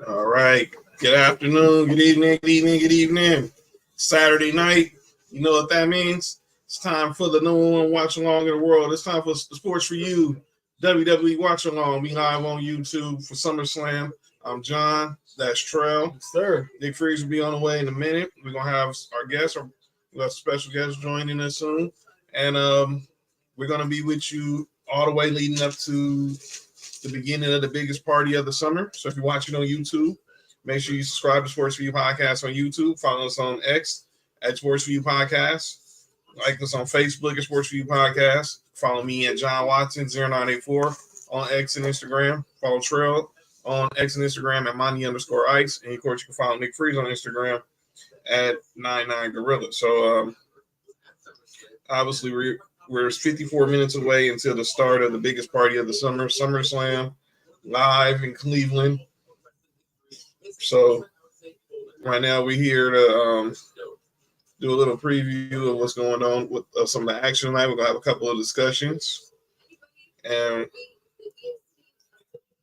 All right. Good afternoon, good evening. Saturday night. You know what that means? It's time for the number one watch along in the world. It's time for the Sports4U WWE Watch Along. We live on YouTube for SummerSlam. I'm John. That's Trell. Yes, sir. Nick Freeze will be on the way in a minute. We're gonna have our guests, we got special guests joining us soon, and we're gonna be with you all the way leading up to the beginning of the biggest party of the summer. So if you're watching on YouTube, make sure you subscribe to Sports4U Podcast on YouTube. Follow us on X at Sports4U Podcast. Like us on Facebook at Sports4U Podcast. Follow me at John Watson 0984 on X and Instagram. Follow Trail on X and Instagram at Monty_Ice. And of course, you can follow Nick Freeze on Instagram at 99Gorilla. So obviously we're 54 minutes away until the start of the biggest party of the summer, SummerSlam, live in Cleveland. So right now we're here to do a little preview of what's going on with some of the action tonight. We're gonna have a couple of discussions, and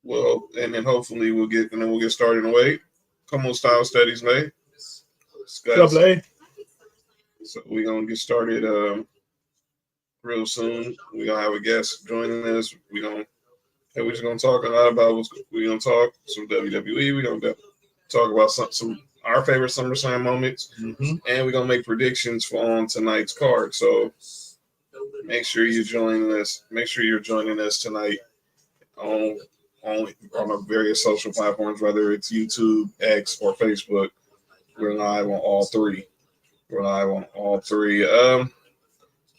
then hopefully we'll get started in a way. Come on, Style Studies, Lay. What's up, Lay? So we're gonna get started real soon. We're gonna have a guest joining us. We're just gonna talk a lot about we're gonna talk some WWE. We're gonna talk about some our favorite SummerSlam moments, and we're gonna make predictions on tonight's card. So make sure you're joining us. Make sure you're joining us tonight on our various social platforms, whether it's YouTube, X, or Facebook. We're live on all three.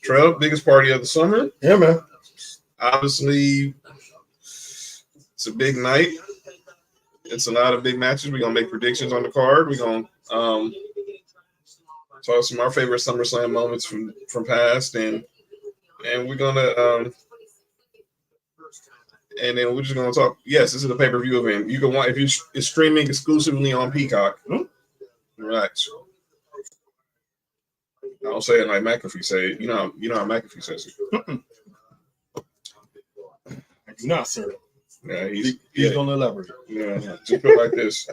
Trev, biggest party of the summer. Yeah, man. Obviously, it's a big night. It's a lot of big matches. We're gonna make predictions on the card. We're gonna talk some of our favorite SummerSlam moments from past, and we're gonna and then we're just gonna talk. Yes, this is a pay-per-view event. You can watch it's streaming exclusively on Peacock. Relax. I don't say it like McAfee say it. You know how McAfee says it. I do not, sir. Yeah, he's gonna elaborate. Yeah, just feel like this.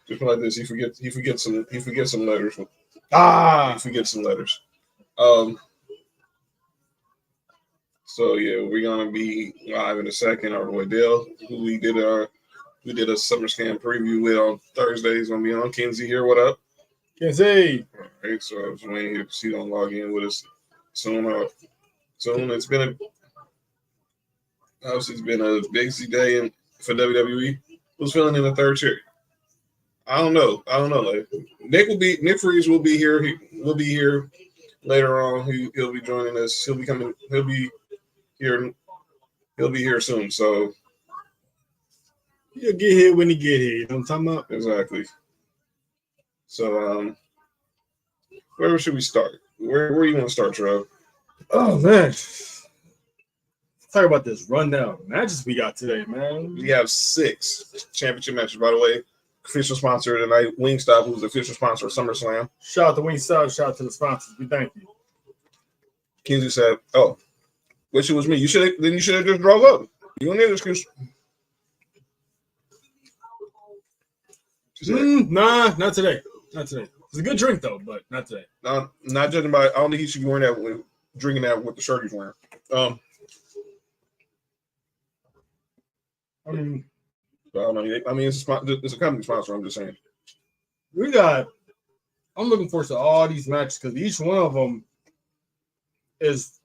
He forgets some letters. He forgets some letters. So yeah, we're gonna be live in a second. Our boy Dale, who we did a SummerSlam preview with on Thursday, is gonna be on. Kenzie here, what up? Kenzie. All right, so I was waiting here to see him log in with us soon. It's been a busy day for WWE. Who's filling in the third chair? I don't know. Like Nick Freeze will be here. He will be here later on. He'll be joining us. He'll be here. He'll be here soon. So he'll get here when he get here. You know what I'm talking about? Exactly. So where should we start? Where you want to start, Trev? Oh man. Talk about this rundown matches we got today, man. We have 6 championship matches, by the way. Official sponsor tonight, Wingstop, who's the official sponsor of SummerSlam. Shout out to Wingstop. Shout out to the sponsors. We thank you. Kinsey said, "Oh, wish it was me. You should have just drove up. You don't need an excuse." Nah, not today. It's a good drink though, but not today. No, not judging by. I don't think he should be wearing that drinking that with the shirt he's wearing. I don't know. It's a company sponsor. I'm just saying. I'm looking forward to all these matches because each one of them is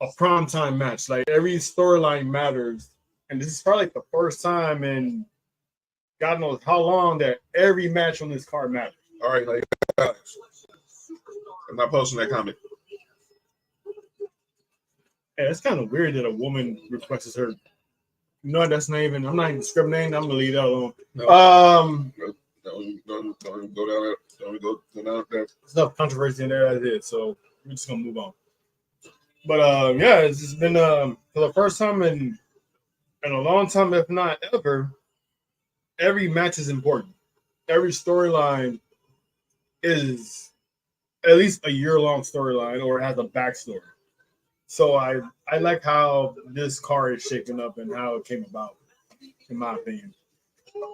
a primetime match. Like every storyline matters, and this is probably like the first time in God knows how long that every match on this card matters. All right, like I'm not posting that comment. Yeah, it's kind of weird that a woman requests her. No, that's not even. I'm not even discriminating. I'm gonna leave that alone. No. Don't go down there. Don't go down there. There's enough controversy in there as it is, so we're just gonna move on. But yeah, it's just been for the first time in a long time, if not ever. Every match is important. Every storyline is at least a year-long storyline, or it has a backstory. So I like how this card is shaping up and how it came about. in my opinion.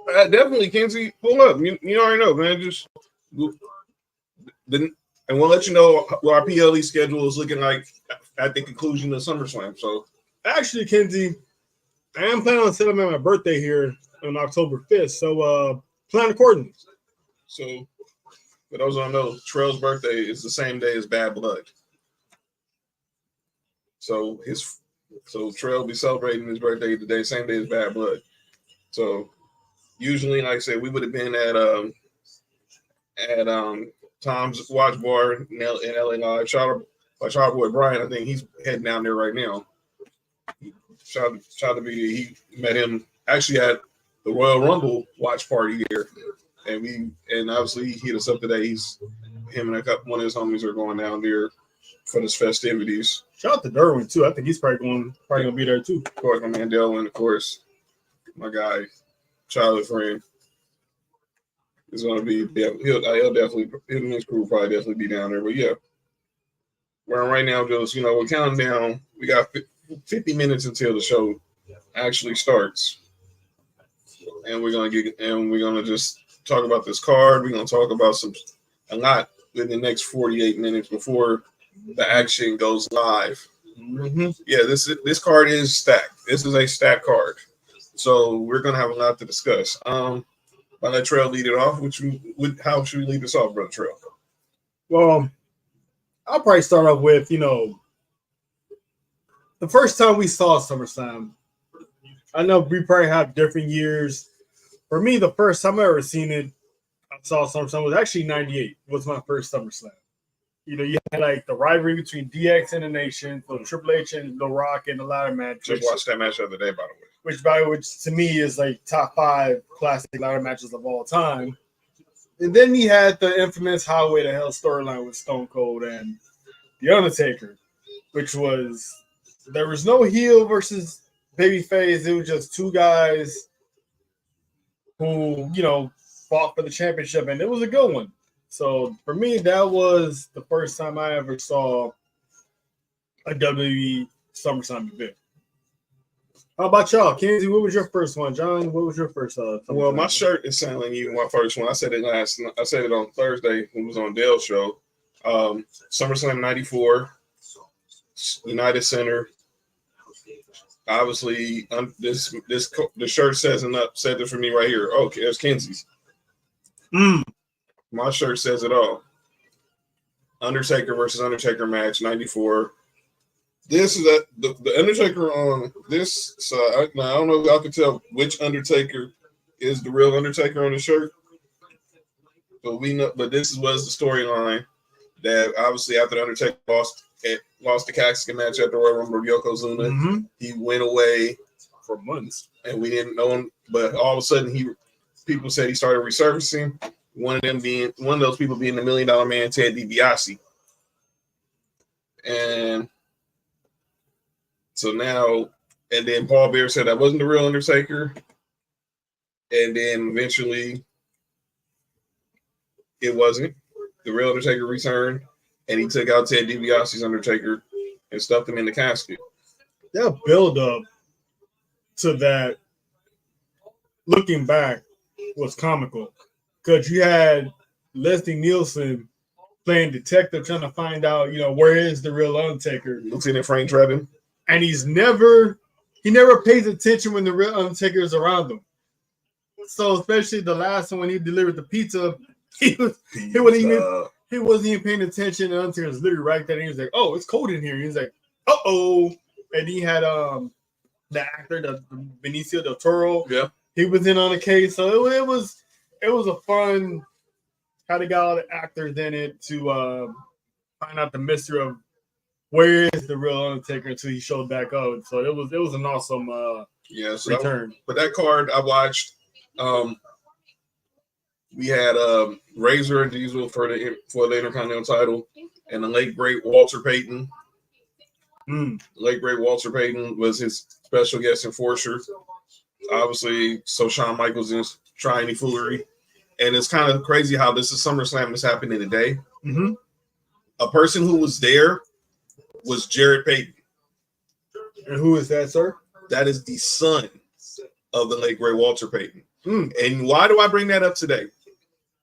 Definitely, Kenzie, pull up. You already know, man. Just and we'll let you know what our PLE schedule is looking like at the conclusion of SummerSlam. So, actually, Kenzie, I am planning on celebrating my birthday here on October 5th. So, plan accordingly. So, for those who don't know, Trell's birthday is the same day as Bad Blood. So Trell will be celebrating his birthday today, same day as Bad Blood. So usually, like I said, we would have been at Tom's Watch Bar in LA Live. Shout out to boy Brian. I think he's heading down there right now. Shout out to be he met him actually at the Royal Rumble watch party here, and obviously he hit us up today. Him and one of his homies are going down there for his festivities. Shout out to Derwin too. I think he's probably gonna be there too. Of course, my man Delwin, of course, my guy, childhood friend, is gonna be. He'll definitely. Him and his crew will probably definitely be down there. But yeah, we're right now just we're counting down. We got 50 minutes until the show actually starts, and we're gonna just talk about this card. We're gonna talk about a lot in the next 48 minutes before the action goes live. Mm-hmm. Yeah, this card is stacked. This is a stacked card, so we're gonna have a lot to discuss. I'll let Trail lead it off. How should we lead this off, brother Trail? Well, I'll probably start off with the first time we saw SummerSlam. I know we probably have different years. For me, the first time I ever seen it, I saw SummerSlam was actually '98. Was my first SummerSlam. You had like the rivalry between DX and the Nation, so Triple H and The Rock in the ladder match. Just watched that match the other day, by the way. Which to me is like top 5 classic ladder matches of all time. And then he had the infamous Highway to Hell storyline with Stone Cold and The Undertaker, which there was no heel versus babyface. It was just two guys who fought for the championship, and it was a good one. So for me, that was the first time I ever saw a WWE SummerSlam event. How about y'all? Kenzie, what was your first one? John, what was your first Well, my shirt is telling you my first one. I said it on Thursday when it was on Dale's show. SummerSlam 94, United Center. Obviously, the shirt said it for me right here. Okay, it's Kenzie's. My shirt says it all. Undertaker versus Undertaker match, 94. This is the Undertaker on this side. Now, I don't know if y'all can tell which Undertaker is the real Undertaker on the shirt. But we know. But this was the storyline that obviously after the Undertaker lost the casket match at the Royal Rumble with Yokozuna, he went away for months, and we didn't know him. But all of a sudden, people said he started resurfacing. One of those people being the $1 Million Man, Ted DiBiase. And so now, and then Paul Bearer said that wasn't the real Undertaker. And then eventually it wasn't. The real Undertaker returned, and he took out Ted DiBiase's Undertaker and stuffed him in the casket. That build up to that, looking back, was comical. Because you had Leslie Nielsen playing detective, trying to find out, where is the real Undertaker. Lieutenant Frank Drebin. And he never pays attention when the real Undertaker is around him. So especially the last one when he delivered the pizza, he wasn't even paying attention. The Undertaker was literally right there. And he was like, "Oh, it's cold in here." He was like, "Uh-oh." And he had the actor, the Benicio del Toro. Yeah. He was in on the case. So it was a fun, how they got all the actors in it to find out the mystery of where is the real Undertaker until he showed back up. So it was an awesome return. But that card I watched, we had Razor and Diesel for the Intercontinental title, and the late great Walter Payton. Late great Walter Payton was his special guest enforcer. Obviously, so Shawn Michaels didn't try any foolery. And it's kind of crazy how this is SummerSlam is happening today. A person who was there was Jared Payton. And who is that, sir? That is the son of the late great Walter Payton. And why do I bring that up today?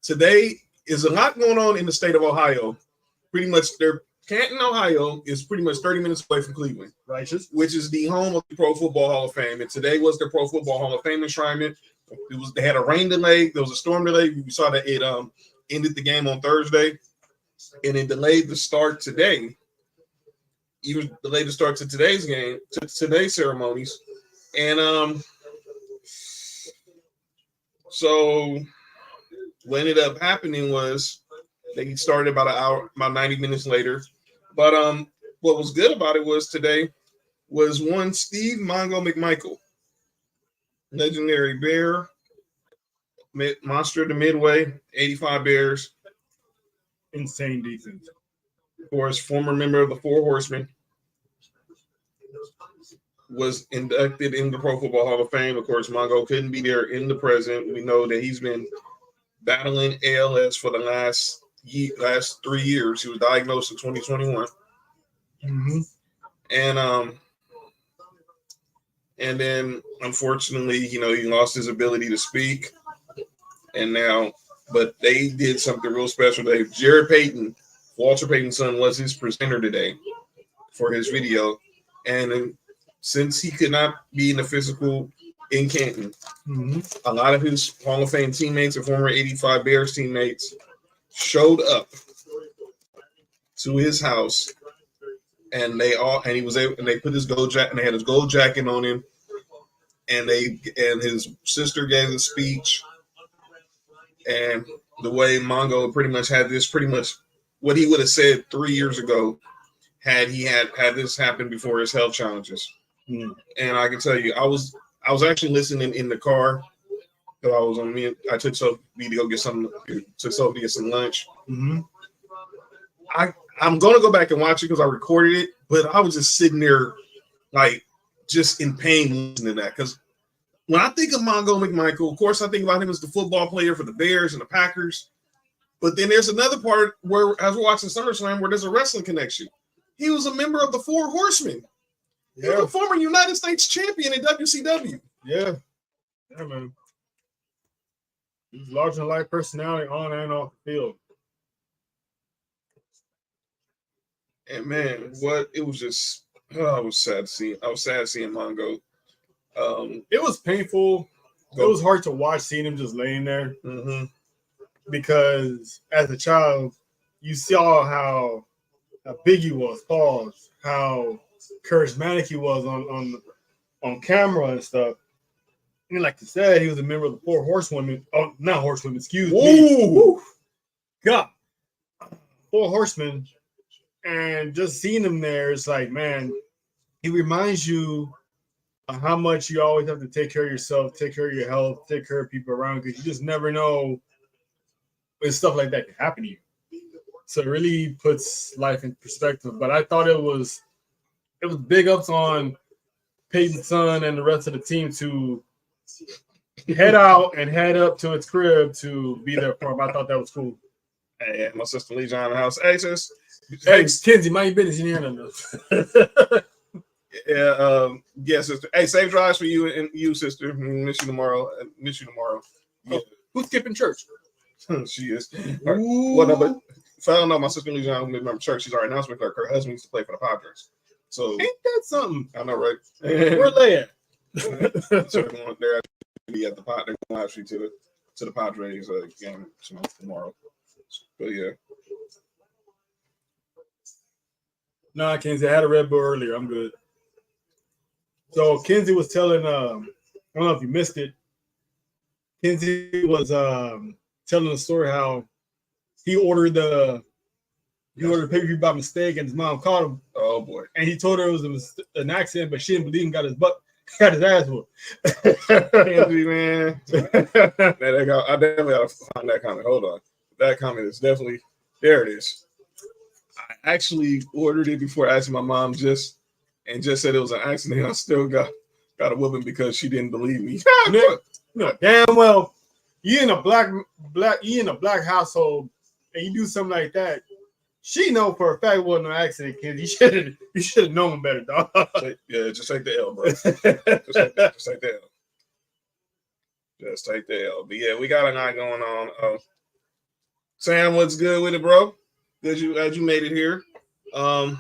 Today is a lot going on in the state of Ohio. Pretty much, Canton, Ohio is pretty much 30 minutes away from Cleveland, Righteous, which is the home of the Pro Football Hall of Fame. And today was the Pro Football Hall of Fame enshrinement. They had a rain delay. There was a storm delay. We saw that it ended the game on Thursday, and it delayed the start today. Even delayed the start to today's game, to today's ceremonies, and so what ended up happening was they started about 90 minutes later. But what was good about it was today was one Steve Mongo McMichael, legendary Bear, monster of the Midway, 85 Bears. insane defense. Of course, former member of the Four Horsemen, was inducted in the Pro Football Hall of Fame. Of course, Mongo couldn't be there in the present. We know that he's been battling ALS for the last 3 years. He was diagnosed in 2021. And then unfortunately, he lost his ability to speak. But they did something real special. Jared Payton, Walter Payton's son, was his presenter today for his video. And since he could not be in the physical in Canton, a lot of his Hall of Fame teammates and former 85 Bears teammates showed up to his house, and they put his gold jacket, and they had his gold jacket on him, and his sister gave a speech, and the way Mongo pretty much what he would have said 3 years ago had he had this happen before his health challenges. And I can tell you, I was actually listening in the car. I took Sophie to go get some lunch. I'm gonna go back and watch it because I recorded it, but I was just sitting there, like, just in pain listening to that. Because when I think of Mongo McMichael, of course I think about him as the football player for the Bears and the Packers. But then there's another part where, as we're watching SummerSlam, where there's a wrestling connection. He was a member of the Four Horsemen. He was a former United States champion in WCW. Yeah, man. He's larger than life personality on and off the field. And man, it was just, I was sad seeing Mongo. It was painful. It was hard to watch seeing him just laying there. Because as a child, you saw how big he was, how charismatic he was on camera and stuff. And like you said, he was a member of the Four Horsewomen. Oh, not Horsewomen, excuse me. Woo! God. Four Horsemen. And just seeing him there, it's like, man, he reminds you of how much you always have to take care of yourself, take care of your health, take care of people around, because you just never know when stuff like that can happen to you. So it really puts life in perspective. But I thought it was big ups on Peyton's son and the rest of the team to head out and head up to its crib to be there for him. I thought that was cool. Hey, my sister Lee John in the house. Hey, sis. Hey, Kenzie, mind your business in here. Yeah, sister. Hey, safe drives for you and you, sister. Miss you tomorrow. Yeah. Who's skipping church? She is. Right. Well, no, but if I don't know, my sister Lee John remember church. She's already announced with her husband used to play for the Padres. So ain't that something? I know, right? Where they at? So they're going there be at the pot. They're going actually to the Padres game tomorrow. But yeah. No, Kenzie, I had a Red Bull earlier. I'm good. So Kenzie was telling, I don't know if you missed it. Kenzie was telling the story how he ordered pay-per-view by mistake and his mom caught him. Oh boy! And he told her it was an accident, but she didn't believe him. Got his ass whooped. Kenzie, man, I definitely gotta find that comment. Hold on, that comment is definitely there. It is. I actually ordered it before asking my mom just said it was an accident. I still got a whooping because she didn't believe me. No, damn well, you in a black household and you do something like that. She know for a fact it wasn't an accident, kid. You should have known better, dog. Yeah, just take the L, bro. just take the L. Just take the L. But yeah, we got a lot going on. Sam, what's good with it, bro? Glad you made it here. But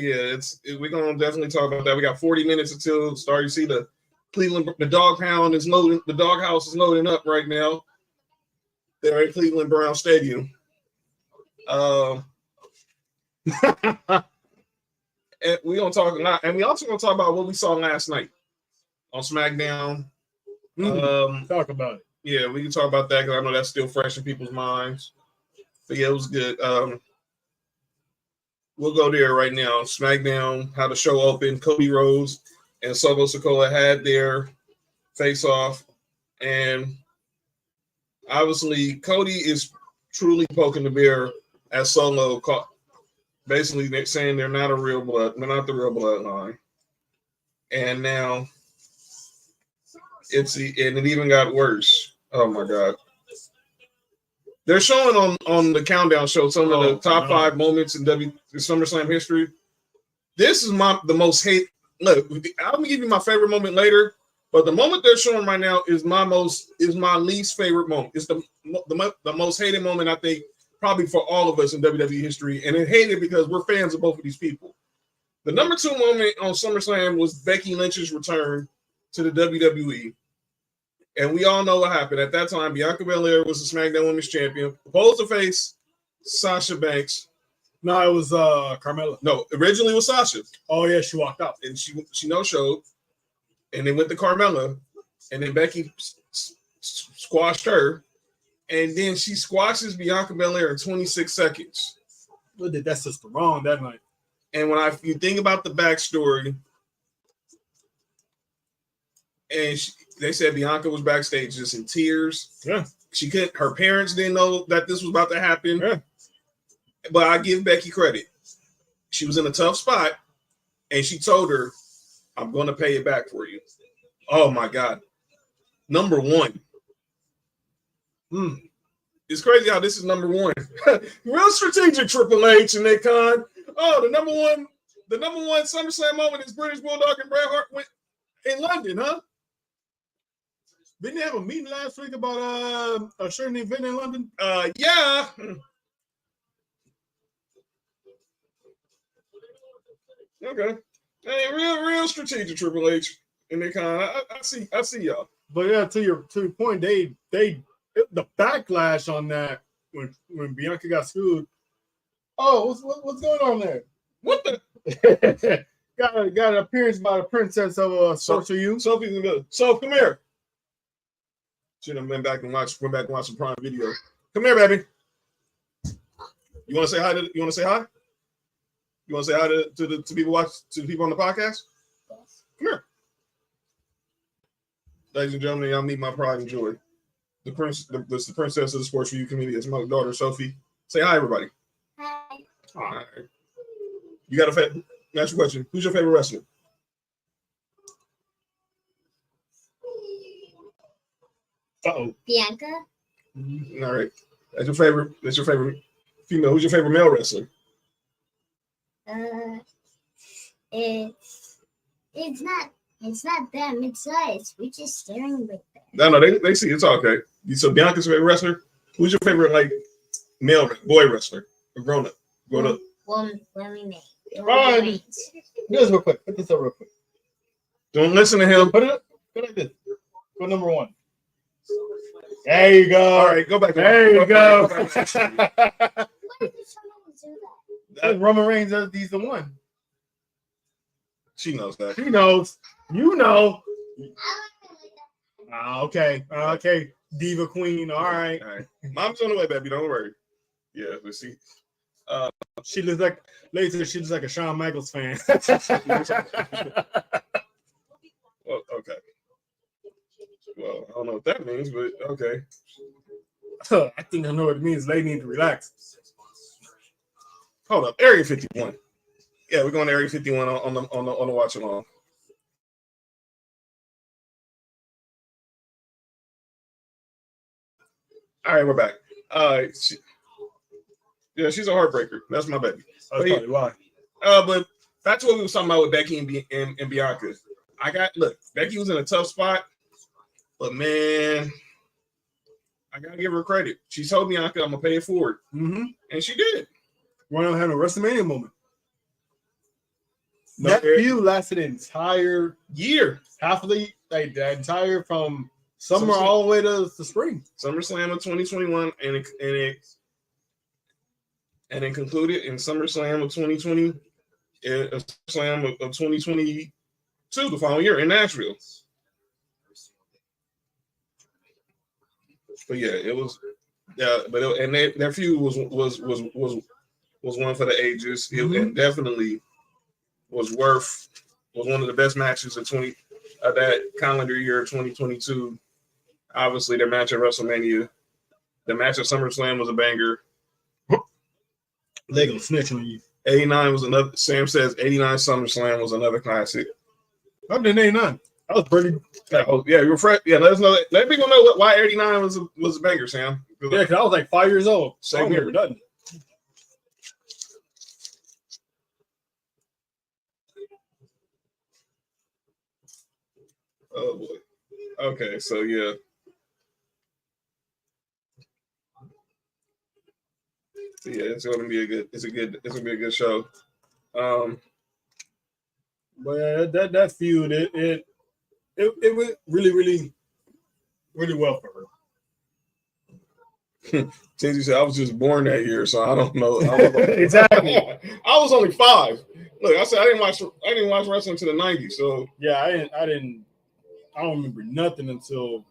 yeah, we're gonna definitely talk about that. We got 40 minutes until start. You see the dog pound is loading. The dog house is loading up right now. They're at Cleveland Brown Stadium. And we gonna talk about, and we also gonna talk about what we saw last night on SmackDown. Talk about it. Yeah, we can talk about that because I know that's still fresh in people's minds. But yeah, it was good. We'll go there right now. SmackDown, how the show opened. Cody Rhodes and Solo Sikoa had their face-off, and obviously Cody is truly poking the bear at Solo. Basically, they're saying they're not the real bloodline, and now and it even got worse. Oh my God! They're showing on the countdown show some of the top 5 moments in SummerSlam history. This is the most hate. Look, I'm gonna give you my favorite moment later, but the moment they're showing right now is my least favorite moment. It's the most hated moment, I think, probably for all of us in WWE history, and it hated because we're fans of both of these people. The number 2 moment on SummerSlam was Becky Lynch's return to the WWE. And we all know what happened. At that time, Bianca Belair was the SmackDown Women's Champion. Opposed to face Sasha Banks. No, it was Carmella. No, originally it was Sasha. Oh, yeah, she walked out. And she no-showed. And then went to Carmella. And then Becky squashed her. And then she squashes Bianca Belair in 26 seconds. That's just wrong that night. And you think about the backstory, and they said Bianca was backstage just in tears. Yeah. Her parents didn't know that this was about to happen. Yeah. But I give Becky credit. She was in a tough spot, and she told her, I'm going to pay it back for you. Oh, my God. Number 1. It's crazy how this is number 1. Real strategic, Triple H and Nick Khan. Oh, the number one SummerSlam moment is British Bulldog and Bret Hart went in London, huh? Didn't they have a meeting last week about a certain event in London? Yeah. Okay. Hey, real strategic, Triple H and Nick Khan. I see y'all. But yeah, to your point, the backlash on that when Bianca got screwed. Oh, what's going on there? What the? got an appearance by the princess of Sports4U. Sophie's good. So come here. Should have went back and watched some Prime Video. Come here, baby. You want to say hi? You want to say hi? You want to say hi to the people to the people on the podcast? Yes. Come here. Ladies and gentlemen, y'all meet my pride and joy. The princess of the Sports4U community. It's my daughter, Sophie. Say hi, everybody. Hi. All right. You got ask your question. Who's your favorite wrestler? Bianca. All right. That's your favorite female. Who's your favorite male wrestler? It's not them. It's us. We're just staring with them. No, they see it's okay. So Bianca's favorite wrestler. Who's your favorite male boy wrestler? Or grown up. When we made. This real quick. Put this up real quick. Don't listen to him. Put it up. Go like this. Go number 1. There you go. All right, go back. There you go. Why did someone do That's Roman Reigns. He's the one. She knows that. She knows. You know. Okay. Diva Queen. All right. Mom's on the way, baby. Don't worry. Yeah, let's see. She looks like a Shawn Michaels fan. Well, okay. Well, I don't know what that means, but okay. I think I know what it means. They need to relax. Hold up, Area 51. Yeah, we're going to Area 51 on the watch along. All right, we're back. She's a heartbreaker. That's my baby. That's probably why. But that's what we were talking about with Becky and Bianca. Becky was in a tough spot, But man, I gotta give her credit. She told me I'm gonna pay it forward, and she did. One of them had a WrestleMania moment. No, That feud lasted an entire year, half of the entire from summer SummerSlam. all the way to the spring. SummerSlam of 2021, and then concluded in SummerSlam of 2020, SummerSlam of 2022, the following year in Nashville. But yeah, it was, their feud was one for the ages. It definitely was one of the best matches of that calendar year 2022. Obviously, their match at WrestleMania, the match at SummerSlam was a banger. They gonna snitch on you. 89 was another. Sam says 89 SummerSlam was another classic. I did 89. That was pretty. Yeah, you're fresh. Yeah, let us know. Let people know why 89 was a banger, Sam. Yeah, because I was like 5 years old. Same I don't remember nothing. Oh boy. Okay, so yeah. So yeah, it's gonna be a good show. But that feud, it went really well for her. Tinsley said, I was just born that year, so I don't know. Exactly. I was only 5. Look, I said I didn't watch wrestling until the 90s. So yeah, I don't remember nothing until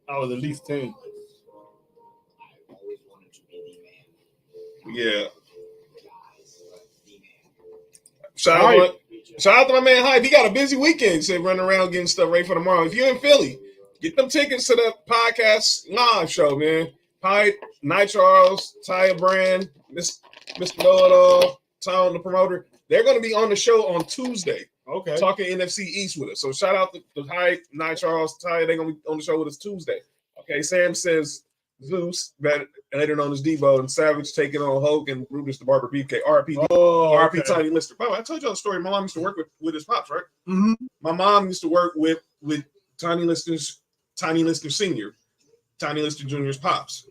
I was at least 10. Yeah. Shout out to my man Hype. He got a busy weekend. Said running around getting stuff ready for tomorrow. If you're in Philly, get them tickets to the podcast live show, man. Hype, Night Charles, Taya Brand, Mr. Know-It-All, Tom the promoter. They're going to be on the show on Tuesday. Okay. Talking NFC East with us. So shout out to Hype, Night Charles, Taya. They're going to be on the show with us Tuesday. Okay, Sam says Zeus, later known as Debo, and Savage taking on Hulk and Brutus the Barber BK. RP Tiny Lister. By the way, I told y'all the story. My mom used to work with his pops, right? Mm-hmm. My mom used to work with Tiny Lister Senior, Tiny Lister Jr.'s pops.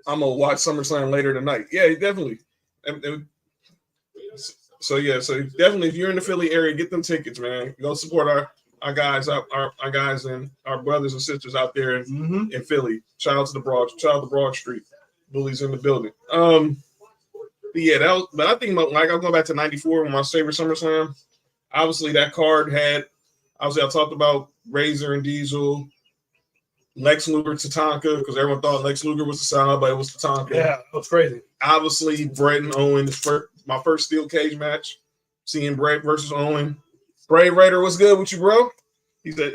I'm gonna watch SummerSlam later tonight. Yeah, definitely. So definitely, if you're in the Philly area, get them tickets, man. Go support our guys, our guys and our brothers and sisters out there in Philly. Shout out to Broad Street bullies in the building. But yeah, but I think like I'm going back to '94 when my favorite SummerSlam. Obviously, that card had. Obviously, I talked about Razor and Diesel, Lex Luger, Tatanka, because everyone thought Lex Luger was the side, but it was Tatanka. Yeah, that was crazy. Obviously, Bret and Owen, my first steel cage match, seeing Bret versus Owen. Brave Raider, what's good with you, bro? He said,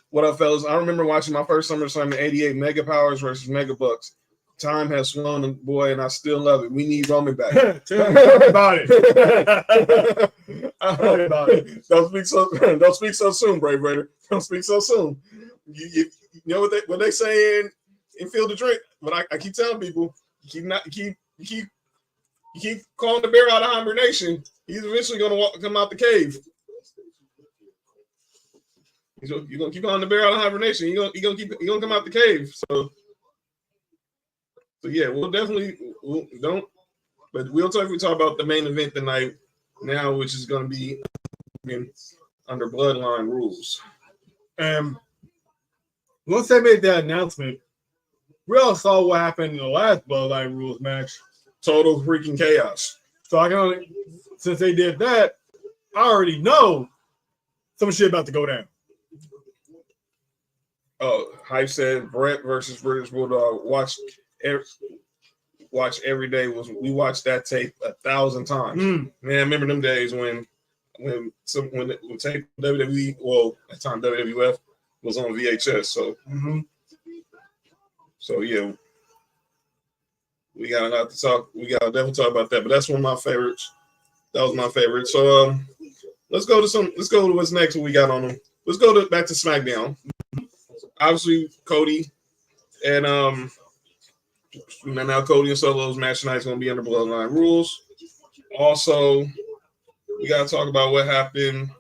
what up, fellas? I remember watching my first SummerSlam in '88, Mega Powers versus Mega Bucks. Time has flown, boy, and I still love it. We need Roman back. Talk about it. Talk about it. Don't speak so soon, Brave Raider. Don't speak so soon. You know what they say in Field of Drink? But I keep telling people, you keep calling the bear out of hibernation. He's eventually going to come out the cave. You're gonna keep calling the bear out of hibernation. You're gonna come out the cave. So yeah, we'll talk about the main event tonight now, which is gonna be under Bloodline rules. Once they made that announcement, we all saw what happened in the last Bloodline rules match. Total freaking chaos. So since they did that, I already know some shit about to go down. Oh, Hype said Bret versus British Bulldog. Watch every day. We watched that tape 1,000 times. Man, I remember them days when tape WWE, well, at the time WWF was on VHS. So yeah, we got a lot to talk. We got to definitely talk about that. But that's one of my favorites. That was my favorite. So let's go to what's next. What we got on them? Let's go back to SmackDown. Obviously, Cody and now Cody and Solo's match tonight is going to be under Bloodline rules. Also, we got to talk about what happened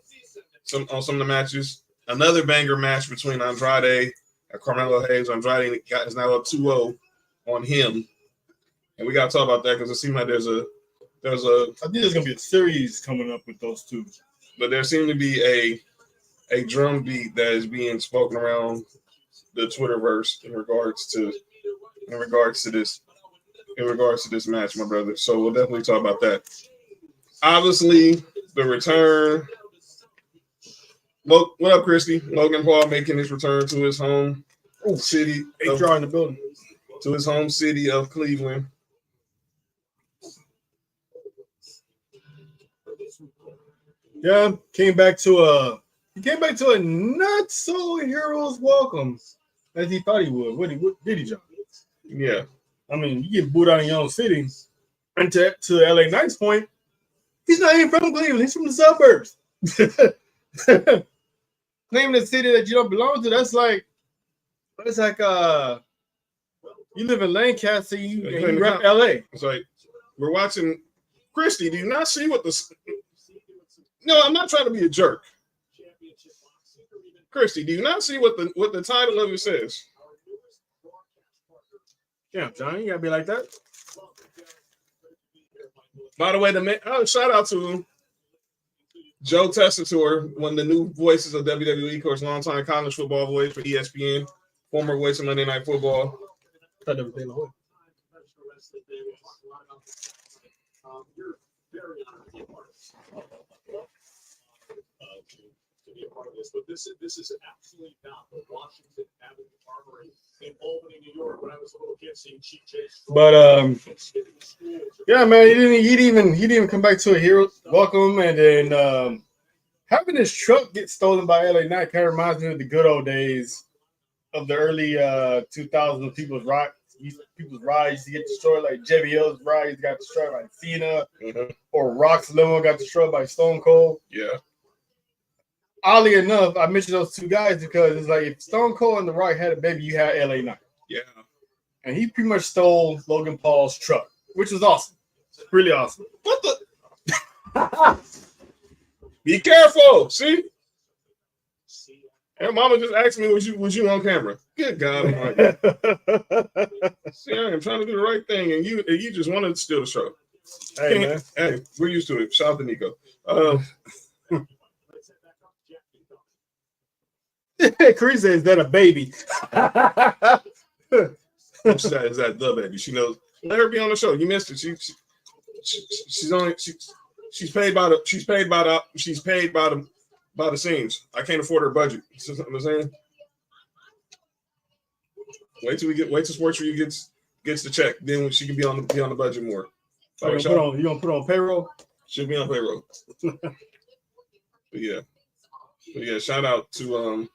some of the matches. Another banger match between Andrade and Carmelo Hayes. Andrade is now up 2-0 on him, and we got to talk about that because it seems like there's a. I think there's gonna be a series coming up with those two. But there seemed to be a drum beat that is being spoken around the Twitterverse in regards to this match, my brother. So we'll definitely talk about that. Obviously, the return. What up, Christy? Logan Paul making his return to his home city. HR in the building. To his home city of Cleveland. Yeah, came back to a not so hero's welcome as he thought he would. What did he, John? Yeah. I mean, you get booed out in your own city. And to LA Knight's point, he's not even from Cleveland. He's from the suburbs. Claiming a city that you don't belong to, that's like you live in Lancaster, you rep LA. It's like we're watching Christy. Do you not see what the? No, I'm not trying to be a jerk. Christy, do you not see what the title of it says? Yeah, John, you gotta be like that. By the way, shout out to Joe Tessitore, one of the new voices of WWE, of course, longtime college football voice for ESPN, former voice of Monday Night Football. I thought that was De La Hoya. To be a part of this, but this is absolutely not the Washington Avenue Armory in Albany, New York. When I was a little kid, seeing Chief Jay's. But yeah, man, he didn't even come back to a hero welcome, and then having his truck get stolen by LA Knight kind of reminds me of the good old days of the early 2000s. People's rides used to get destroyed, like JBL's ride got destroyed by Cena, or Rock's limo got destroyed by Stone Cold. Yeah. Oddly enough, I mentioned those two guys because it's like if Stone Cold and The Rock had a baby, you had LA Knight. Yeah. And he pretty much stole Logan Paul's truck, which was awesome. Really awesome. What the? Be careful. See? And Mama just asked me, was you on camera? Good God. See, I am trying to do the right thing, and you just wanted to steal the show. Hey, man. Hey, we're used to it. Shout out to Nico. Chris says, is that a baby? Is that the baby? She knows. Let her be on the show. You missed it. She's paid by the scenes. I can't afford her budget. You know what I'm saying? Wait till Sports4U gets the check. Then she can be on the budget more. You gonna put on payroll? She'll be on payroll. But yeah. Shout out to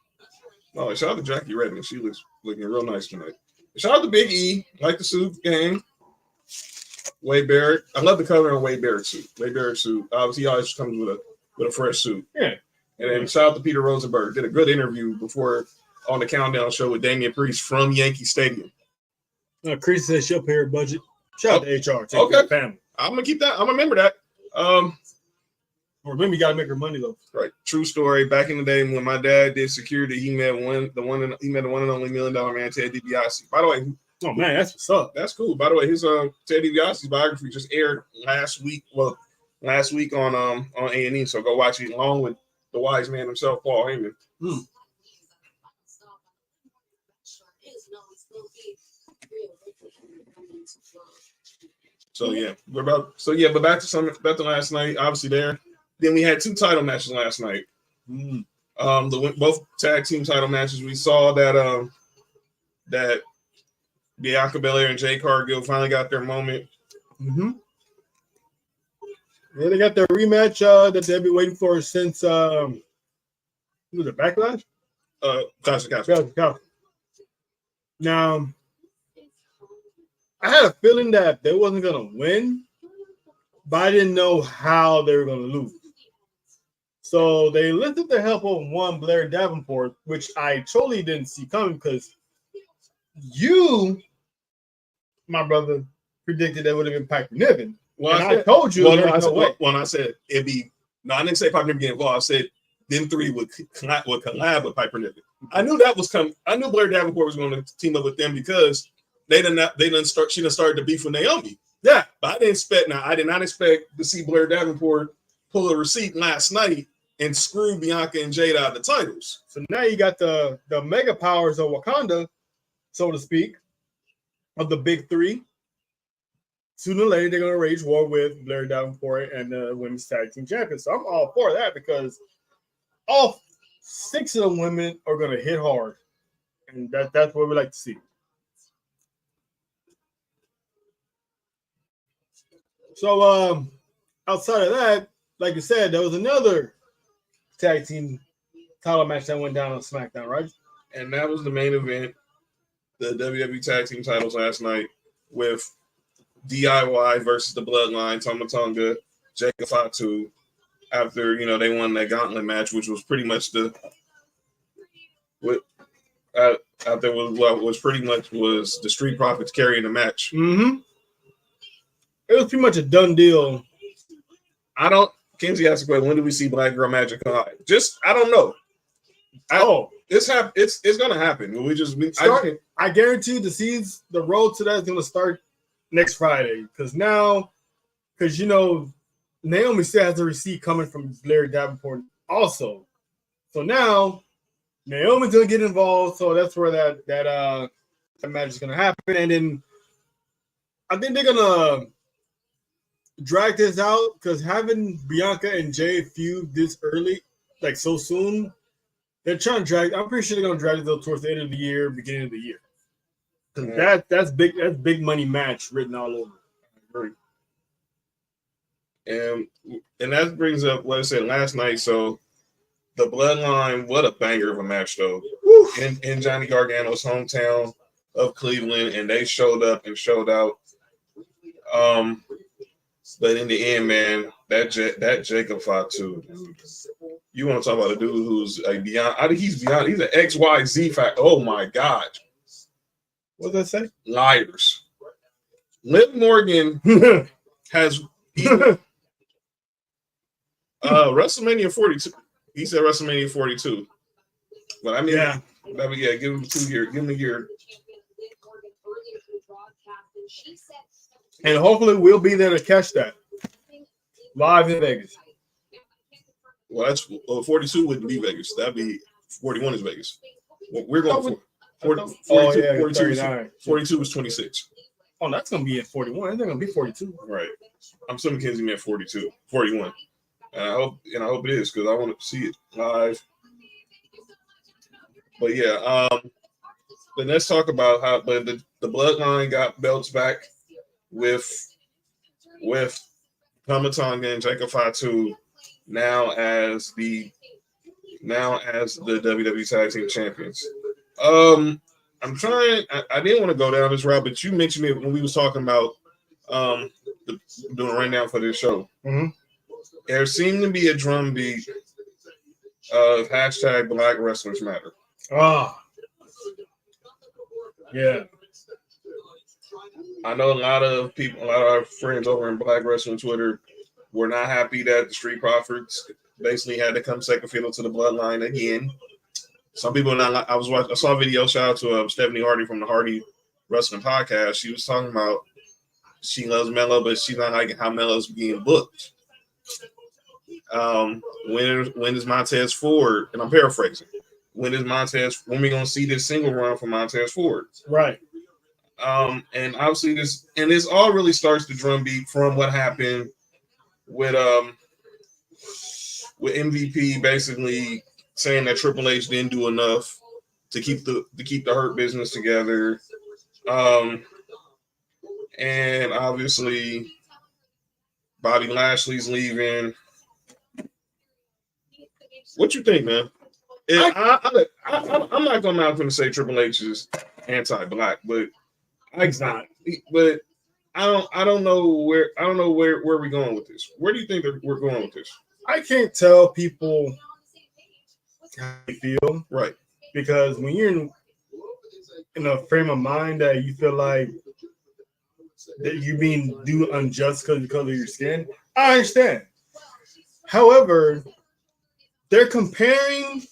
shout out to Jackie Redmond. She looks looking real nice tonight. Shout out to Big E, like the suit game. Wade Barrett. I love the color on Wade Barrett's suit. Wade Barrett's suit. Obviously, he always comes with a fresh suit. Yeah. And then shout out to Peter Rosenberg. Did a good interview before on the Countdown show with Damian Priest from Yankee Stadium. Chris says she'll pay her budget. Shout out to HR. Okay. Family. I'm gonna keep that. I'm gonna remember that. Remember, you gotta make her money though. Right. True story. Back in the day when my dad did security, he met the one and only $1 million man, Ted DiBiase. By the way, oh man, that's what's up. That's cool. By the way, his Ted DiBiase's biography just aired last week on A&E. So go watch it along with the wise man himself, Paul Heyman. So yeah, but back to last night. Obviously there. Then we had 2 title matches last night. Both tag team title matches. We saw that that Bianca Belair and Jade Cargill finally got their moment. Yeah, they got their rematch that they've been waiting for since was it Backlash? Classic. Now, I had a feeling that they wasn't gonna win, but I didn't know how they were gonna lose. So they lifted the help of one Blair Davenport, which I totally didn't see coming because you, my brother, predicted that would have been Piper Niven. Well, I told you there's no way. When I said it'd be, no, I didn't say Piper Niven getting involved. I said them three would collab with Piper Niven. I knew that was coming. I knew Blair Davenport was going to team up with them because she done started to beef with Naomi. Yeah, but I did not expect to see Blair Davenport pull a receipt last night and screw Bianca and Jade out of the titles. so now you got the mega powers of Wakanda, so to speak, of the big three. Sooner or later, they're going to wage war with Blair Davenport and the women's tag team champions. So I'm all for that because all 6 of the women are going to hit hard. And that's what we like to see. So outside of that, like you said, there was another tag team title match that went down on SmackDown, right? And that was the main event, the WWE Tag Team titles last night with DIY versus the Bloodline, Tama Tonga, Jacob Fatu, after they won that gauntlet match, which was pretty much was the Street Profits carrying the match. Mm-hmm. It was pretty much a done deal. Kenzie asked a question, when do we see Black Girl Magic collide? I don't know. It's gonna happen. I guarantee the road to that is gonna start next Friday because Naomi still has a receipt coming from Blair Davenport also. So now Naomi's gonna get involved. So that's where that match is gonna happen. And then I think they're gonna drag this out because having Bianca and Jay feud this early, like so soon, they're trying to drag. I'm pretty sure they're gonna drag it towards the end of the year, beginning of the year. Yeah. That's big. That's big money match written all over. And that brings up what I said last night. So the Bloodline, what a banger of a match though. In Johnny Gargano's hometown of Cleveland, and they showed up and showed out. But in the end, man, that Jacob Fatu, you want to talk about a dude who's beyond? He's beyond. He's an XYZ fact. Oh my God. What does that say? Liars. Liv Morgan has WrestleMania 42. He said WrestleMania 42. But I mean, give him 2 years. Give him a year. And hopefully we'll be there to catch that live in Vegas. Well, that's 42 wouldn't be Vegas. That'd be 41 is Vegas. We're going for 42 was 26. Oh, that's going to be at 41. It's not going to be 42. Right. I'm assuming Kenzie meant 41. And I hope it is because I want to see it live. But yeah, but let's talk about how the Bloodline got belts back with Tama Tonga and Jacob Fatu now as the WWE Tag Team Champions. I'm trying. I didn't want to go down this route, but you mentioned it when we was talking about doing a rundown for this show. Mm-hmm. There seemed to be a drumbeat of hashtag Black Wrestlers Matter. Yeah. I know a lot of our friends over in Black Wrestling Twitter were not happy that the Street Profits basically had to come second fiddle to the Bloodline again. Some people are not. I saw a video. Shout out to Stephanie Hardy from the Hardy Wrestling Podcast. She was talking about she loves Melo, but she's not liking how Melo's being booked. When is Montez Ford? And I'm paraphrasing. When are we gonna see this single run from Montez Ford? Right. And obviously this all really starts the drumbeat from what happened with MVP basically saying that Triple H didn't do enough to keep the Hurt Business together. And obviously Bobby Lashley's leaving. What you think, man? I'm not going to say Triple H is anti-black, but He's not. But I don't know where we're going with this. Where do you think that we're going with this? I can't tell people how they feel, right? Because when you're in a frame of mind that you feel like that you're being do unjust because of your skin, I understand. However, they're comparing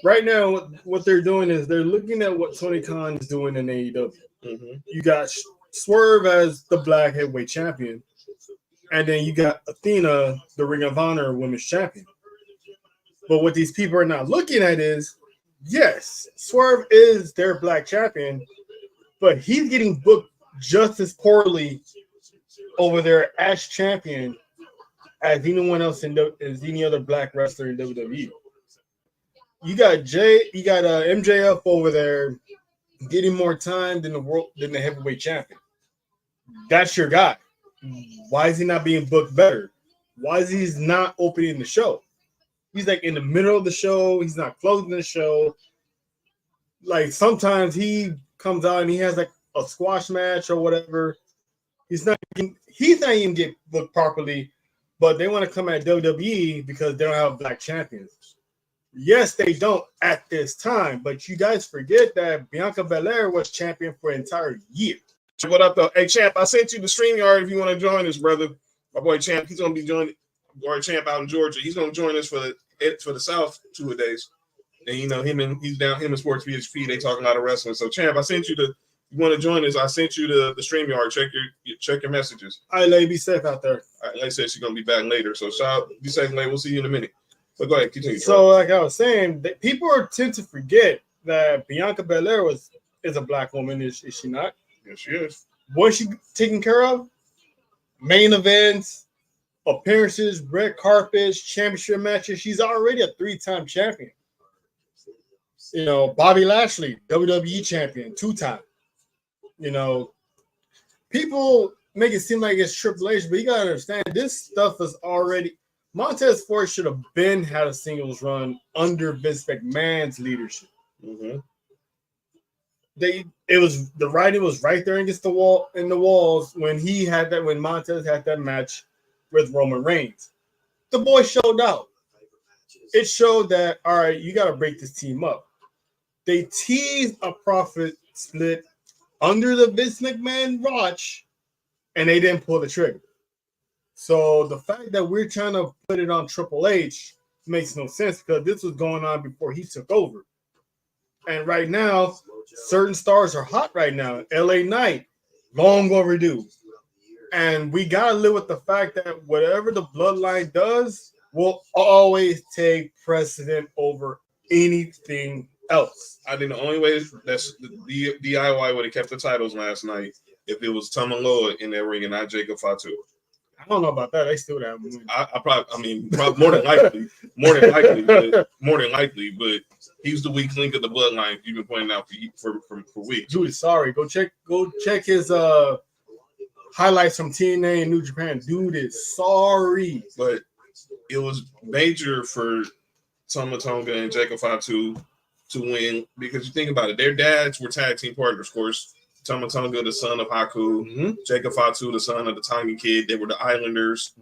right now. What they're doing is they're looking at what Tony Khan is doing in AEW. Mm-hmm. You got Swerve as the black heavyweight champion, and then you got Athena, the Ring of Honor women's champion. But what these people are not looking at is, yes, Swerve is their black champion, but he's getting booked just as poorly over there as champion as anyone else as any other black wrestler in WWE. You got MJF over there getting more time than the heavyweight champion. That's your guy. Why is he not being booked better? Why is he not opening the show? He's like in the middle of the show. He's not closing the show. Like sometimes he comes out and he has like a squash match or whatever. He's not even get booked properly, but they want to come at WWE because they don't have black champions. Yes, they don't at this time, but you guys forget that Bianca Belair was champion for an entire year. What up, though? Hey, Champ, I sent you the StreamYard if you want to join us, brother. My boy Champ, he's going to be joining. Boy Champ out in Georgia. He's going to join us for the South 2 days. And, you know, him and Sports VHP, they talk a lot of wrestling. So, Champ, I sent you you want to join us, I sent you the StreamYard. Check your messages. All right, lady, be safe out there. All right, like I said, she's going to be back later. So, shout out, be safe, lady. We'll see you in a minute. But go ahead, continue. So, like I was saying, people tend to forget that Bianca Belair is a black woman, is she not? Yes, she is. What's she taking care of? Main events, appearances, red carpets, championship matches. She's already a 3-time champion. You know, Bobby Lashley, WWE champion, 2-time. You know, people make it seem like it's Triple H, but you gotta understand this stuff is already. Montez Ford should have had a singles run under Vince McMahon's leadership. Mm-hmm. The writing was right there against the walls when Montez had that match with Roman Reigns. The boy showed out. It showed that, all right, you got to break this team up. They teased a profit split under the Vince McMahon watch, and they didn't pull the trigger. So the fact that we're trying to put it on Triple H makes no sense because this was going on before he took over. And right now, certain stars are hot right now. LA Knight, long overdue. And we got to live with the fact that whatever the bloodline does will always take precedent over anything else. I think the only way that's the DIY would have kept the titles last night if it was Tamaloa in that ring and not Jacob Fatu. I don't know about that. They still have. Probably more than likely, but he's the weak link of the bloodline. You've been pointing out for weeks. Dude, sorry. Go check his highlights from TNA and New Japan. Dude is sorry, but it was major for Tama Tonga and Jacob Fatu to win because you think about it, their dads were tag team partners, of course. Tama Tonga, the son of Haku, Jacob Fatu, the son of the Tonga Kid. They were the Islanders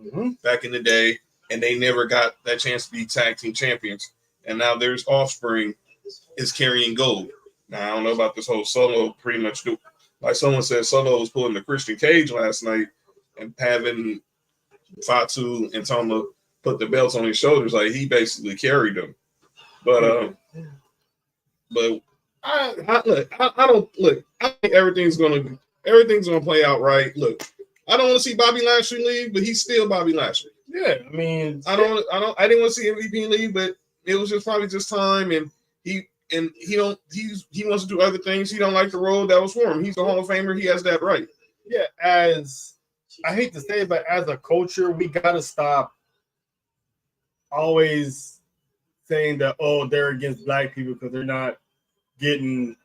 back in the day, and they never got that chance to be tag team champions. And now their offspring is carrying gold. Now, I don't know about this whole Solo pretty much do. Like someone said, Solo was pulling the Christian Cage last night and having Fatu and Tama put the belts on his shoulders. Like, he basically carried them. But I think everything's gonna play out right. Look, I don't want to see Bobby Lashley leave, but he's still Bobby Lashley. Yeah, I mean, I didn't want to see MVP leave, but it was just probably just time, and he wants to do other things. He don't like the road that was for him. He's a Hall of Famer. He has that right. Yeah, as I hate to say it, but as a culture, we gotta stop always saying that they're against black people because they're not getting.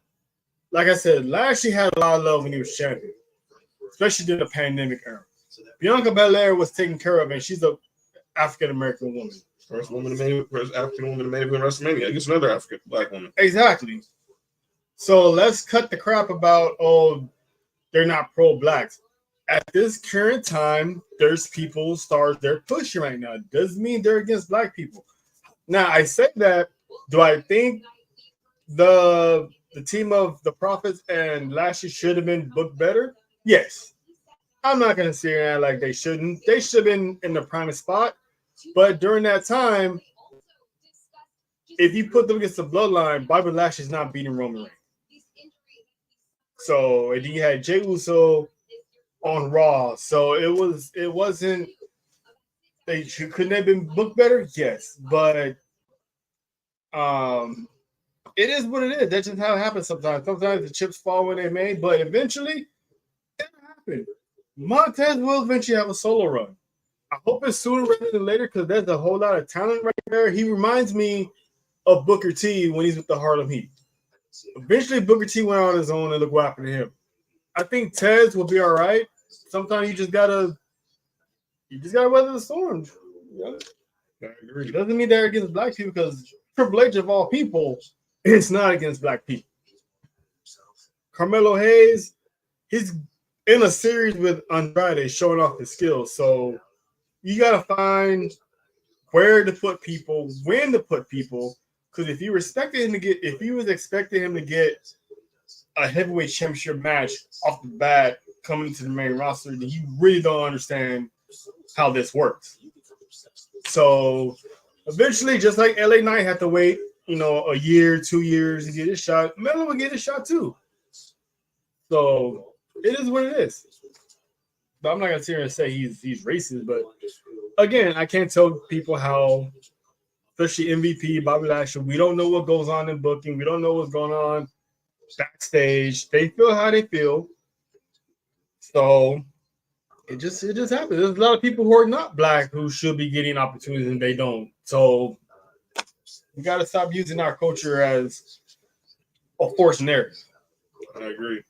Like I said, Lashley had a lot of love when he was champion, especially during the pandemic era. Bianca Belair was taken care of, and she's a African American woman. First African woman to make it in WrestleMania against another African black woman. Exactly. So let's cut the crap about they're not pro-blacks. At this current time, there's stars they're pushing right now. It doesn't mean they're against black people. Now I say that. Do I think the team of the Prophets and Lashley should have been booked better? Yes. I'm not gonna say like they shouldn't. They should have been in the prime spot. But during that time, if you put them against the Bloodline, Bobby Lashley's not beating Roman Reigns. So and then you had Jey Uso on Raw. So it wasn't. Couldn't have been booked better, yes, but it is what it is. That's just how it happens sometimes. Sometimes the chips fall when they may, but eventually it'll happen. Montez will eventually have a solo run. I hope it's sooner rather than later because there's a whole lot of talent right there. He reminds me of Booker T when he's with the Harlem Heat. Eventually, Booker T went on his own and look what happened to him. I think Tez will be all right. Sometimes you just gotta weather the storm. Yeah. I agree. It doesn't mean they're against black people because Triple H of all people, it's not against black people. Carmelo Hayes, he's in a series with Andrade showing off his skills. So you gotta find where to put people, when to put people. Because if you was expecting him to get a heavyweight championship match off the bat coming into the main roster, then you really don't understand how this works. So eventually, just like LA Knight had to wait, a year, 2 years to get his shot, Melo will get his shot too. So it is what it is. But I'm not gonna sit here and say he's racist, but again, I can't tell people how, especially MVP, Bobby Lashley, we don't know what goes on in booking. We don't know what's going on backstage. They feel how they feel. So it just happens. There's a lot of people who are not black who should be getting opportunities and they don't. So we got to stop using our culture as a forced narrative. I agree.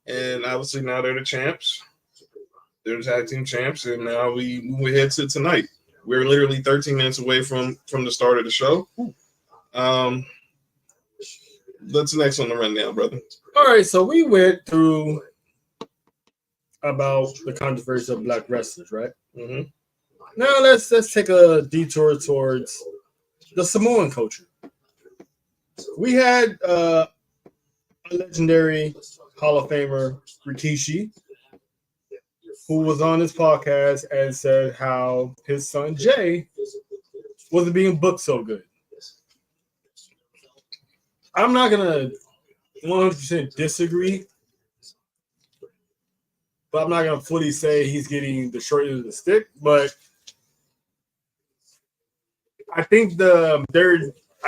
And obviously now they're the champs. They're the tag team champs, and now we move ahead to tonight. We're literally 13 minutes away from the start of the show. What's next on the rundown, brother? All right, so we went through about the controversy of black wrestlers, right? Mm-hmm. Now let's take a detour towards the Samoan culture. We had a legendary Hall of Famer, Rikishi, who was on this podcast and said how his son Jay wasn't being booked so good. I'm not gonna 100% disagree, but I'm not gonna fully say he's getting the short end of the stick. But I think I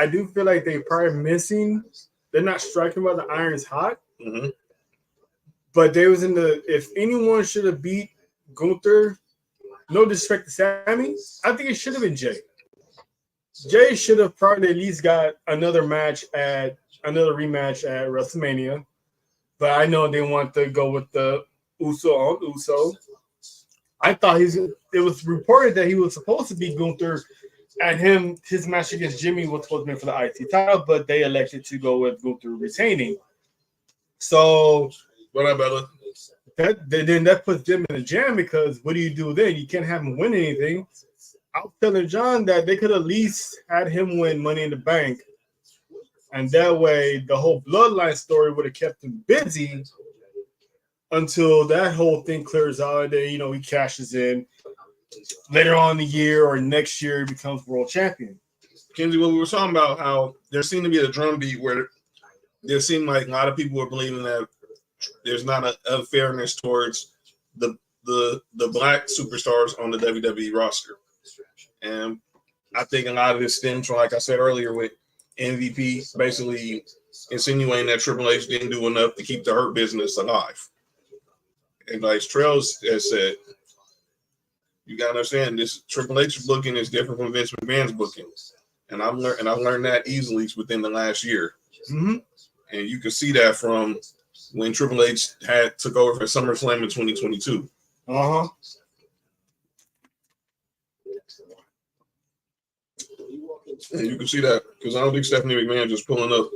do feel like they're probably missing. They're not striking while the iron's hot. Mm-hmm. But they was if anyone should have beat Gunther, no disrespect to Sammy, I think it should have been Jay. Jay should have probably at least got another rematch at WrestleMania. But I know they want to go with the Uso on Uso. I thought it was reported that he was supposed to beat Gunther and his match against Jimmy was supposed to be for the IT title, but they elected to go with Gunther retaining. So What up, Bella? that puts them in a jam because what do you do then? You can't have him win anything. I was telling John that they could at least had him win Money in the Bank, and that way the whole bloodline story would have kept him busy until that whole thing clears out. And then he cashes in later on in the year or next year he becomes world champion. Kenzie, what we were talking about, how there seemed to be a drumbeat where there seemed like a lot of people were believing that there's not an unfairness towards the black superstars on the WWE roster. And I think a lot of this stems from, like I said earlier, with MVP basically insinuating that Triple H didn't do enough to keep the Hurt Business alive. And like Trails has said, you got to understand this Triple H booking is different from Vince McMahon's booking. And I've learned that easily within the last year. Mm-hmm. And you can see that from when Triple H took over for SummerSlam in 2022. Uh-huh. And you can see that because I don't think Stephanie McMahon just pulling up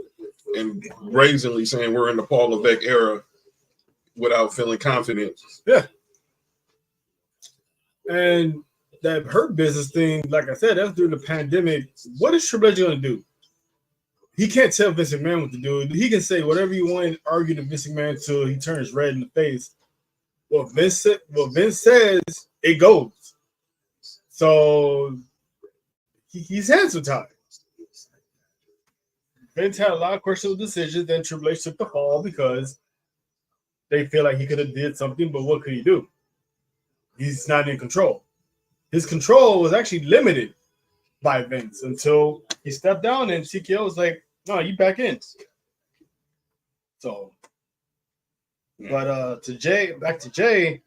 and brazenly saying we're in the Paul Levesque era without feeling confident. Yeah. And that Hurt Business thing, like I said, that's during the pandemic. What is Triple H going to do? He can't tell Vince McMahon what to do. He can say whatever you want and argue to Vince McMahon until he turns red in the face. What Vince says, it goes. So He's hands were tied. Vince had a lot of questionable decisions. Then Triple H took the fall because they feel like he could have did something, but what could he do? He's not in control. His control was actually limited by Vince until he stepped down and TKO was like, no, you back in. So, but back to Jay,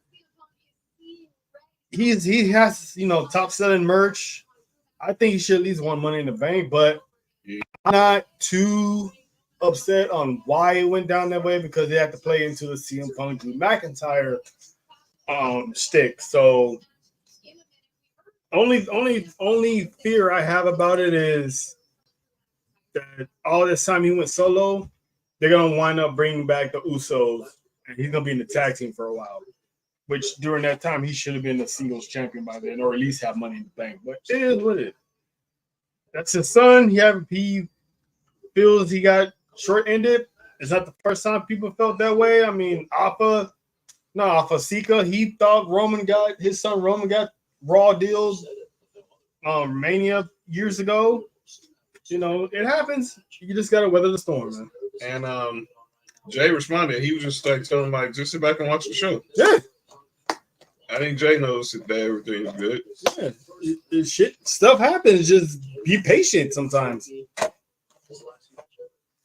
he has, top selling merch. I think he should at least won Money in the Bank, but I'm not too upset on why it went down that way because they had to play into the CM Punk Drew McIntyre stick. So only fear I have about it is that all this time he went solo, they're gonna wind up bringing back the Usos, and he's gonna be in the tag team for a while. Which during that time he should have been the singles champion by then, or at least have Money in the Bank. But it is what it is. That's his son. He feels he got short-ended. It's not the first time people felt that way. I mean, Alpha Sika, he thought his son Roman got Raw deals Mania years ago. It happens. You just gotta weather the storm, man. And Jay responded. He was just like telling him, just sit back and watch the show. Yeah. I think Jay knows that everything's good. Yeah. Stuff happens. Just be patient sometimes.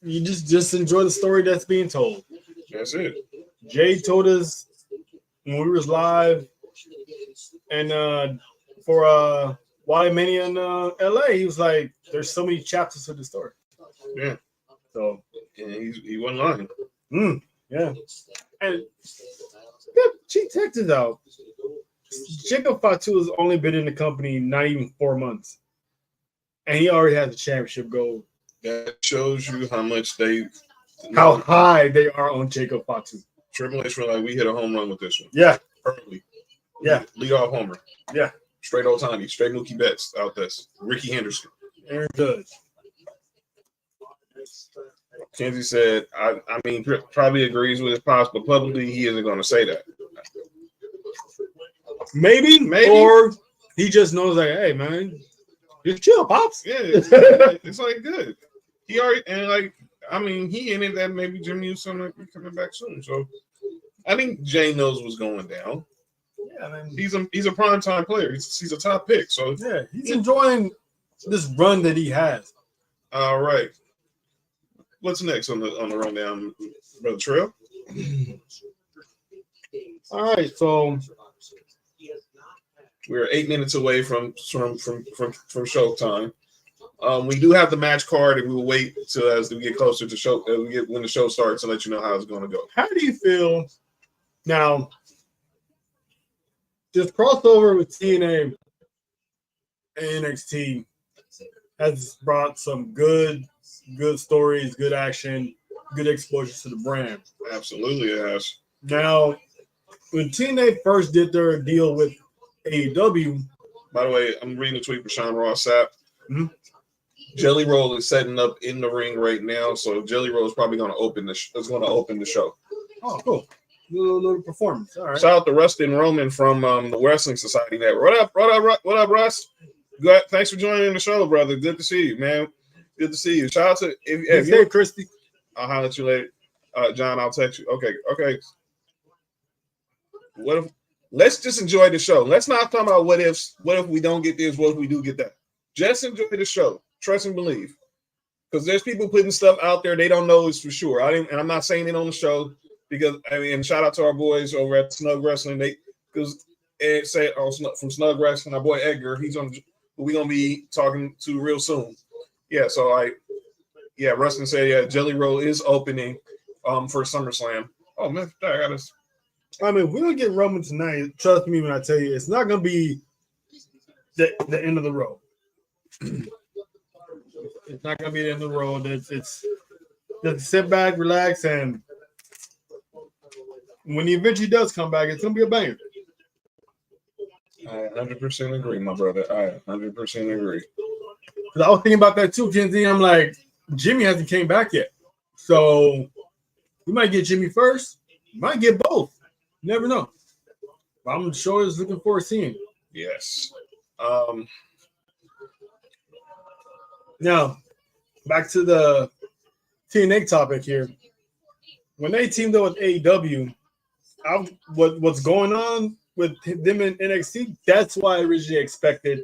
You just enjoy the story that's being told. That's it. Jay told us when we was live and for Wally Mania in LA, he was like, there's so many chapters to the story. Yeah. So and he wasn't lying. Yeah. And check this out. Jacob Fatu has only been in the company not even 4 months. And he already has the championship gold. That shows you how high they are on Jacob Fatu. Triple H were like, we hit a home run with this one. Yeah. Perfectly. Yeah. Lead off homer. Yeah. Straight Otani. Straight Mookie Betts out there. Ricky Henderson. Aaron Judge. Kenzie said, I mean, probably agrees with his pops, but publicly he isn't going to say that. Maybe. Or he just knows, like, hey, man, just chill, pops. Yeah, it's like good. He already, and like, I mean, he hinted that maybe Jimmy Uso might be coming back soon. So I think Jay knows what's going down. Yeah, man. He's a primetime player. He's a top pick. So yeah, he's enjoying this run that he has. All right. What's next on the rundown, Brother Trail? All right, so we're 8 minutes away from showtime. We do have the match card, and we will wait till as we get closer to show. When the show starts, to let you know how it's going to go. How do you feel now? This crossover with TNA and NXT has brought some good stories, good action, good exposure to the brand. Absolutely, it has. Now, when TNA first did their deal with AEW, by the way, I'm reading a tweet for Sean Ross Sapp. Mm-hmm. Jelly Roll is setting up in the ring right now, so Jelly Roll is probably going to open the show. Oh, cool! Little performance. All right. Shout out to Rustin Roman from the Wrestling Society Network. What up, Russ? Thanks for joining the show, brother. Good to see you, man. Good to see you. Shout out to if you're Christy. I'll holler at you later, John. I'll text you. Okay. Let's just enjoy the show. Let's not talk about what ifs. What if we don't get this? What if we do get that? Just enjoy the show. Trust and believe. Because there's people putting stuff out there they don't know is for sure. And I'm not saying it on the show because and shout out to our boys over at Snug Wrestling. Because Ed said from Snug Wrestling, our boy Edgar, we're gonna be talking to real soon. Yeah, so Rustin said Jelly Roll is opening for SummerSlam. Oh man, I got us. I mean, we don't get Roman tonight. Trust me when I tell you, it's not gonna be the end of the road. It's not gonna be the end of the road. It's just sit back, relax, and when he eventually does come back, it's gonna be a banger. I 100% agree, my brother. I 100% agree. Because I was thinking about that too, Kenzie. I'm like, Jimmy hasn't came back yet, so we might get Jimmy first. We might get both. You never know. But I'm sure is looking forward to seeing. Yes. Now, back to the TNA topic here. When they teamed up with AEW, what's going on with them in NXT, that's what I originally expected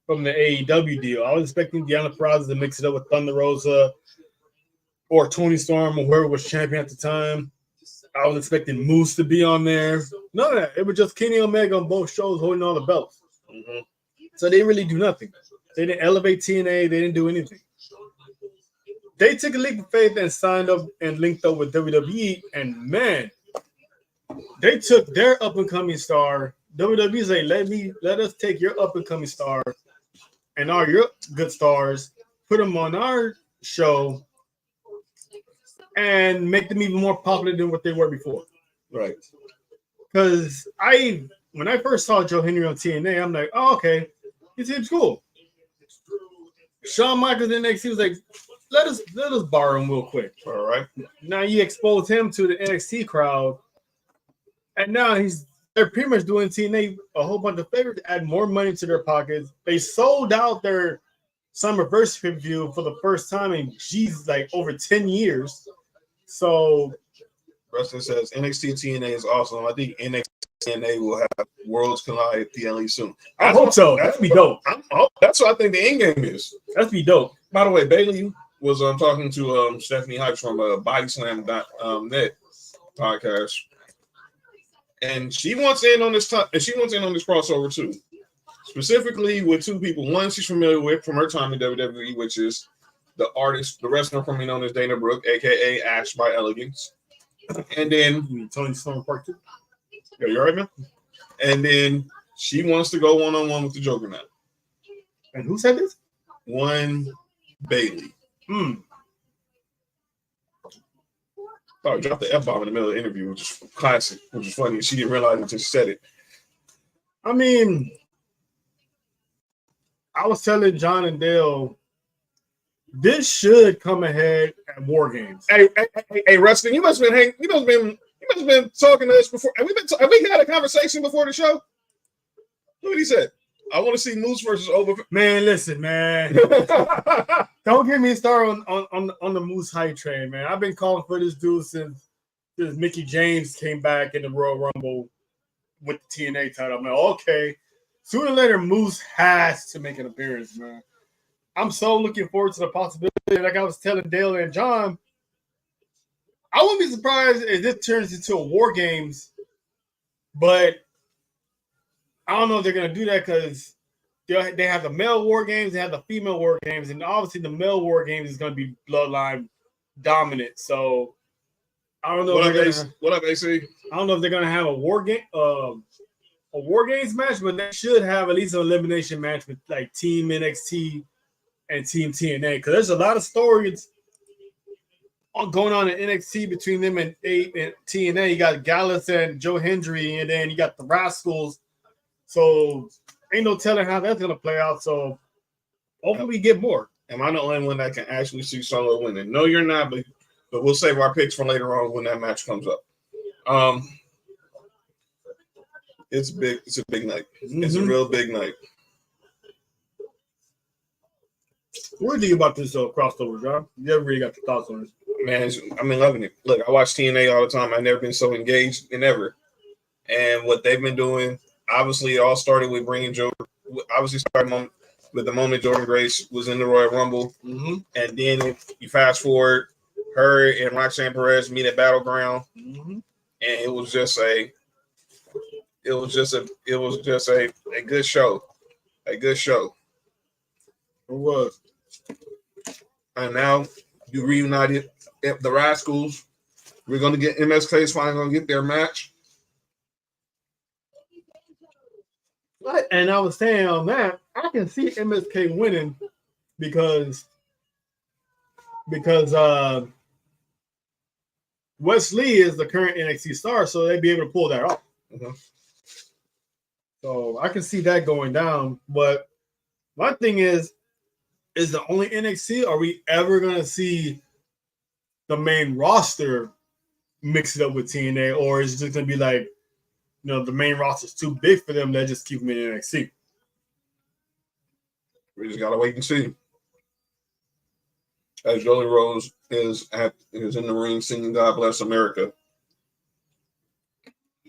from the AEW deal. I was expecting Deanna Purrazzo to mix it up with Thunder Rosa or Toni Storm or whoever was champion at the time. I was expecting Moose to be on there. None of that. It was just Kenny Omega on both shows holding all the belts. Mm-hmm. So they really do nothing. They didn't elevate TNA. They didn't do anything. They took a leap of faith and signed up and linked up with WWE. And man, they took their up-and-coming star. WWE's like, let us take your up-and-coming star and all your good stars, put them on our show, and make them even more popular than what they were before. Right. Because when I first saw Joe Henry on TNA, I'm like, oh, okay, he seems cool. Shawn Michaels in NXT was like, let us borrow him real quick. All right. Now you expose him to the NXT crowd, and now they're pretty much doing TNA a whole bunch of favors to add more money to their pockets. They sold out their Summerverse pay-per-view for the first time in like over 10 years. So Preston says NXT TNA is awesome. I think NXT TNA will have Worlds Collide fairly soon. I hope so. That'd be dope. That's what I think the end game is. That'd be dope. By the way, Bailey was talking to Stephanie Hypes from BodySlam.net podcast, and she wants in on this crossover too. Specifically with two people. One she's familiar with from her time in WWE, which is the artist, the wrestler formerly known as Dana Brooke, aka Ash by Elegance. And then Tony Storm Part 2. Yeah, you all right, man? And then she wants to go one-on-one with the Joker now. And who said this? One Bailey. Oh, I dropped the F-bomb in the middle of the interview, which is classic, which is funny. She didn't realize it until she said it. I mean, I was telling John and Dale, this should come ahead at War Games. Hey, Rustin, you must have been talking to us before. Have we had a conversation before the show? Look what he said. I want to see Moose versus Over. Man, listen, man. Don't get me started on the Moose hype train, man. I've been calling for this dude since Mickey James came back in the Royal Rumble with the TNA title. I'm like, okay. Sooner or later, Moose has to make an appearance, man. I'm so looking forward to the possibility. Like I was telling Dale and John, I wouldn't be surprised if this turns into a War Games, but I don't know if they're going to do that because they have the male War Games, they have the female War Games, and obviously the male War Games is going to be bloodline dominant. So I don't know. What up, AC? I don't know if they're going to have a War Games match, but they should have at least an elimination match with like Team NXT and Team TNA, because there's a lot of stories going on in NXT between them and TNA. You got Gallus and Joe Hendry, and then you got the Rascals. So ain't no telling how that's gonna play out. So hopefully we get more. Am I the only one that can actually see Solo winning? No, you're not, but we'll save our picks for later on when that match comes up. It's big. It's a big night. Mm-hmm. It's a real big night. What do you think about this crossover, John? You ever really got your thoughts on this? Man, I'm loving it. Look, I watch TNA all the time. I've never been so engaged in ever. And what they've been doing, obviously, it all started with bringing Joe. Obviously, starting with the moment Jordan Grace was in the Royal Rumble. Mm-hmm. And then you fast forward, her and Roxanne Perez meet at Battleground. Mm-hmm. And it was just a good show. A good show. It was. And now you reunited the Rascals. We're going to get MSK's finally going to get their match. And I was saying on that, I can see MSK winning because Wesley is the current NXT star, so they'd be able to pull that off. Mm-hmm. So I can see that going down. But my thing is the only NXT, are we ever going to see the main roster mix it up with TNA, or is it just going to be like, the main roster's too big for them, they just keep them in NXT? We just got to wait and see. as Jolie Rose is in the ring singing "God Bless America."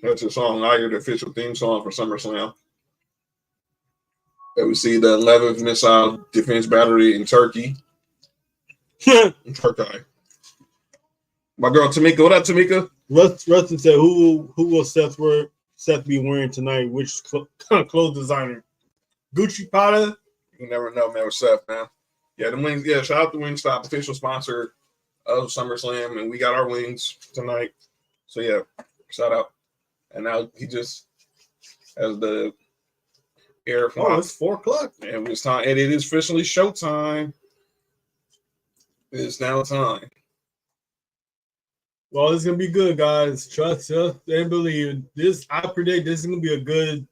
That's a song I hear, the official theme song for SummerSlam. And we see the 11th missile defense battery in Turkey. Turkey. My girl Tamika, what up, Tamika? Rustin said, "Who will Seth be wearing tonight? Which clothes designer? Gucci Prada." You never know, man. With Seth, man. Yeah, the wings. Yeah, shout out to Wingstop, official sponsor of SummerSlam, and we got our wings tonight. So yeah, shout out. And now he just has the air. Oh, it's 4:00. And it's time. And it is officially showtime. It is now time. Well, it's gonna be good, guys. Trust and believe. I predict this is gonna be a good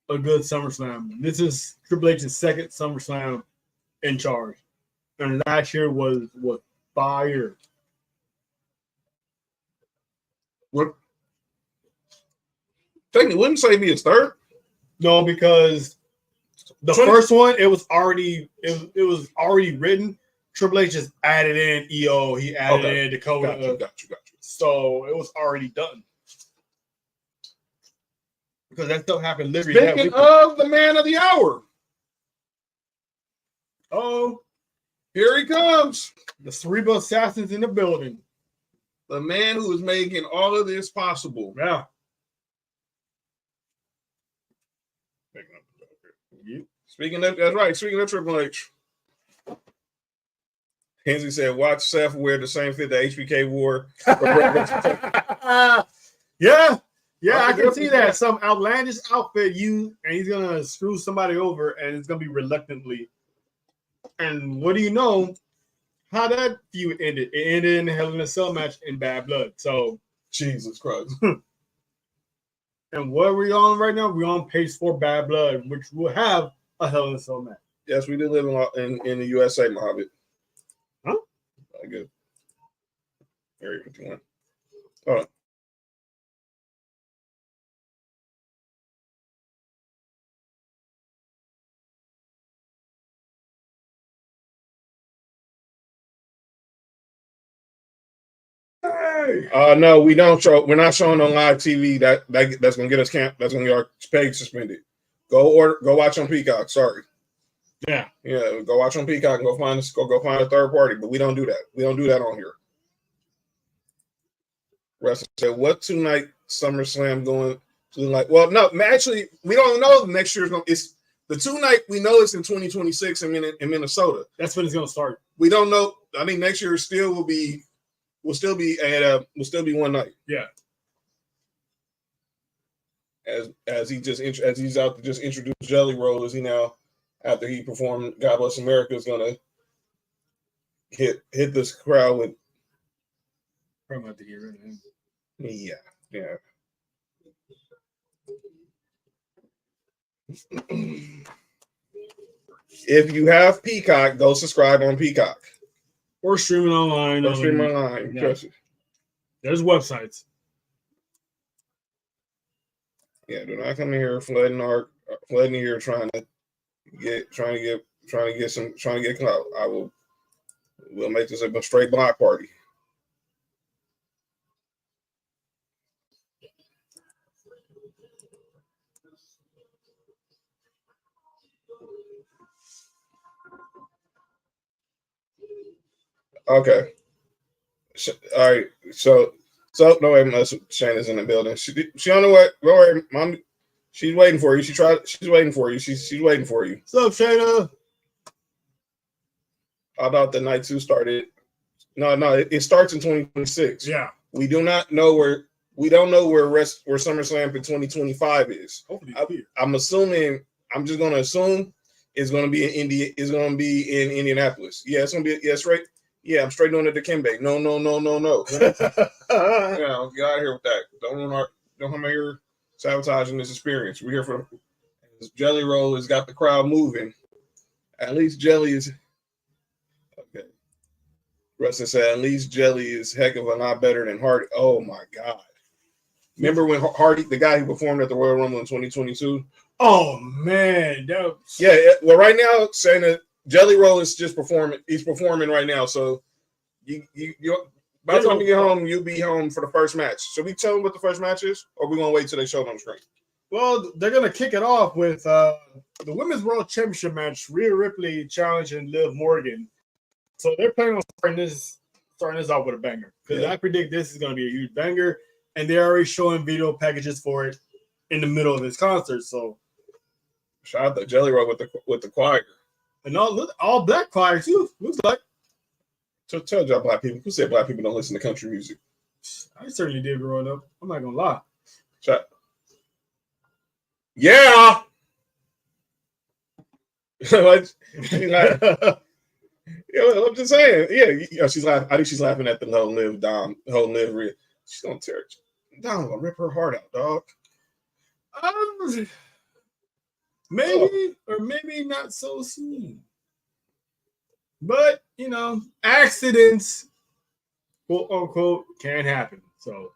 SummerSlam. This is Triple H's second SummerSlam in charge, and last year was fire. What? Technically, wouldn't say be his third. No, because the first one it was already written. Triple H just added in EO. He added in Dakota. Got you. So it was already done. Because that stuff happened literally. Speaking of the man of the hour. Oh, here he comes. The Cerebral Assassin's in the building. The man who is making all of this possible. Yeah. Speaking of, that's right. Speaking of Triple H. Hensley said, watch Seth wear the same fit that HBK wore. Yeah, I can see that. Some outlandish outfit and he's going to screw somebody over, and it's going to be reluctantly. And what do you know? How that feud ended. It ended in a Hell in a Cell match in Bad Blood. So, Jesus Christ. And what are we on right now? We're on page 4 Bad Blood, which will have a Hell in a Cell match. Yes, we do live in the USA, Mohammed. Huh? Good. Area 51. Hold on. No, we don't show. We're not showing on live TV. That's gonna get us That's gonna get our page suspended. Go watch on Peacock. Sorry. Yeah. Go watch on Peacock and go find a third party. But we don't do that. We don't do that on here. Wrestling said, "What tonight SummerSlam going to like?" Well, no, actually, we don't know. Next year's going. It's the 2 night. We know it's in 2026 in Minnesota. That's when it's gonna start. We don't know. I think next year will still be 1 night. Yeah. As he's out to just introduce Jelly Roll, as he now, after he performed God Bless America, is gonna hit this crowd with. Probably have to get rid of him. Yeah. If you have Peacock, go subscribe on Peacock. Or streaming online. Yeah. There's websites. Yeah, do not come in here flooding here trying to get clout. We'll make this a straight block party. Okay. All right. So no way, Shayna's in the building. She on the way. Don't worry, Mom. She's waiting for you. She's waiting for you. She's waiting for you. What's up, Shayna? I thought the night 2 started. No, it starts in 2026. Yeah. We don't know where SummerSlam for 2025 is. Hopefully, I'm just gonna assume it's gonna be in India. It's gonna be in Indianapolis. Yeah, it's gonna be. Yes, right. Yeah, I'm straight on it to Dikembe. No. Yeah, get out of here with that. Don't come here sabotaging this experience. We're here for Jelly Roll has got the crowd moving. At least Jelly is okay. Rustin said, at least Jelly is heck of a lot better than Hardy. Oh my God. Remember when Hardy, the guy who performed at the Royal Rumble in 2022? Oh man. Yeah, well, right now, saying that Jelly Roll is just performing. He's performing right now. So you by the time you get home, you'll be home for the first match. Should we tell them what the first match is, or we gonna wait till they show it on the screen? Well, they're gonna kick it off with the Women's World Championship match. Rhea Ripley challenging Liv Morgan. So they're planning on starting this off with a banger. Because I predict this is gonna be a huge banger, and they're already showing video packages for it in the middle of this concert. So shout out to Jelly Roll with the choir. And all black choir too. Looks like. So tell y'all black people. Who said black people don't listen to country music? I certainly did growing up. I'm not gonna lie. Yeah. I'm just saying. Yeah, she's laughing. I think she's laughing at the whole Liv Rhea. She's gonna tear it. Dom gonna rip her heart out, dog. Maybe or maybe not so soon. But accidents, quote unquote, can happen. So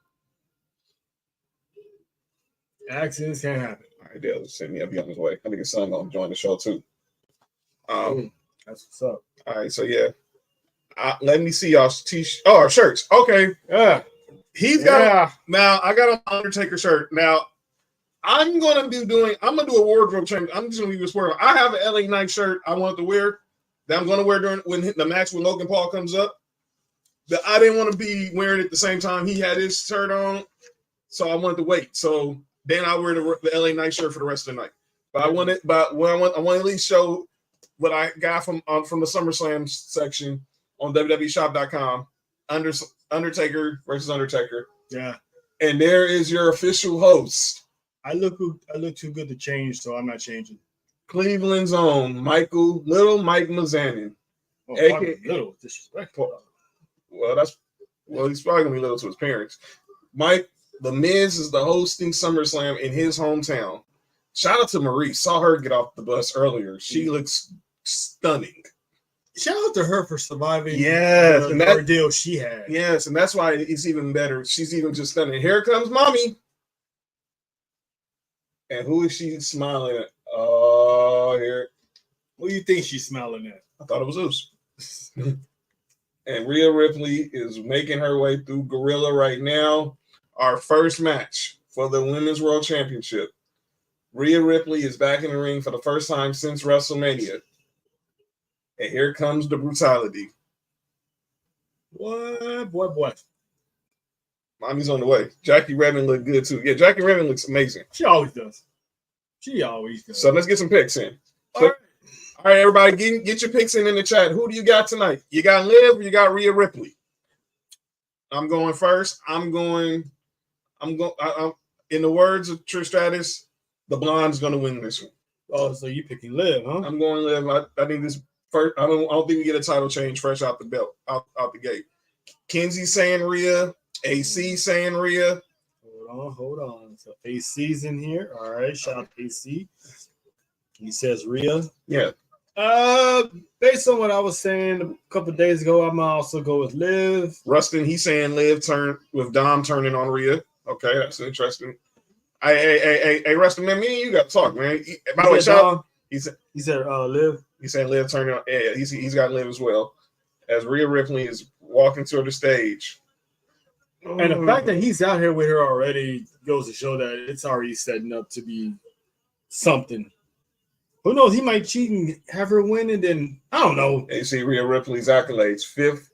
accidents can happen. All right, Dale, send me. I'll be on his way. I think his son gonna join the show too. That's what's up. All right, so yeah, let me see y'all's our shirts. Okay, Yeah, he's got now. I got an Undertaker shirt. Now I'm gonna do a wardrobe change. I'm just gonna leave this word. I have an LA Knight shirt I wanted to wear that I'm gonna wear when the match with Logan Paul comes up. That I didn't want to be wearing it at the same time he had his shirt on, so I wanted to wait. So then I wear the LA Knight shirt for the rest of the night. But I want to at least show what I got from the SummerSlam section on WWEshop.com. Undertaker versus Undertaker. Yeah. And there is your official host. I look too good to change, so I'm not changing. Cleveland's own Mike Mazanin. Oh, little disrespectful. Well, he's probably gonna be little to his parents. Mike, the Miz is the hosting SummerSlam in his hometown. Shout out to Marie. Saw her get off the bus earlier. She looks stunning. Shout out to her for surviving. Yes, the ordeal she had. Yes, and that's why it's even better. She's even just stunning. Here comes mommy. And who is she smiling at? Oh, here. What do you think she's smiling at? I thought it was Zeus. And Rhea Ripley is making her way through Gorilla right now. Our first match for the Women's World Championship. Rhea Ripley is back in the ring for the first time since WrestleMania. And here comes the brutality. What? Boy. Mommy's on the way. Jackie Redmond looked good too. Yeah, Jackie Redmond looks amazing. She always does. So let's get some picks in. All right, everybody, get your picks in the chat. Who do you got tonight? You got Liv or you got Rhea Ripley? I'm going first. I'm in the words of Trish Stratus, the blonde's going to win this one. Oh, so you picking Liv, huh? I'm going Liv. I think this first. I don't think we get a title change fresh out the belt, out the gate. Kenzie saying Rhea. AC saying Rhea. Hold on. So AC's in here. All right. Shout out to AC. He says Rhea. Yeah. Based on what I was saying a couple of days ago, I'm gonna also go with Liv. Rustin, he's saying Liv with Dom turning on Rhea. Okay, that's interesting. Hey, Rustin, man, me and you got to talk, man. By the way, shout out. He said Liv. He's saying Liv turning on. Yeah, he's got Liv as well. As Rhea Ripley is walking to the stage. And the fact that he's out here with her already goes to show that it's already setting up to be something. Who knows? He might cheat and have her win, and then I don't know. And you see Rhea Ripley's accolades: 5th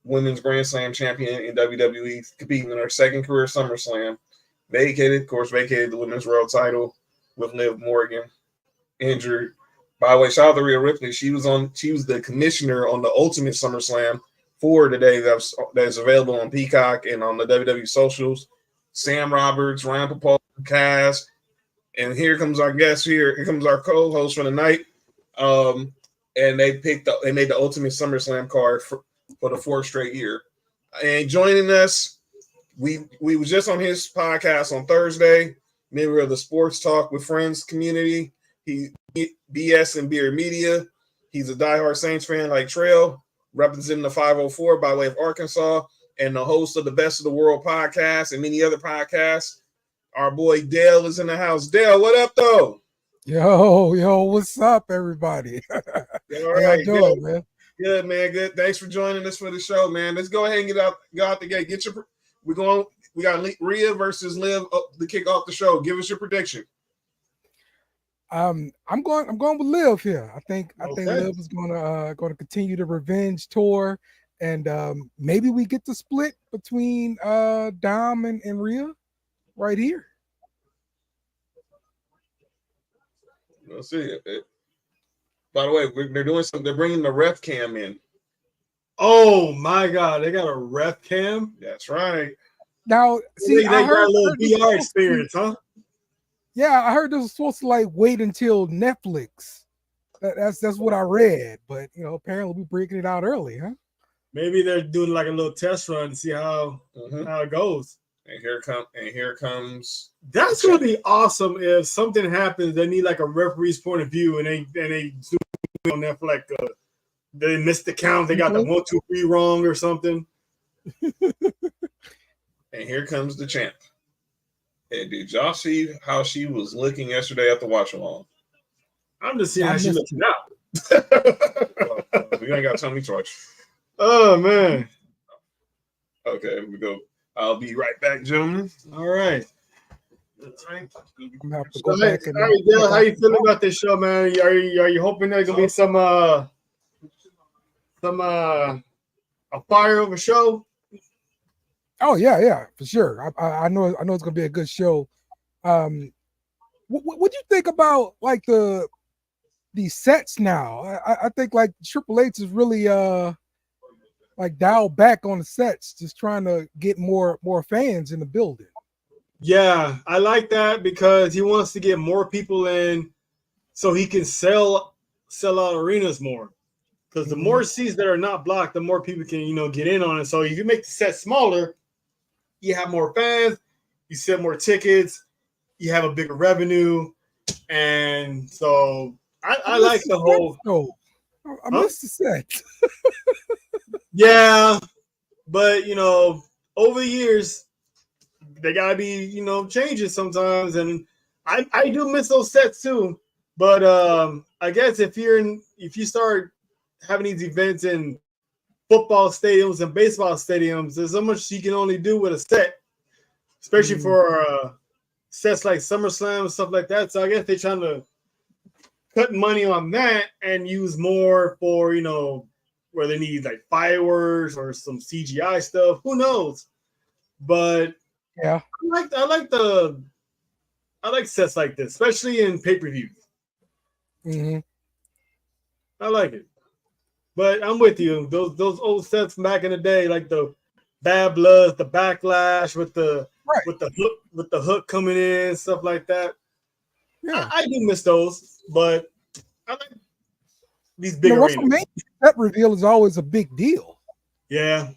Women's Grand Slam champion in WWE, competing in her 2nd career SummerSlam. Vacated the Women's World title with Liv Morgan. Injured. By the way, shout out to Rhea Ripley. She was the commissioner on the Ultimate SummerSlam for today that's available on Peacock and on the WWE socials. Sam Roberts, Ryan Popolo, Cass, and here comes our guest. Here comes our co-host for the night. And they made the Ultimate SummerSlam card for the 4th straight year. And joining us, we was just on his podcast on Thursday, member of the Sports Talk with Friends community. He BS and Beer Media. He's a diehard Saints fan like Trail, representing the 504 by way of Arkansas, and the host of the Best of the World podcast and many other podcasts. Our boy Dale is in the house. Dale, what up, though? Yo, what's up, everybody? All How y'all right, doing, man? good, man. Good. Thanks for joining us for the show, man. Let's go ahead and go out the gate. We got Rhea versus Liv to kick off the show. Give us your prediction. I'm going with Liv here. I think Okay. Liv is gonna continue the revenge tour, and maybe we get the split between Dom and Rhea right here. We'll see. By the way, they're doing something. They're bringing the ref cam in. Oh my God, they got a ref cam. That's right. Now, see, They I got heard a little this was VR supposed to be- experience, huh? Yeah, I heard this was supposed to like wait until Netflix. That's what I read, but apparently we're breaking it out early, huh? Maybe they're doing like a little test run to see how it goes. And here comes. That's gonna be awesome if something happens. They need like a referee's point of view, and they zoom in on that for like they missed the count. They got the 1, 2, 3 wrong or something. And here comes the champ. Hey, did y'all see how she was looking yesterday at the watch along? I'm just seeing how she looks now. We ain't got to tell me twice. Oh man. Okay, we go. I'll be right back, gentlemen. All right. I'm gonna have to go back and. All right, Dale, how you feeling about this show, man? Are you hoping there's gonna be some a fire of a show? Oh yeah, for sure. I know it's gonna be a good show. What do you think about like these sets now? I think like Triple H is really like dialed back on the sets, just trying to get more fans in the building. Yeah, I like that because he wants to get more people in, so he can sell out arenas more. Because the more seats that are not blocked, the more people can get in on it. So if you make the set smaller, you have more fans, you sell more tickets, you have a bigger revenue, and so I like the whole. Oh, I missed the set. Yeah, but over the years, they gotta be changes sometimes, and I do miss those sets too. But I guess if you start having these events in football stadiums and baseball stadiums, there's so much you can only do with a set, especially for sets like SummerSlam and stuff like that. So I guess they're trying to cut money on that and use more for where they need like fireworks or some CGI stuff. Who knows? But yeah, I like sets like this, especially in pay-per-views. Mm-hmm. I like it. But I'm with you. Those old sets from back in the day, like the Bad Blood, the Backlash with the hook coming in, stuff like that. Yeah, I do miss those, but I like these big arenas. WrestleMania set reveal is always a big deal. Yeah,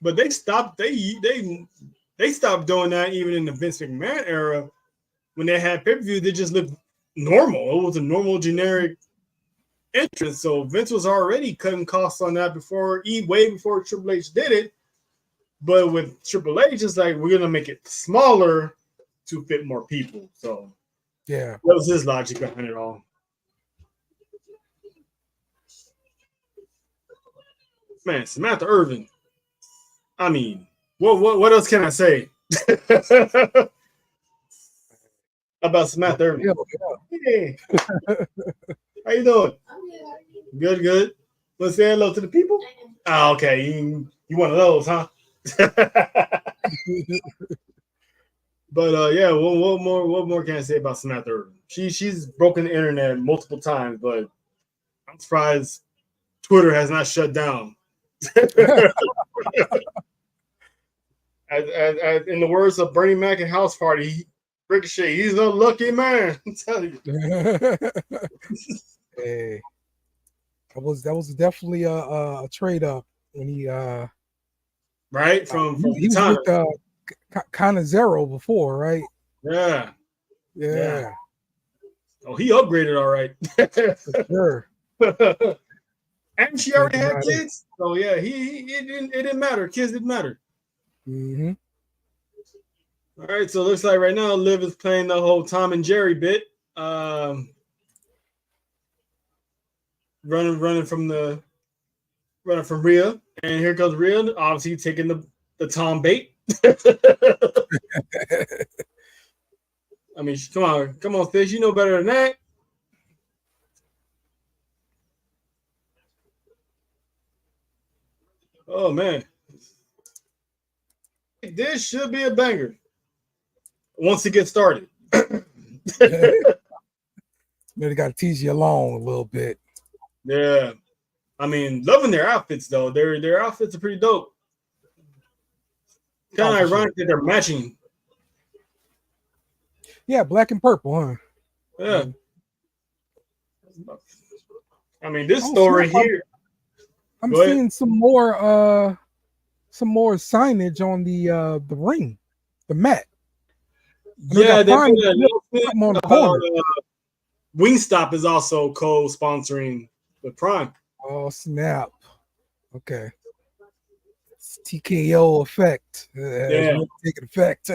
but they stopped. They stopped doing that even in the Vince McMahon era when they had pay-per-view. They just looked normal. It was a normal generic entrance. So Vince was already cutting costs on that way before Triple H did it. But with Triple H, it's like we're gonna make it smaller to fit more people. So yeah, that was his logic behind it all. Man, Samantha Irvin. I mean, what else can I say about Samantha Irvin? Hey, how you doing? Good. Let's say hello to the people. Ah, okay. You one of those, huh? But yeah, what more can I say about Samantha Irvin? She's broken the internet multiple times, but I'm surprised Twitter has not shut down. As in the words of Bernie Mac and House Party, Ricochet, he's a lucky man. I'm telling you. Hey, that was definitely a trade up when he right from he the time. was with kind of Zero before, right? Yeah. Oh, he upgraded all right. For sure. And she already had kids, so yeah, it didn't matter. Kids didn't matter. Mm-hmm. All right, so it looks like right now Liv is playing the whole Tom and Jerry bit. running from Rhea, and here comes Rhea, obviously taking the Tom bait. I mean, come on, Fish, you know better than that. Oh man, this should be a banger once it gets started. They got to tease you along a little bit. Yeah, I mean, loving their outfits though. Their outfits are pretty dope. Kind of ironic that they're matching. Yeah, black and purple, huh? Yeah. I mean, this story here. I'm seeing some more signage on the ring, the mat. Yeah, they put an announcement on the corner. Wingstop is also co-sponsoring with Prime. Oh snap! Okay, it's TKO effect. Yeah, taking effect.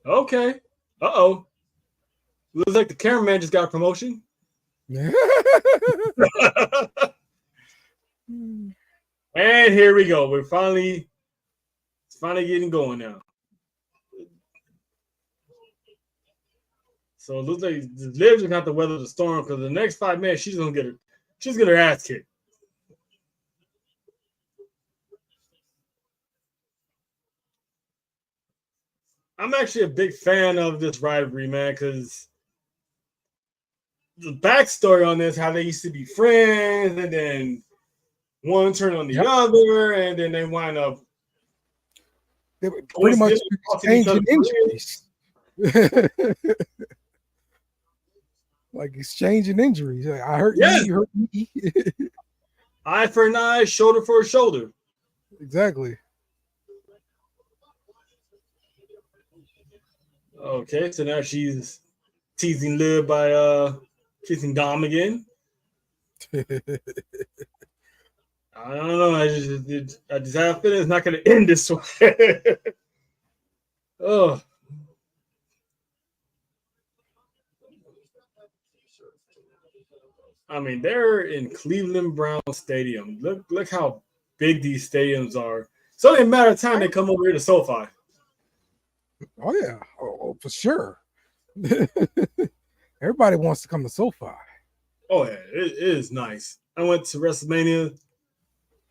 Okay. Uh-oh. Looks like the cameraman just got a promotion. And here we go. It's finally getting going now. So it looks like Liv's gonna have to weather the storm because the next 5 minutes she's gonna get her ass kicked. I'm actually a big fan of this rivalry, man, because the backstory on this, how they used to be friends, and then one turned on the other, and then they wind up they were pretty much exchanging injuries. Like exchanging injuries. Like, I hurt you, you hurt me. Eye for an eye, shoulder for a shoulder. Exactly. Okay, so now she's teasing Liv by kissing Dom again. I don't know. I just have a feeling it's not going to end this way. Oh. I mean, they're in Cleveland Brown Stadium. Look how big these stadiums are. It's only a matter of time they come over here to SoFi. Oh yeah, oh, for sure. Everybody wants to come to SoFi. Oh yeah, it is nice. I went to WrestleMania.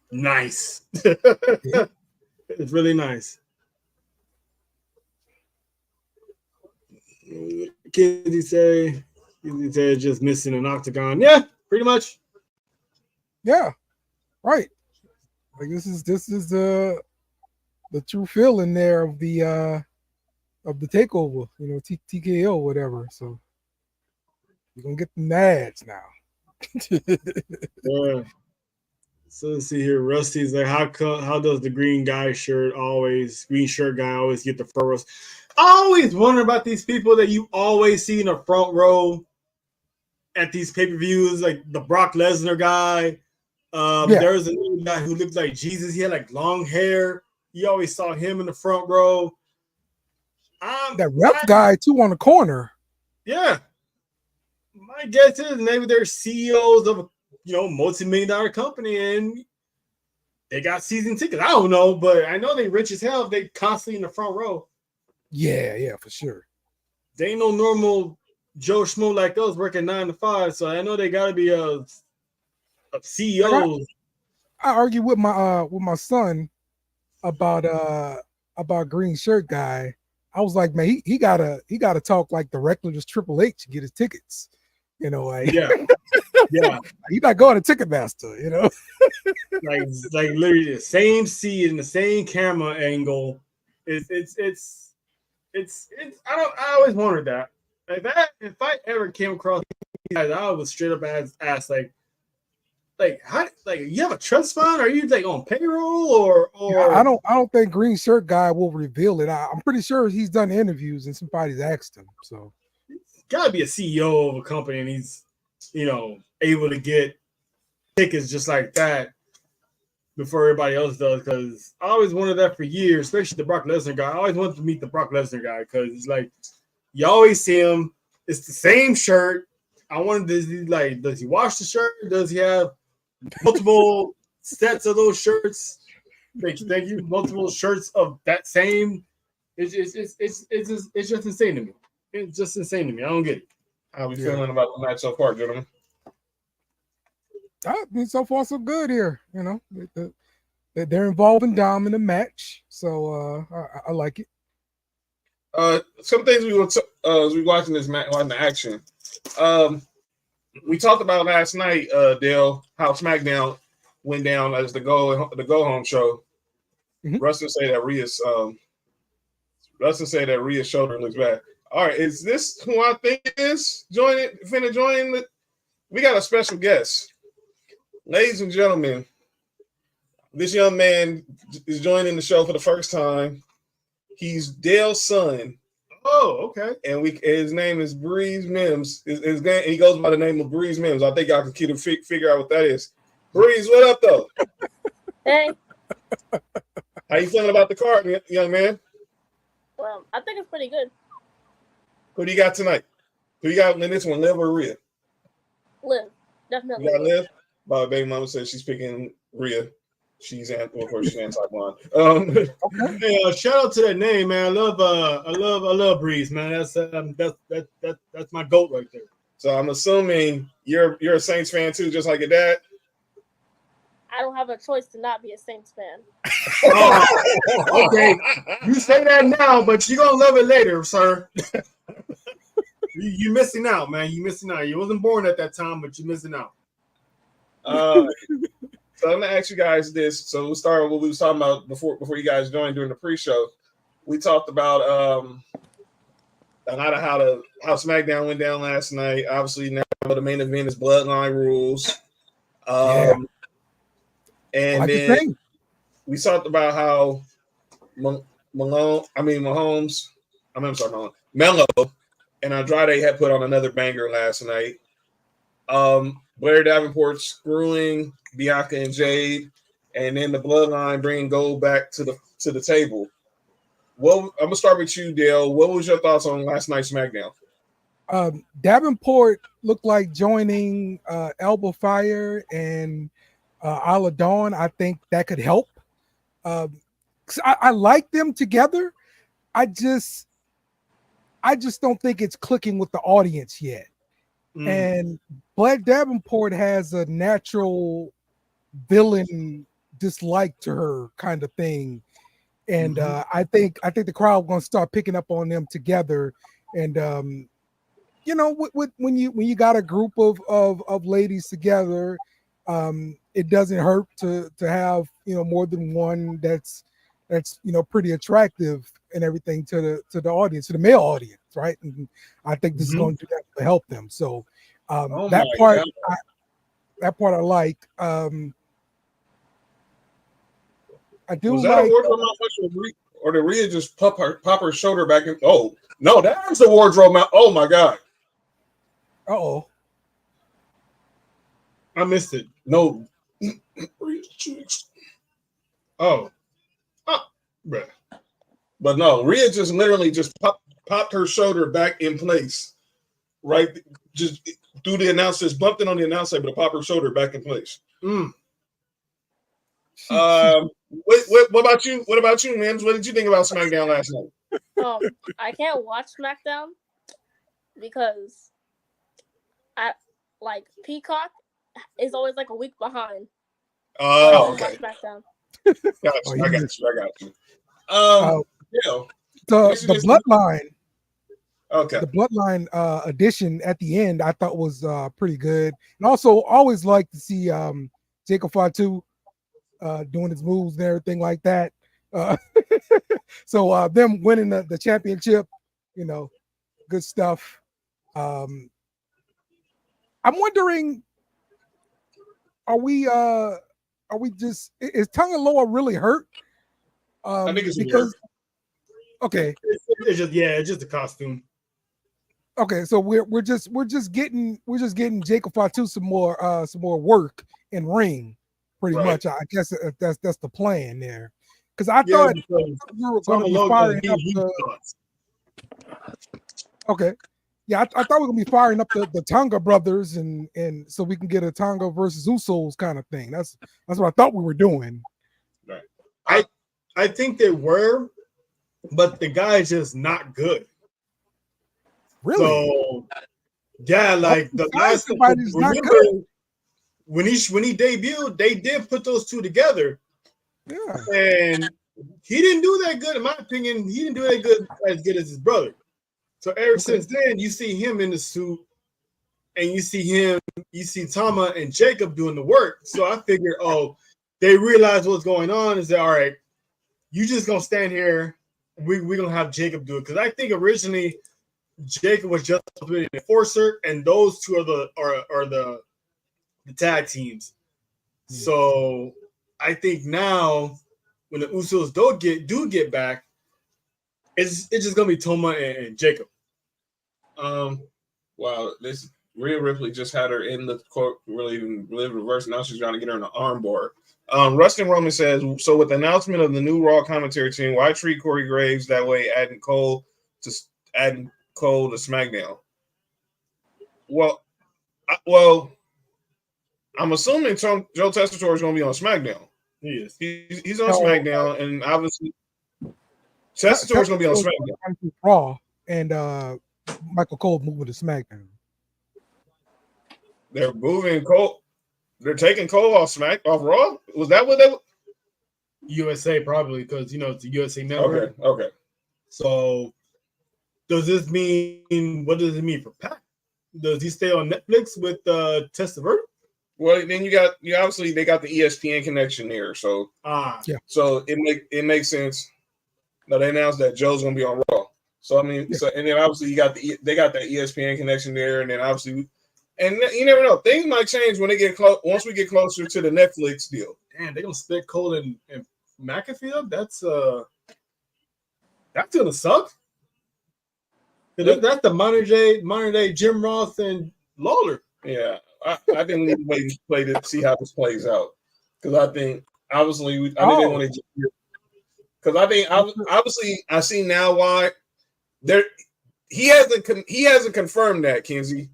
Nice. It's really nice. Kinsey say just missing an octagon. Yeah, pretty much. Yeah, right. Like this is the true feeling there of the takeover, you know, TKO, whatever. So you're gonna get the nads now. Yeah. So let's see here. Rusty's like, how does the green shirt guy always get the front rows? I always wonder about these people that you always see in the front row at these pay-per-views, like the Brock Lesnar guy. There was another guy who looked like Jesus. He had like long hair. You always saw him in the front row. That rep guy too on the corner. Yeah. My guess is maybe they're CEOs of a multi-million-dollar company and they got season tickets. I don't know, but I know they rich as hell. They constantly in the front row. Yeah, for sure. They ain't no normal Joe Schmo like us working 9 to 5. So I know they gotta be a CEO. I argue with my son about green shirt guy. I was like, man, he gotta talk like the reckless Triple H to get his tickets. You know, like yeah. He's not going to Ticketmaster, you know. like literally the same seat and the same camera angle. It's I always wondered that. If I ever came across these guys, I would straight up ask how you have a trust fund? Are you like on payroll or I don't think green shirt guy will reveal it. I'm pretty sure he's done interviews and somebody's asked him. So gotta be a CEO of a company and he's able to get tickets just like that before everybody else does. Because I always wanted that for years, especially the Brock Lesnar guy. I always wanted to meet the Brock Lesnar guy because it's like you always see him. It's the same shirt. I wanted to like, does he wash the shirt? Does he have multiple sets of those shirts? Thank you. Multiple shirts of that same. It's just insane to me. It's just insane to me. I don't get it. How we feeling about the match so far, gentlemen? I mean, so far so good here. You know, they're involving Dom in the match, so I like it. Some things we were as we watching this match, watching the action. We talked about last night, Dale, how SmackDown went down as the go home show. Mm-hmm. Rustin said that Rhea's shoulder looks bad. All right, is this who I think is finna join? We got a special guest, ladies and gentlemen. This young man is joining the show for the first time. He's Dale's son. Oh, okay. And his name is Breeze Mims. He goes by the name of Breeze Mims. I think y'all can figure out what that is. Breeze, what up, though? Hey. How you feeling about the card, young man? Well, I think it's pretty good. Who do you got tonight? Who you got in this one, Liv or Rhea? Liv, definitely. You got Liv? My baby mama says she's picking Rhea. She's anti-blonde. Hey, shout out to that name, man. I love Breeze, man. That's my goat right there. So I'm assuming you're a Saints fan too, just like your dad. I don't have a choice to not be a Saints fan. Oh, okay, you say that now, but you're gonna love it later, sir. You missing out, man. You missing out. You wasn't born at that time, but you're missing out. So I'm gonna ask you guys this. So we'll start with what we was talking about before you guys joined during the pre-show. We talked about a lot of how SmackDown went down last night. Obviously, now the main event is Bloodline Rules. And then we talked about how Melo and Andrade had put on another banger last night. Blair Davenport screwing Bianca and Jade, and then the Bloodline bringing gold back to the table. Well, I'm gonna start with you, Dale. What was your thoughts on last night's SmackDown? Davenport looked like joining Elbow Fire and Isla Dawn. I think that could help. 'Cause I like them together. I just don't think it's clicking with the audience yet. And Black Davenport has a natural villain dislike to her kind of thing. And I think the crowd going to start picking up on them together. And you know, when you got a group of ladies together, it doesn't hurt to have, you know, more than one that's you know, pretty attractive and everything to the audience, to the male audience, right? And I think this is going to do that to help them. So that part I like. I do. Was that like, a wardrobe malfunction, or did Rhea just pop her shoulder back in? Oh no, that's the wardrobe mal. Oh my god. I missed it. No. Bruh. But no, Rhea just literally just popped her shoulder back in place, right? Just through the announcers, bumped it on the announcer, but pop her shoulder back in place. What about you? What about you, Mims? What did you think about SmackDown last night? I can't watch SmackDown because Peacock is always like a week behind. Oh, okay. SmackDown. I got you. The Bloodline. Okay. The Bloodline edition at the end I thought was pretty good, and also always like to see Jacob Fatu doing his moves and everything like that. So them winning the championship, you know, good stuff. I'm wondering, are we just, is Tonga Loa really hurt? I think it's because okay, it's just a costume. Okay, so we're just getting Jacob Fatu some more work in ring, pretty much. I guess that's the plan there. Because I thought we were going to be firing up. Okay, Yeah, I thought we were gonna be firing up the Tonga brothers and so we can get a Tonga versus Usos kind of thing. That's what I thought we were doing. I think they were, but the guy is just not good. Really? So yeah, like the last somebody's not remember good. when he debuted, they did put those two together. Yeah. And he didn't do that good, in my opinion. He didn't do that good as his brother. So ever since then, you see him in the suit, and you see Tama and Jacob doing the work. So I figured, oh, they realize what's going on. Is that all right? You just gonna stand here. We're gonna have Jacob do it, because I think originally Jacob was just an enforcer, and those two are the tag teams. So I think now when the Usos do get back, it's just gonna be Toma and Jacob. Wow, this Rhea Ripley just had her in the court, really live reverse. Now she's trying to get her in an armbar. Rustin Roman says, so with the announcement of the new Raw commentary team, why treat Corey Graves that way, adding Cole to SmackDown? Well, I'm assuming Joe Tessitore is going to be on SmackDown. He is. He's on SmackDown, and obviously Tessitore is going to be on SmackDown. Raw, and Michael Cole moving to SmackDown. They're moving Cole. They're taking Cole off Raw. Was that what they? USA probably, because it's a USA network. Okay. So does this mean? What does it mean for Pat? Does he stay on Netflix with Testament? Well, then obviously they got the ESPN connection there, so yeah. So it makes sense. No, they announced that Joe's gonna be on Raw. So I mean, and then obviously they got that ESPN connection there, and then obviously, and you never know, things might change when they get close. Once we get closer to the Netflix deal. Damn, they're gonna split Cole and McAfee up. That's gonna suck. That's the modern day Jim Ross and Lawler. Yeah, I think we need to wait and play to see how this plays out, because I think obviously they want to. Because I think obviously I see now why he hasn't confirmed that, Kenzie.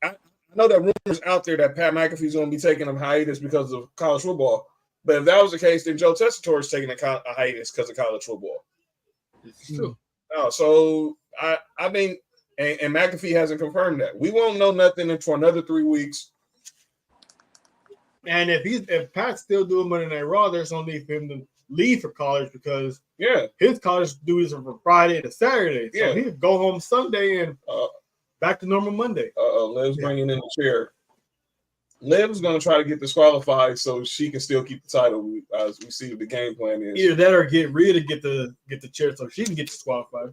I know that rumors out there that Pat McAfee's going to be taking a hiatus because of college football. But if that was the case, then Joe Tessitore is taking a hiatus because of college football. It's true. Oh, so I think, and McAfee hasn't confirmed that. We won't know nothing for another 3 weeks. And if Pat's still doing Monday Night Raw, there's no need for him to leave for college, because his college duties are from Friday to Saturday. So he could go home Sunday and back to normal Monday. Liv's bringing in the chair. Liv's going to try to get disqualified so she can still keep the title, as we see what the game plan is. Either that or get Rhea to get the chair so she can get disqualified.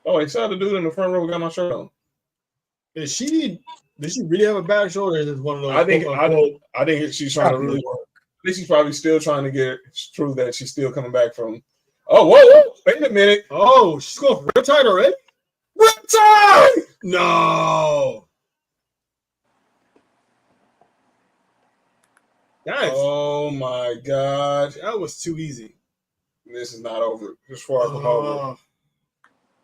Oh, I saw the dude in the front row got my shirt on. Did she really have a bad shoulder? Or is this one of those? I think she's trying to really work. I think she's probably still trying to prove that she's still coming back from. Oh, whoa! Wait a minute! Oh, she's going for Riptide already? Riptide! No. Nice. Oh my God! That was too easy. This is not over. It's far from over.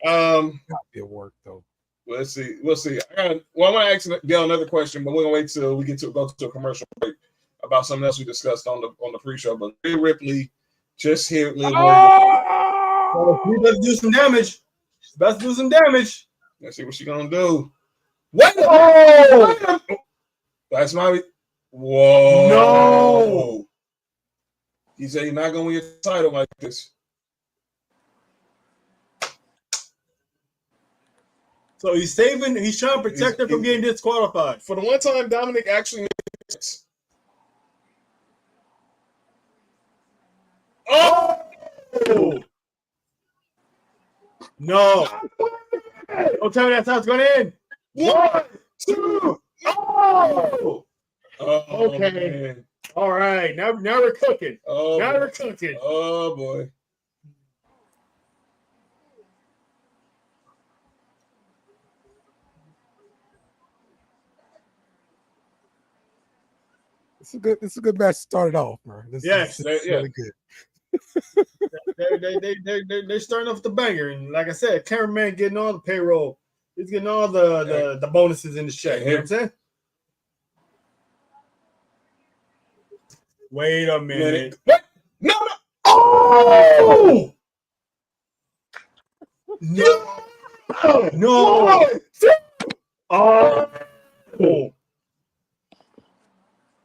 Gotta be a work though. Let's see. We'll see. I'm gonna ask Dale another question, but we're gonna wait till we get to go to a commercial break about something else we discussed on the pre-show. But Rhea Ripley just hit Liv Morgan. She's about to do some damage. She's about to do some damage. Let's see what she's gonna do. What? Oh! That's my. Whoa! No. He said he's not gonna win your title like this. So he's trying to protect her from getting disqualified. For the one time Dominic actually makes. Oh! No. Don't tell me that's how it's going to end. 1, 2, oh! Okay. Man. All right. Now we're cooking. Oh, now we're cooking. Oh, boy. It's a good match to start it off, man. This is really good. They're starting off the banger, and like I said, cameraman getting all the payroll. He's getting all the bonuses in the check. You know what I'm saying? Wait a minute. What? No. Oh! No! No! Oh!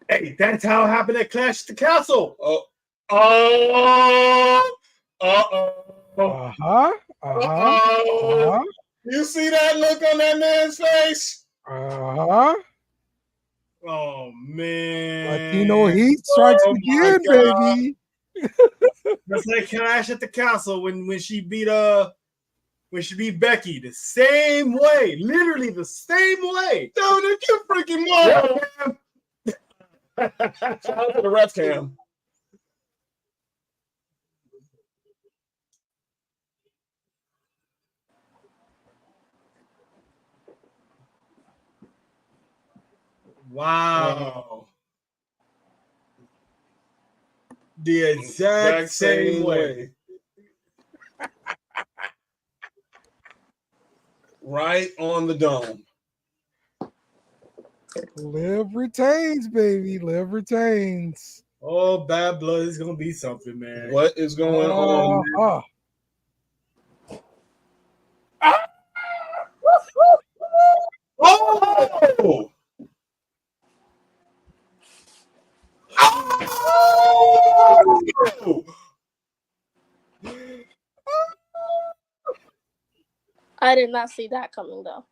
Hey, that's how it happened at Clash at the Castle. Oh. You see that look on that man's face? Oh man! Latino heat strikes again, baby. That's like Clash at the Castle when she beat Becky the same way, literally the same way. Dude, you freaking mom. Shout out to the ref cam. Wow. The exact same way. Right on the dome. Liv retains, baby. Liv retains. Oh, Bad Blood is gonna be something, man. What is going on? Oh! I did not see that coming though.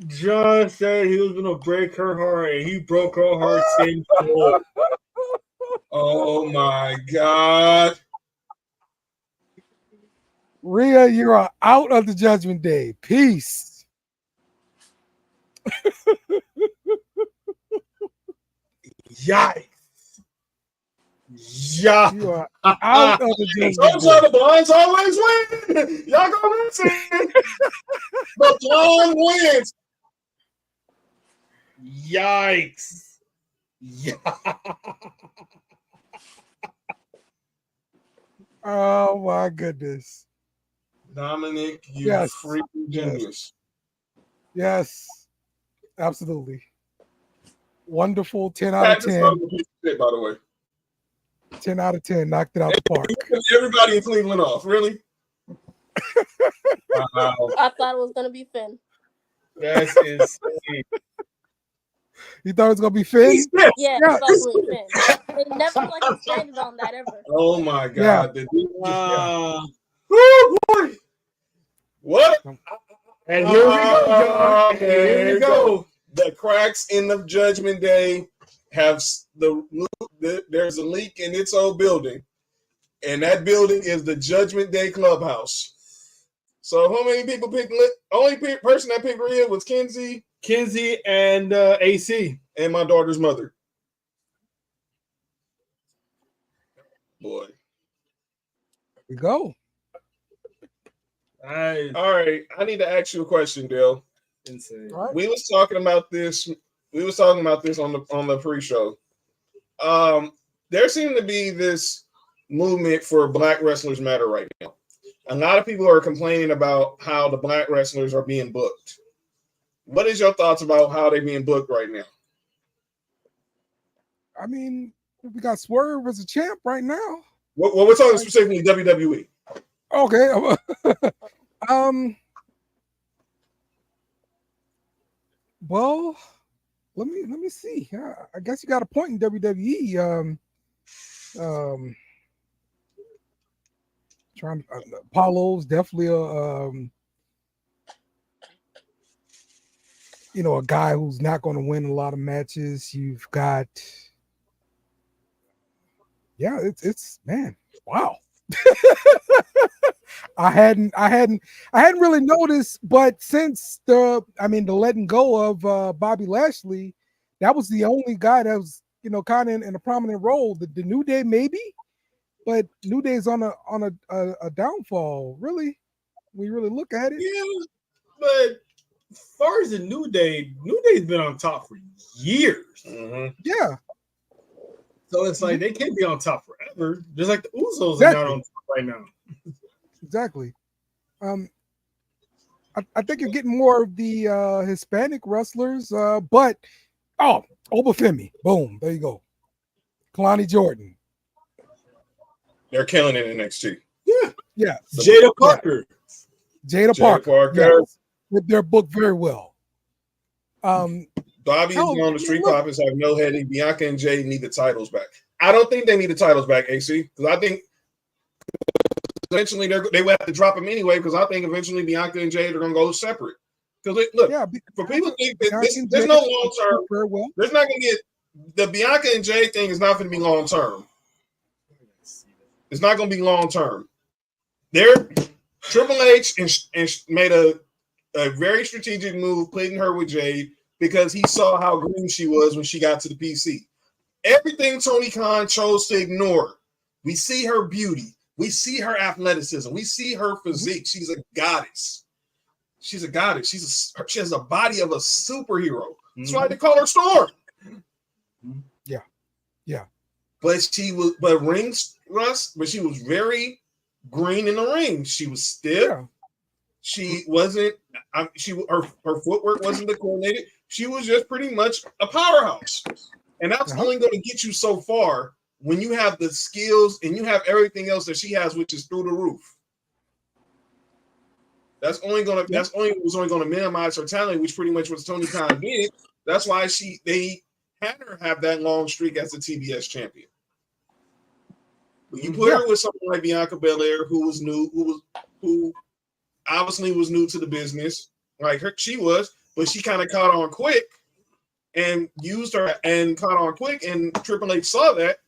John said he was gonna break her heart, and he broke her heart same floor. Oh my God. Rhea, you are out of the Judgment Day. Peace. Yikes. Yeah. You are out of the Judgment So Day. the Blondes always win. Y'all gonna listen. The Blonde wins. Yikes. Yeah. Oh my goodness. Dominic, you Yes. freaking genius. Yes. Absolutely. Wonderful. 10 out Pat of just 10. thought it was a piece of shit, by the way. 10 out of 10. Knocked it out the park. Everybody in Cleveland off, really? Wow. I thought it was gonna be Finn. That's insane. You thought it was going to be Finn? Yeah, I thought it was Finn. They never like expanded on that ever. Oh my God. Wow. Oh boy. What? And here we go, John. Here we go. The cracks in the Judgment Day have there's a leak in its old building, and that building is the Judgment Day Clubhouse. So how many people picked? Only person that picked Rhea was Kenzie and AC and my daughter's mother. Boy. Here we go. All right. I need to ask you a question, Dale. Insane. Right. We was talking about this. We was talking about this on the pre-show. There seemed to be this movement for Black Wrestlers Matter right now. A lot of people are complaining about how the Black wrestlers are being booked. What is your thoughts about how they're being booked right now? I mean, we got Swerve as a champ right now. Well, we're talking specifically WWE. Okay. Well, let me see. I guess you got a point in WWE. Apollo's definitely a guy who's not going to win a lot of matches. You've got, it's man, wow. I hadn't really noticed, but since the letting go of Bobby Lashley, that was the only guy that was kind of in a prominent role. The New Day maybe, but New Day's on a downfall. Really, we really look at it. Yeah, but as far as the New Day's been on top for years. Mm-hmm. Yeah. So it's like they can't be on top forever. Just like the Usos are Exactly. not on top right now. Exactly. I think you're getting more of the Hispanic wrestlers, but Obafemi, boom, there you go. Kalani Jordan. They're killing it in NXT. Yeah. Jada Parker. Jada Parker. Yes. They're booked very well. Bobby is on the Street Profits have no heading. Bianca and Jay need the titles back. I don't think they need the titles back, AC, because I think eventually they will have to drop them anyway, because I think eventually Bianca and Jay are going to go separate. Because look, for people who think that there's no long term, there's not going to get the Bianca and Jay thing is not going to be long term. It's not going to be long term. Triple H and made a very strategic move, putting her with Jade, because he saw how green she was when she got to the PC. Everything Tony Khan chose to ignore. We see her beauty. We see her athleticism. We see her physique. She's a goddess. She's a goddess. She has a body of a superhero. That's why they call her Storm. Yeah. But she was, but she was very green in the ring. She was stiff. Yeah. She wasn't. Her footwork wasn't coordinated. She was just pretty much a powerhouse, and that's only going to get you so far when you have the skills and you have everything else that she has, which is through the roof. That's only going to minimize her talent, which pretty much what Tony Khan did. That's why they had her have that long streak as a TBS champion. When you put her with someone like Bianca Belair, who was new, who obviously was new to the business, like she was, but she kind of caught on quick and used her and caught on quick, and Triple H saw that.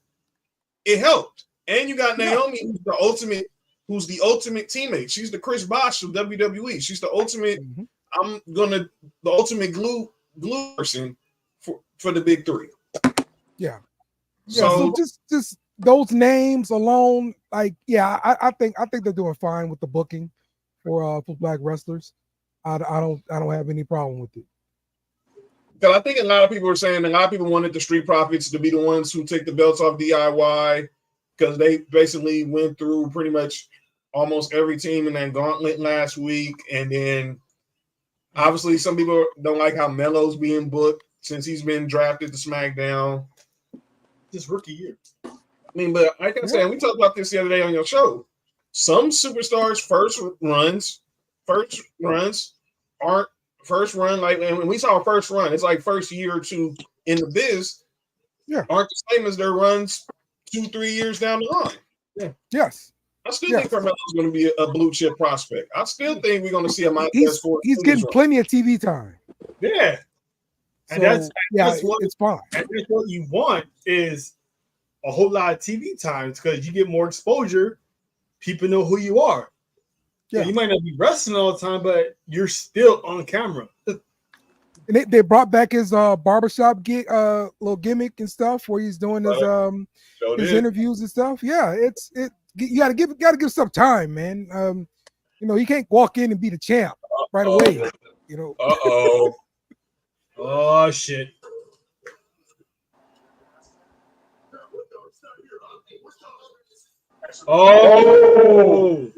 It helped. And you got Naomi, who's the ultimate teammate. She's the Chris Bosh of WWE. She's the ultimate, the ultimate glue person for the big three. Yeah. So just those names alone, I think they're doing fine with the booking for black wrestlers. I don't have any problem with it. Because I think a lot of people were saying a lot of people wanted the Street Profits to be the ones who take the belts off DIY, because they basically went through pretty much almost every team in that gauntlet last week. And then obviously some people don't like how Melo's being booked since he's been drafted to SmackDown. This rookie year. I mean, but like I said, we talked about this the other day on your show. Some superstars' first runs aren't first run, like when we saw a first run, it's like first year or two in the biz, aren't the same as their runs 2-3 years down the line. Yeah. Yes. I still think Carmelo's going to be a blue chip prospect. I still think we're going to see a Montez Ford. He's getting plenty of TV time. Yeah. And so, that's what it's fine. And that's what you want is a whole lot of TV time, because you get more exposure. People know who you are. Yeah, you might not be wrestling all the time, but you're still on camera. And they brought back his barbershop gig, little gimmick and stuff, where he's doing his interviews and stuff. Yeah, you gotta give some time, man. He can't walk in and be the champ right away. Oh shit. Oh.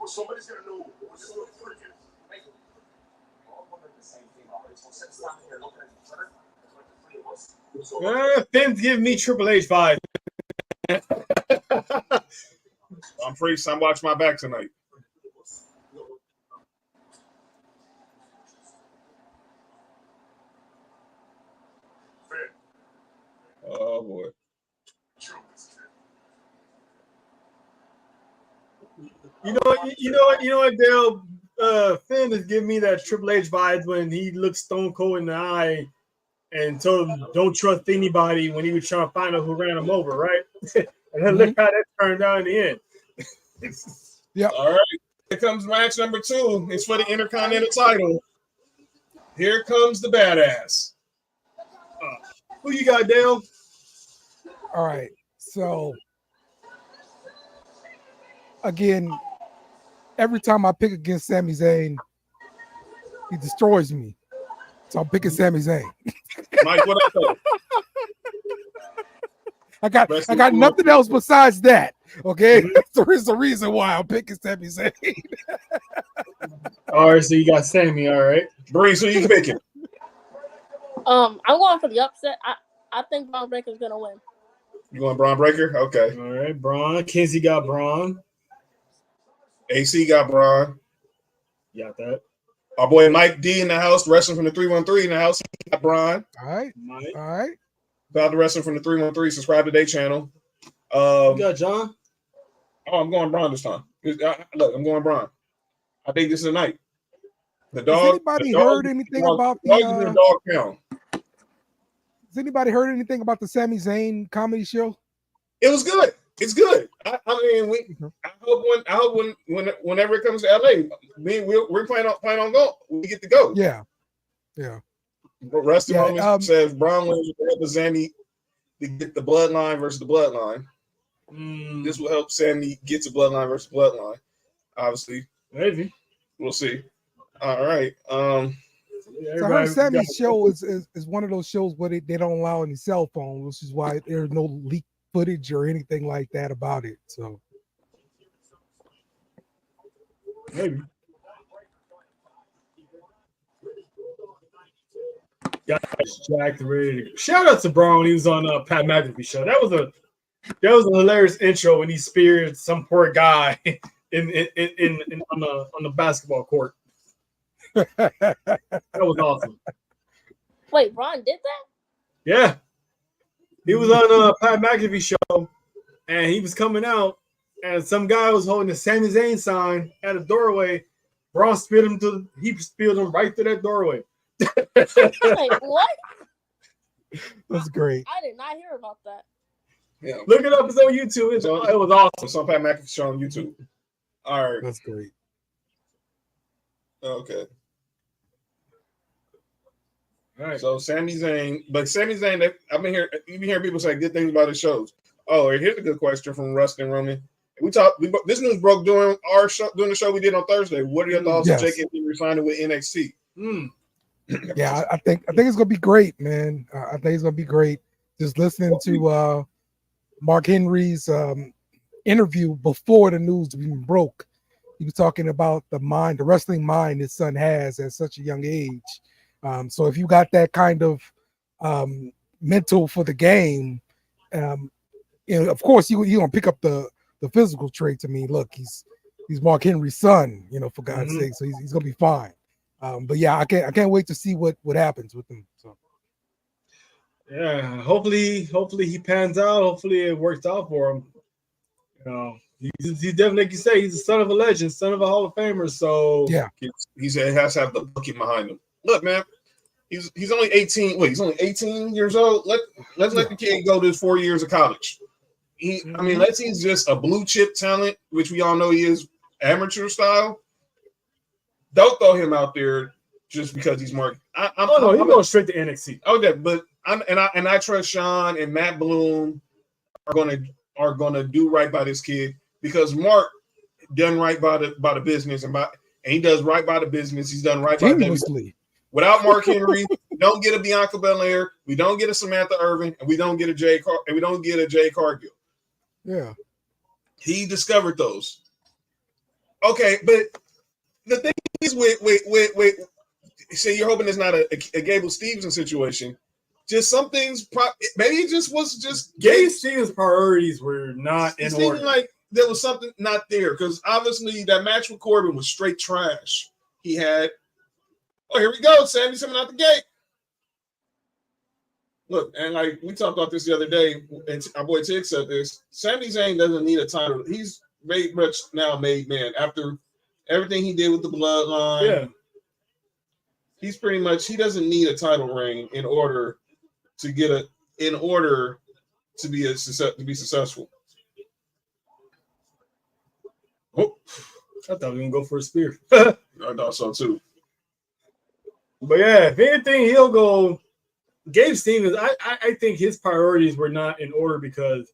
Somebody's gonna know what's so freaking. Finn's giving me Triple H vibe. I'm free. So I'm watching my back tonight. Oh boy. You know what, Dale? Finn is giving me that Triple H vibes when he looked Stone Cold in the eye and told him don't trust anybody when he was trying to find out who ran him over, right? And then look how that turned out in the end. Yeah. All right. Here comes match number 2. It's for the Intercontinental title. Here comes the badass. Who you got, Dale? All right. So again, every time I pick against Sami Zayn, he destroys me. So I'm picking Sami Zayn. Mike, what I thought? I got nothing else besides that. Okay, so there's a reason why I'm picking Sami Zayn. All right, so you got Sammy. All right, Bree, who you picking? I'm going for the upset. I think Braun Breaker's gonna win. You going Braun Breaker? Okay. all right. Braun. Kinsey got Braun. AC got Braun. You got that. Our boy Mike D in the house, wrestling from the 313 in the house. He got Braun. All right, Mike. all right. About the wrestling from the 313. Subscribe to their channel. You got John. I'm going Braun this time. Look, I'm going Braun. I think this is the night. The Has dog. anybody the dog- heard anything about dog is in the? a dog pound. Has anybody heard anything about the Sami Zayn comedy show? It was good. It's good. I mean, I hope whenever it comes to LA, we're planning on going. We get to go. Yeah, yeah. Rusty Yeah, Roman says Braun wins with Sammy to get the bloodline versus the bloodline. This will help Sammy get to bloodline versus bloodline. Obviously, Maybe. we'll see. All right. So I heard Sammy's show is one of those shows where they don't allow any cell phones, which is why there's no leaked footage or anything like that about it. So Maybe. Guys, jacked, ready to go. Shout out to Braun when he was on Pat McAfee show. That was a hilarious intro when he speared some poor guy in on the basketball court. That was awesome. Wait, Braun did that? Yeah, he was on Pat McAfee show, and he was coming out, and some guy was holding the Sami Zayn sign at a doorway. Braun spilled him right through that doorway. Wait, what? that's great. I did not hear about that. Yeah. Look it up. It's on YouTube. It was awesome. It's on Pat McAfee show on YouTube. All right. That's great. Okay. All right. So Sami Zayn, I've been hearing people say good things about his shows. Oh, here's a good question from Rustin Roman. This news broke during the show we did on Thursday. What are your thoughts on Yes. JKP resigning with NXT? Yeah, I think it's gonna be great, man. I think it's gonna be great. Just listening to Mark Henry's interview before the news even broke. He was talking about the wrestling mind his son has at such a young age. So if you got that kind of mental for the game, of course you gonna pick up the physical traits. I mean, look, he's Mark Henry's son, for God's sake, so he's gonna be fine. But yeah, I can't wait to see what happens with him. So Yeah, hopefully he pans out. Hopefully it works out for him. He's definitely, like you say, he's the son of a legend, son of a Hall of Famer. So yeah, He said he has to have the bucket behind him. Look, man, he's only 18. Wait, he's only 18 years old. Let's let the kid go to his 4 years of college. Unless he's just a blue chip talent, which we all know he is, amateur style. Don't throw him out there just because he's Mark. he's going straight to NXT. Okay, but I trust Sean and Matt Bloom are gonna do right by this kid because Mark done right by the business and he does right by the business. He's done right by continuously. Without Mark Henry, we don't get a Bianca Belair, we don't get a Samantha Irvin, and we don't get a Jay Cargill. Yeah, he discovered those. Okay, but the thing is, wait. Say you're hoping it's not a Gable Stevenson situation. Just some things, maybe it just was just Gabe Stevens' priorities were not in order. Seemed like there was something not there because obviously that match with Corbin was straight trash. He had, here we go, Sammy's coming out the gate. Look, and like we talked about this the other day, and our boy Tig said this. Sami Zayn doesn't need a title. He's very much now made man after everything he did with the bloodline. Yeah, he's pretty much he doesn't need a title reign in order to be successful. Oh, I thought we were gonna go for a spear. I thought so too. But yeah, if anything, he'll go. Gabe Stevens, I think his priorities were not in order because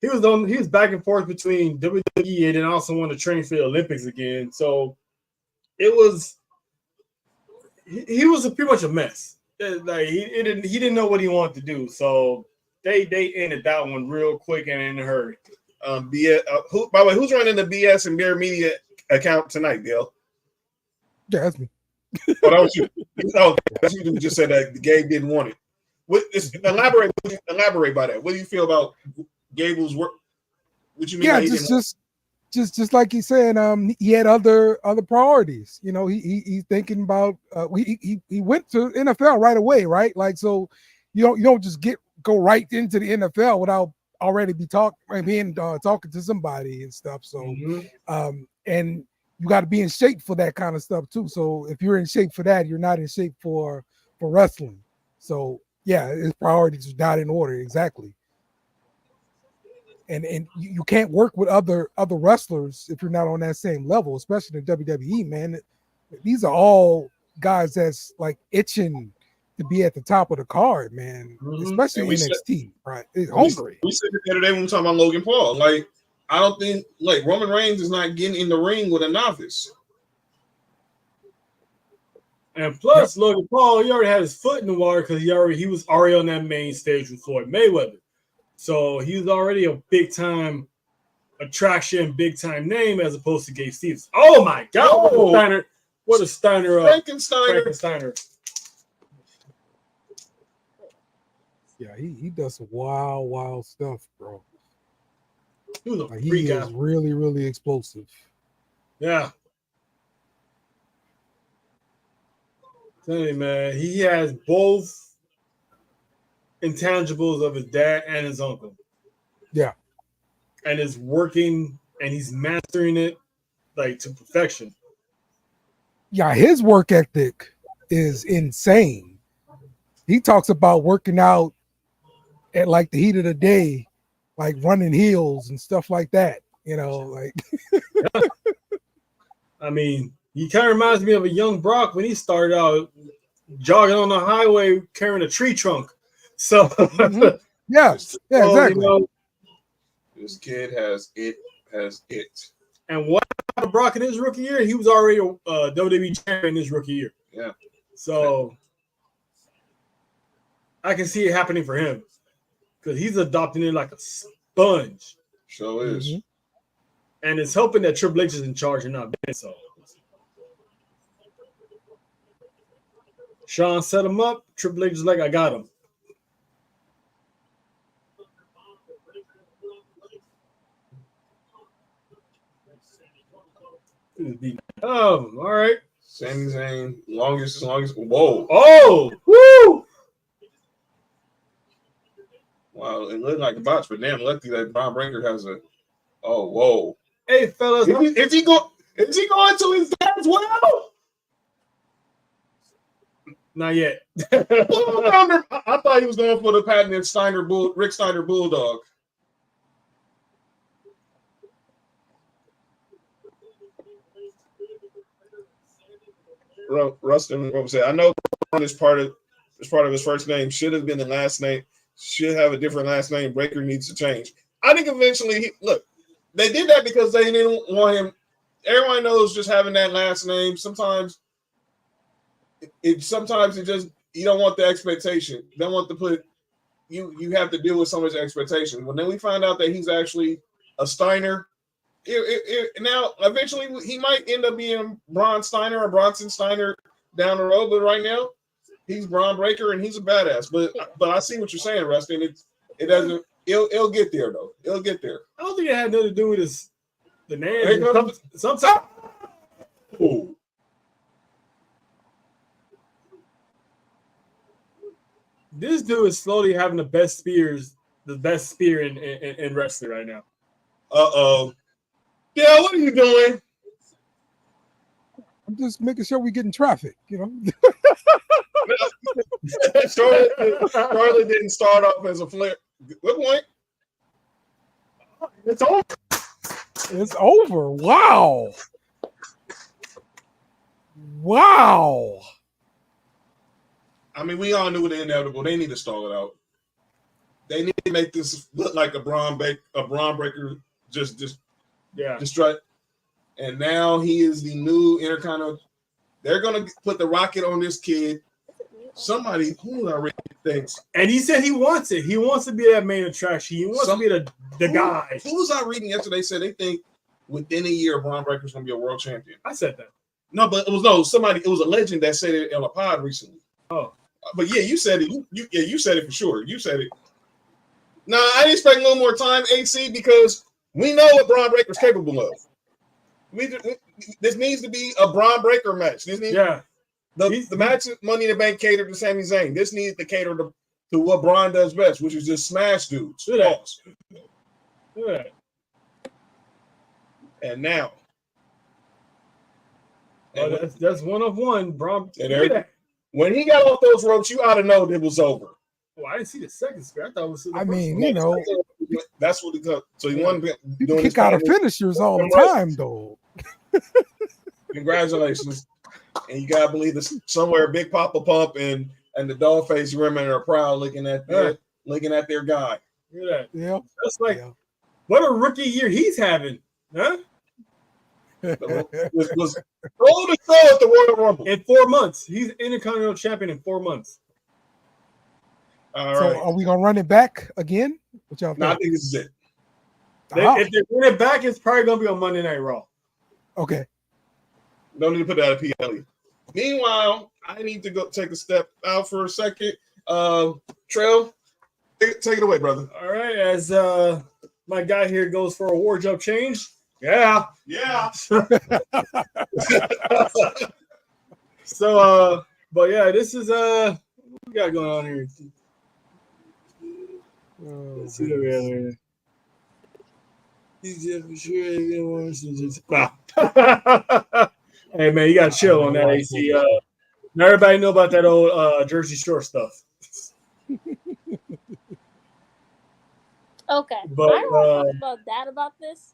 he was back and forth between WWE and then also wanted to train for the Olympics again. So it was he was pretty much a mess. Like he didn't know what he wanted to do. So they ended that one real quick and in a hurry. BS, by the way, who's running the BS and Bear Media account tonight, Gil? Yeah, that's me. Oh, that was you. Oh, that's you who just said that Gabe didn't want it. Elaborate by that. What do you feel about Gable's work? What you mean? Yeah, just like he's saying, he had other priorities. You know, he's thinking about he went to NFL right away, right? Like, so you don't just go right into the NFL without already talking to somebody and stuff. So and you got to be in shape for that kind of stuff too. So if you're in shape for that, you're not in shape for wrestling. So yeah, his priorities are not in order exactly. And you can't work with other wrestlers if you're not on that same level, especially in WWE, man. These are all guys that's like itching to be at the top of the card, man. Especially NXT, right? It's hungry. We said it the other day when we were talking about Logan Paul. Like, I don't think Roman Reigns is not getting in the ring with a novice. And plus, Logan Paul, he already had his foot in the water because he was already on that main stage with Floyd Mayweather. So he's already a big time attraction, big time name as opposed to Gabe Stevens. Oh my God! What a Steiner! Frankensteiner. Yeah, he does some wild stuff, bro. He was a like, freak he is really, really explosive. Yeah. Tell you, man, he has both intangibles of his dad and his uncle. Yeah. And it's working and he's mastering it like to perfection. Yeah, his work ethic is insane. He talks about working out at like the heat of the day, like running heels and stuff like that. You know, like I mean, he kind of reminds me of a young Brock when he started out jogging on the highway carrying a tree trunk. So yeah, exactly. You know, this kid has it. And what happened to Brock in his rookie year? He was already a WWE champion in his rookie year. Yeah. So I can see it happening for him because he's adopting it like a sponge. Sure is. And it's helping that Triple H is in charge and not Ben. So Sean set him up. Triple H is like, I got him. Oh, all right. Sami Zayn, longest. Whoa. Oh, woo. Wow, it looked like a botch, but damn, lucky that Braun Breaker has a. Oh, whoa. Hey, fellas. Is he going to his dad's well? Not yet. I thought he was going for the patented Rick Steiner Bulldog. Rustin said, I know this part of his first name should have been the last name, should have a different last name. Breaker needs to change. I think eventually, they did that because they didn't want him. Everyone knows just having that last name. Sometimes it just, you don't want the expectation. You don't want to put, you have to deal with so much expectation. When then we find out that he's actually a Steiner, now eventually he might end up being Braun Steiner or Bronson Steiner down the road, but right now he's Braun Breaker and he's a badass. But I see what you're saying, Rustin. It doesn't. It'll get there though. It'll get there. I don't think it had nothing to do with the name. Sometimes. Ooh. This dude is slowly having the best spear in wrestling right now. Uh-oh. Yeah, what are you doing? I'm just making sure we get in traffic, you know. Charlotte didn't start off as a flare. Good point. It's over. It's over. Wow. Wow. I mean, we all knew the inevitable. They need to stall it out. They need to make this look like a Braun Breaker just strut. And now he is the new Intercontinental They're gonna put the rocket on this kid. Somebody who I really thinks. And he said he wants it. He wants to be that main attraction. He wants to be the guy. Who was I reading yesterday? Said they think within a year Braun Breaker's gonna be a world champion. I said that. No, but it was somebody. It was a legend that said it on a pod recently. Oh, but yeah, you said it. You said it for sure. You said it. Nah, I didn't expect a little more time, AC, because we know what Braun Breaker's capable of. This needs to be a Braun Breaker match. This needs, the match Money in the Bank catered to Sami Zayn. This needs to cater to what Braun does best, which is just smash dudes. Look at that. And now. Oh, that's one of one, Braun. When he got off those ropes, you ought to know it was over. Oh, I didn't see the second spin. I thought it was. I mean, you know, that's what he got. So he won. You kick out of finishers all the time, though. Congratulations, and you gotta believe this. Somewhere, Big Papa Pump and the Dollface women are proud, looking at their guy. Look at that. Yeah, that's like what a rookie year he's having, huh? was roll to throw at the Royal Rumble in 4 months. He's Intercontinental Champion in 4 months. All so right. are we gonna run it back again? What y'all think? No, I think this is it. If they run it back, it's probably gonna be on Monday Night Raw. Okay. Don't need to put that at PLE. Meanwhile, I need to go take a step out for a second. Trail, take it away, brother. All right, as my guy here goes for a wardrobe change. Yeah. So, but yeah, this is what we got going on here. Let's see what we have here. He's just for sure. Hey man, you gotta chill on that, AC. Now everybody know about that old Jersey Shore stuff. Okay, but I don't want to talk about that about this.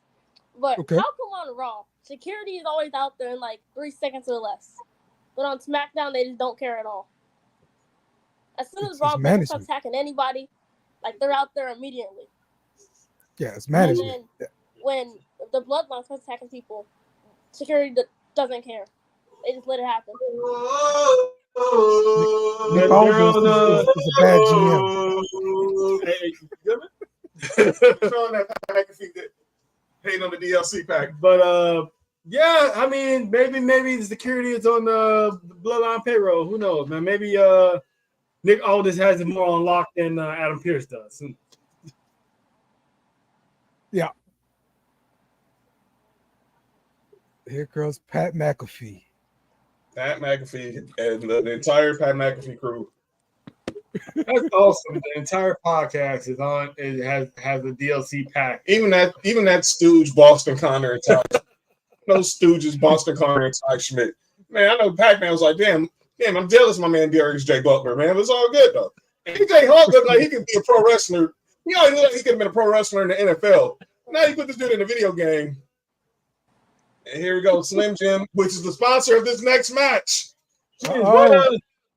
But okay. How come on Raw, security is always out there in like 3 seconds or less, but on SmackDown they just don't care at all. As soon as Raw starts attacking anybody, like they're out there immediately. Yeah, it's management. And then when the Bloodline starts attacking people, security doesn't care. They just let it happen. Nick Aldis is a bad GM. Hey, Showing that McAfee that paid on the DLC pack. But yeah, I mean, maybe the security is on the Bloodline payroll. Who knows, man? Maybe Nick Aldis has it more on lock than Adam Pearce does. Yeah. Here comes Pat McAfee. Pat McAfee and the entire Pat McAfee crew. That's awesome. The entire podcast is on. It has a DLC pack. Even that stooge Boston Connor and Ty. Those stooges Boston Connor and Ty Schmidt. Man, I know Pac-Man was like, damn, I'm jealous of my man Darius J. Butler, man. It was all good though. AJ Hawk looked like he could be a pro wrestler. He always looked like he could have been a pro wrestler in the NFL. Now you put this dude in a video game. And here we go, Slim Jim, which is the sponsor of this next match.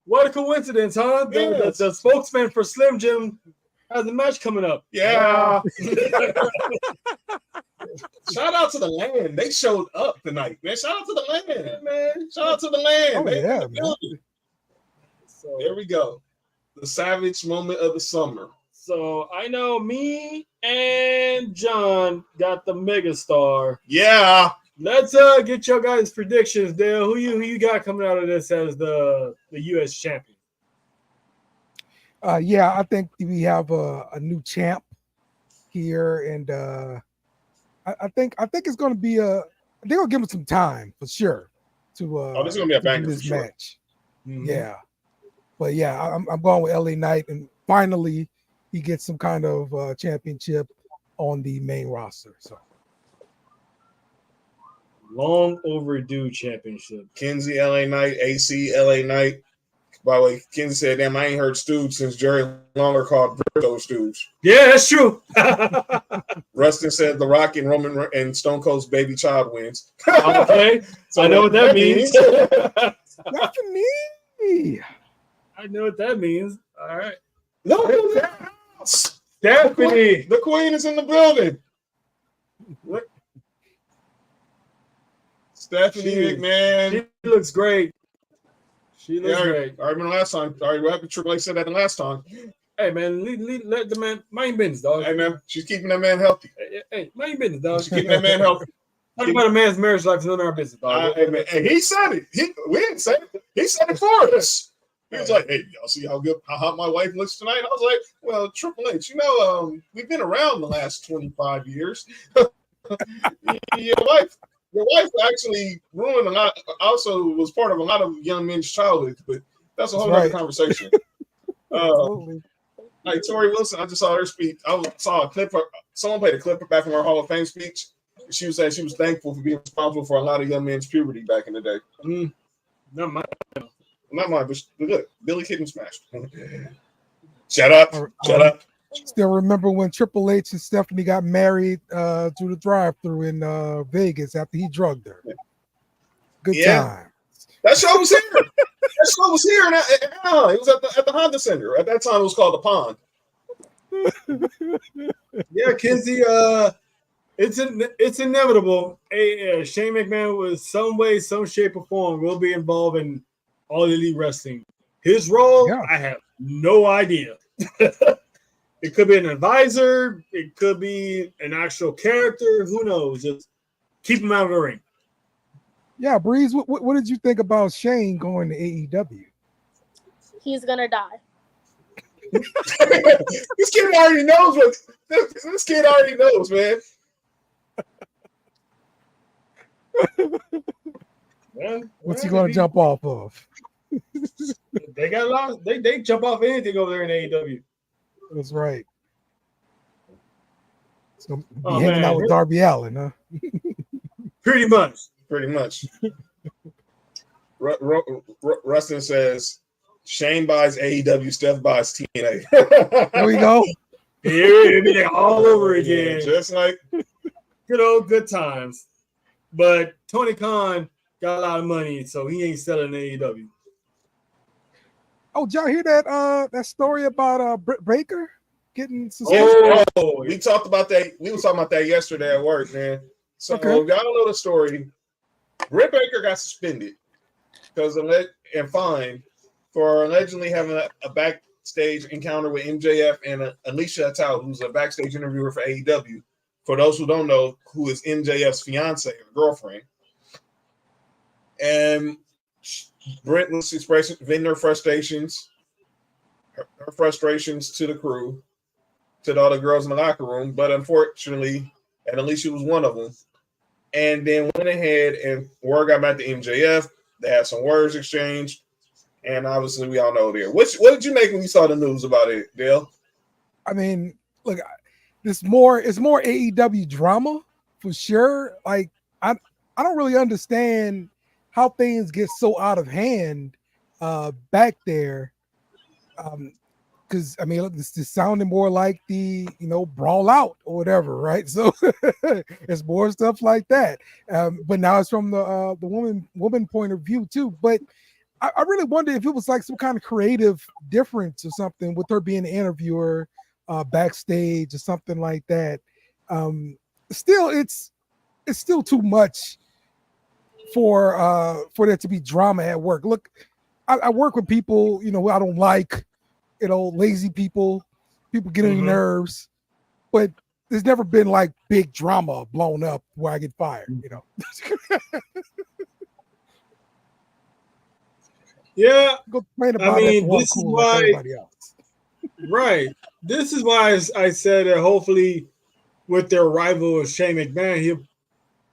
What a coincidence, huh? The spokesman for Slim Jim has a match coming up. Yeah. Shout out to the land. They showed up tonight, man. Shout out to the land, man. Shout out to the land. Oh, man. yeah, man. So there we go. The savage moment of the summer. So I know me and John got the megastar. Yeah. Let's get your guys' predictions, Dale. Who you got coming out of this as the U.S. champion? Yeah, I think we have a new champ here, and I think it's going to be they're going to give him some time for sure to this is going to be a banger this for sure. match. Mm-hmm. Yeah, but yeah, I'm going with LA Knight, and finally he gets some kind of championship on the main roster. So. Long overdue championship. Kenzie, LA Knight, AC, LA Knight. By the way, Kenzie said, damn, I ain't heard Stooge since Jerry Lawler called Briscoe Stooge. Yeah, that's true. Rustin said The Rock and Roman and Stone Cold's baby child wins. Okay. So I know what that means. Stephanie. I know what that means. All right. No, Stephanie. The queen is in the building. What? Stephanie McMahon. She looks great. She looks great. I remember last time. All right, what Triple H said that the last time. Hey, man, let the man mind business, dog. Hey, man, she's keeping that man healthy. Hey, mind business, dog. She's keeping that man healthy. Talk about a man's marriage life is none of our business, dog. Hey, man, and he said it. We didn't say it. He said it for us. He was like, "Hey, y'all see how hot my wife looks tonight?" I was like, "Well, Triple H, we've been around the last 25 years. Your wife actually ruined a lot. Also, was part of a lot of young men's childhood, but that's a whole other conversation." Like Tori Wilson, I just saw her speech. Saw a clip. Someone played a clip back from her Hall of Fame speech. She was saying she was thankful for being responsible for a lot of young men's puberty back in the day. Not mine, but look, Billy Kidman smashed. Shut up. Still remember when Triple H and Stephanie got married through the drive-thru in Vegas after he drugged her. Good time. That show was here. It was at the Honda Center. At that time, it was called the Pond. Yeah, Kinsey. It's inevitable. Shane McMahon, was some way, some shape, or form, will be involved in All Elite Wrestling. His role, I have no idea. It could be an advisor. It could be an actual character. Who knows? Just keep him out of the ring. Yeah, Breeze, what did you think about Shane going to AEW? He's gonna die. This kid already knows this kid already knows, man. What's he going to jump off of? They got a lot. They jump off anything over there in AEW. That's right. So be hanging out with Darby Allin, huh? Pretty much. Rustin says Shane buys AEW, Steph buys TNA. There we go. Here, all over again. Just like good old good times. But Tony Khan got a lot of money, so he ain't selling AEW. Oh, did y'all hear that story about Britt Baker getting suspended? We talked about that. We were talking about that yesterday at work, man. So if y'all don't know the story, Britt Baker got suspended and fined for allegedly having a backstage encounter with MJF and Alicia Atal, who's a backstage interviewer for AEW. For those who don't know, who is MJF's fiance or girlfriend. And Britt was venting her frustrations to the crew, to all the girls in the locker room. But unfortunately, and Alicia was one of them. And then went ahead and word got back to MJF. They had some words exchanged. And obviously, we all know there. What did you make when you saw the news about it, Dale? I mean, look, it's more AEW drama for sure. Like, I don't really understand how things get so out of hand back there. Because I mean, look, this is sounding more like the brawl out or whatever, right? So it's more stuff like that. But now it's from the woman point of view too. But I really wonder if it was like some kind of creative difference or something with her being an interviewer backstage or something like that. Still, it's still too much for there to be drama at work. Look, I work with people, who I don't like, lazy people get on your nerves, but there's never been like big drama blown up where I get fired, Yeah, go complain about this is why like everybody else. Right. This is why I said that hopefully with their rival Shane McMahon, he'll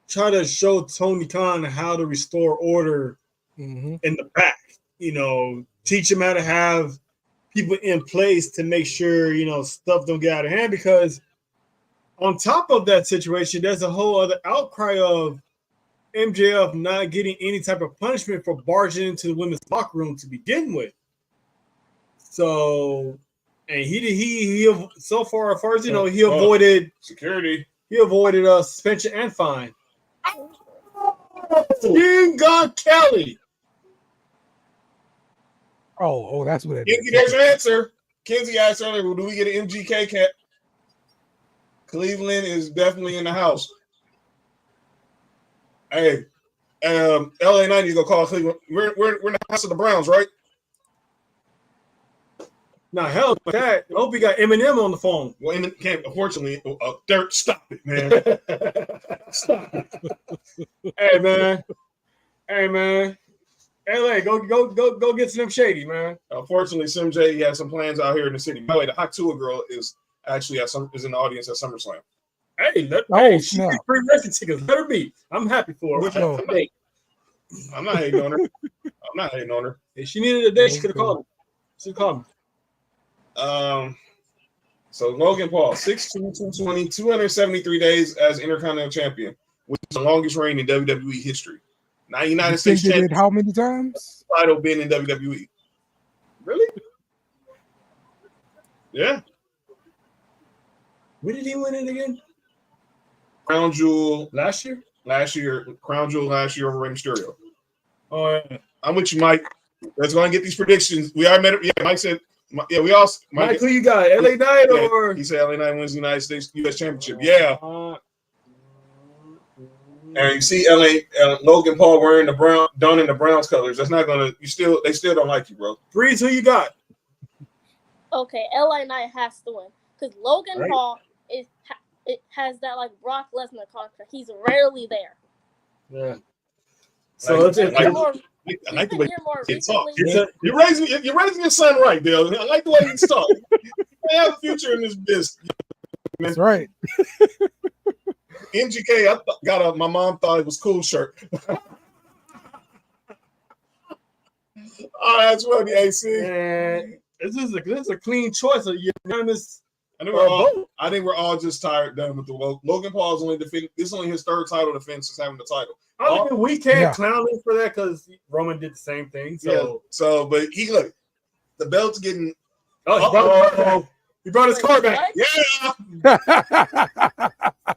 try to show Tony Khan how to restore order in the back. Teach him how to have people in place to make sure, stuff don't get out of hand. Because on top of that situation, there's a whole other outcry of MJF not getting any type of punishment for barging into the women's locker room to begin with. So, and he so far as far as he avoided security. He avoided suspension and fine. King God Kelly. Oh, that's what it is. Kinsey, there's your answer. Kinsey asked earlier, do we get an MGK cap? Cleveland is definitely in the house. Hey, LA Knight, you go call Cleveland. We're in the house of the Browns, right? Nah, hell with that. I hope we got Eminem on the phone. Well, can't. Unfortunately, Dirt, stop it, man. Stop it. Hey, man. LA, go get Slim Shady, man. Unfortunately, Sim J has some plans out here in the city. By the way, the Hot Tua girl is actually is in the audience at SummerSlam. Hey, she get free wrestling tickets. Let her be. I'm happy for her. I'm not hating on her. If she needed a date, she could have called me. She called me. So Logan Paul, 6'2", 220, 273 days as Intercontinental Champion, which is the longest reign in WWE history. Now United States champion. How many times? Title been in WWE. Really? Yeah. When did he win it again? Crown Jewel last year. Crown Jewel last year over Rey Mysterio. Oh yeah. I'm with you, Mike. Let's go and get these predictions. We already met it. Yeah, Mike said. Yeah, we all. Mike, who you got? LA Knight or? He said LA Knight wins the United States U.S. Championship. Yeah. And you see Logan Paul wearing the donning the Browns colors. That's not gonna. They still don't like you, bro. Breeze, who you got? Okay, LA Knight has to win because Logan Paul has that like Brock Lesnar contract. He's rarely there. Yeah. So let's I like the way you talk. You're raising your son right, Bill. I like the way he's talking. They have a future in this business. That's right. MGK, my mom thought it was cool shirt. Oh, that's funny, AC. And this is a clean choice. A unanimous. I think we're all just done with the Logan Paul's only defending. This is only his third title defense since having the title. We can't clown him for that because Roman did the same thing. But the belt's getting. He brought his car back. Yeah.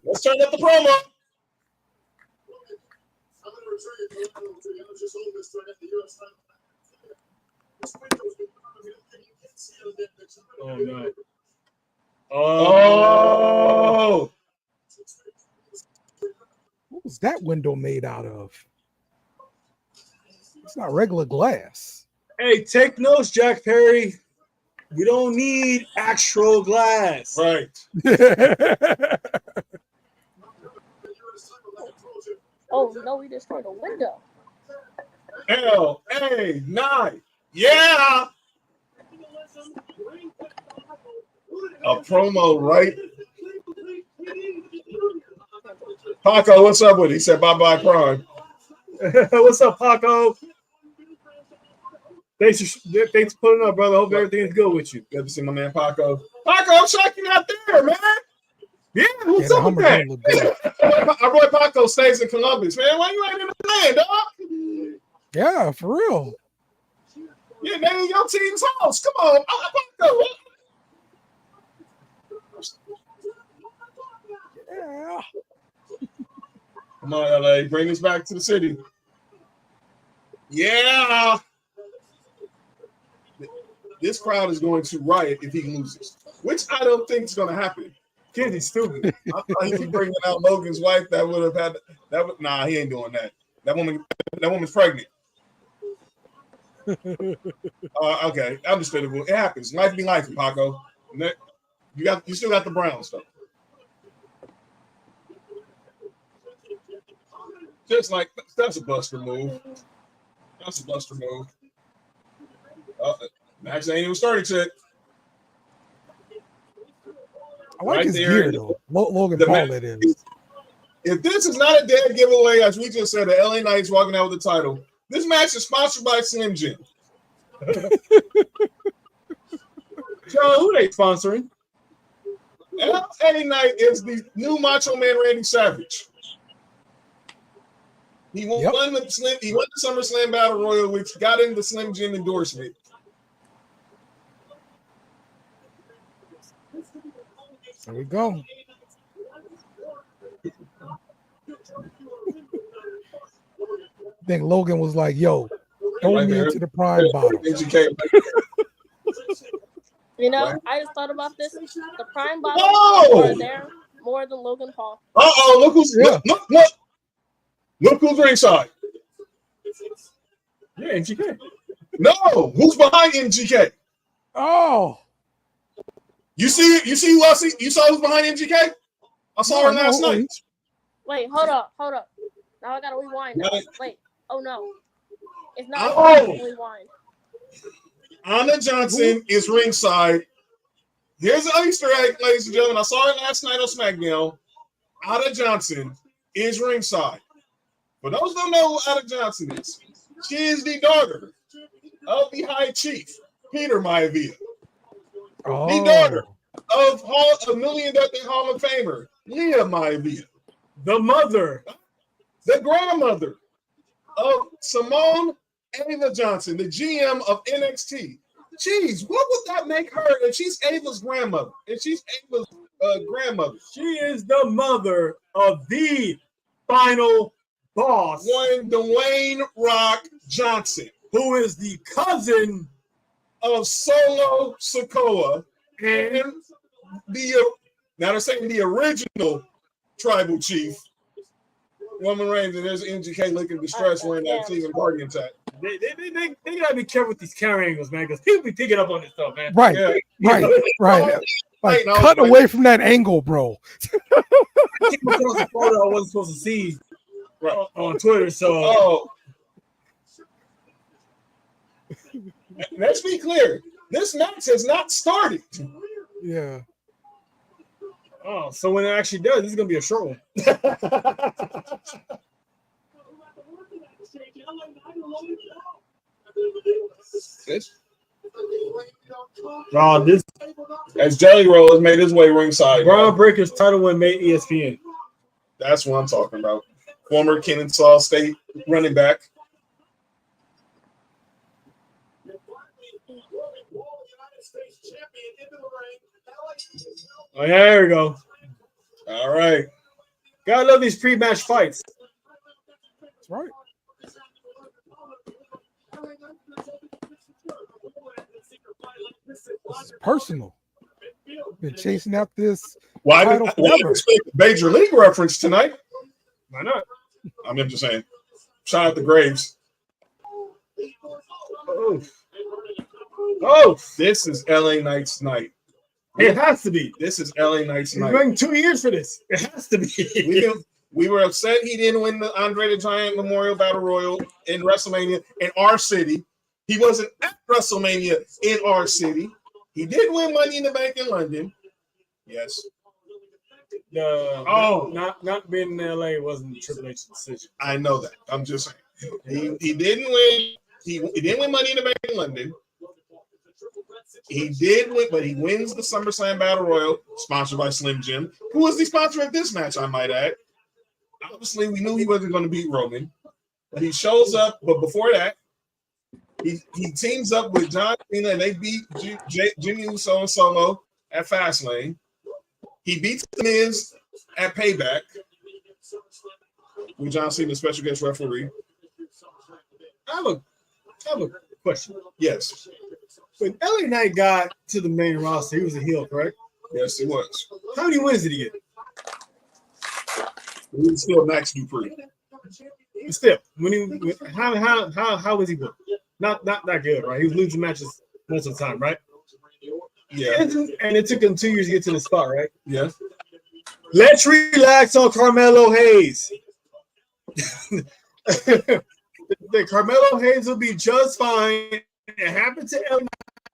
Let's turn up the promo. Oh no. Oh. What was that window made out of? It's not regular glass. Hey, take notes, Jack Perry. We don't need actual glass. Right. Oh no, we destroyed a window. LA9. Yeah. A promo, right? Paco, what's up with it? He said bye-bye Prime. What's up, Paco? Thanks for putting up, brother. Hope everything's good with you. Good to see my man Paco. Paco, I'm shocked you're not there, man. Yeah, what's up with that? Our boy Paco stays in Columbus, man. Why you ain't in the land, dog? Yeah, for real. Yeah, they in your team's house. Come on, Paco. Yeah. Come on, LA. Bring us back to the city. Yeah. This crowd is going to riot if he loses, which I don't think is going to happen. Kid, he's stupid. I thought he was bringing out Logan's wife. That would have had that. Nah, he ain't doing that. That woman's pregnant. Okay, understandable. It happens. Life be life, Paco. You still got the Browns though. Just like that's a buster move. That's a buster move. Max ain't even started yet. I like his gear though. Logan Paul, that is. If this is not a dead giveaway, as we just said, the LA Knights walking out with the title. This match is sponsored by Slim Jim. Joe, who they sponsoring? LA Knight is the new Macho Man Randy Savage. He won the SummerSlam Battle Royal, which got him the Slim Jim endorsement. There we go. I think Logan was like, yo, throw me into the prime bottle. You know, I just thought about this. The prime bottle are there more than Logan Paul. Look who's ringside. Yeah, MGK. No, who's behind MGK? Oh, You see who I see? You saw who's behind MGK? I saw her last night. Wait, hold up. Now I gotta rewind. Now. Wait. Oh no, it's not. Oh. Rewind. Anna Johnson is ringside. Here's an Easter egg, ladies and gentlemen. I saw it last night on SmackDown. Anna Johnson is ringside. For those who don't know who Anna Johnson is, she is the daughter of the High Chief, Peter Maivia. Oh. The daughter of a million-inducted Hall of Famer, Leah Maivia. The mother. The grandmother of Simone Ava Johnson, the GM of NXT. Jeez, what would that make her if she's Ava's grandmother? If she's Ava's grandmother. She is the mother of the final boss. One Dwayne Rock Johnson, who is the cousin of Solo Sikoa and now they're saying the original tribal chief, Roman Reigns, and there's MGK looking distressed wearing that Cleveland Guardian tag. They gotta be careful with these camera angles, man, because people be picking up on this stuff, man. Right, Yeah. right. Like, cut away from that angle, bro. I came across a photo I wasn't supposed to see on Twitter, so. Let's be clear. This match has not started. Yeah. Oh, so when it actually does, this is gonna be a short one. This as Jelly Roll has made his way ringside. Braun Breaker's title win made ESPN. That's what I'm talking about. Former Kennesaw State running back. Oh, yeah, there we go. All right. Gotta love these pre-match fights. That's right. It's personal. Been chasing out this. Why didn't expect a Major League reference tonight? Why not? I'm just saying. Shout out to Graves. Oh, this is LA Knight's night. It has to be. This is LA Knight's night. He's waiting 2 years for this. It has to be. We were upset he didn't win the Andre the Giant Memorial Battle Royal in WrestleMania in our city. He wasn't at WrestleMania in our city. He did win Money in the Bank in London. Yes. Not being in LA wasn't Triple H's decision. I know that. I'm just saying. He didn't win. He didn't win Money in the Bank in London. He did win, but he wins the SummerSlam Battle Royal, sponsored by Slim Jim, who was the sponsor of this match, I might add. Obviously, we knew he wasn't going to beat Roman, but he shows up. But before that, he teams up with John Cena, and they beat Jimmy Uso and Solo at Fastlane. He beats The Miz at Payback with John Cena, special guest referee. I have a question. Yes. When LA Knight got to the main roster, he was a heel, correct? Yes, he was. How many wins did he get? He was still Max Dupree. Still, how was he good? Not that good, right? He was losing matches most of the time, right? Yeah. And it took him 2 years to get to the spot, right? Yeah. Let's relax on Carmelo Hayes. The Carmelo Hayes will be just fine. It happened to LA,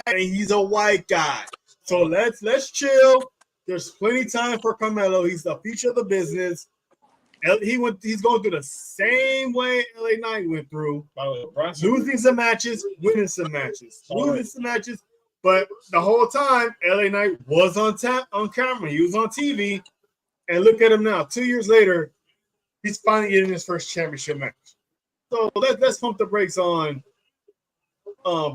and he's a white guy. So let's chill. There's plenty of time for Carmelo. He's the future of the business. He's going through the same way LA Knight went through. Losing some matches, winning some matches. Losing some matches. But the whole time, LA Knight was on camera. He was on TV. And look at him now. 2 years later, he's finally getting his first championship match. So let's pump the brakes on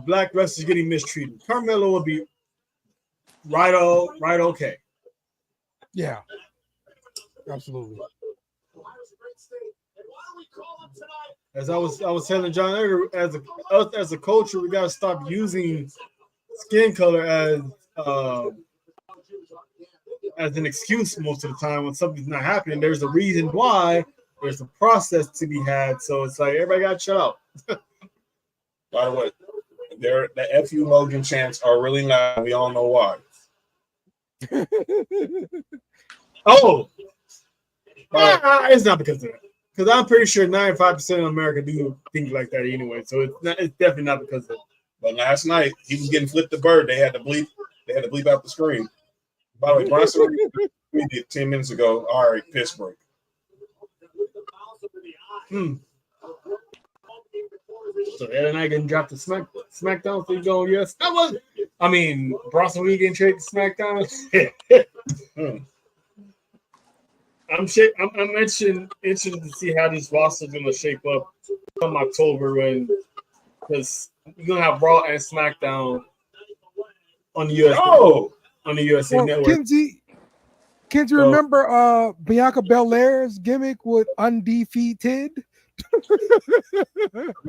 black wrestlers getting mistreated. Carmelo will be right okay. Yeah. Absolutely. As I was telling John earlier, as a culture, we gotta stop using skin color as an excuse most of the time when something's not happening. There's a reason why. There's a process to be had. So it's like everybody got to shut out. By the way, the FU Logan chants are really loud. We all know why. Oh, it's not because of that. Because I'm pretty sure 95% of America do things like that anyway. So it's definitely not because of it. But last night he was getting flipped the bird. They had to bleep out the screen. By the way, Bronson we did 10 minutes ago. All right, piss break. So Ed and I getting dropped to SmackDown. So you going, yes. Bronson Reed getting traded to SmackDown. I'm interested to see how this roster is going to shape up come October because you're going to have Raw and SmackDown on the USA Network. Can't you remember Bianca Belair's gimmick with undefeated? I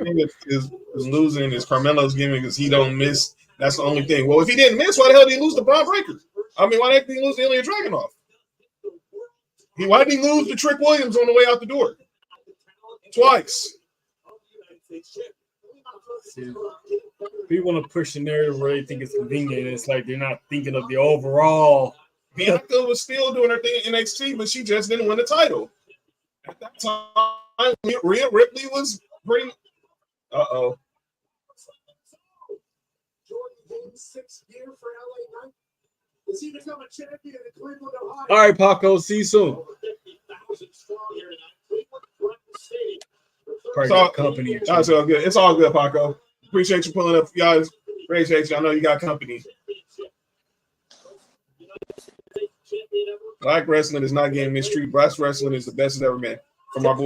think is losing is Carmelo's gimmick because he don't miss. That's the only thing. Well, if he didn't miss, why the hell did he lose to Braun Breaker? Why the heck did he lose to Ilya Dragunov? Why did he lose to Trick Williams on the way out the door? Twice. People want to push the narrative where they think it's convenient. It's like they're not thinking of the overall. Bianca was still doing her thing in NXT, but she just didn't win the title. At that time, Rhea Ripley was pretty. Uh-oh. Does he become a champion in Cleveland, Ohio? All right, Paco. See you soon. It's all company. It's all good. It's all good, Paco. Appreciate you pulling up, guys. Appreciate you. I know you got company. Black wrestling is not getting mistreated. Black wrestling is the best it's ever been. From our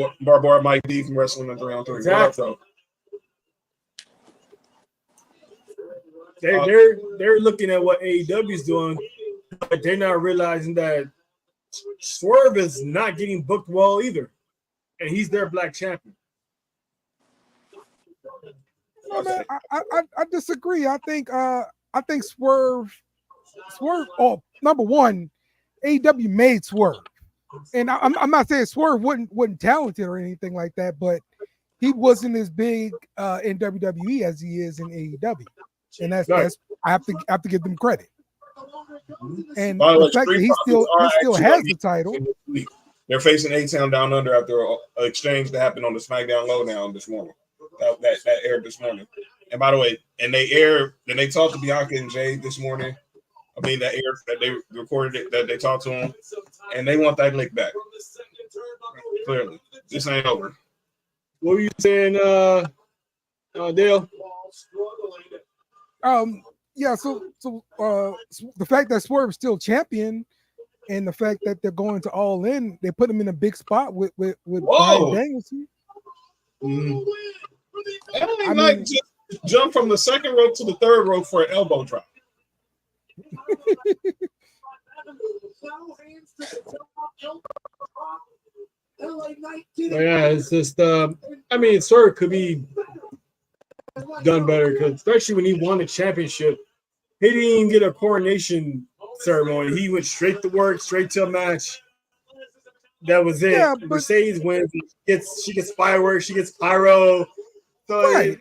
boy Mike D from Wrestling on 3-on-3. Exactly. They're looking at what AEW is doing, but they're not realizing that Swerve is not getting booked well either, and he's their black champion. No, man, I disagree. I think Swerve. Oh, number one, AEW made Swerve, and I'm not saying Swerve wasn't talented or anything like that, but he wasn't as big in WWE as he is in AEW. And that's I have to give them credit. And the fact that he still has the title. They're facing A-Town Down Under after an exchange that happened on the SmackDown Lowdown this morning. That aired this morning. And by the way, they talked to Bianca and Jade this morning. That aired that they recorded it, that they talked to him, and they want that lick back. Clearly, this ain't over. What were you saying, Dale? Yeah, so the fact that Swerve is still champion and the fact that they're going to All In, they put him in a big spot with Bryan Danielson. Just jump from the second rope to the third rope for an elbow drop. It's just Swerve could be done better because especially when he won the championship, he didn't even get a coronation ceremony. He went straight to work, straight to a match. That was it. Yeah, Mercedes wins. She gets fireworks. She gets pyro. So right.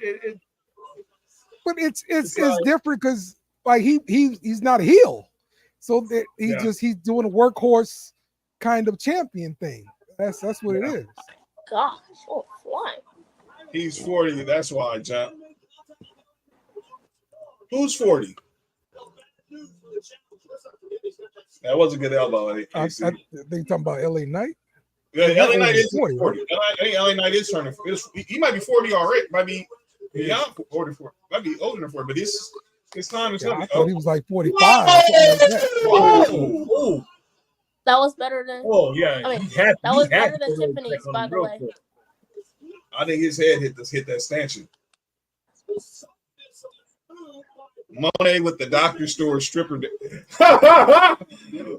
But it's different because like he's not a heel, so he's doing a workhorse kind of champion thing. That's what it is. Gosh, flying. He's 40. That's why, John. Who's 40? That was a good elbow. I think you're talking about LA Knight. Yeah, LA Knight is 40. I think LA Knight is turning. He might be 40 already. Might be beyond 44. Might be older than 40. But his time is coming. I thought he was like 45. Like that. That was better than. Oh yeah, that was better than Tiffany's, by the way. I think his head hit that stanchion. Monet with the dollar store stripper.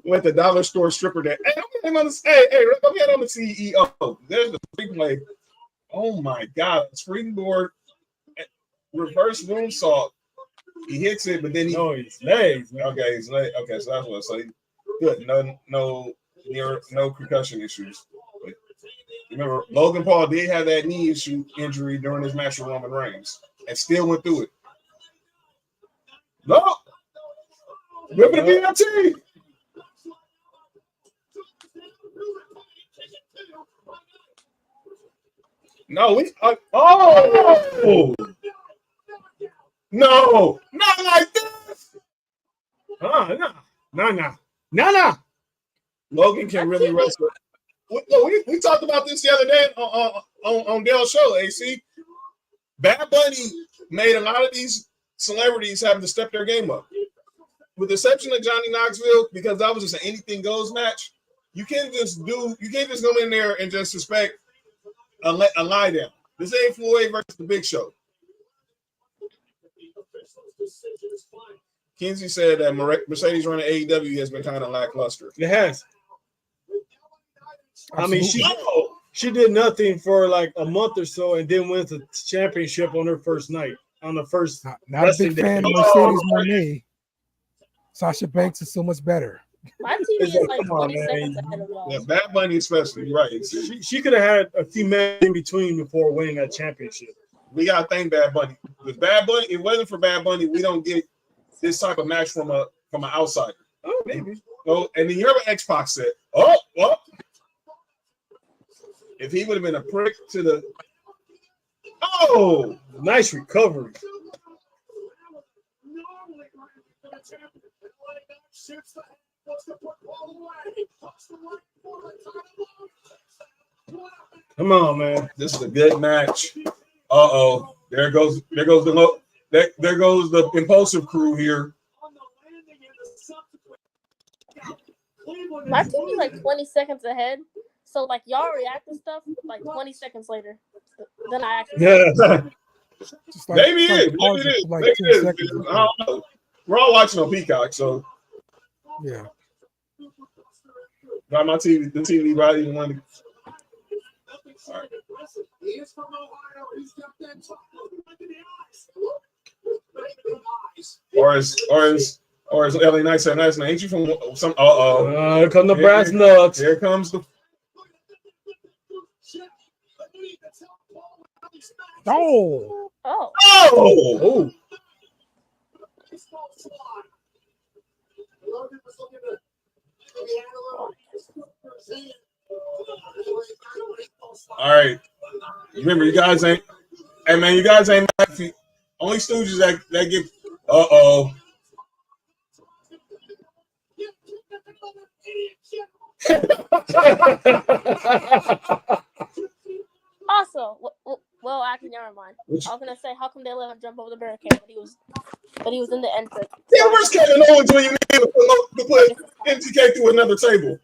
With the dollar store stripper. Hey, let me get on the CEO. There's the replay. Oh my God! Springboard, reverse moonsault. He hits it, but then his legs. Okay, his leg. Okay, so that's what. So good. No concussion issues. Remember, Logan Paul did have that knee injury during his match with Roman Reigns. and still went through it. No. Rip the BMT. No, no, not like this. Nah. Logan can really wrestle. We talked about this the other day on Dale's show, AC. Bad Bunny made a lot of these celebrities having to step their game up. With the exception of Johnny Knoxville, because that was just an anything goes match, you can't just go in there and just suspect a lie down. This ain't Floyd versus the Big Show. Kinsey said that Mercedes running AEW has been kind of lackluster. It has. Absolutely. I mean, she did nothing for like a month or so and then wins the championship on her first night. On the first, not a big fan of Mercedes Moné. Sasha Banks is so much better. My TV is like 20 seconds ahead of y'all. Yeah, Bad Bunny especially, right? She could have had a few minutes in between before winning that championship. We gotta thank Bad Bunny. With Bad Bunny, if it wasn't for Bad Bunny, we don't get this type of match from an outsider. Oh, maybe. Oh, and then you hear what X-Pac said. Oh. If he would have been a prick to the nice recovery. Come on, man. This is a good match. There goes the impulsive crew here. My TV is like 20 seconds ahead. So like y'all react to stuff like 20 seconds later. Then I actually Maybe it is. I don't know. We're all watching on Peacock, so yeah. Got my TV, the TV right in one. Right. Or as LA Knight said, nice. Ain't you from some? Here come the brass nuts. Here comes the. Oh. All right. Remember, you guys ain't. Hey man, you guys ain't only Stooges that get. Also, well, actually, never mind. I was gonna say, how come they let him jump over the barricade? But he was in the entrance. Yeah, where's Kevin Owens when you need to put MTK through another table?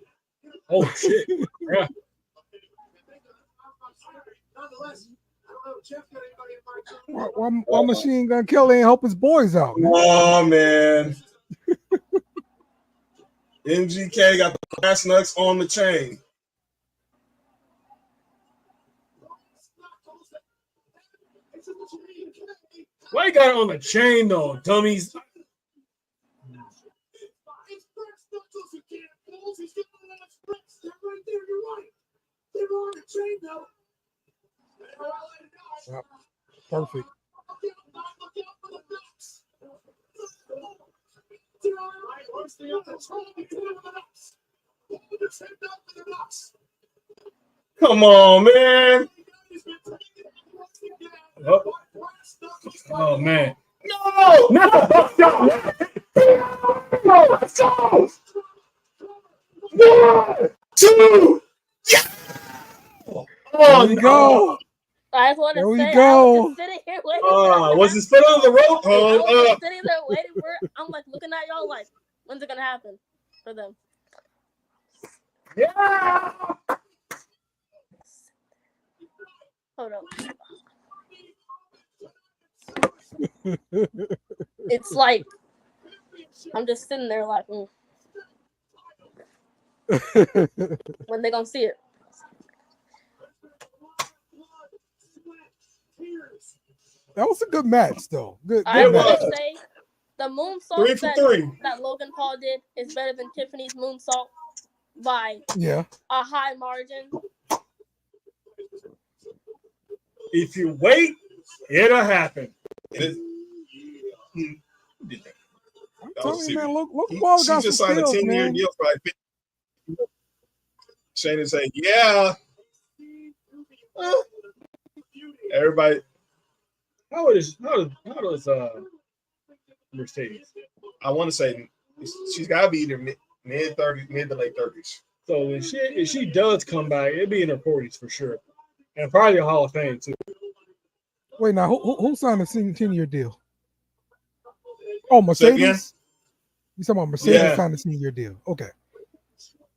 Oh shit! Yeah. Why Machine Gun Kelly ain't help his boys out? Man. Oh man. MGK got the brass nuts on the chain. Why you got it on the chain though, dummies? Yep. Perfect. Come on, man. Oh man. No! Let's go! 1, 2, yeah! There we go. I just want to say, go. I was just sitting here waiting. Was his foot on the rope? I was just sitting there waiting for it. I'm like looking at y'all like, when's it gonna happen for them? Yeah. Hold on. It's like I'm just sitting there like, when they gonna see it? That was a good match, though. Good I match. want to say the moonsault 3 for 3 that Logan Paul did is better than Tiffany's moonsault by a high margin. If you wait, it'll happen. I'm telling you, man, Logan She Paul got some just signed skills, a 10-year man. deal for like 50. Shayna say, yeah. Everybody. How does Mercedes? I want to say she's got to be either mid to late 30s. So if she does come back, it'd be in her 40s for sure, and probably a Hall of Fame too. Wait, now who signed a 10-year deal? Oh, Mercedes. You talking about Mercedes signed a 10-year deal? Okay.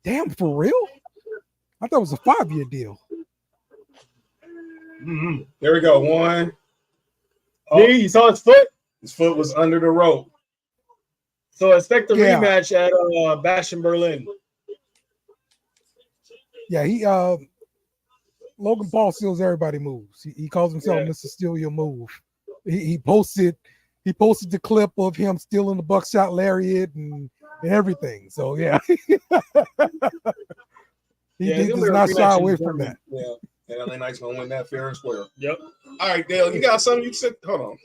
Damn, for real? I thought it was a 5-year deal. Mm-hmm. There we go. One. Oh, you saw his foot? His foot was under the rope. So expect a rematch at Bash in Berlin. Yeah, Logan Paul steals everybody moves. He calls himself Mr. Steal Your Move. He posted the clip of him stealing the buckshot lariat and everything. So yeah. he does not shy away from that. Yeah. And LA Knight's gonna win that fair and square. Yep. All right, Dale, you got something you said? Hold on.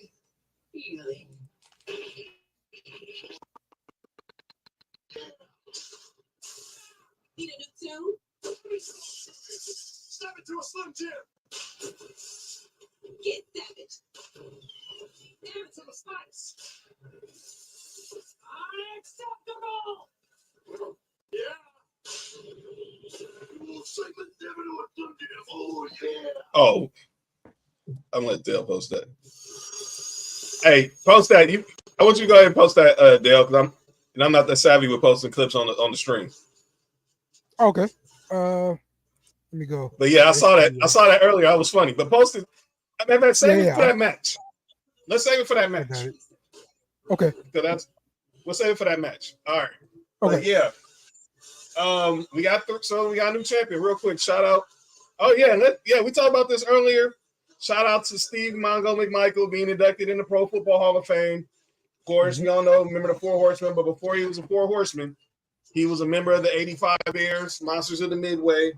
Step into a Slim Jim. Get savage. Damn it to the spice. Unacceptable. Yeah. Oh, I'm gonna let Dale post that. Hey, post that. I want you to go ahead and post that, Dale, because I'm not that savvy with posting clips on the stream. Okay. Let me go. But yeah, I saw that earlier. I was funny. But post it. I mean, save it for that match. Let's save it for that match. Okay. We'll save it for that match. All right. Okay. But yeah. We got a new champion. Real quick, shout out. Oh yeah, we talked about this earlier. Shout out to Steve Mongo McMichael being inducted in the Pro Football Hall of Fame. Of course, we all remember the Four Horsemen, but before he was a Four Horseman, he was a member of the '85 Bears, Monsters of the Midway,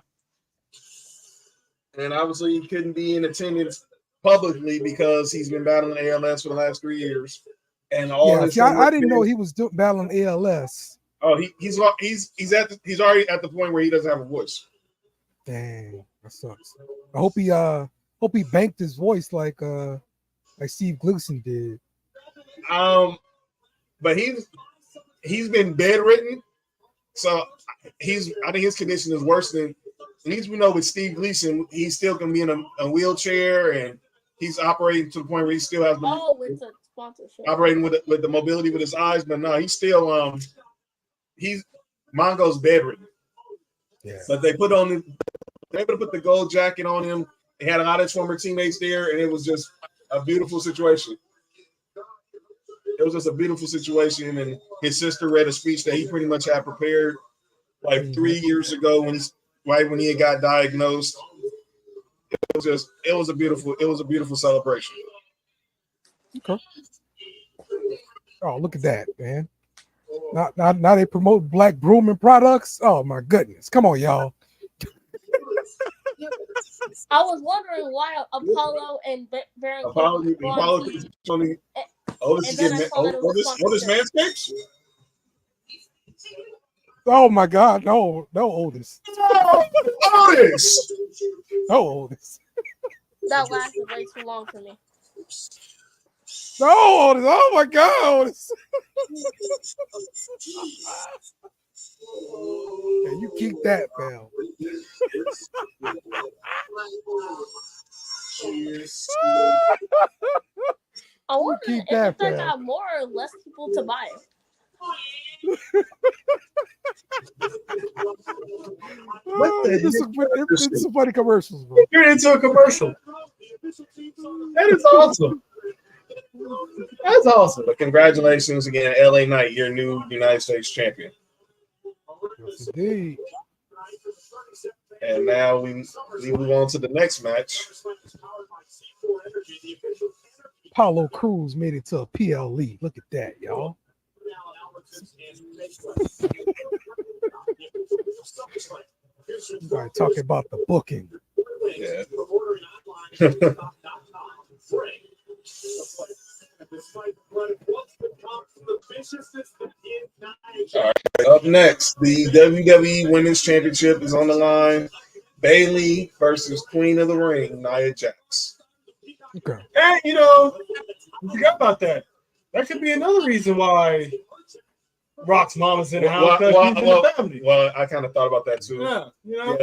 and obviously he couldn't be in attendance publicly because he's been battling ALS for the last 3 years. And all I didn't know he was battling ALS. Oh, he's already at the point where he doesn't have a voice. Dang, that sucks. I hope he banked his voice like Steve Gleason did. But he's been bedridden, so I think his condition is worse than. At least we know with Steve Gleason, he still can be in a wheelchair and he's operating to the point where he still has it's a sponsorship. Operating with the mobility with his eyes, but no, he's still he's Mongo's bedridden. Yeah. But they were able to put the gold jacket on him. They had a lot of former teammates there, and it was just a beautiful situation. It was just a beautiful situation, and his sister read a speech that he pretty much had prepared like 3 years ago when he had got diagnosed. It was a beautiful celebration. Okay. Oh, look at that, man. Now they promote black grooming products. Oh my goodness. Come on, y'all. I was wondering why Apollo and Baron Oldest Manscaped? Oh my God, no Oldest. Oldest! No Oldest. That lasted way too long for me. No Oldest. Oh my God, Oldest. Yeah, you keep that, pal. I wonder if they got more or less people to buy it. This is funny commercials, bro. You're into a commercial. That is awesome. That's awesome. But congratulations again, LA Knight, your new United States champion. Yes, indeed. And now we move on to the next match. Apollo Crews made it to a PLE. Look at that, y'all. Everybody talking about the booking. Yeah. Up next, the WWE Women's Championship is on the line. Bayley versus Queen of the Ring, Nia Jax. Okay. And you forgot about that. That could be another reason why Rock's mom is in the house. She's in the family. Well, I kind of thought about that too. Yeah, Yeah,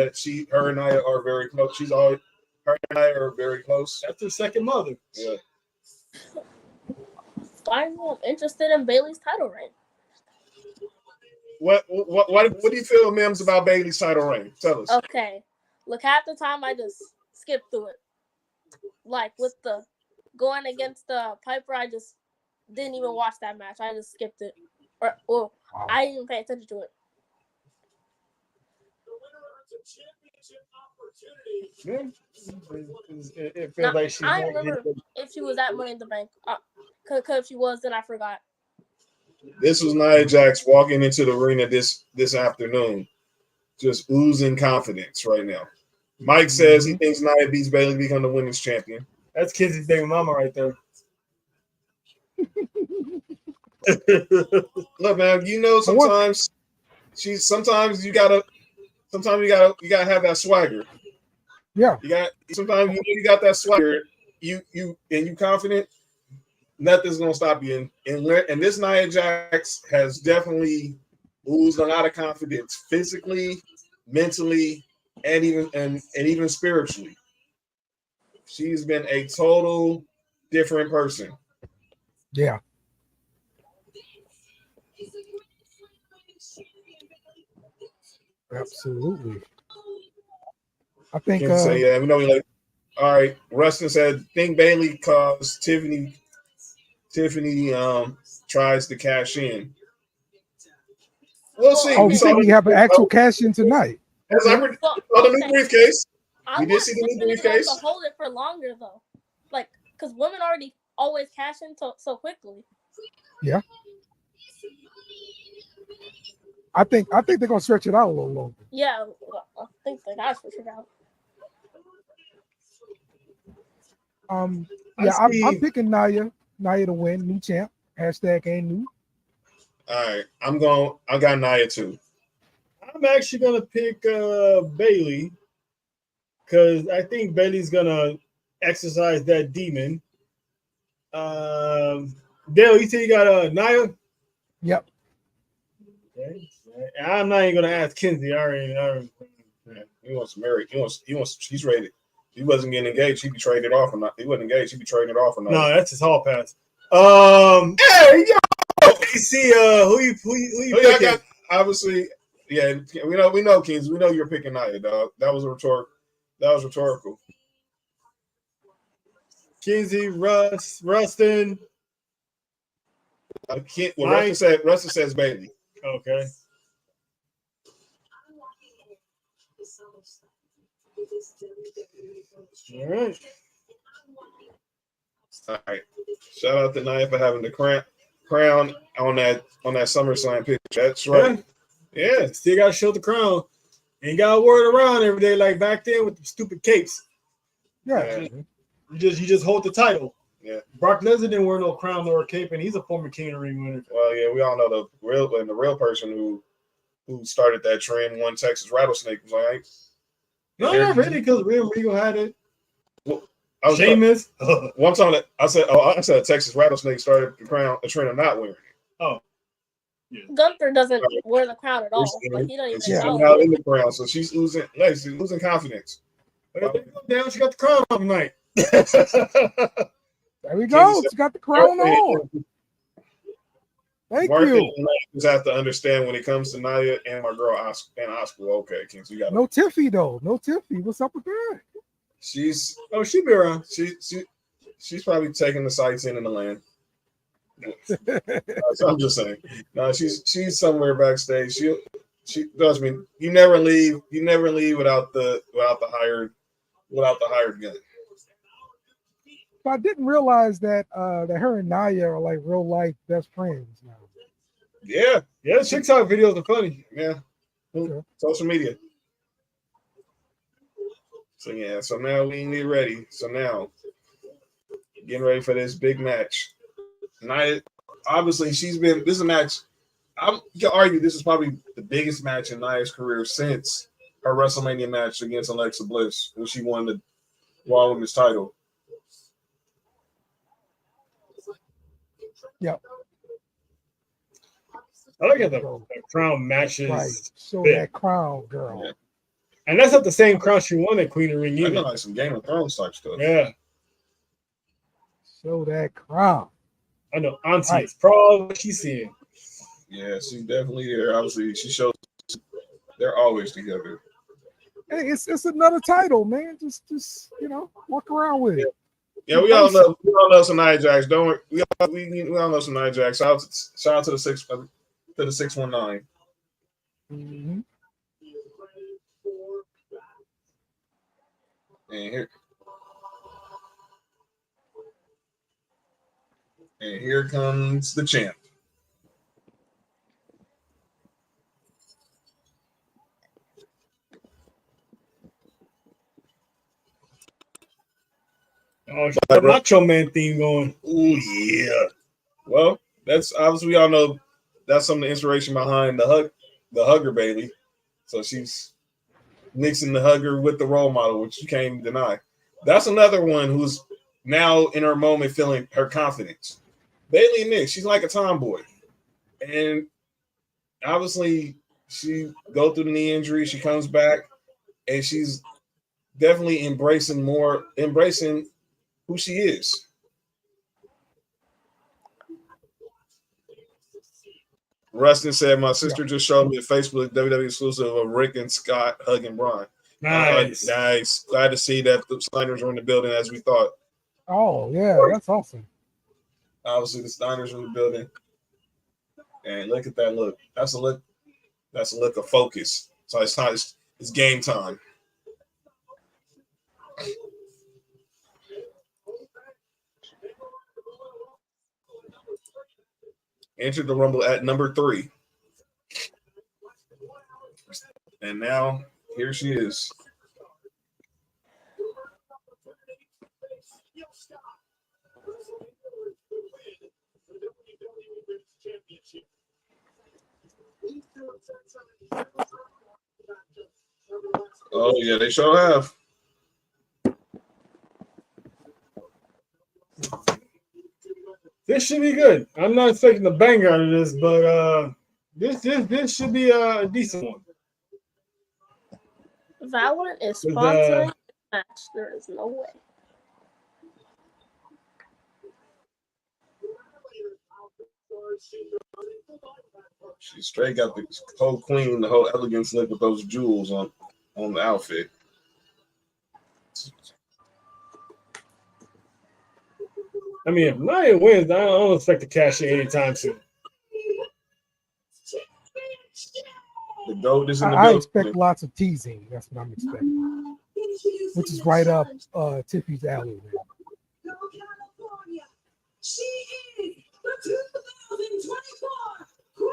her and Nia are very close. Her and Nia are very close. That's her second mother. Yeah. Finally, I'm interested in Bayley's title reign. What do you feel, Mims, about Bayley's title reign? Tell us. Okay. Look, half the time I just skipped through it. Like with the going against the Piper, I just didn't even watch that match. I just skipped it. Or I didn't even pay attention to it. It feels like she. I remember if she was at Money in the Bank. Cause if she was, then I forgot. This was Nia Jax walking into the arena this afternoon, just oozing confidence right now. Mike says he thinks Nia beats Bayley to become the women's champion. That's Kenzie's baby mama right there. Look, man, sometimes you gotta have that swagger. Yeah. Sometimes you got that swagger. You confident. Nothing's gonna stop you. And this Nia Jax has definitely oozed a lot of confidence, physically, mentally, and even spiritually. She's been a total different person. Yeah. Absolutely. I think. Yeah, we know. All right. Rustin said, "Think Bayley caused Tiffany tries to cash in." We'll see. Oh, we think we have an actual cash in tonight. As I the new briefcase. We did see the new briefcase. To hold it for longer though, like because women already always cash in so quickly. Yeah. I think they're gonna stretch it out a little longer. Yeah, I think they gotta stretch it out. Yeah, I'm picking Nia to win, new champ. Hashtag ain't new. All right, I got Nia too. I'm actually gonna pick Bayley because I think Bayley's gonna exercise that demon. Dale, you think you got Nia? Yep. Okay. I'm not even gonna ask Kenzie. I already He wants to marry. He's ready. He wasn't getting engaged. He'd be traded off or not. He wasn't engaged. He'd be traded off or not. No, that's his hall pass. Hey, yo, see, who you picking? Got, obviously, yeah. We know, Kings. We know you're picking Nia, dog. That was rhetorical. Kenzie, Rustin. Rustin says Bayley. Okay. All right. All right. Shout out to Nia for having the crown on that SummerSlam picture. That's right. Yeah. Still gotta show the crown. Ain't gotta wear it around every day like back then with the stupid capes. Yeah. You just hold the title. Yeah. Brock Lesnar didn't wear no crown or cape, and he's a former King of the Ring winner. Well, yeah, we all know the real person who started that trend. One Texas Rattlesnake was like, no, not really, because Real Regal had it. Well, Sheamus. One time that I said Texas Rattlesnake started the trend of not wearing it. Oh. Yeah. Gunther doesn't wear the crown at all. Like, he don't even she's know. now in the crown, so she's losing confidence. Down, she got the crown on tonight. There we go. She got the crown on. Thank you. Just have to understand when it comes to Nia and my girl Oscar. Okay, Kings, you got no Tiffy though. No Tiffy. What's up with that? She'll be around. She's probably taking the sights in the land. So I'm just saying. No, she's somewhere backstage. She does me. You never leave without the hired gun. But I didn't realize that her and Nia are like real life best friends now. Yeah, TikTok videos are funny. Yeah, Okay. Social media. So now we get ready. So now getting ready for this big match. Nia obviously she's been. This is a match. You can argue this is probably the biggest match in Nia's career since her WrestleMania match against Alexa Bliss when she won the Raw Women's title. Yep. I like how the crown matches. Right. Show fit. that crown, girl. Yeah. And that's not the same crown she won at Queen of the Ring I either. got like some Game of Thrones type stuff. Yeah. Show that crown. I know. Auntie is probably what she's seeing. Yeah, she's definitely there. Obviously, she shows they're always together. Hey, it's another title, man. Just walk around with it. Yeah, we all love some Nia Jax. Don't we all love some Nia Jax. Shout out to the 619. Mm-hmm. And here comes the champ. Oh, the Macho Man theme going. Oh yeah. Well, that's obviously we all know that's some of the inspiration behind the hugger Bailey. So she's mixing the hugger with the role model, which you can't deny. That's another one who's now in her moment feeling her confidence. Bailey Nick, she's like a tomboy. And obviously she go through the knee injury, she comes back, and she's definitely embracing who she is. Rustin said, "My sister just showed me a Facebook WWE exclusive of Rick and Scott hugging Braun." Nice. Nice. Glad to see that the Steiners were in the building as we thought. Oh, yeah, that's awesome. Obviously, the Steiners were in the building. And look at that look. That's a look. That's a look of focus. So it's time. It's game time. Entered the Rumble at number 3. And now, here she is. Oh, yeah, they sure have. This should be good. I'm not expecting a banger out of this, but this should be a decent one. Valorant is sponsoring the match. There is no way. She straight got the whole queen, the whole elegance look with those jewels on the outfit. I mean, if Nia wins, I don't expect to cash in anytime soon. The gold is in the I building. expect lots of teasing. That's what I'm expecting. Which is right up Tiffy's alley, man. She is the 2024 Queen.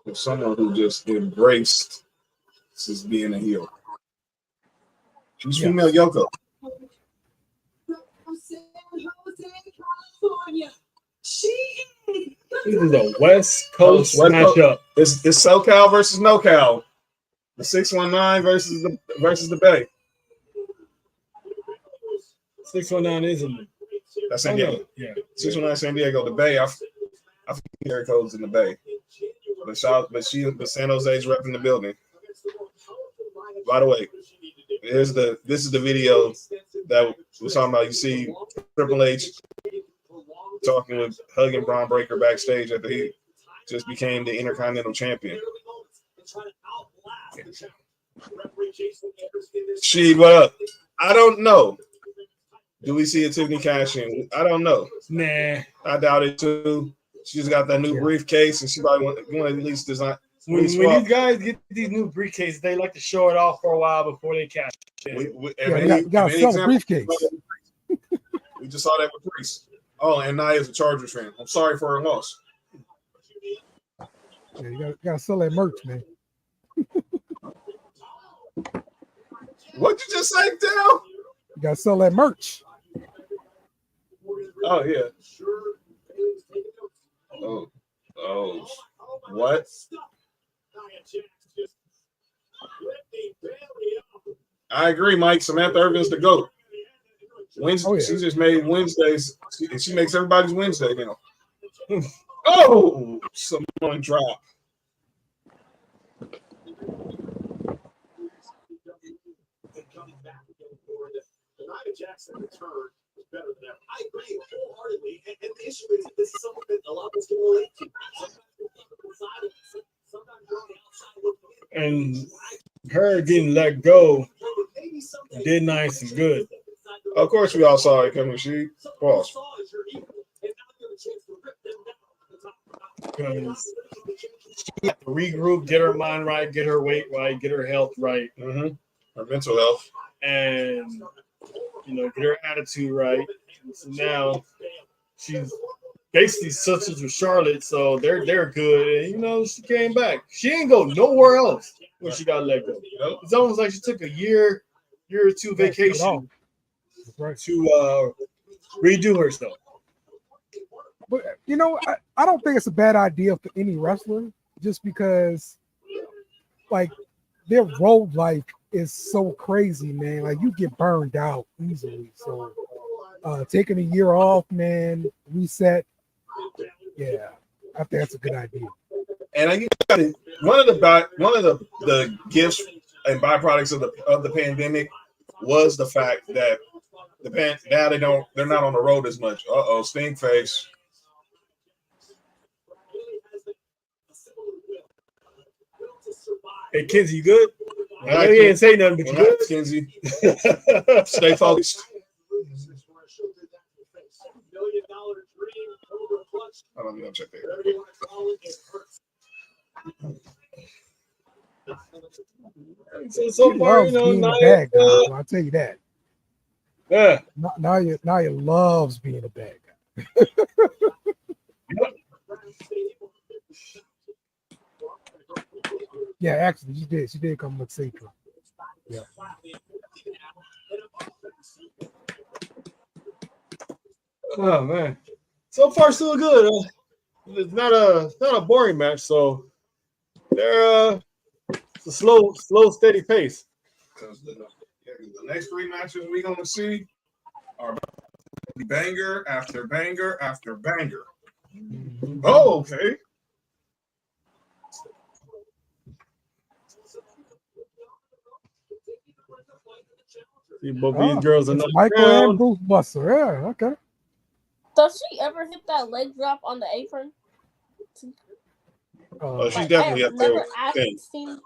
With someone who just embraced just being a heel. She's female Yoko. From San Jose, California. She is This is a West Coast matchup. It's SoCal versus NoCal. The 619 versus the Bay. 619 isn't. That's San Diego. Yeah. 619 San Diego. The Bay. I think their code's in the Bay. But San Jose's repping the building. By the way, this is the video that we're talking about. You see Triple H talking with hugging Braun Breaker backstage after he just became the Intercontinental Champion. What up? I don't know. Do we see a Tiffany cash in? I don't know. Nah. I doubt it too. She just got that new briefcase, and she probably want to at least design. When these guys get these new briefcases, they like to show it off for a while before they cash it. You gotta sell the briefcase. We just saw that with Priest. Oh, and Nia's a Chargers fan. I'm sorry for her loss. Yeah, you gotta sell that merch, man. What'd you just say, Dale? You gotta sell that merch. Oh yeah. Oh. What? I agree, Mike. Samantha Irvin's the GOAT. Wednesday, Oh, yeah. She just made Wednesdays. She makes everybody's Wednesday now. Oh, someone dropped. Jackson return is better than ever. I agree wholeheartedly. And the issue is this is something that a lot of us can relate to. Sometimes you're on the outside looking in. And her getting let go did nice and good. Of course, we all saw it coming. She paused. Because she had to regroup, get her mind right, get her weight right, get her health right, Her mental health. and get her attitude right. And so now she's basically substitute with Charlotte, so they're good. And she came back. She ain't go nowhere else when she got let go. It's almost like she took a year or two vacation to redo herself. But I don't think it's a bad idea for any wrestler, just because like their road life is so crazy, man. Like you get burned out easily. So taking a year off, man, reset. Yeah, I think that's a good idea. And I think one of the gifts and byproducts of the pandemic was the fact that now they're not on the road as much. Stink face. Hey, Kenzie, you good? I know you ain't say nothing, but you good? Kenzie. Stay focused. I don't know. Check that. So far, being a bad guy. I'll tell you that. Yeah. Now you loves being a bad guy. Yeah, actually, she did come look safer. Yeah. Oh man, so far so good. It's not a boring match, so they're it's a slow, steady pace. Because the next three matches we're gonna see are banger after banger after banger. Oh, okay. See, both these girls are not Michael around. and Bruce Buster. Yeah, okay. Does she ever hit that leg drop on the apron? She's definitely up there. Never actually seen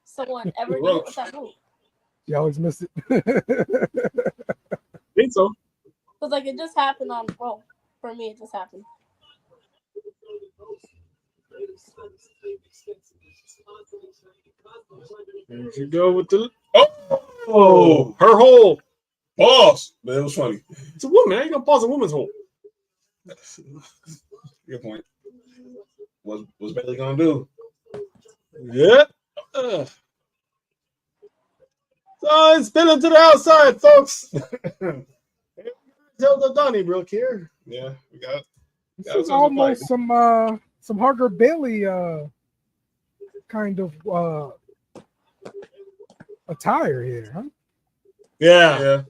someone ever do it with that move. You always miss it. Think so. Because it just happened on Raw. For me, it just happened. There you go with the her hole. Pause. But it was funny. It's a woman. I ain't gonna pause a woman's hole. Good point. What's Bailey gonna do? Yeah. So it's spinning to the outside, folks. Tell the Donnie broke here. Yeah, we got. This is almost some Harger Bailey kind of attire here, huh? Yeah.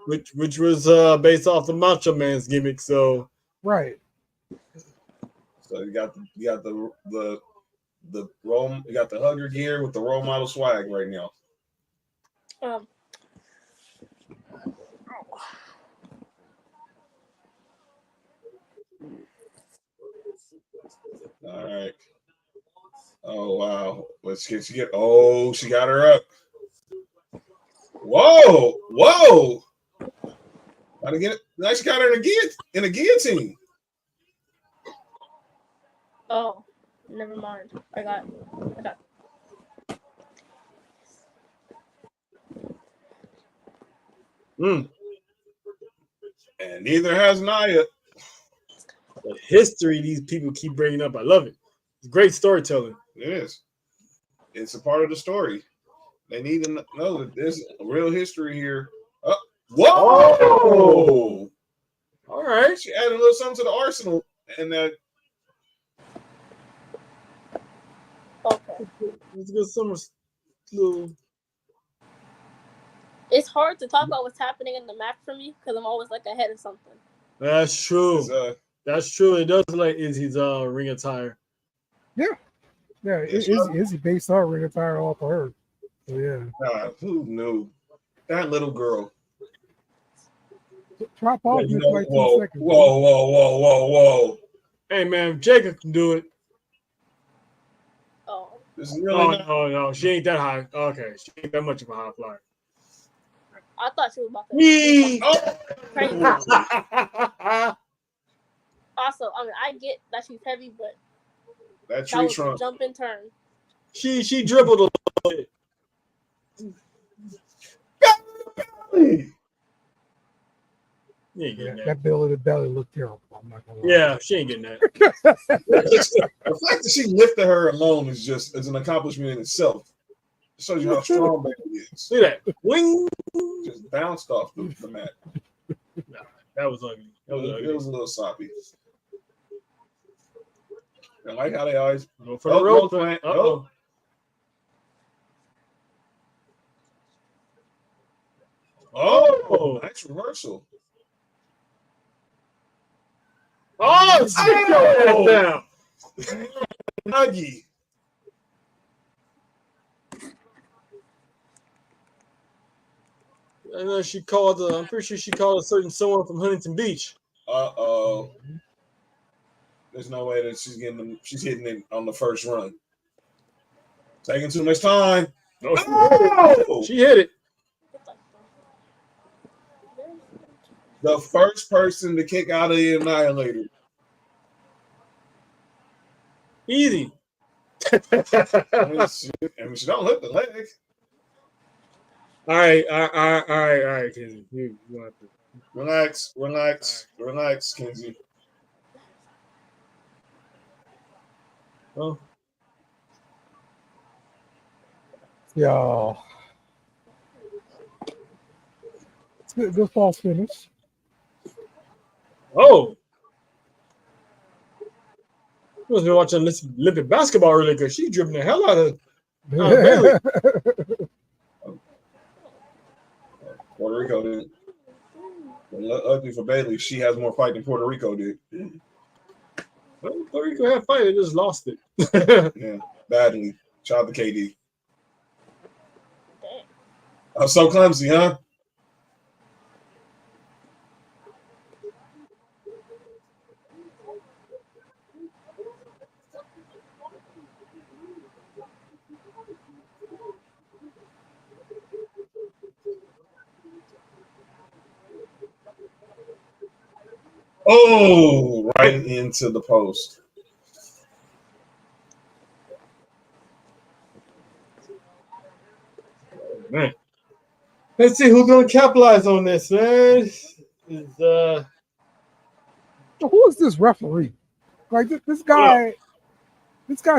Which was based off the Macho Man's gimmick, so right. So you got the role, you got the hugger gear with the role model swag right now. All right. Oh wow. She got her up. Whoa. Gotta get it. Nice, got her in a guillotine. Oh, never mind. I got. And neither has Nia. The history these people keep bringing up, I love it. It's great storytelling. It is. It's a part of the story. They need to know that there's a real history here. Whoa! All right. She added a little something to the arsenal, and that. Okay. Let's get some little. It's hard to talk about what's happening in the match for me because I'm always like ahead of something. That's true. That's true. It does look like Izzy's ring attire. Yeah, Izzy based our ring attire off of her. So yeah. God, who knew? That little girl. Drop off in like 2 seconds. Whoa. Hey man, Jacob can do it. Oh. This is really no. She ain't that high. Okay, she ain't that much of a high flyer. I thought she was about to. Me. Crazy. Also, I mean, I get that she's heavy, but that was trunk. a jump and turn. She dribbled a little bit. That belly of the belly looked terrible. I'm not gonna lie. Yeah, she ain't getting that. The fact that she lifted her alone is an accomplishment in itself. It shows you how strong Bailey is. Look at that. Wing. Just bounced off the mat. Nah, that was ugly. It was a little sloppy. I like how they always go for the rope. Oh, nice reversal. Oh, sit your ass down. Nuggy. I know she called. I'm pretty sure she called a certain someone from Huntington Beach. Uh-oh. There's no way that she's hitting it on the first run. Taking too much time. Oh, she hit it. The first person to kick out of the Annihilator. Easy. I mean, she don't hit the leg. All right, Kenzie. You have to Relax, Kenzie. Oh. Yo. It's good false finish. Oh. I was watching Olympic basketball earlier because she's dribbling the hell out of Bailey. Puerto Rico did. Ugly for Bailey. She has more fight than Puerto Rico did. Well, Puerto Rico had fight. They just lost it. Yeah, badly. Shout out to KD. I'm so clumsy, huh? Oh, right into the post. Man. Let's see who's gonna capitalize on this, man. Who is this referee? Like this guy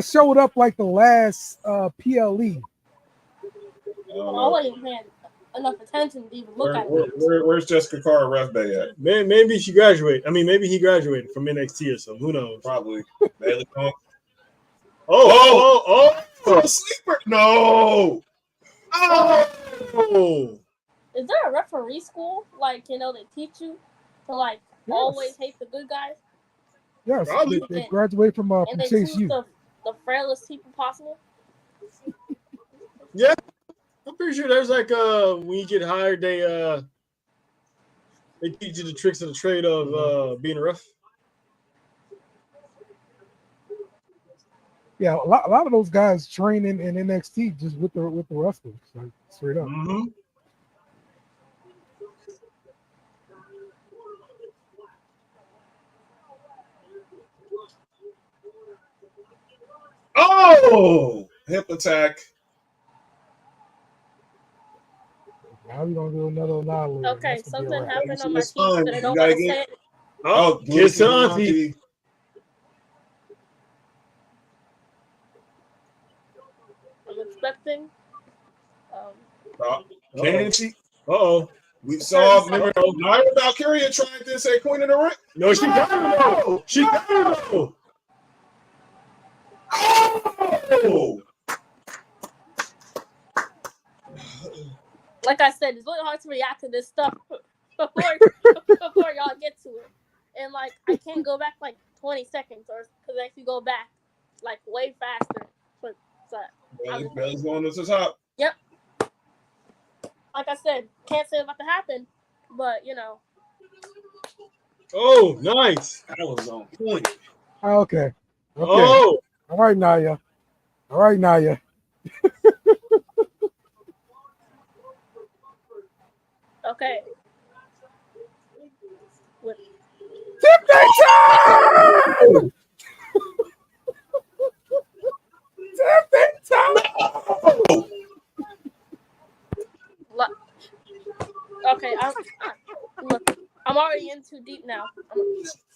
showed up like the last PLE. I wasn't paying enough attention to even look at it. Where's Jessica Carr ref bay at? Maybe she graduated. I mean, maybe he graduated from NXT or something. Who knows? Probably. Bailey Punk. Oh! Sleeper! No! Oh! Is there a referee school? Like, they teach you to, always hate the good guys? Yes, they graduate from and they Chase choose U. the frailest people possible? Yeah. I'm pretty sure there's when you get hired, they teach you the tricks of the trade of being a ref. Yeah, a lot of those guys train in NXT just with the wrestlers, like straight up. Mm-hmm. Oh! Hip attack. Now we're gonna do another annihilator. Okay, something happened on my teeth fun. that I You don't gotta want to get- say it. Oh, kiss auntie. I'm expecting Can she? Uh-oh. We saw, remember, Nia Valkyria tried this at Queen of the Ring. No, she got it though. She got it though. Oh! Like I said, it's really hard to react to this stuff before y'all get to it. And like I can't go back like 20 seconds or because if you go back like way faster. But Belly's going to the top. Yep. Like I said, can't say it's about to happen, but you know. Oh, nice. That was on point. Okay. Oh. All right, Naya. Okay. Okay, I'm already in too deep now.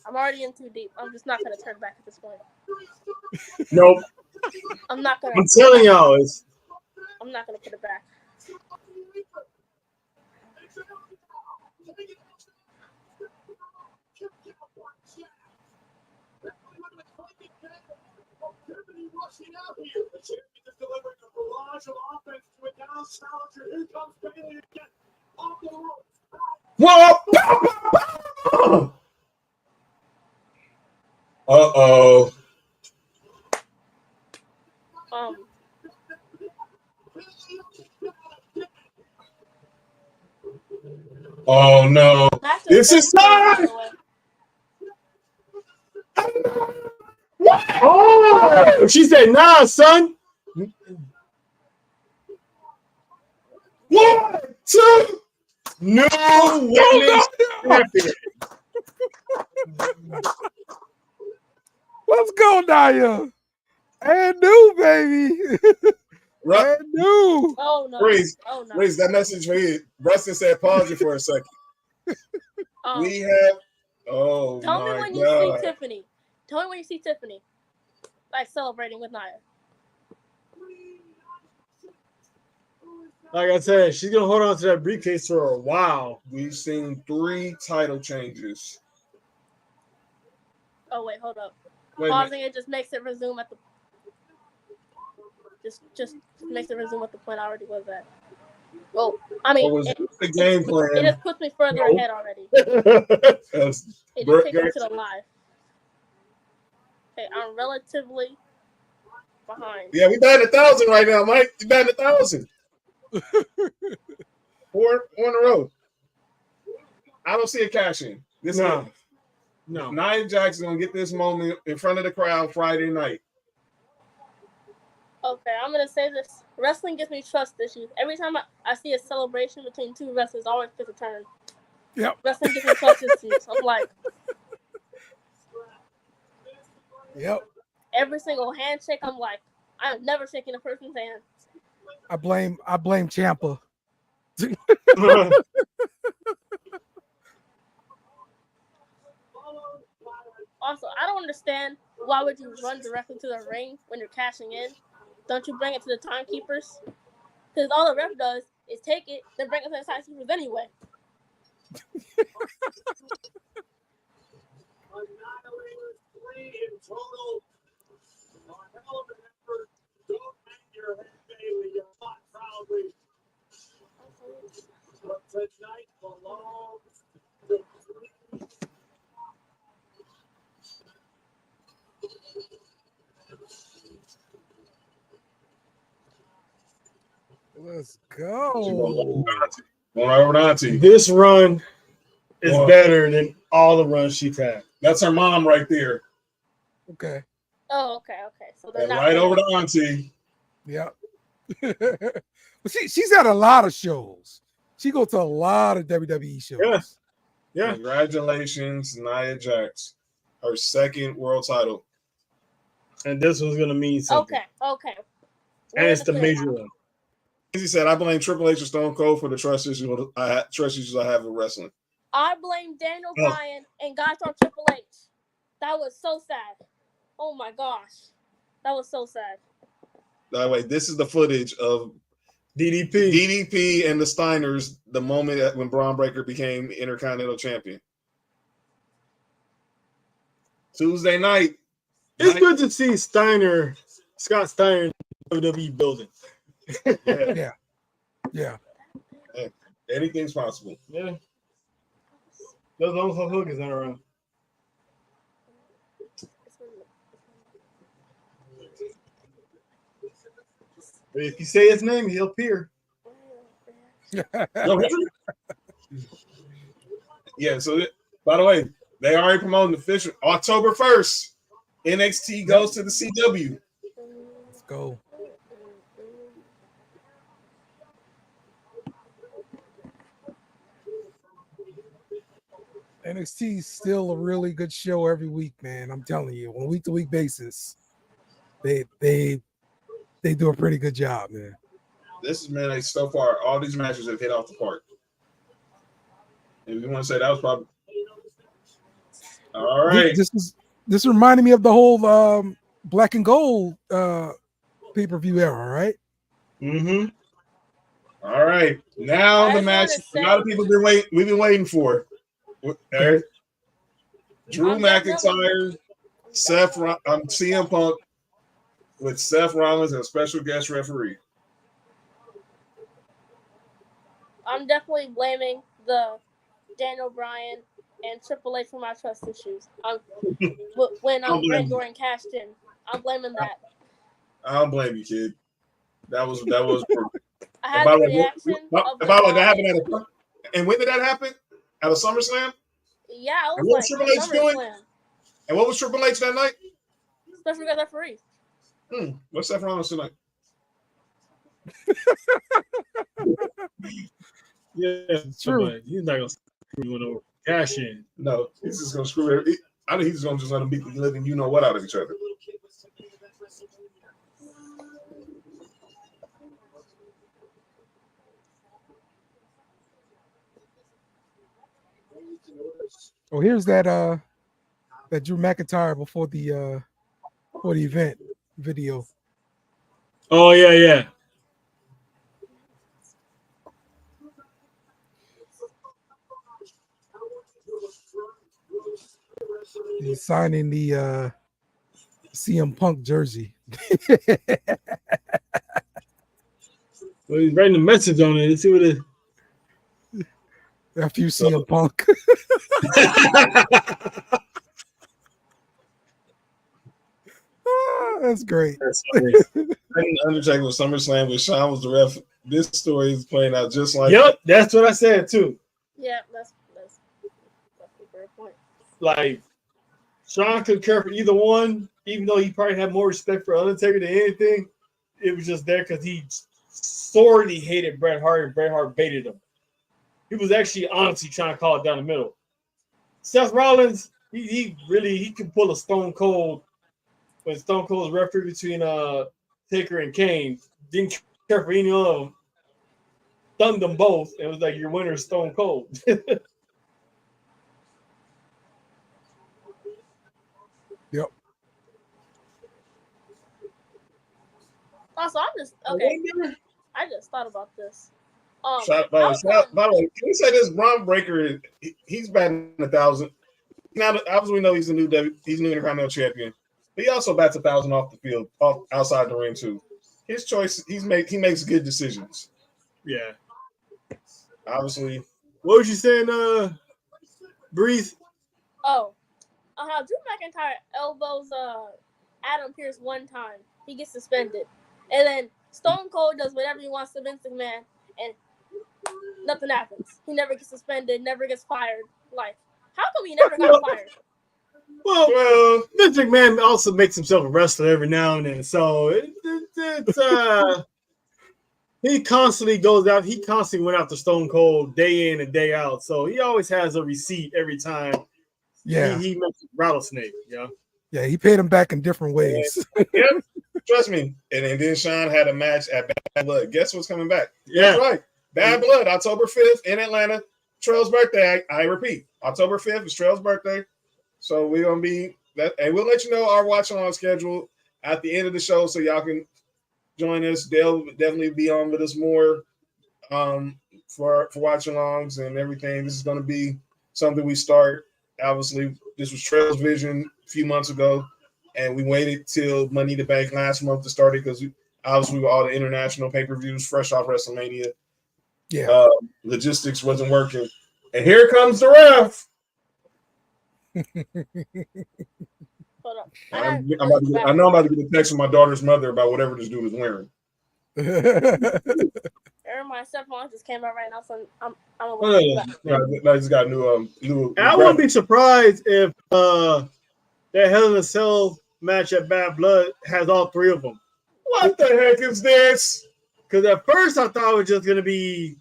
I'm already in too deep. I'm just not gonna turn back at this point. Nope. I'm not gonna. I'm telling y'all, I'm not gonna put it back. Rushing out here. The champion is delivering a barrage of offense to a down challenger. Here comes Bailey again. Off the ropes. Whoa! Uh-oh. Oh, no. This is time! oh, she said, nah, son. 1, 2. No women's champion. Let's go, Naya. And new, baby. And new. Oh no. Reese, Oh no. Reese, that message for you. Rustin said pause it for a second. We have Tell me when you see Tiffany. Tell me when you see Tiffany. Like celebrating with Nia. Like I said, she's gonna hold on to that briefcase for a while. We've seen 3 title changes. Oh wait, hold up. Wait Pausing it just makes it resume at the just makes it resume at the point I already was at. Well, I mean, the game plan? It just puts me further ahead already. It just takes me to the live. Okay, I'm relatively behind. Yeah, we batting 1,000 right now, Mike. We batting 1,000. 4 in a row. I don't see a cash in. No. Nia Jack's gonna get this moment in front of the crowd Friday night. Okay, I'm gonna say this. Wrestling gives me trust issues. Every time I see a celebration between 2 wrestlers, I always pick a turn. Yep. Wrestling gives me trust issues. I'm like, yep. Every single handshake, I'm like, I'm never shaking a person's hand. I blame Ciampa. Also, I don't understand why would you run directly to the ring when you're cashing in? Don't you bring it to the timekeepers? Because all the ref does is take it, then bring it to the timekeepers anyway. Annihilators 3 in total. On hell of an effort. Don't hang your head, Bailey. You fought proudly. But tonight belongs to 3. Let's go. Going over to Auntie. This run is better than all the runs she's had. That's her mom right there. Okay. Oh, okay. So they're not right over to Auntie. Yep. But she's at a lot of shows. She goes to a lot of WWE shows. Yeah. Congratulations, Nia Jax. Her 2nd world title. And this one's gonna mean something. Okay. And it's the major one. He said, I blame Triple H and Stone Cold for the trust issues I have with wrestling. I blame Daniel Bryan and guys on Triple H. That was so sad. Oh my gosh. That was so sad. By the way, this is the footage of DDP and the Steiners the moment when Braun Breaker became Intercontinental Champion. Tuesday night. It's good to see Scott Steiner in the WWE building. Yeah. Hey, anything's possible. Yeah. Those long Hulk Hogan's not around. But if you say his name, he'll appear. Yeah, so by the way, they already promoting the official October 1st. NXT goes to the CW. Let's go. NXT is still a really good show every week, man. I'm telling you, on a week-to-week basis, they do a pretty good job, man. This is, man, so far all these matches have hit off the park. If you want to say that was probably all right. This reminded me of the whole Black and Gold pay-per-view era, right? Mm-hmm. All right. Now the match a lot of people we've been waiting for. Drew McIntyre, CM Punk with Seth Rollins as a special guest referee. I'm definitely blaming the Daniel Bryan and Triple H for my trust issues. When Randy Orton cashed in, I'm blaming that. I don't blame you, kid. That was perfect. I had the reaction. That happened and when did that happen? At a SummerSlam? Yeah, I was Triple H doing? And what was Triple H that night? Special guest referee. What's Seth Rollins tonight? Yeah, it's true. He's not gonna screw it over. Cash in. No, he's just gonna screw it. I think he's gonna just let them be living you know what out of each other. Oh, here's that Drew McIntyre before the event video. Oh yeah. He's signing the CM Punk jersey. Well, he's writing a message on it. Let's see what it is. After you CM Punk. That's great. Undertaker was SummerSlam with Shawn was the ref. This story is playing out just like. Yep, that's what I said too. Yeah, that's a fair point. Like, Shawn could care for either one, even though he probably had more respect for Undertaker than anything. It was just there because he sorely hated Bret Hart and Bret Hart baited him. He was actually honestly trying to call it down the middle. Seth Rollins, he could pull a Stone Cold when Stone Cold was referee between Taker and Kane. Didn't care for any of them. Thumbed them both. It was like your winner, Stone Cold. Yep. Also, I just thought about this. By the way, can we say this? Braun Breaker, he's batting 1,000. Now, obviously, we know he's a new Intercontinental Champion, but he also bats 1,000 off the field, outside the ring too. His choice, he makes good decisions. Yeah. Obviously. What was you saying, Breeze? Oh, how Drew McIntyre elbows Adam Pearce one time, he gets suspended, and then Stone Cold does whatever he wants to Vince McMahon, and nothing happens. He never gets suspended, never gets fired. Like, how come he never got fired? Well, Vince McMahon also makes himself a wrestler every now and then, so he constantly goes out. He constantly went after Stone Cold day in and day out, so he always has a receipt every time. Yeah, he makes a rattlesnake. Yeah, he paid him back in different ways. Yeah, trust me. And then Shawn had a match at Bad Blood. Guess what's coming back? Yeah, that's right. Bad Blood, October 5th in Atlanta. Trail's birthday. I repeat, October 5th is Trail's birthday. So we're gonna be that, and we'll let you know our watch on schedule at the end of the show, so y'all can join us. They'll definitely be on with us more for watching alongs and everything. This is going to be something we start. Obviously, this was Trail's vision a few months ago, and we waited till Money in the Bank last month to start it because obviously with all the international pay-per-views fresh off WrestleMania. Yeah. Logistics wasn't working. And here comes the ref. Hold up. I know I'm about to get a text from my daughter's mother about whatever this dude is wearing. My cell phone just came out right now, so I'm I just got new. I wouldn't be surprised if that Hell in a Cell match at Bad Blood has all three of them. What the heck is this? Because at first I thought it was just gonna be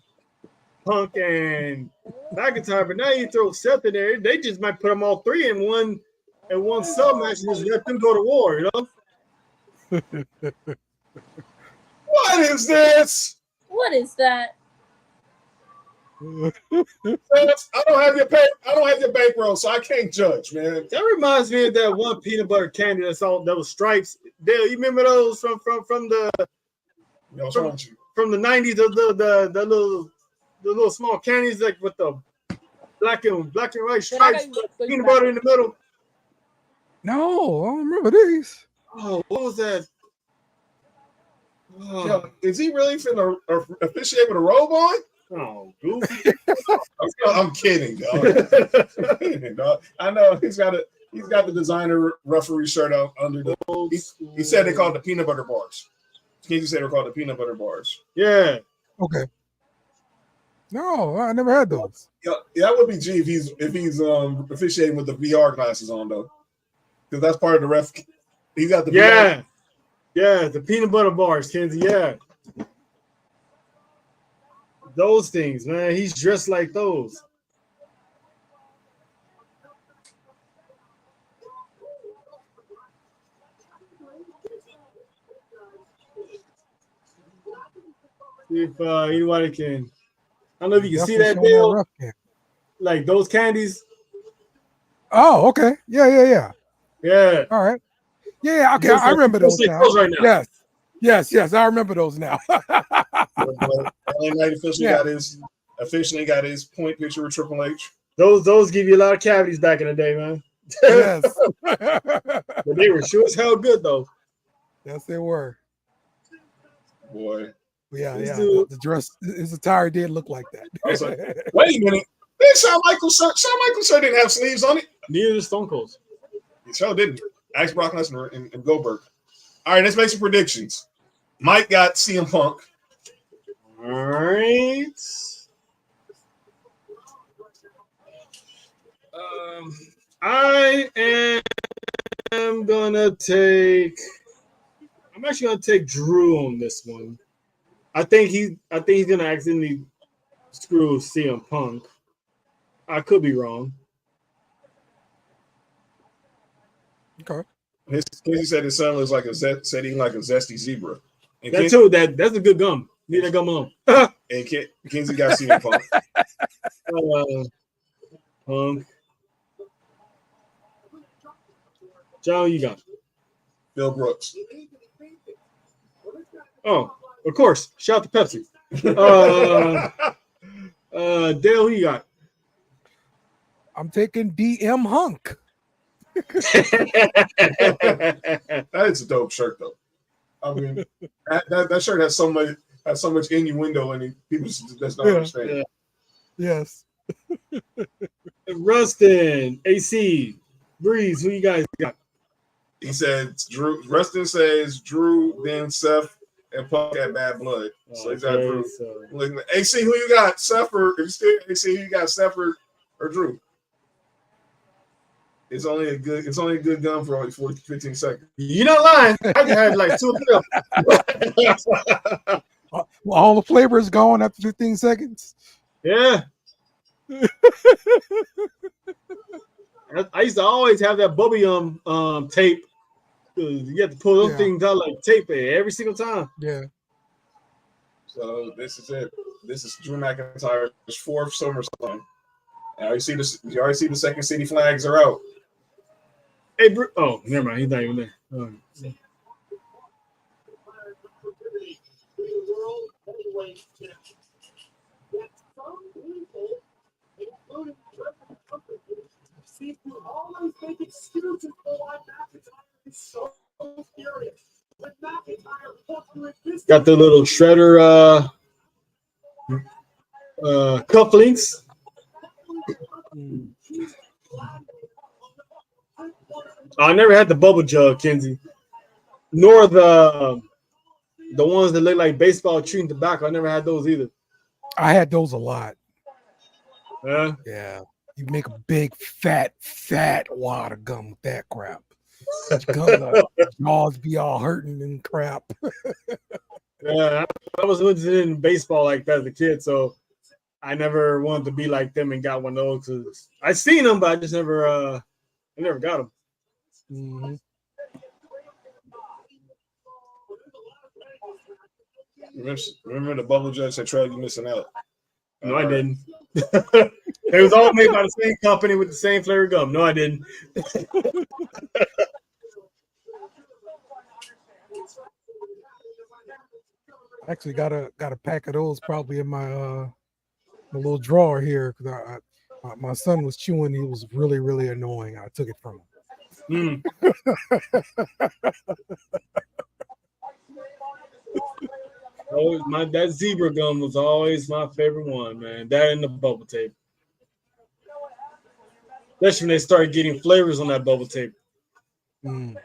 Punk and McIntyre, but now you throw Seth in there, they just might put them all three in one cell match and just let them go to war, you know? What is this? What is that? I don't have your bankroll, so I can't judge, man. That reminds me of that one peanut butter candy that was stripes. Dale, you remember those from the from the 90s? The little small candies like with the black and white stripes, peanut butter in the middle. No, I don't remember these. Oh, what was that? Oh. Yo, is he really finna officiate with a robe on? Oh, goofy. I'm kidding, dog. I know he's got the designer referee shirt out under the. He said they called the peanut butter bars. He said they're called the peanut butter bars. Yeah. Okay. No, I never had those. Yeah, that would be G if he's officiating with the VR glasses on though, because that's part of the ref. He got the VR. Yeah, the peanut butter bars, Kenzie. Yeah. Those things, man. He's dressed like those. See if anybody can. I don't know if you can see that, Dale. Like those candies. Oh, okay. Yeah. Yeah. All right. Yeah, okay. I remember those now. Right now. Yes. I remember those now. LA Knight officially got his point picture with Triple H. Those give you a lot of cavities back in the day, man. Yes. But they were sure as hell good though. Yes, they were. Boy. Yeah. The dress, his attire did look like that. I was like, wait a minute. Shawn Michaels shirt didn't have sleeves on it. Neither did Stone Cold. He sure didn't. Ask Brock Lesnar and Goldberg. All right, let's make some predictions. Mike got CM Punk. All right. I am gonna take. I'm actually gonna take Drew on this one. I think he's gonna accidentally screw CM Punk. I could be wrong. Okay. He said his son looks like eating like a zesty zebra. And That's a good gum. Leave that gum alone. And Kinsey got CM Punk. Punk. John, you got Bill Brooks. Oh, of course. Shout out to Pepsi. Dale, who you 't I'm taking DM Hunk. That is a dope shirt, though. I mean, that shirt has so much innuendo in it. People just don't understand. Yeah. Yes. Rustin, AC, Breeze, who you guys got? He said Drew. Rustin says Drew, then Seth, and Punk at Bad Blood. So he's got Drew. So. AC, who you got? Seth or if you still AC, who you got? Seth or Drew? It's only a good gun for only 15 seconds. You're not lying. I had like 2 or 3. Well, all the flavor is gone after 15 seconds. Yeah. I used to always have that bubble tape. You have to pull those things out like tape every single time. Yeah. So this is it. This is Drew McIntyre's 4th SummerSlam. You already see the Second City flags are out. Hey, oh, never mind. He's not even there. seem to always make excuses for why McIntyre is so furious. When McIntyre looks like this, Got the little shredder cufflinks. I never had the bubble jug, Kenzie, nor the ones that look like baseball chewing tobacco. I never had those either. I had those a lot. Yeah. Yeah. You make a big, fat wad of gum with that crap. Gum, jaws be all hurting and crap. Yeah, I was interested in baseball like that as a kid, so I never wanted to be like them and got one of those. Cause I seen them, but I just never, I never got them. Mm-hmm. Remember the bubble judge that tried you missing out? No, I didn't. It was all made by the same company with the same flavor gum. No, I didn't. Actually, got a pack of those probably in my my little drawer here because my son was chewing. He was really annoying. I took it from him. That zebra gum was always my favorite one, man. That and the bubble tape. Especially when they started getting flavors on that bubble tape. Mm.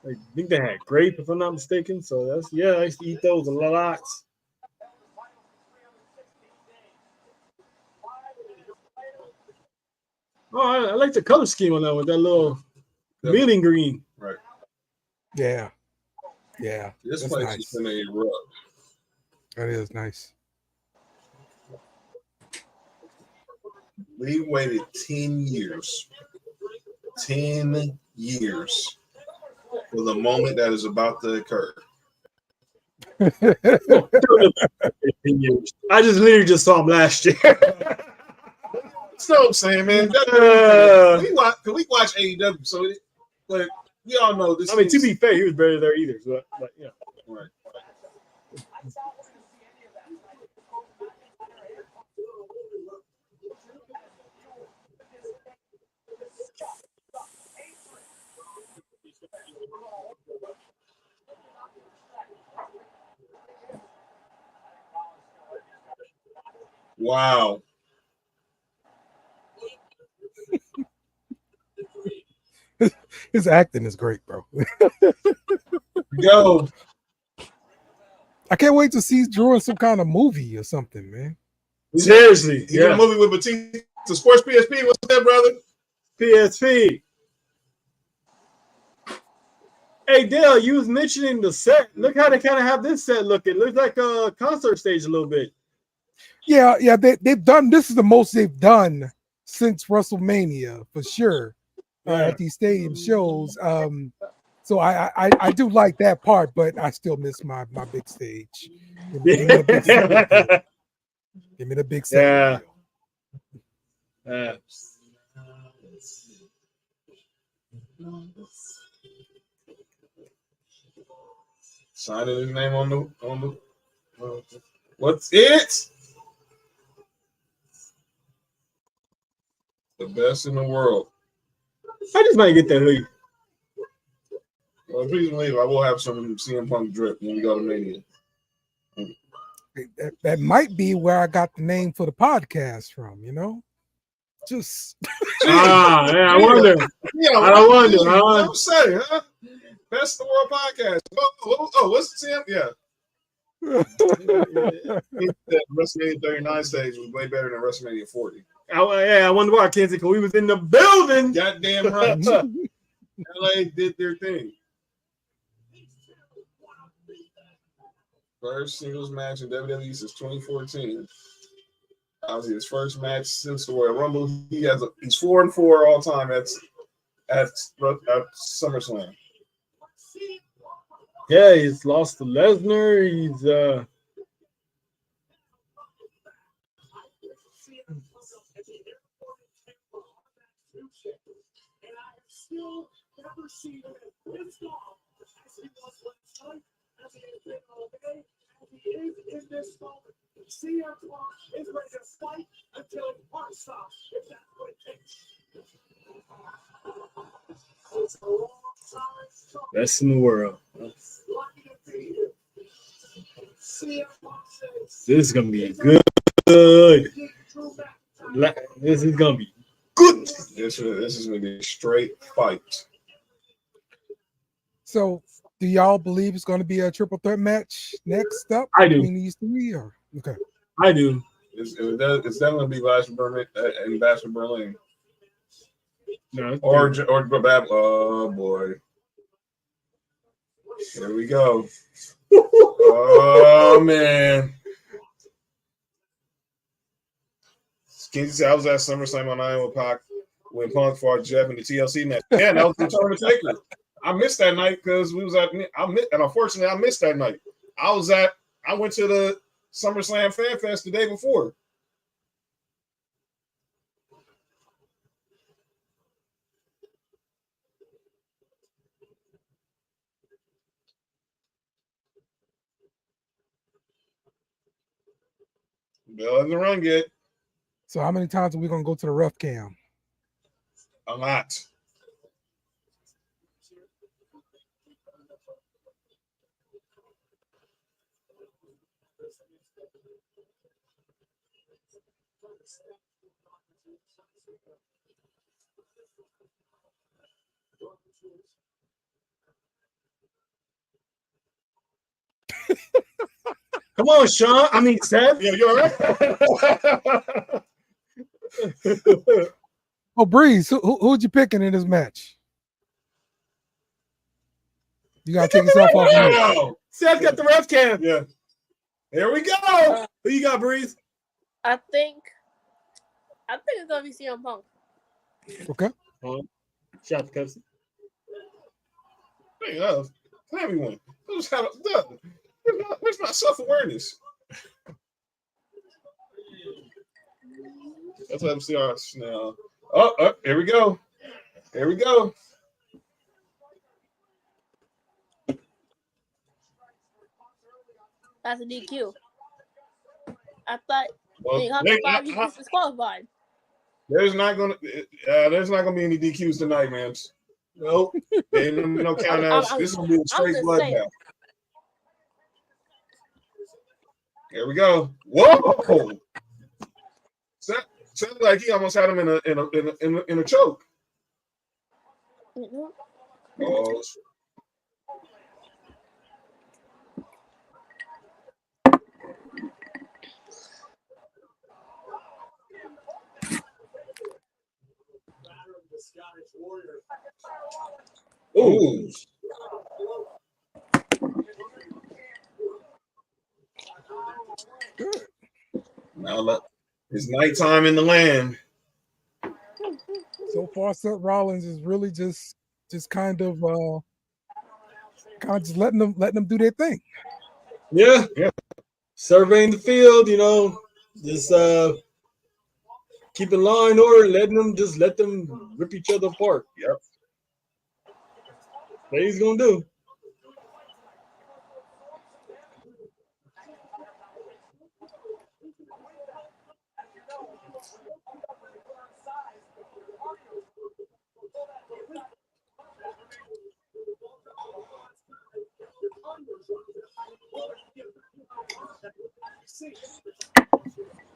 I think they had grape, if I'm not mistaken. So I used to eat those a lot. Oh, I like the color scheme on that one, that little mealing green. Right. Yeah. This That's place nice. is gonna erupt. That is nice. We waited 10 years. 10 years for the moment that is about to occur. I just literally just saw him last year. That's what I'm saying, man. Can we watch AEW? So, but we all know this. I mean, to be fair, he was barely there either. So, but yeah, right. Wow. His acting is great, bro. Go. I can't wait to see Drew in some kind of movie or something, man. Seriously, He did a movie with Batista. Sports PSP. What's that, brother? PSP. Hey, Dale, you was mentioning the set. Look how they kind of have this set looking. Looks like a concert stage a little bit. Yeah. They've done this is the most they've done since WrestleMania for sure. At these stadium shows. So I do like that part, but I still miss my big stage. Give me the big set. Give me the big set. Yeah. Signing his name on the what's it? The best in the world. I just might get that hoodie. Well, please believe I will have some CM Punk drip when we go to Mania. That might be where I got the name for the podcast from, you know? Just I wonder. I wonder. I'm saying, huh? Best in the World podcast. Oh, what's the CM? Yeah. That WrestleMania 39 stage was way better than WrestleMania 40. I wonder why, Kenzie, because we was in the building. Goddamn right. LA did their thing. First singles match in WWE since 2014. Obviously, his first match since the Royal Rumble. He's 4-4 all time at SummerSlam. Yeah, he's lost to Lesnar. He's He is in this moment. CM Punk is ready to fight until his heart stops, if that's what it takes. It's a long time. Best in the world. Lucky to be here. CM Punk says, This is gonna be good. This is gonna be good. This is gonna be a straight fight. So, do y'all believe it's going to be a triple threat match next up? I do. Between these three, or okay? I do. It's definitely be Bash Berlin and Bash Berlin. No, Or Bab. Oh boy. Here we go. Oh man. Can you say I was at SummerSlam on Iowa Pac when Punk fought Jeff in the TLC match? Yeah, that was the Tournament Taker. I missed that night because we was at. And unfortunately, I missed that night. I went to the SummerSlam Fan Fest the day before. Bell hasn't run yet. So, how many times are we going to go to the rough cam? A lot. Come on, Sean. I mean, Seth. Yeah, you all right? Oh, Breeze, who'd you picking in this match? You gotta take yourself off. Wow. Seth got the ref cam. Yeah. Here we go. Who you got, Breeze? I think it's gonna be CM Punk. Okay. Shout out to Kelsey. Hey, everyone. Where's my self-awareness? Let's let them see our now. Oh, here we go. Here we go. That's a DQ. I thought Well, he was disqualified. there's not gonna be any DQs tonight, man. Nope. Ain't no countouts. This is gonna be a straight bloodbath. Here we go. Whoa! Sounds like he almost had him in a choke. Oh. Ooh. Good. Now it's nighttime in the land. So far, Seth Rollins is really just kind of just letting them do their thing. Yeah. Surveying the field, just keeping law and order, let them rip each other apart. Yep. What he's gonna do.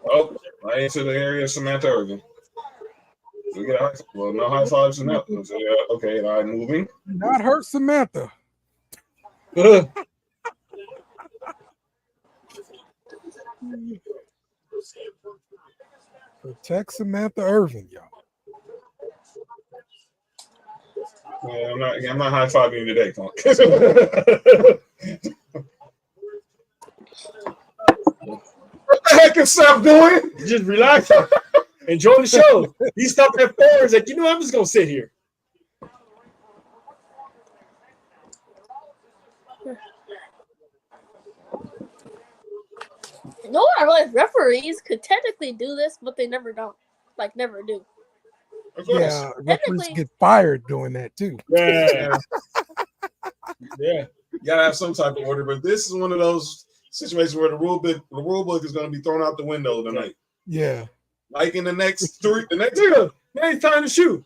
Oh, right into the area of Samantha Irvin. We get no high fives and nothing. So, okay, all right, moving. Not hurt Samantha. Protect Samantha Irvin, y'all. Yeah, I'm not high fiving you today, Punk. What the heck is Seth doing? Just relax. Enjoy the show. He stopped at 4. He's like, I'm just gonna sit here. No, I realize referees could technically do this, but they never don't. Never do. Yeah, referees get fired doing that too. Yeah. Yeah. You gotta have some type of order, but this is one of those situation where the rule book is going to be thrown out the window tonight. Yeah. Like in the next Now it's time to shoot.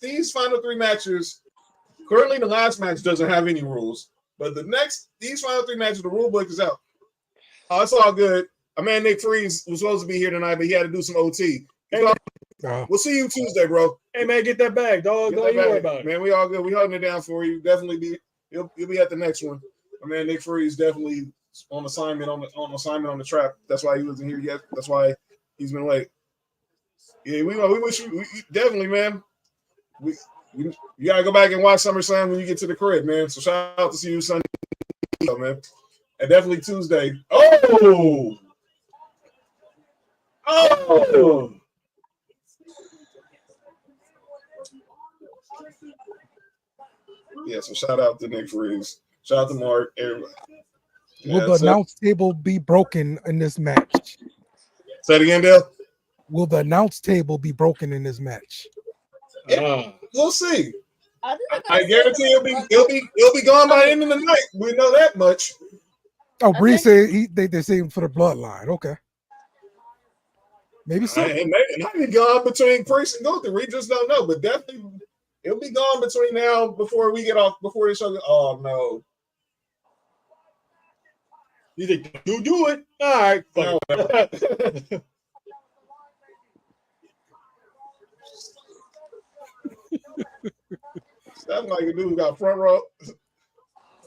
These final 3 matches. Currently, the last match doesn't have any rules, but these final 3 matches, the rule book is out. Oh, it's all good. Our man Nick Freeze was supposed to be here tonight, but he had to do some OT. Hey, we'll see you Tuesday, bro. Hey man, get that bag, dog. Don't you worry about it. Man, we all good. We holding it down for you. Definitely you'll be at the next one. My man Nick Freeze definitely on assignment on the trap. That's why he wasn't here yet. That's why he's been late. Yeah, we wish you definitely, man. You gotta go back and watch SummerSlam when you get to the crib, man. So shout out to see you Sunday, man. And definitely Tuesday. Oh. Yeah, so shout out to Nick Freeze. Shout out to Mark, everybody. Will the announce table be broken in this match? Say it again, Dale. Will the announce table be broken in this match? We'll see. I guarantee it'll be gone by the end of the night. We know that much. Oh, Bree said they saved him for the bloodline. Okay. Maybe so. It might be gone between Priest and Gunther. We just don't know, but definitely it'll be gone between now before we get off before the show. Oh no. You think you do it? All right. No. That's like a dude who got front row.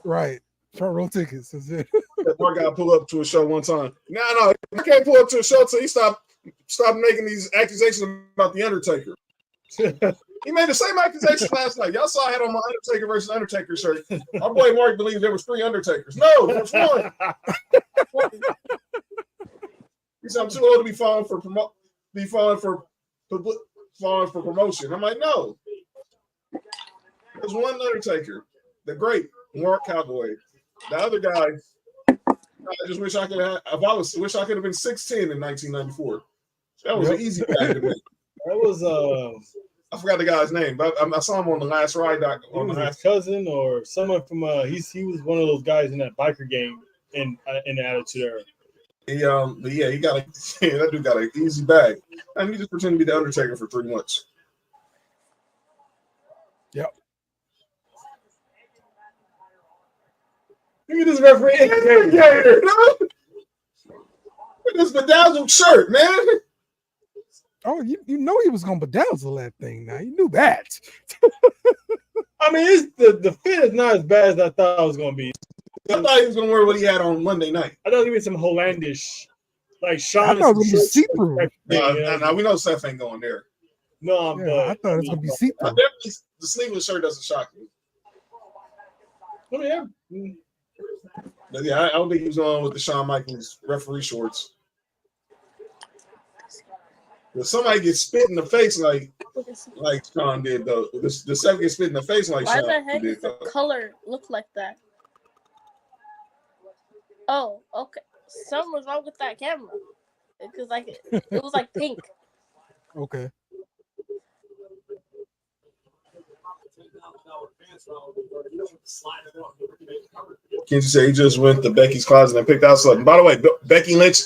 Right. Front row tickets. That's it. Mark got to pull up to a show one time. No, I can't pull up to a show till he stop making these accusations about the Undertaker. He made the same accusation last night. Y'all saw I had on my Undertaker versus Undertaker shirt. My boy Mark believed there was 3 Undertakers. No, there's 1. He said I'm too old to be falling for promotion. I'm like, no. There's 1 Undertaker, the great Mark Cowboy. The other guy, I just wish I could have. Wish I could have been 6'10" in 1994. That was an easy guy to make. That was I forgot the guy's name, but I saw him on the last ride. On his cousin or someone from he was one of those guys in that biker gang in the Attitude Era. But yeah, that dude got an easy bag. And he just pretended to be the Undertaker for 3 months. Yep. Look at this referee. Look at this bedazzled shirt, man. Oh, you know he was gonna bedazzle that thing. Now you knew that. I mean, the fit is not as bad as I thought it was gonna be. I thought he was gonna wear what he had on Monday night. I thought it was some Hollandish, like Sean. I thought it was gonna be see-through. No, we know Seth ain't going there. No, I thought it was gonna be see-through. Definitely, the sleeveless shirt doesn't shock me. Oh yeah. But yeah, I don't think he was on with the Shawn Michaels referee shorts. If somebody gets spit in the face like Shawn did though, the Seth gets spit in the face like Shawn did. Why the heck does the color look like that? Oh, okay. Something was wrong with that camera. Because it was like pink. Okay. Can't you say he just went to Becky's closet and picked out something? By the way, Becky Lynch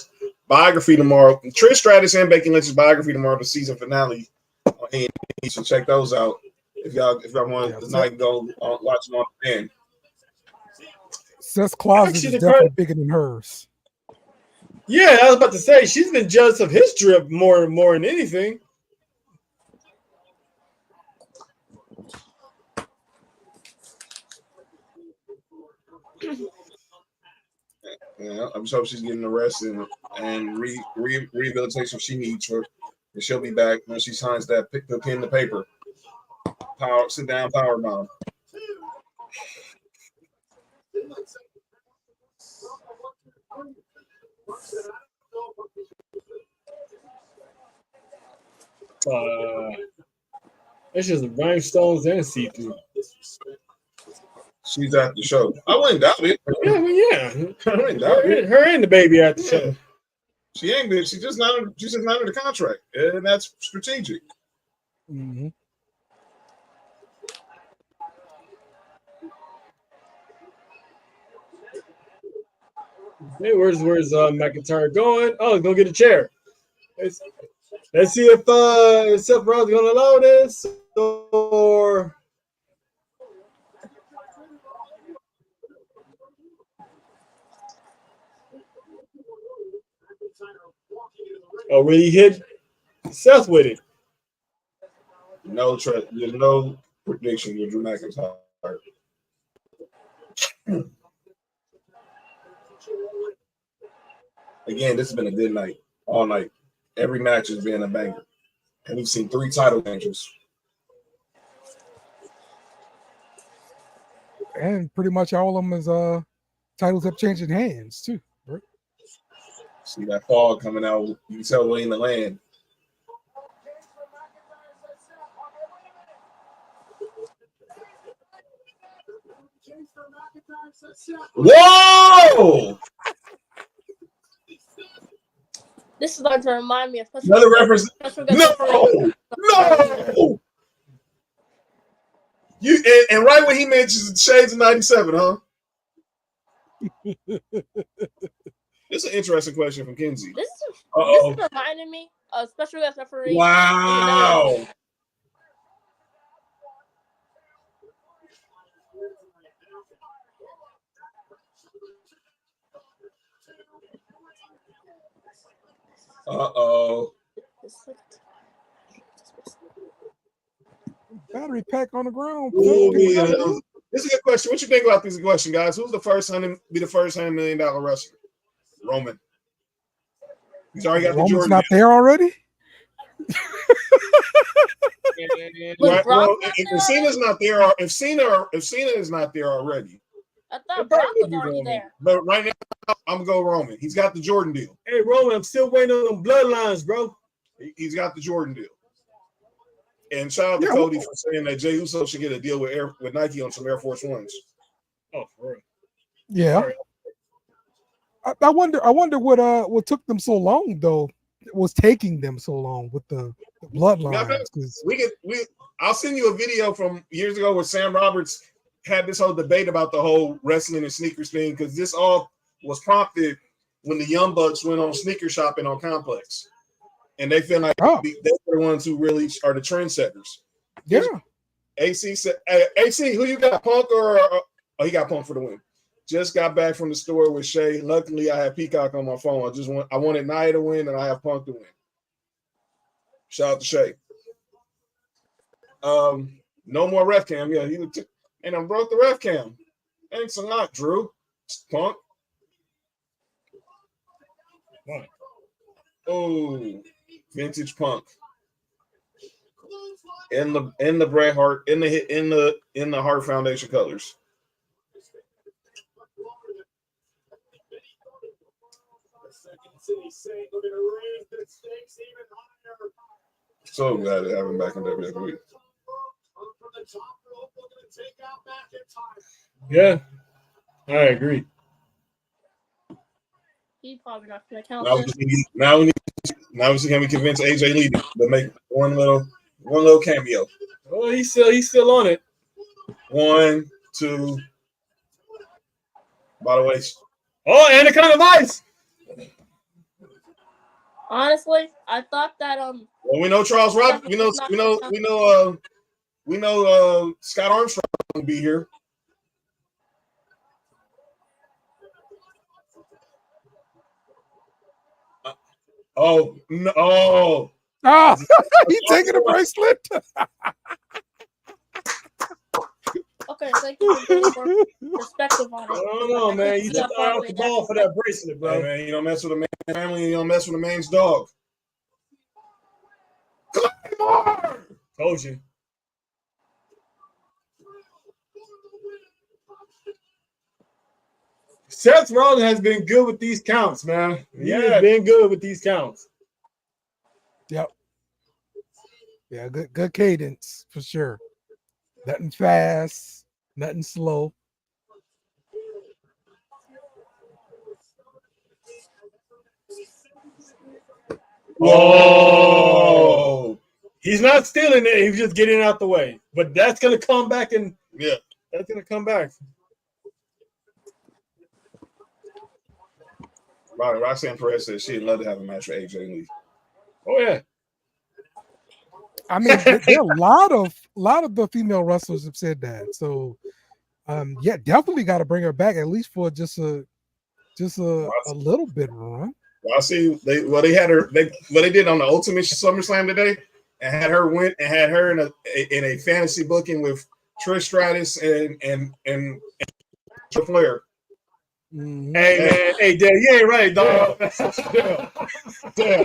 biography tomorrow. Trish Stratus and Becky Lynch's biography tomorrow, the season finale. So check those out if y'all want to tonight. Go watch them on the end. Seth's closet is definitely bigger than hers. Yeah, I was about to say she's been jealous of his drip more than anything. Yeah, I'm sure she's getting the rest and rehabilitation she needs for. And she'll be back when she signs that pen to paper. Sit down, power bomb. It's just rhinestones and see-through. She's at the show. I wouldn't doubt it. Yeah, I mean, yeah. I wouldn't doubt it. Her and the baby at the show. She ain't good. She's just not under the contract, and that's strategic. Mm-hmm. Hey, where's McIntyre going? Oh, go get a chair. Let's see if Seth Rollins is gonna allow this or. Oh, when he hit Seth with it. There's no prediction with Drew McIntyre. Again, this has been a good night, all night. Every match has been a banger. And we've seen 3 title changes. And pretty much all of them is titles have changed in hands too. Right? See that fog coming out. You can tell we're in the land. Whoa! This is going to remind me of Another reference. No! You and right when he mentions Shades of 97, huh? This is an interesting question from Kenzie. This is reminding me of special guest referee. Wow. Uh-oh. Battery pack on the ground. Ooh, yeah. This is a good question. What you think about this question, guys? Who's the first to be the first $100 million wrestler? Roman. He's already got Roman's the Jordan. Not there already? Right, well, if Cena's not there, or if Cena is not there already. I thought Brock was already there. But right now, I'm gonna go Roman. He's got the Jordan deal. Hey, Roman, I'm still waiting on them bloodlines, bro. He's got the Jordan deal. And shout out to Cody for saying that Jey Uso should get a deal with Nike on some Air Force Ones. Oh, for real. Yeah. I wonder what took them so long though. Was taking them so long with the bloodlines. I'll send you a video from years ago where Sam Roberts had this whole debate about the whole wrestling and sneakers thing, because this all was prompted when the Young Bucks went on sneaker shopping on Complex. And they feel like they're the ones who really are the trendsetters. Yeah. AC said, hey, AC, who you got, Punk or he got Punk for the win. Just got back from the store with Shay. Luckily, I had Peacock on my phone. I wanted Nia to win, and I have Punk to win. Shout out to Shay. No more ref cam. Yeah, and I broke the ref cam. Thanks a lot, Drew. Punk. What? Oh, vintage Punk. In the Bret Hart in the Hart Foundation colors. So glad to have him back in WWE. Yeah, I agree. He's probably not going to count. Now we see can we convince AJ Lee to make one little cameo. Oh, he's still on it. 1, 2. By the way. Oh, and the kind of ice. Honestly, I thought that Well, we know Charles Rob. We know Scott Armstrong will be here. Oh no! Oh, he's taking a bracelet. Okay, thank you for perspective on it. I don't know, man. You just out the ball for that bracelet, bro. Hey, man, you don't mess with a man's family, and you don't mess with a man's dog. Claymore! Told you. Seth Rollins has been good with these counts, man. He has been good with these counts. Yep. Yeah, good cadence for sure. Nothing fast, nothing slow. Whoa! He's not stealing it. He's just getting out the way. But that's gonna come back and that's gonna come back. Roxanne Perez said she'd love to have a match with AJ Lee. Oh yeah. I mean, there are a lot of the female wrestlers have said that. So, yeah, definitely got to bring her back at least for just a little bit run. Well, I see they had her. What they did on the Ultimate SummerSlam today, and had her in a fantasy booking with Trish Stratus and Flair. Mhm. Hey man, hey Dale, you ain't right, dog. Dale.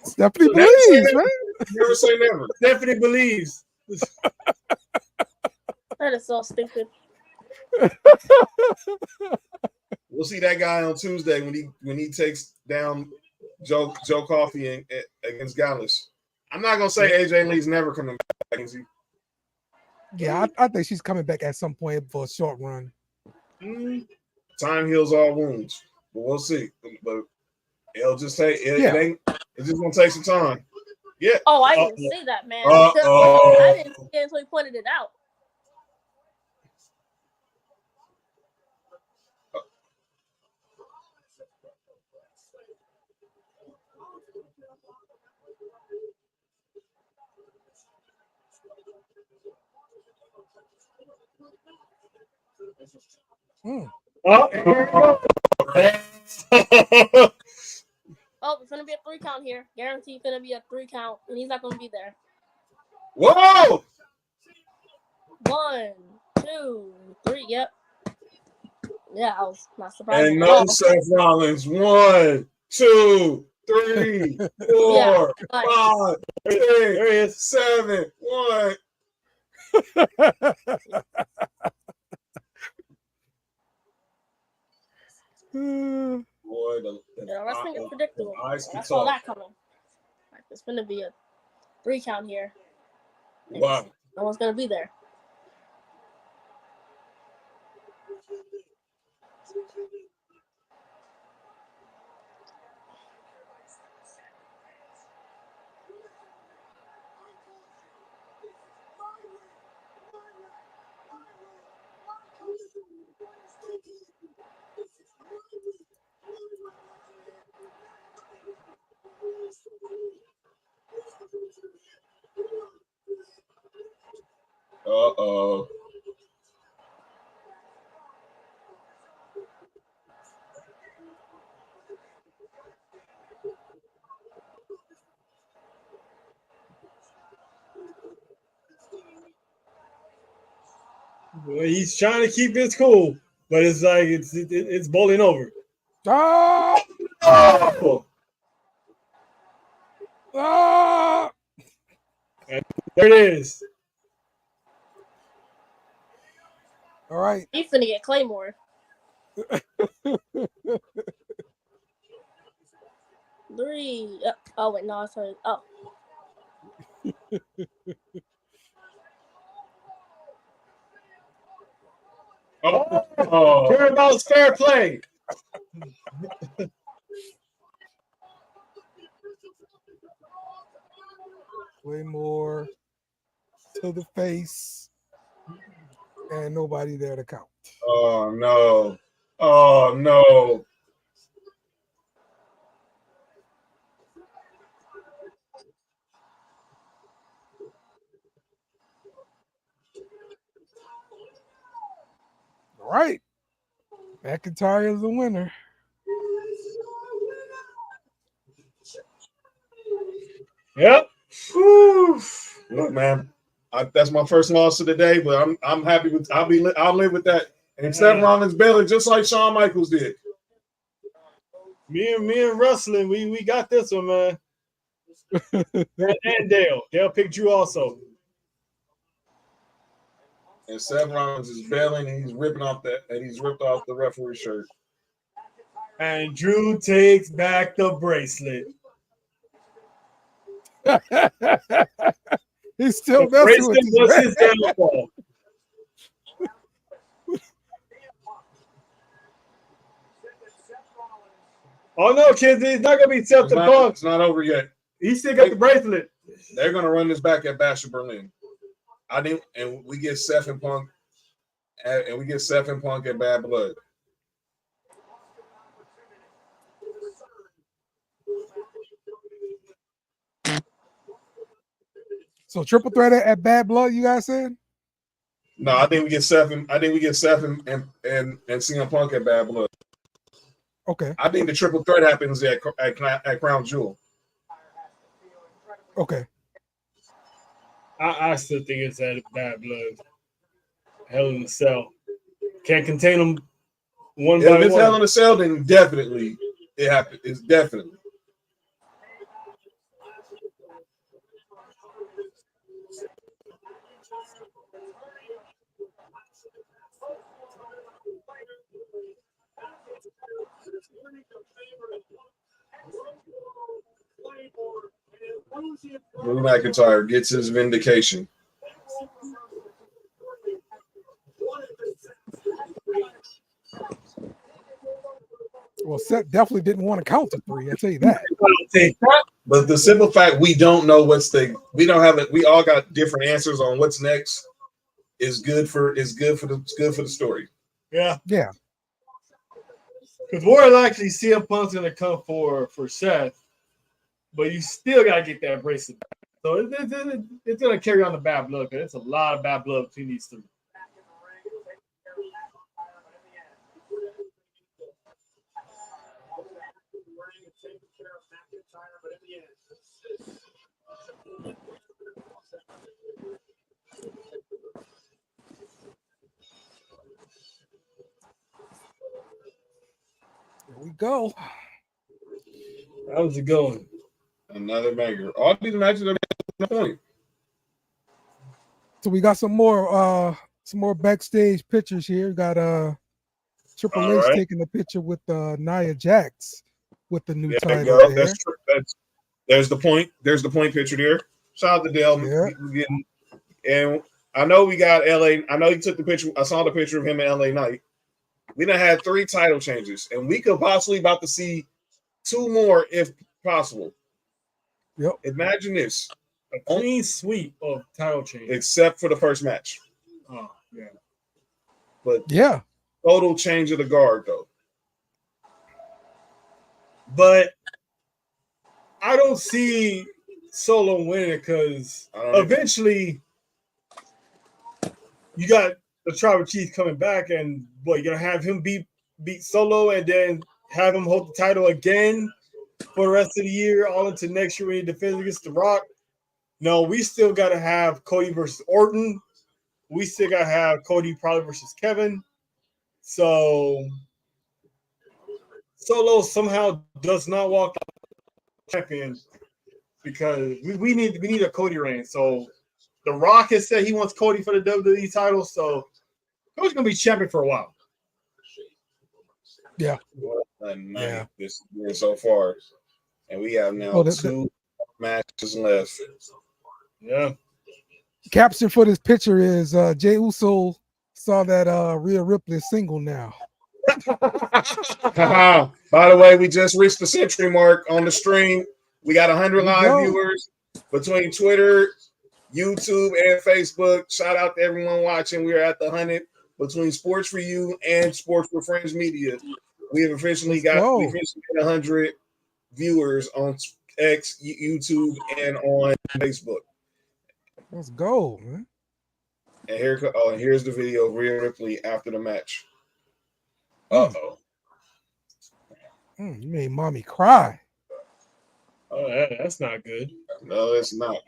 Stephanie believes, man. Never say never. Stephanie believes. That is so stupid. We'll see that guy on Tuesday when he takes down Joe Coffey against Gallus. I'm not gonna say AJ Lee's never coming back. Is he? Yeah, I think she's coming back at some point for a short run. Time heals all wounds, but we'll see. But it'll just take it's just gonna take some time. Yeah. Oh, I didn't see that, man. I didn't see it until he pointed it out. Oh, it's gonna be a 3 count here. Guaranteed gonna be a 3 count, and he's not gonna be there. Whoa! 1, 2, 3. Yep. Yeah, I was not surprised. And no Seth Rollins. 1, 2, 3, 4, 5, 6, 7, 1. Boy, wrestling is predictable. I saw that coming. Like, it's gonna be a 3 count here. Wow. No one's gonna be there. Uh-oh. Well, he's trying to keep his cool, but it's like it's bowling over. Oh! Oh! And there it is. All right. He's finna get Claymore. 3. Oh wait, no, sorry. Oh. Turnabout's fair play. Claymore to the face, and nobody there to count. Oh no! Oh no! All right, McIntyre is the winner. Yep. Whew. Look, man, that's my first loss of the day, but I'm happy with. I'll live with that. And Seth Rollins bailing just like Shawn Michaels did. Me and wrestling, we got this one, man. and Dale picked you also. And Seth Rollins is bailing, and he's ripped off the referee shirt. And Drew takes back the bracelet. He's still messing with his downfall. Oh no, kids! It's not gonna be Seth the Punk. It's not over yet. He still got the bracelet. They're gonna run this back at Bash of Berlin. And we get Seth and Punk, and we get Seth and Punk at Bad Blood. So triple threat at Bad Blood, you guys said? No, I think we get Seth and CM Punk at Bad Blood. Okay. I think the triple threat happens at Crown Jewel. Okay. I still think it's at Bad Blood. Hell in a Cell. Can't contain them one by one. If it's Hell in a Cell, then definitely it happens. It's definitely. Drew McIntyre gets his vindication. Well, Seth definitely didn't want to count to 3. I tell you that. But the simple fact we don't know we don't have it. We all got different answers on what's next. Is good for the story. Yeah. Yeah. Because more likely CM Punk's gonna come for Seth, but you still gotta get that bracelet back. So it's gonna carry on the Bad Blood, because it's a lot of bad blood between these 3. Here we go. How's it going? Another banger. All these matches are on point. So we got some more backstage pictures here. We got Triple H taking a picture with Nia Jax with the new title there. There's the point. There's the point picture there. Shout out to Dale. Yeah. And I know we got LA. I know he took the picture. I saw the picture of him at LA Knight. We done had 3 title changes, and we could possibly about to see 2 more if possible. Yep. Imagine this. A clean sweep of title changes. Except for the first match. Oh, yeah. But yeah. Total change of the guard, though. But I don't see Solo winning, because eventually you got the Tribal Chief coming back, and you're gonna have him beat Solo, and then have him hold the title again for the rest of the year, all into next year when he defends against The Rock. No, we still gotta have Cody versus Orton. We still gotta have Cody probably versus Kevin. So Solo somehow does not walk out champion, because we need a Cody reign. So The Rock has said he wants Cody for the WWE title, so Cody's gonna be champion for a while. Yeah. Yeah. This year so far, and we have now 2 matches left. Yeah. Caption for this picture is Jey Uso saw that Rhea Ripley is single now. By the way, we just reached the century mark on the stream. We got 100 live viewers between Twitter, YouTube, and Facebook. Shout out to everyone watching. We are at the 100 between Sports4U and Sports4Friends Media. We have officially got 100 viewers on X, YouTube, and on Facebook. Let's go, man. And here's the video of Rhea Ripley after the match. Uh-oh. You made mommy cry. Oh, that's not good. No, it's not.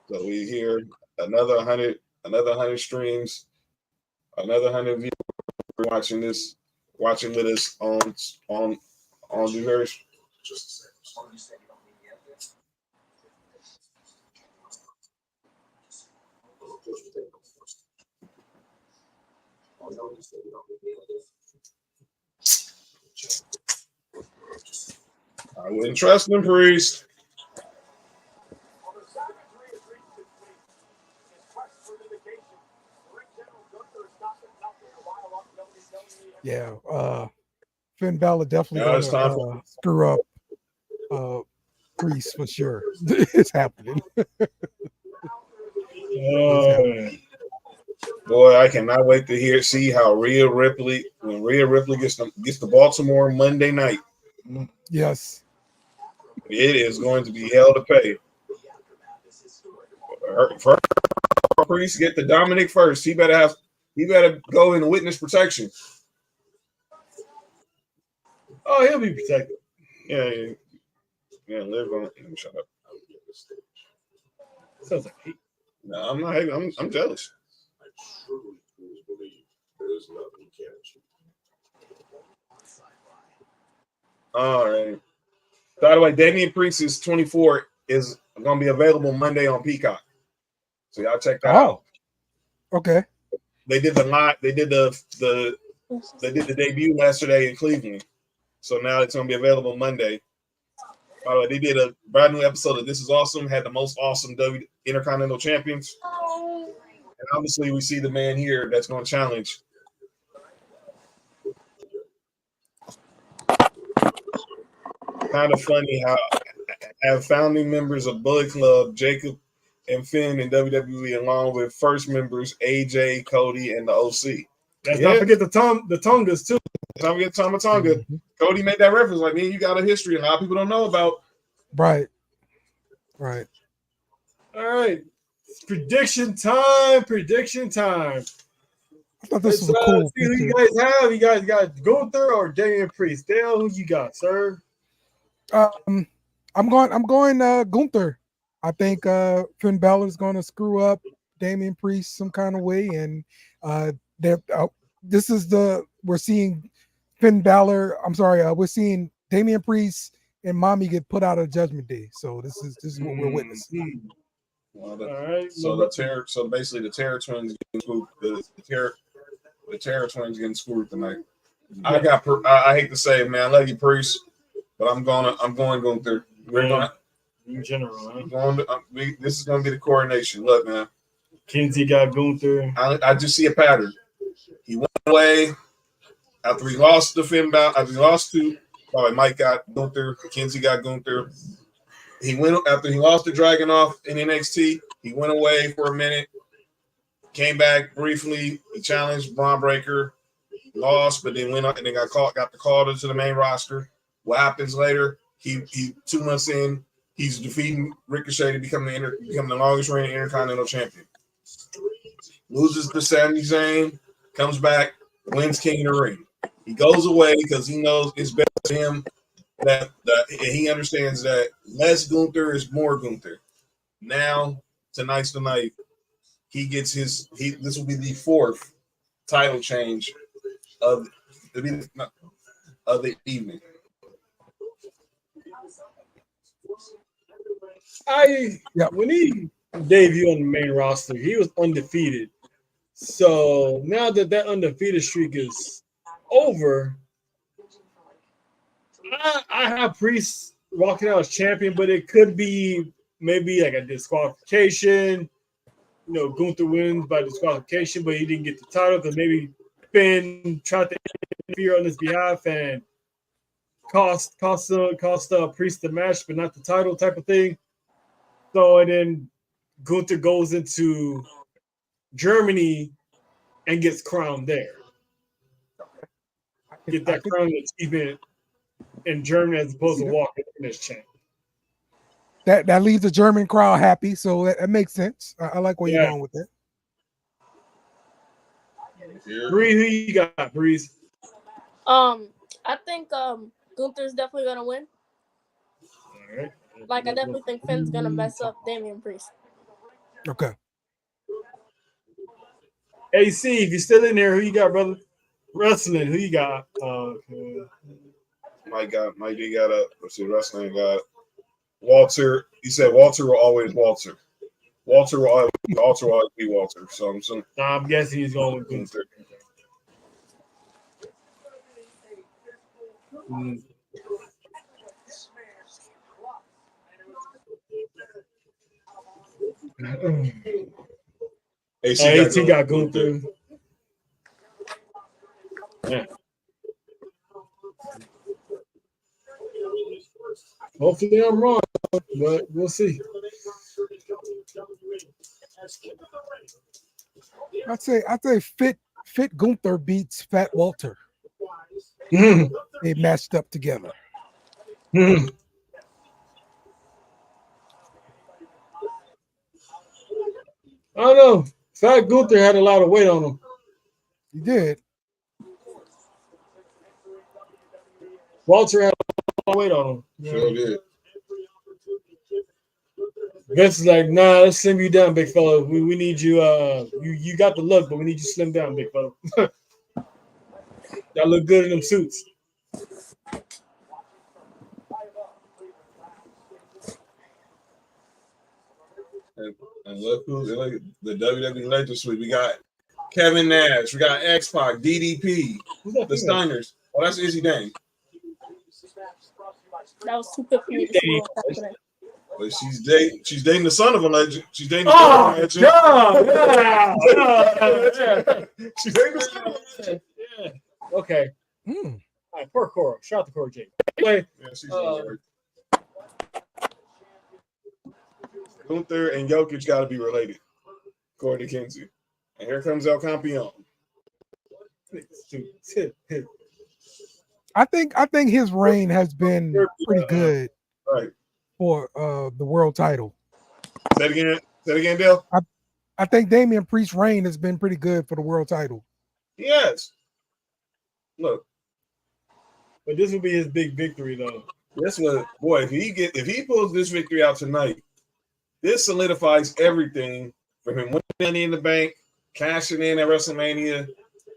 So we hear another 100 streams, another 100 viewers watching with us on the verse. I wouldn't trust him, Priest. Yeah, Finn Balor definitely gonna screw up Priest for sure. It's happening. Boy, I cannot wait to see how Rhea Ripley gets to Baltimore Monday night. Yes. It is going to be hell to pay. First, Priest get the Dominic first. He better go into witness protection. Oh, he'll be protected. Yeah. Live on. Shut up. Sounds like hate. No, I'm not hating. I'm jealous. I truly believe there is nothing you can't achieve. All right. By the way, Damian Priest's 24 is going to be available Monday on Peacock. So y'all check that out. Okay. They did the debut yesterday in Cleveland. So now it's going to be available Monday. By the way, they did a brand new episode of This Is Awesome, had the most awesome Intercontinental Champions. And obviously we see the man here that's going to challenge. Kind of funny how have founding members of Bullet Club, Jacob and Finn in WWE, along with first members AJ, Cody, and the OC. Let's not forget the Tongas too. Don't forget Tama Tonga. Mm-hmm. Cody made that reference. Like, man, you got a history a lot of people don't know about. Right. All right. It's prediction time. I thought this was a cool. See who you guys have. You guys got Gunther or Damian Priest? Dale, who you got, sir? I'm going Gunther. I think Finn Balor is going to screw up Damian Priest some kind of way, and we're seeing Finn Balor. We're seeing Damian Priest and Mommy get put out of Judgment Day. So this is what we're witnessing. All right. So basically the Terror Twins getting screwed. The Terror Twins getting screwed tonight. I hate to say it, man. I love you, Priest, but I'm going Gunther. We're going in general. Huh? This is going to be the coronation. Look, man. Kinsey got Gunther. I just see a pattern. He went away after he lost to Finn Balor. After he lost to Mike got Gunther. Kinsey got Gunther. He went after he lost to Dragunov in NXT. He went away for a minute. Came back briefly. He challenged Braun Breaker. Lost, but then went up and then got the call into the main roster. What happens later? He 2 months in, he's defeating Ricochet to become the longest reigning Intercontinental Champion. Loses to Sami Zayn, comes back, wins King of the Ring. He goes away because he knows it's better for him that he understands that less Gunther is more Gunther. Now, tonight's the night. He gets this will be the 4th title change of the evening. When he debuted on the main roster, he was undefeated. So now that undefeated streak is over, I have Priest walking out as champion, but it could be maybe like a disqualification. Gunther wins by disqualification, but he didn't get the title because maybe Finn tried to interfere on his behalf and cost Priest the match, but not the title type of thing. So, and then Gunther goes into Germany and gets crowned there. Get that crown achievement in Germany as opposed to walking in this chain. That leaves the German crowd happy, so that makes sense. I like where you're going with that. Breeze, who you got, Breeze? I think Gunther's definitely gonna win. All right. Like, I definitely think Finn's gonna mess up Damian Priest. Okay. AC, if you're still in there, who you got, brother? Wrestling, who you got? Mike got wrestling got Walter. He said Walter will always Walter. Walter will always be Walter. So I'm guessing he's going with Gunther. AC got Gunther. Yeah. Hopefully I'm wrong, but we'll see. I'd say Fit Gunther beats Fat Walter. Mm. They matched up together. Mm. I don't know. Fat Gunther had a lot of weight on him. He did. Walter had a lot of weight on him. Sure did. Vince is like, nah, let's slim you down, big fella. We need you. You got the look, but we need you slim down, big fella. Y'all look good in them suits. And look who's look at the WWE Legend Suite. We got Kevin Nash. We got X-Pac, DDP, the Steiners. Oh, that's Izzy Dane. That was too quick for me to see what was happening. But she's dating the son of a legend. She's dating the son of a legend. Yeah. She's dating the son of a legend. Yeah. Okay. All right, poor Cora. Shout out to Cora Jade. Anyway, Yeah, she's alright. Gunther and Jokic got to be related, according to Kenzie. And here comes El Campeon. I think his reign has been pretty good Right. for the world title. Say it again, Dale. I think Damian Priest's reign has been pretty good for the world title. Yes. Look, but this will be his big victory, though. this one, boy, if he pulls this victory out tonight, this solidifies everything for him winning Money in the Bank, cashing in at WrestleMania,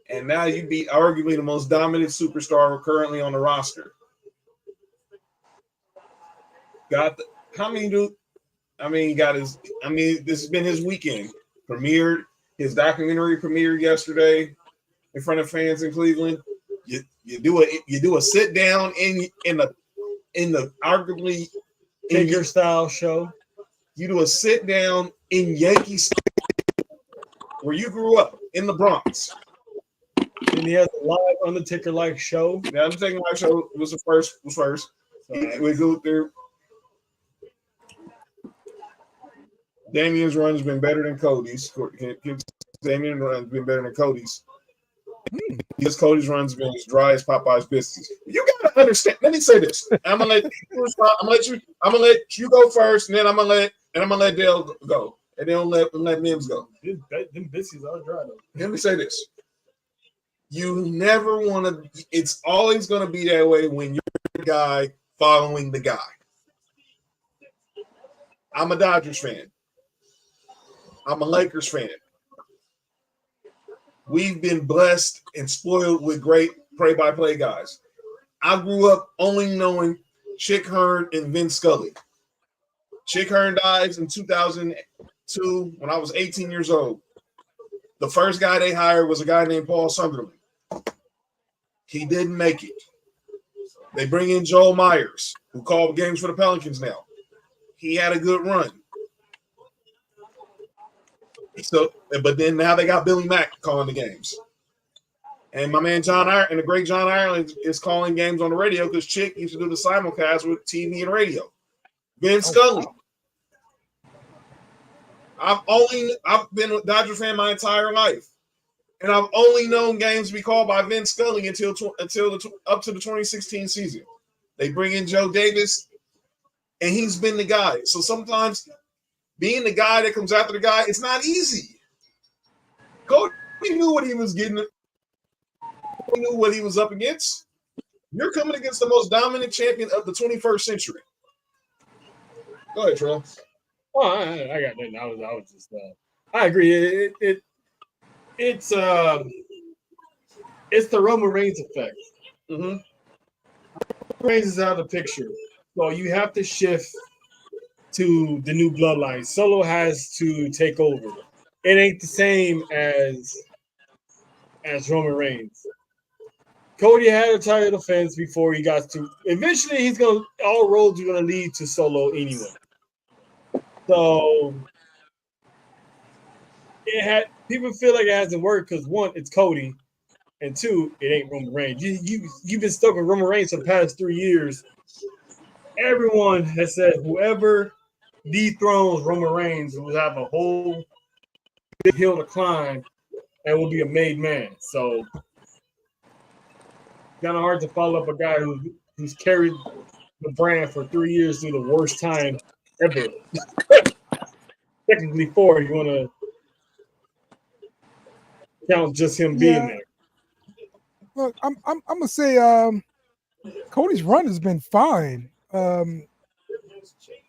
and now you'd be arguably the most dominant superstar currently on the roster. This has been his weekend. His documentary premiered yesterday in front of fans in Cleveland. You do a sit down in the arguably Figure style show. You do a sit down in Yankee Stadium where you grew up in the Bronx. And he has a live Undertaker like show. The Undertaker live show was first. We go through. Damian's run has been better than Cody's. Damian's run has been better than Cody's. Because Cody's run's been as dry as Popeye's biscuits. You gotta understand. Let me say this. I'm gonna let you go first, and then I'm gonna let Dale go, and then let Mims go. Them biscuits are dry though. Let me say this. You never want to. It's always going to be that way when you're the guy following the guy. I'm a Dodgers fan. I'm a Lakers fan. We've been blessed and spoiled with great play-by-play guys. I grew up only knowing Chick Hearn and Vince Scully. Chick Hearn dies in 2002 when I was 18 years old. The first guy they hired was a guy named Paul Sunderland. He didn't make it. They bring in Joel Myers, who called games for the Pelicans now. He had a good run. So, but then now they got Billy Mack calling the games. And my man John Ireland, and the great John Ireland is calling games on the radio because Chick used to do the simulcast with TV and radio. Vince Scully. I've been a Dodger fan my entire life. And I've only known games to be called by Vince Scully up to the 2016 season. They bring in Joe Davis, and he's been the guy. So sometimes being the guy that comes after the guy, it's not easy. Cody knew what he was getting. He knew what he was up against. You're coming against the most dominant champion of the 21st century. Go ahead, Tron. Oh, I got that. I was just. I agree. It's the Roman Reigns effect. Mm-hmm. Reigns is out of the picture, so you have to shift to the new bloodline. Solo has to take over. It ain't the same as Roman Reigns. Cody had a title defense before he got to. Eventually, all roads are gonna lead to Solo anyway. So people feel like it hasn't worked because one, it's Cody, and two, it ain't Roman Reigns. You've been stuck with Roman Reigns for the past 3 years. Everyone has said whoever dethrones Roman Reigns will have a whole big hill to climb and will be a made man. So kind of hard to follow up a guy who's carried the brand for 3 years through the worst time ever. Technically 4, you want to count just him being there. Look, I'm gonna say Cody's run has been fine.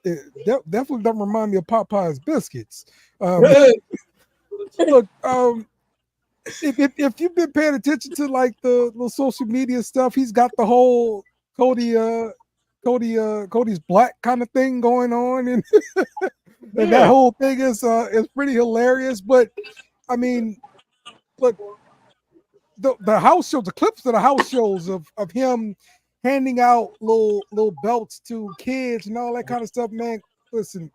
It definitely don't remind me of Popeye's biscuits. Look, if you've been paying attention to like the little social media stuff, he's got the whole Cody's black kind of thing going on, and, and that whole thing is pretty hilarious. But I mean, look, the house shows, the clips of the house shows of him handing out little belts to kids and all that kind of stuff, man. Listen,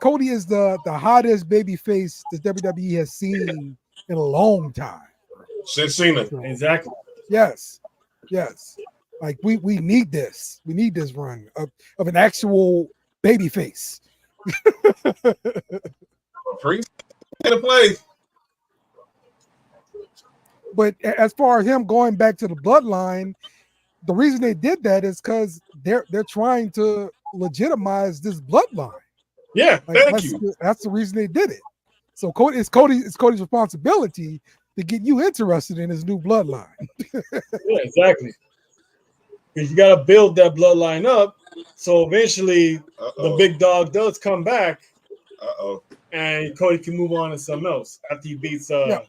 Cody is the hottest baby face the WWE has seen in a long time. Since Cena. Exactly. Yes. Like we need this. We need this run of an actual baby face. Priest in a play. But as far as him going back to the bloodline, the reason they did that is because they're trying to legitimize this bloodline. Yeah, Like, thank you. That's the reason they did it. So it's Cody's responsibility to get you interested in his new bloodline. Yeah, exactly. Because you got to build that bloodline up, so eventually the big dog does come back. And Cody can move on to something else after he beats. And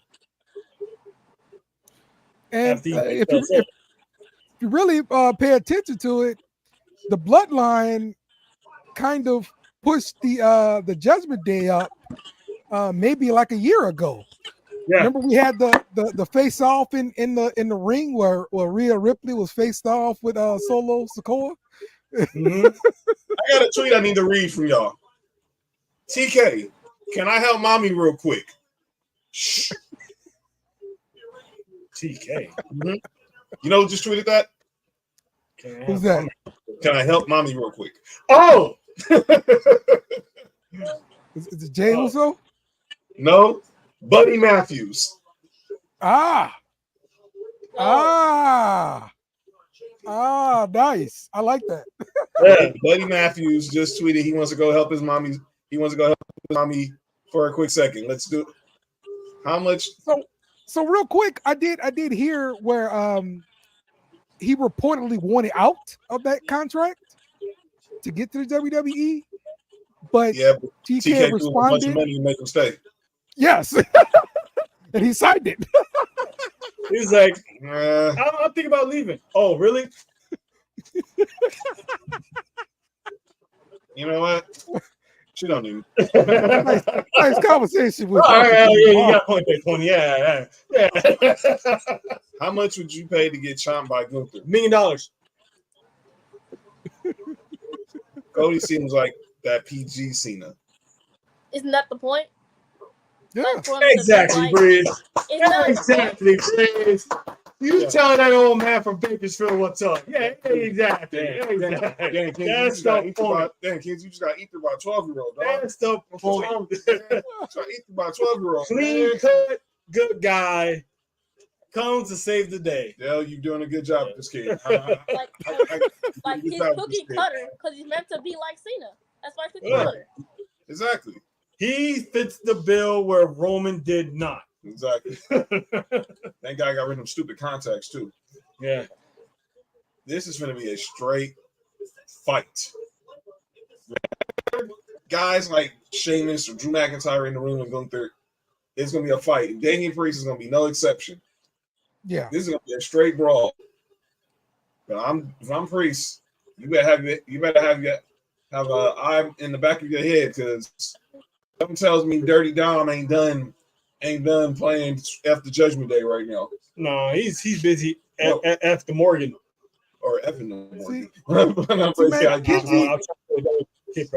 if you really pay attention to it, the bloodline kind of pushed the Judgment Day up maybe like a year ago. Yeah. Remember we had the face off in the ring where Rhea Ripley was faced off with Solo Sikoa. Mm-hmm. I got a tweet I need to read from y'all. TK, can I help mommy real quick? Shh. TK. Mm-hmm. You know who just tweeted that? Who's that? Can I help mommy real quick? Oh! Is it Jay Uso? No, Buddy Matthews. Nice. I like that. Yeah, Buddy Matthews just tweeted he wants to go help his mommy. He wants to go help his mommy for a quick second. Let's do it. How much? So real quick, I did hear where he reportedly wanted out of that contract to get to the WWE, but TK responded. A bunch of money to make him stay. Yes, and he signed it. He's like, I'm thinking about leaving. Oh, really? You know what? She don't need nice conversation with you got a point there, Tony. Yeah. How much would you pay to get chomped by Gunther? $1 million. Cody seems like that PG Cena. Isn't that the point? Yeah, exactly, Breeze. Exactly, Breeze. You telling that old man from Bakersfield what's up? Yeah, exactly. That's the point. Damn, kids, you just got eaten by 12-year-old. That's the point. Eaten by 12-year-old. Clean cut, good guy comes to save the day. Dale, you doing a good job with this kid. Like he's cookie cutter because he's meant to be like Cena. That's why he's cookie cutter. Exactly. He fits the bill where Roman did not. Exactly. That guy got rid of them stupid contacts too. Yeah. This is going to be a straight fight. Guys like Sheamus or Drew McIntyre in the room and Gunther, it's going to be a fight. Damian Priest is going to be no exception. Yeah. This is going to be a straight brawl. But if I'm Priest, you better have an eye in the back of your head because something tells me Dirty Dom ain't done playing after Judgment Day right now. No, he's busy after Morgan. Or effing Morgan.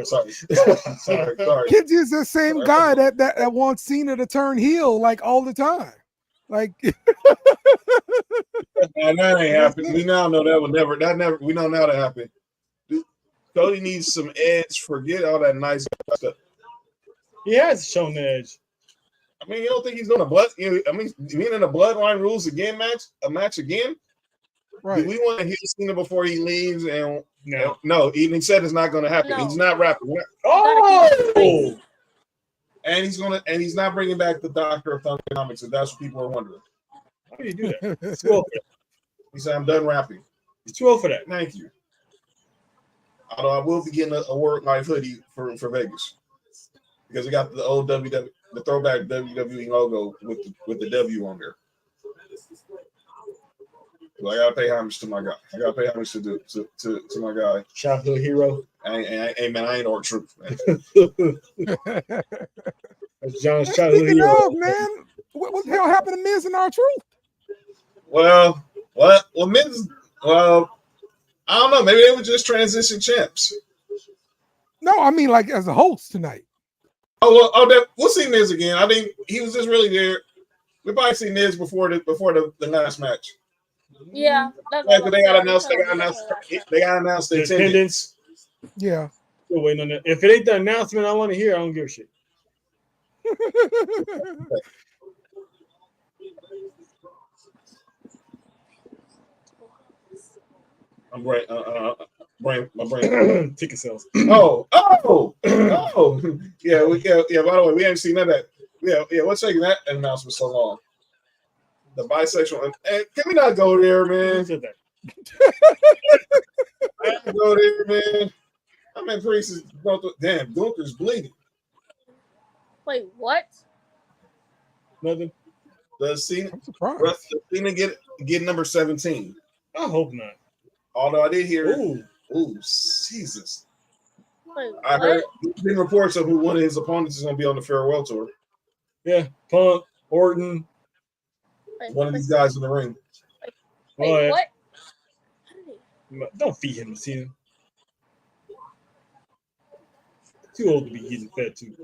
Sorry. Kids is the same guy that wants Cena to turn heel like all the time. Like and that ain't happened. We now know that will never. We know now that happened. Cody needs some edge. Forget all that nice stuff. He has shown the edge. I mean, you don't think he's going to being in the bloodline rules again match again? Right. Do we want to hear Cena before he leaves? And no, even he said it's not going to happen. No. He's not rapping. Oh! And he's not bringing back the Doctor of Thugonomics, if that's what people are wondering. How do you do that? He's too old for that. He said, I'm done rapping. He's too old for that. Thank you. Although I will be getting a Word Life hoodie for Vegas. Because it got the old WWE, the throwback WWE logo with the W on there. So I gotta pay homage to my guy. I gotta pay homage to my guy. Childhood hero. Hey man, I ain't our truth, man. That's John's childhood Speaking hero. of, man, what the hell happened to Miz and R-Truth? Well, Miz, I don't know. Maybe they were just transition champs. No, I mean like as a host tonight. We'll see Miz again. I think he was just really there. We probably see Miz before the last match. Yeah, They got announced the attendance. Yeah. Still waiting on that. If it ain't the announcement I want to hear, I don't give a shit. I'm right. My brain. Ticket sales. Oh. Yeah. By the way, we haven't seen none of that. Yeah. What's taking that announcement so long? The bisexual. Hey, can we not go there, man? I have to go there, man. I'm in Priest's. Damn, Gunther's bleeding. Wait, what? Nothing. Does Cena get number 17? I hope not. Although I did hear. Ooh, Jesus. Wait, I heard been reports of who one of his opponents is going to be on the farewell tour. Yeah, Punk, Orton. One of these guys in the ring. Wait, what? Don't feed him, Cena. Too old to be getting fed too.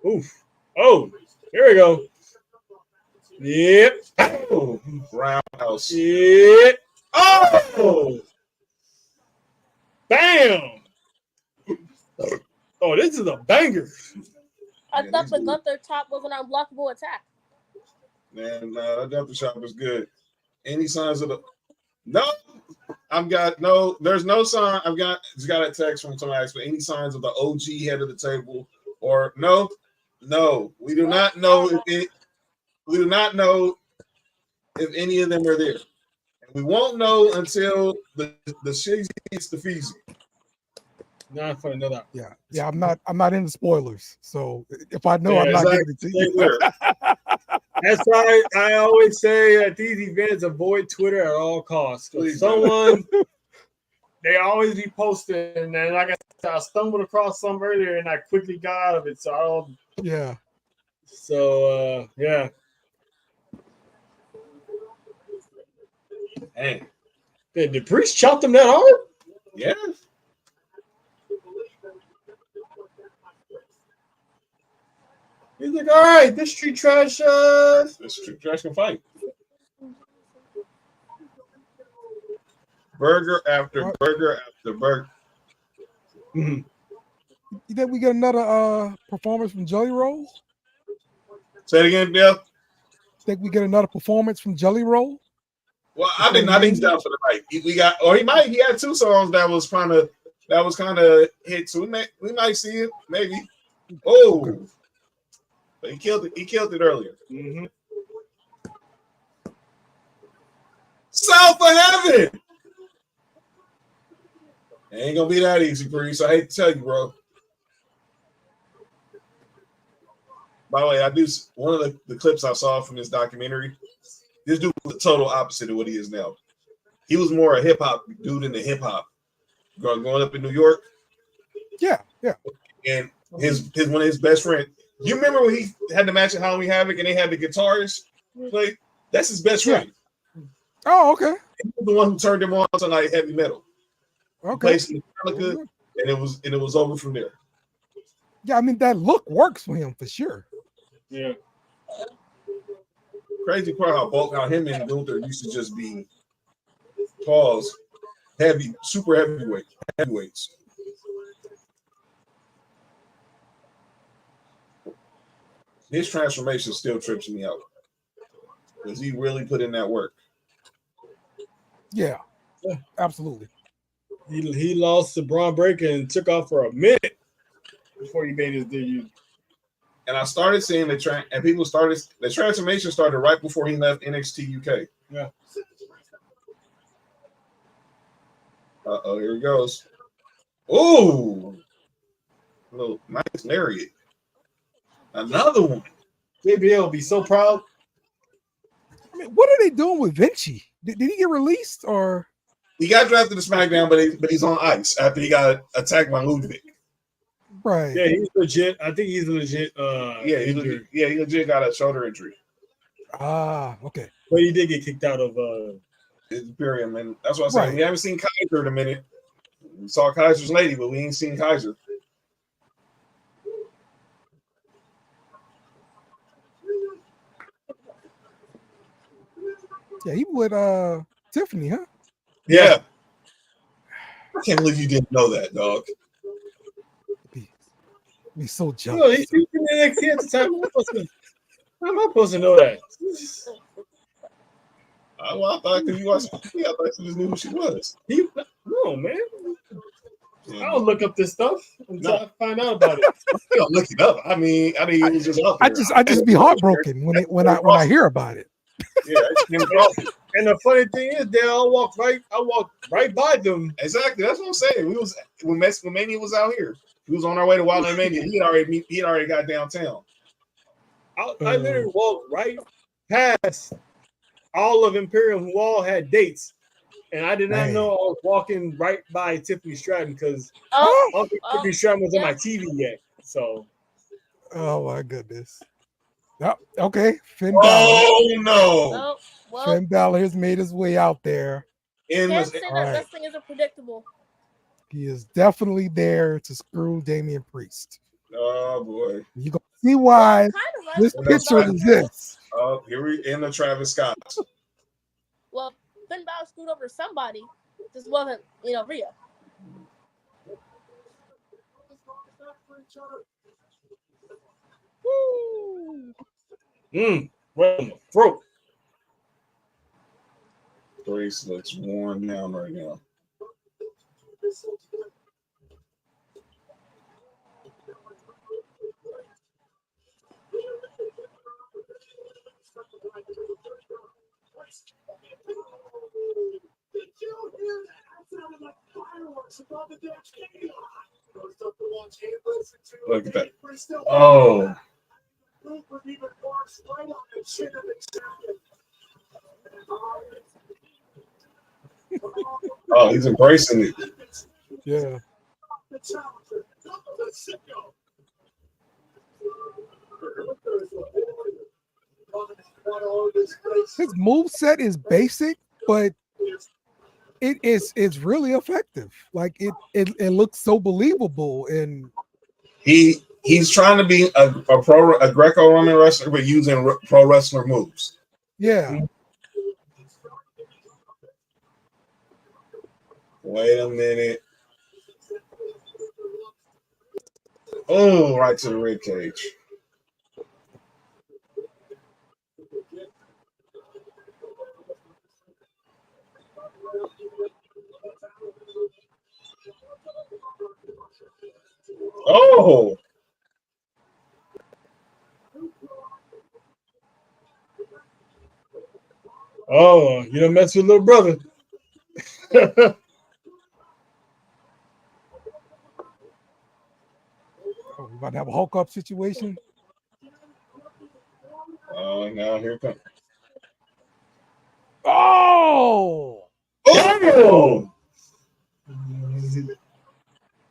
Oof. Oh, here we go. Yep. Oh, roundhouse. Yep. Oh. Bam. Oh, this is a banger. I thought the Gunther top was an unblockable attack. Man, that Gunther shot was good. Any signs of the there's no sign. Just got a text from somebody asking any signs of the OG head of the table or no. We do not know if any of them are there. And we won't know until the Shiggy gets the Feezy. Not for another. Yeah. I'm not into spoilers. So if I know, I'm not giving it to you. That's why I always say at these events, avoid Twitter at all costs. They always be posting, and then like I said, I stumbled across some earlier, and I quickly got out of it. So I don't. Yeah. So yeah. Hey. Did the priest chop them that hard? Yeah. He's like, all right, this street trash. This street trash can fight. Burger after burger after burger. You think we get another performance from Jelly Roll? Say it again, Bill. Think we get another performance from Jelly Roll? Well, I think he's down for the night. He had 2 songs that was kind of hit too. We might see it, maybe. Oh. Okay. But he killed it earlier. Mm-hmm. South of heaven. It ain't gonna be that easy, Priest. I hate to tell you, bro. By the way, one of the clips I saw from this documentary. This dude was the total opposite of what he is now. He was more a hip hop dude in the hip hop. Growing up in New York. Yeah. And his one of his best friends. You remember when he had the match at Halloween Havoc and they had the guitarist play? That's his best friend. Oh, okay. He was the one who turned him on to like heavy metal. Okay. And it was over from there. Yeah, I mean that look works for him for sure. Yeah. Crazy part how him and Gunther used to just be super heavyweights. His transformation still trips me out because he really put in that work. Yeah, absolutely. He lost to Braun Breaker and took off for a minute before he made his debut. And I started seeing the transformation started right before he left NXT UK. Yeah. Here he goes. Ooh. Little nice lariat. Another one. JBL will be so proud. I mean, what are they doing with Vinci? Did he get released or? He got drafted to SmackDown, but he's on ice after he got attacked by Ludwig. Right. Yeah, he's legit. I think he's legit. He legit got a shoulder injury. Ah, okay. But he did get kicked out of Imperium, and that's what I'm saying. Right. We haven't seen Kaiser in a minute. We saw Kaiser's lady, but we ain't seen Kaiser. Yeah, he with Tiffany, huh? Yeah. I can't believe you didn't know that, dog. Be so No, jealous. he's in NXT at the time. How am I supposed to know that? Well, I thought because you watched, I thought you just knew who she was. No, man. Yeah. I don't look up this stuff until I find out about it. You don't look it up. I mean, it was just out there. I just be heartbroken when I hear about it. Yeah, it came across it. And the funny thing is, I walked right by them. Exactly. That's what I'm saying. When Mania was out here. He was on our way to Wildland Mania. He had already got downtown. I literally walked right past all of Imperium, who all had dates, and I did not know I was walking right by Tiffany Stratton because I don't think Tiffany Stratton was on my TV yet. So, oh my goodness. Oh, okay, Finn Balor. Oh no! Finn Balor has made his way out there. Can't say that wrestling isn't predictable. He is definitely there to screw Damian Priest. Oh boy! You gonna see why this picture exists. Oh, here we in the Travis Scott. Well, Finn Balor screwed over somebody. This wasn't, Rhea. right in the throat. Grace looks worn down right now. Did you hear that? That sounded like fireworks above the damn stadium. Goes up to watch him listen to. Look at that. Oh. Even worse, right on the chin of the champion. Oh, he's embracing it. Yeah. The challenger. The sicko. His moveset is basic, but it's really effective. Like it looks so believable, and he's trying to be a Greco-Roman wrestler, but using pro wrestler moves. Yeah. Wait a minute. Oh, right to the rib cage. Oh. Oh, you don't mess with little brother. Oh, we about to have a Hulk up situation. Oh, now here it comes. Oh! Oh!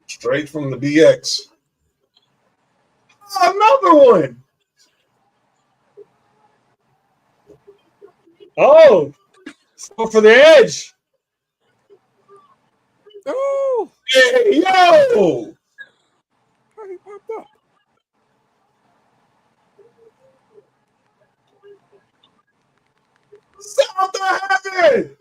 Straight from the BX. Another one. Oh, so for the edge. Oh! Hey, yo! How he popped up? Something happened!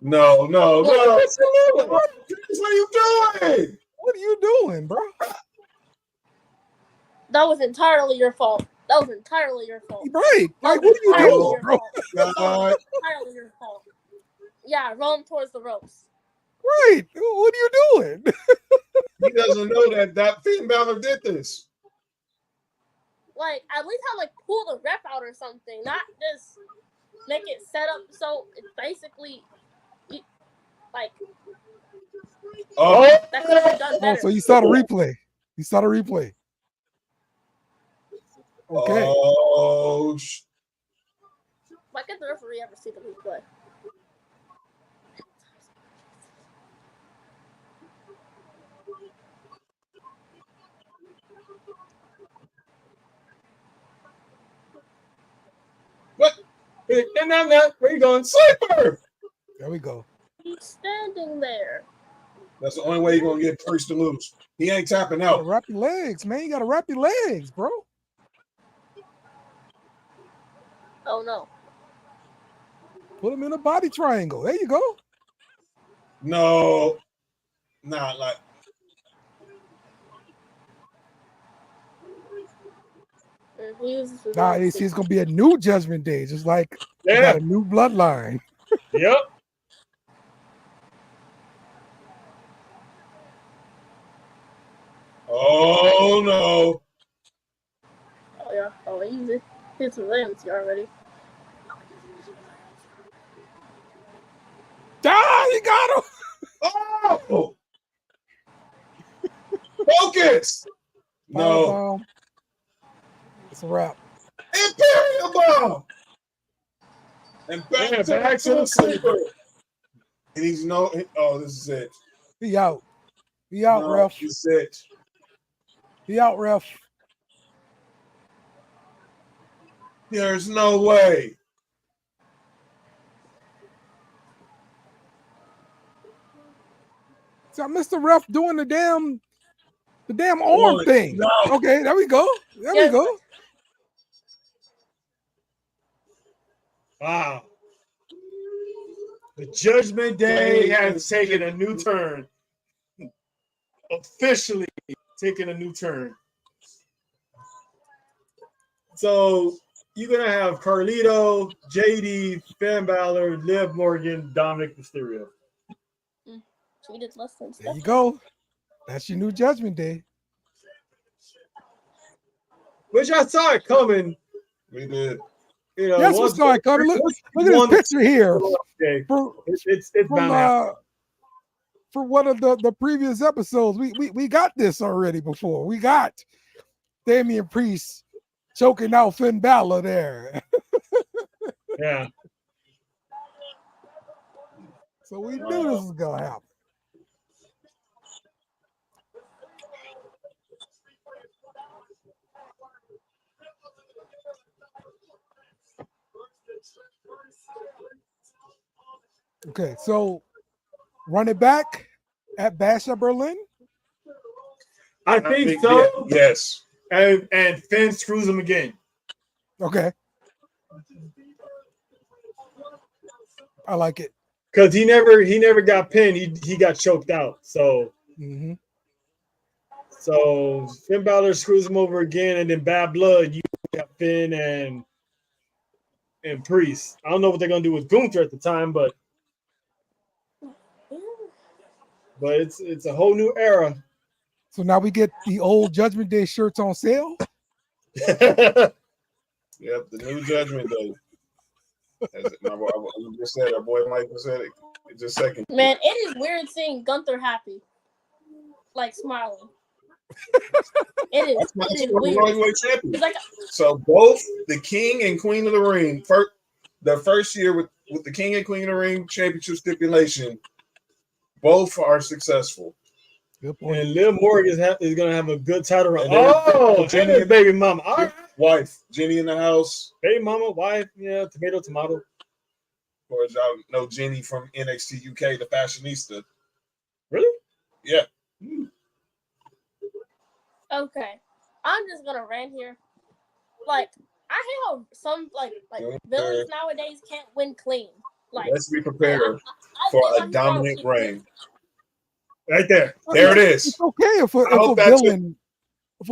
No. What are you doing? What are you doing, bro? That was entirely your fault. Right. Like, what are you doing, bro? God. Entirely your fault. Yeah, roll him towards the ropes. Right. What are you doing? He doesn't know that Finn Balor did this. Like, at least have like pull the ref out or something, not just make it set up so it's basically like. Oh, That could have been done better. Oh, so you saw the replay. You saw the replay. Okay. Oh, Why can't the referee ever see the replay? What? No. Where you going? Sleeper! There we go. He's standing there. that's the only way you're gonna get Priest to lose. He ain't tapping You gotta out. wrap your legs, man. You gotta wrap your legs, bro. Oh no. Put him in a body triangle. There you go. No, nah, like Nah, it's gonna be a new Judgment Day, just like you Yeah. got a new bloodline. Yep. oh no. Oh yeah. Oh, easy. Hit some limbs already. Ah, you got him. Oh, focus. No, Bomb. It's a wrap. Imperial Bomb. And back Yeah, to back to the sleeper. And he's no. Oh, this is it. He out. He out, No, ref. this is it. He out, ref. There's no way. So Mr. Ref doing the damn arm thing. No. Okay, there we go. There we go. Wow. The Judgment Day has taken a new turn. Officially taking a new turn. So you're gonna have Carlito, JD, Finn Balor, Liv Morgan, Dominic Mysterio. Tweeted less than There you go. That's your new Judgment Day. Which I saw it coming. We did. You know, Yes, we saw it coming. Look at this picture here. Okay. For, It's from, bound to happen. for one of the previous episodes, we got this already before. We got Damian Priest choking out Finn Balor there. Yeah. So we knew this was gonna happen. Okay, so run it back at Bash at Berlin. I think so. Yeah, yes. And Finn screws him again. Okay. I like it. Because he never got pinned. He got choked out. So so Finn Balor screws him over again, and then Bad Blood, you got Finn and Priest. I don't know what they're gonna do with Gunther at the time, but it's a whole new era. So now we get the old Judgment Day shirts on sale. Yep, the new Judgment Day. As my boy just said, our boy Mike just said it. Just a second. Man, it is weird seeing Gunther happy, like smiling. It is weird. It's like So both the King and Queen of the Ring, the first year with the King and Queen of the Ring championship stipulation, both are successful. Good point. And Liv Morgan is gonna have a good title run. And then- Oh, Jenny and baby mama. All right. Wife, Jenny in the house. Baby mama, wife, yeah, tomato. Or as y'all know, Jenny from NXT UK, the fashionista. Really? Yeah. okay. I'm just gonna rant here. Like, I hate how some like villains nowadays can't win clean. Like, Let's be prepared I for think a my dominant hero- reign. Right there. There it is. It's okay if a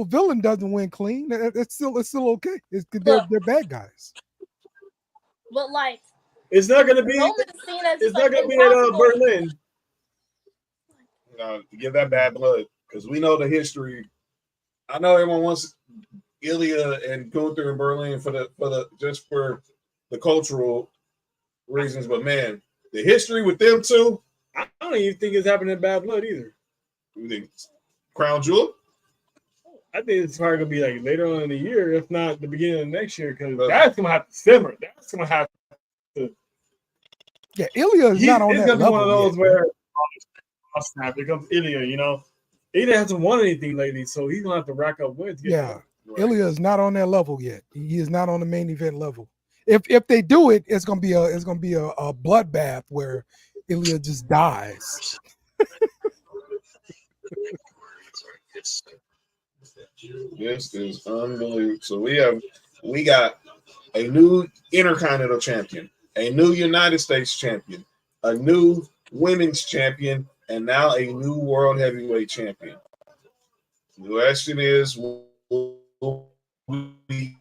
villain doesn't win clean. It's still okay. They're bad guys. But like, It's not gonna be. Roman is seen as It's like, not gonna be at impossible. Berlin. Give that bad blood because we know the history. I know everyone wants Ilya and Gunther in Berlin for the cultural reasons, but man, the history with them two. I don't even think it's happening in bad blood either. You think Crown Jewel? I think it's probably gonna be like later on in the year, if not the beginning of next year, because that's gonna have to simmer. That's gonna have to. Yeah, Ilya is not on that level. It's gonna be one of those yet, where snap. Here comes Ilya. You know, Ilya hasn't won anything lately, so he's gonna have to rack up wins. Yeah, right. Ilya is not on that level yet. He is not on the main event level. If they do it, it's gonna be a bloodbath where Ilya just dies. This is unbelievable. So we got a new Intercontinental champion, a new United States champion, a new women's champion, and now a new world heavyweight champion. The question is, will we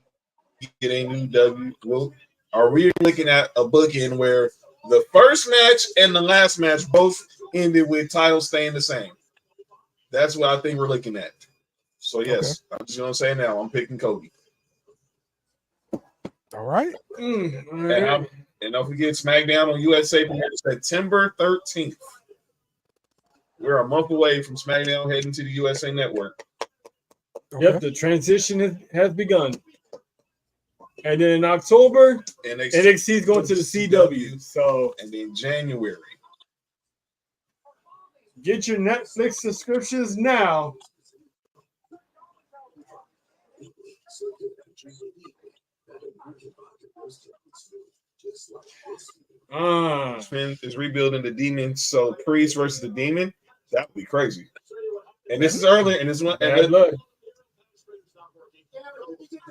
get a new W? Are we looking at a bookend where the first match and the last match both ended with titles staying the same? That's what I think we're looking at. So yes, okay. I'm just gonna say now, I'm picking Cody. All right. And don't forget SmackDown on USA September 13th. We're a month away from SmackDown heading to the USA Network. Okay. Yep, the transition has begun. And then in October, NXT is going to the CW. So, and then January. Get your Netflix subscriptions now. Finn is rebuilding the Demon. So Priest versus the Demon, that would be crazy. And this is early, and this one. And look.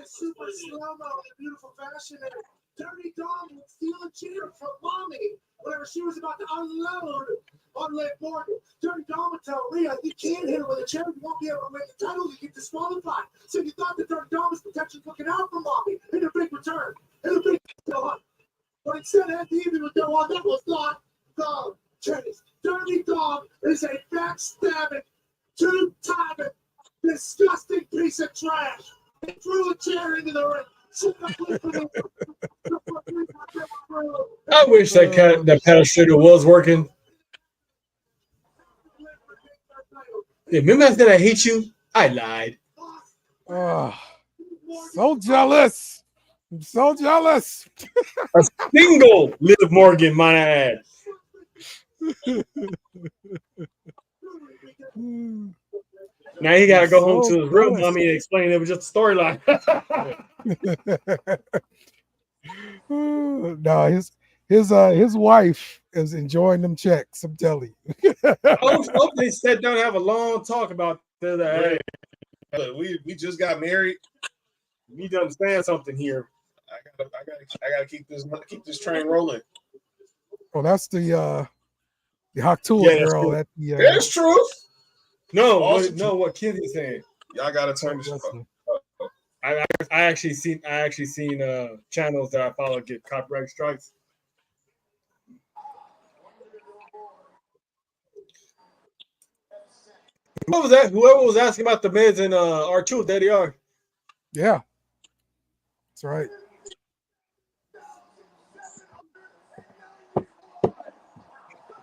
Super slow-mo in a beautiful fashion. And Dirty Dom would steal a chair from Mommy whenever she was about to unload on Liv Morgan. Dirty Dom would tell Rhea, you can't hit her with a chair, you won't be able to win the title, you get disqualified. So you thought that Dirty Dom was potentially looking out for Mommy in a big return, in a big go-on. But instead, at the evening would go on, that was not the chase. Dirty Dom is a backstabbing, two-timing, disgusting piece of trash. He threw a chair into the ring. I wish that pedal was working. Yeah, remember I said I hate you? I lied. Oh, so jealous. I'm so jealous. A single Liv Morgan, my add. Now he got to go home to his real mommy and explain it was just a storyline. No, his wife is enjoying them checks. I'm telling you. I hope they sat down and have a long talk about that. Hey, we just got married. You need to understand something here. I gotta keep this train rolling. Well, that's the Haktula girl. That's true. No, what Kenzie's saying. Y'all gotta turn this. I actually seen channels that I follow get copyright strikes. What was that? Whoever was asking about the Miz and R-Truth, there they are. Yeah, that's right.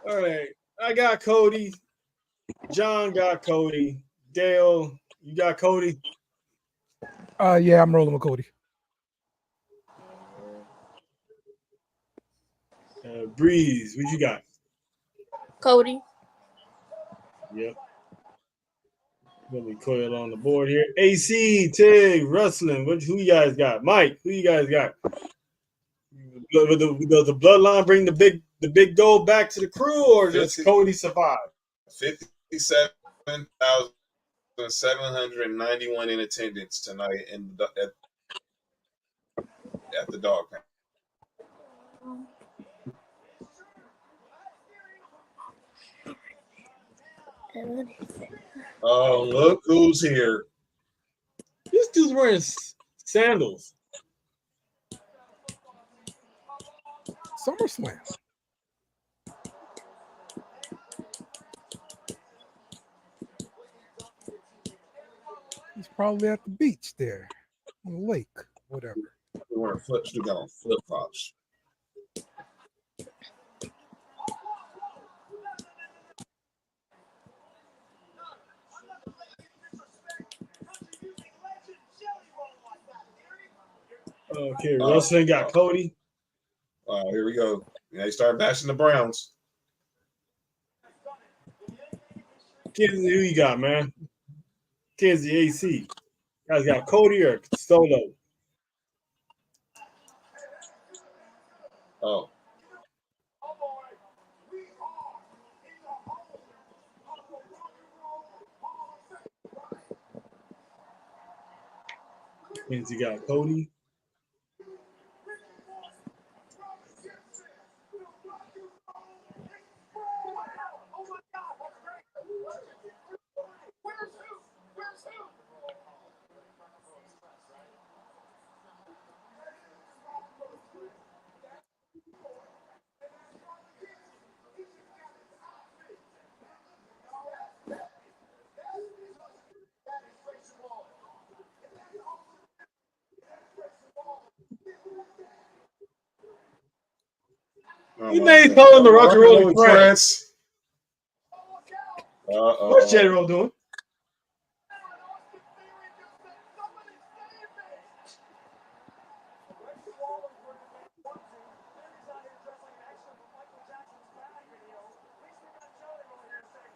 All right, I got Cody. John got Cody. Dale, you got Cody? Yeah, I'm rolling with Cody. Breeze, what you got? Cody. Yep. Let me coil on the board here. AC, Tig, Wrestling. Who you guys got? Mike, who you guys got? Does the bloodline bring the big gold back to the crew, or just Cody survive? 57,791 in attendance tonight at the dog pound. Oh, look who's here. This dude's wearing sandals. SummerSlam. He's probably at the beach there, on the lake, whatever. We wearing flips. We got on flip flops. Okay, Russell got Cody. Here we go. Yeah, they start bashing the Browns. Kansas, who you got, man? Kansas AC. Guys got Cody or Solo? Oh. Kansas got Cody. You may call him the Rock and Roll Express. What's General doing?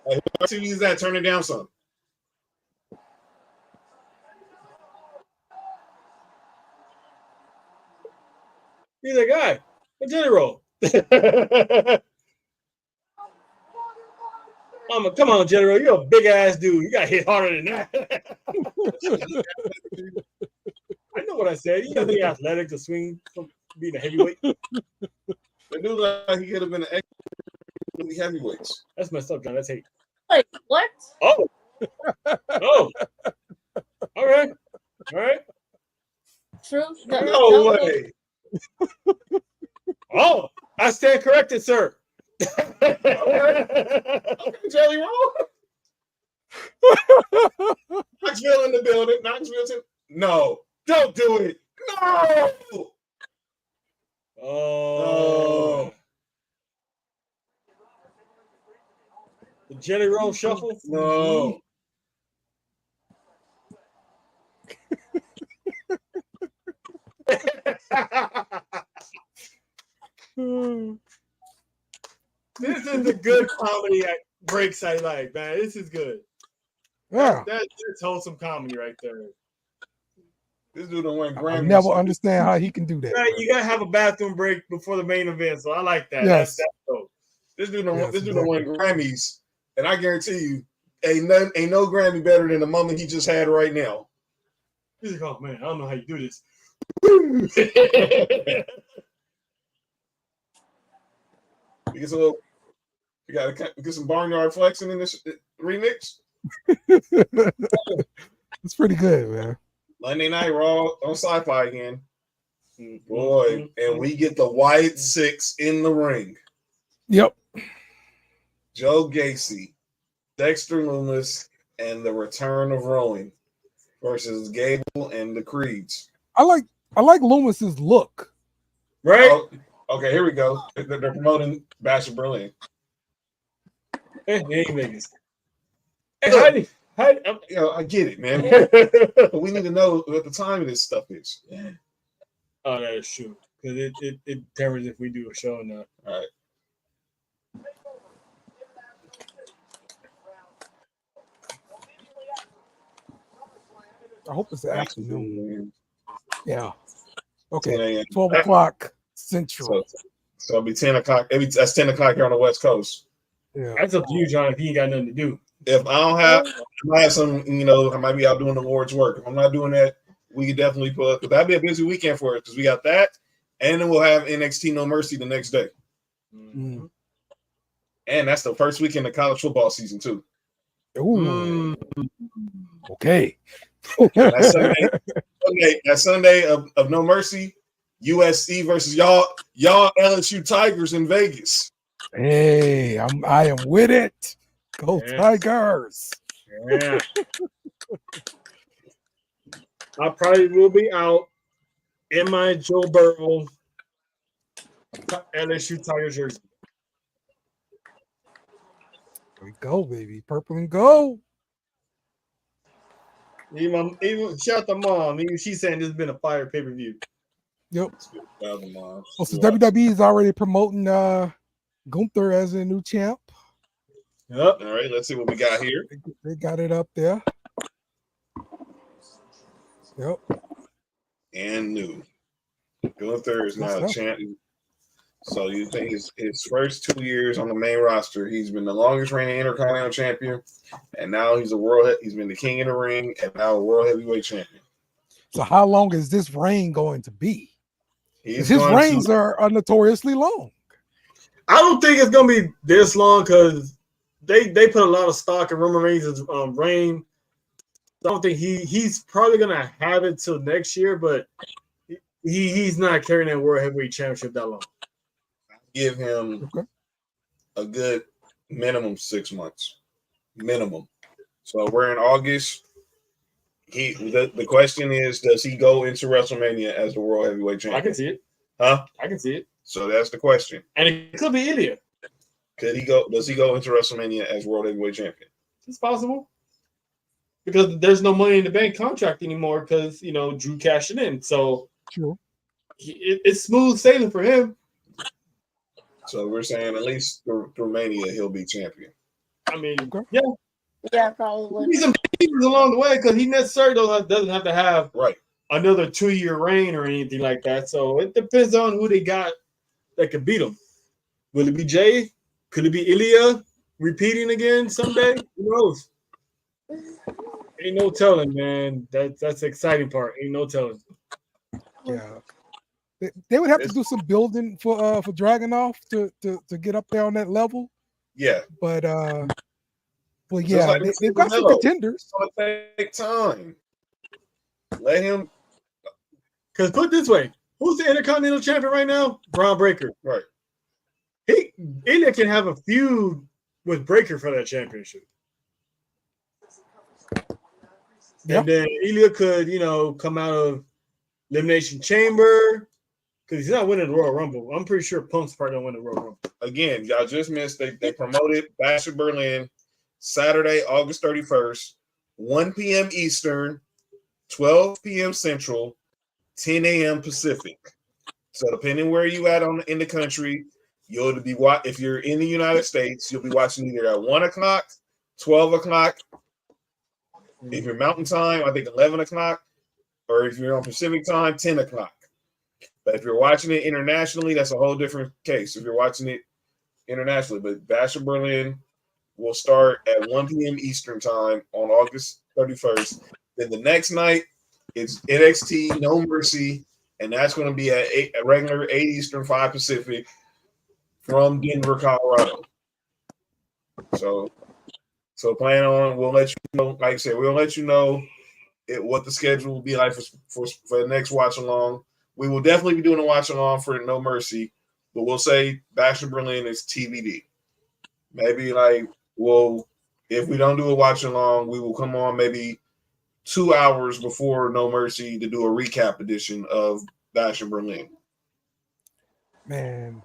Hey, who TV is that? Turn it down some. He's a guy. A General. Come on, General. You're a big ass dude. You got hit harder than that. I know what I said. You got to be athletic to swing from being a heavyweight. The dude like he could have been an extra heavyweights. That's messed up, John. That's hate. Like what? Oh. Oh. All right. All right. True. No way. Oh, I stand corrected, sir. Okay, Jelly Roll. Knoxville in the building. Knoxville. No, don't do it. No. Oh. The Jelly Roll shuffle? No. This is the good comedy breaks I like, man. This is good. Yeah. That's wholesome comedy right there. This dude don't win I Grammys. never understand how he can do that. Right, you gotta have a bathroom break before the main event, so I like that. Yes. That's dope. This dude don't. Yes, This dude don't win Grammys, and I guarantee you, ain't no Grammy better than the moment he just had right now. He's like, oh man, I don't know how you do this. You gotta get some barnyard flexing in this remix. It's pretty good, man. Monday Night Raw on Sci-Fi again. Boy, and we get the White Six in the ring. Yep. Joe Gacy, Dexter Loomis, and the return of Rowan versus Gable and the Creeds. I like Loomis's look. Right? Oh, okay, here we go. They're promoting Bash of Berlin. Hey, Vegas. Hey, I get it, man. But we need to know what the time of this stuff is. Oh, that is true. Because it determines if we do a show or not. All right. I hope it's the afternoon. Yeah. 10 Okay. a.m. 12 o'clock Central. So it'll be 10 o'clock. That's 10 o'clock here on the West Coast. Yeah. That's up to you, John, if you ain't got nothing to do. If I don't have, I might have some, I might be out doing the awards work. If I'm not doing that, we could definitely pull up. Because that'd be a busy weekend for us because we got that. And then we'll have NXT No Mercy the next day. Mm. And that's the first weekend of college football season, too. Ooh. Okay. That Sunday of No Mercy, USC versus y'all LSU Tigers in Vegas. Hey, I am with it. Go Yeah. Tigers. Yeah. I probably will be out in my Joe Burrow LSU Tigers jersey. There we go, baby. Purple and gold. Even shout out to mom. Even she's saying this has been a fire pay-per-view. Yep. Mom. Well, so WWE is already promoting Gunther as a new champ. Yep. All right, let's see what we got here. They got it up there. Yep. And new. Gunther is now a champ. So you think his first 2 years on the main roster, he's been the longest reigning Intercontinental Champion, and now he's he's been the King of the Ring, and now a World Heavyweight Champion. So how long is this reign going to be? His going reigns are notoriously long. I don't think it's gonna be this long because they put a lot of stock in Roman Reigns' reign. I don't think he's probably gonna have it till next year, but he's not carrying that World Heavyweight Championship that long. Give him a good minimum 6 months. Minimum. So we're in August. The question is, does he go into WrestleMania as the World Heavyweight Champion? I can see it. Huh? I can see it. So that's the question. And it could be Ilya. Does he go into WrestleMania as World Heavyweight Champion? It's possible. Because there's no money in the bank contract anymore because, Drew cashed it in. So true. It's smooth sailing for him. So we're saying at least through Mania, he'll be champion. I mean, yeah. Yeah, probably. He's some pieces along the way because he necessarily doesn't have to have right another 2-year reign or anything like that. So it depends on who they got that could beat him. Will it be Jay? Could it be Ilya repeating again someday? Who knows? Ain't no telling, man. That's the exciting part. Ain't no telling. Yeah. They would have to do some building for Dragunov to get up there on that level. Yeah. But yeah, they've got some contenders. It's gonna take time. Let him. Because put it this way, who's the Intercontinental Champion right now? Braun Breaker. Right. Ilya can have a feud with Breaker for that championship. Yep. And then Ilya could, come out of Elimination Chamber because he's not winning the Royal Rumble. I'm pretty sure Punk's probably gonna win the Royal Rumble. Again, y'all just missed. They promoted Bash of Berlin Saturday, August 31st, 1 p.m. Eastern, 12 p.m. Central, 10 a.m. Pacific. So depending where you at in the country, you'll be if you're in the United States, you'll be watching either at 1 o'clock, 12 o'clock. If you're Mountain Time, I think 11 o'clock, or if you're on Pacific Time, 10 o'clock. But if you're watching it internationally, that's a whole different case. If you're watching it internationally, but Bash of Berlin will start at 1 p.m. Eastern Time on August 31st. Then the next night, it's NXT No Mercy, and that's going to be at regular 8 Eastern, 5 Pacific from Denver, Colorado. So plan on, we'll let you know, like I said, we'll let you know what the schedule will be like for the next watch along. We will definitely be doing a watch along for No Mercy, but we'll say Bash of Berlin is TBD. Maybe if we don't do a watch along, we will come on maybe 2 hours before No Mercy to do a recap edition of Bash of Berlin. Man,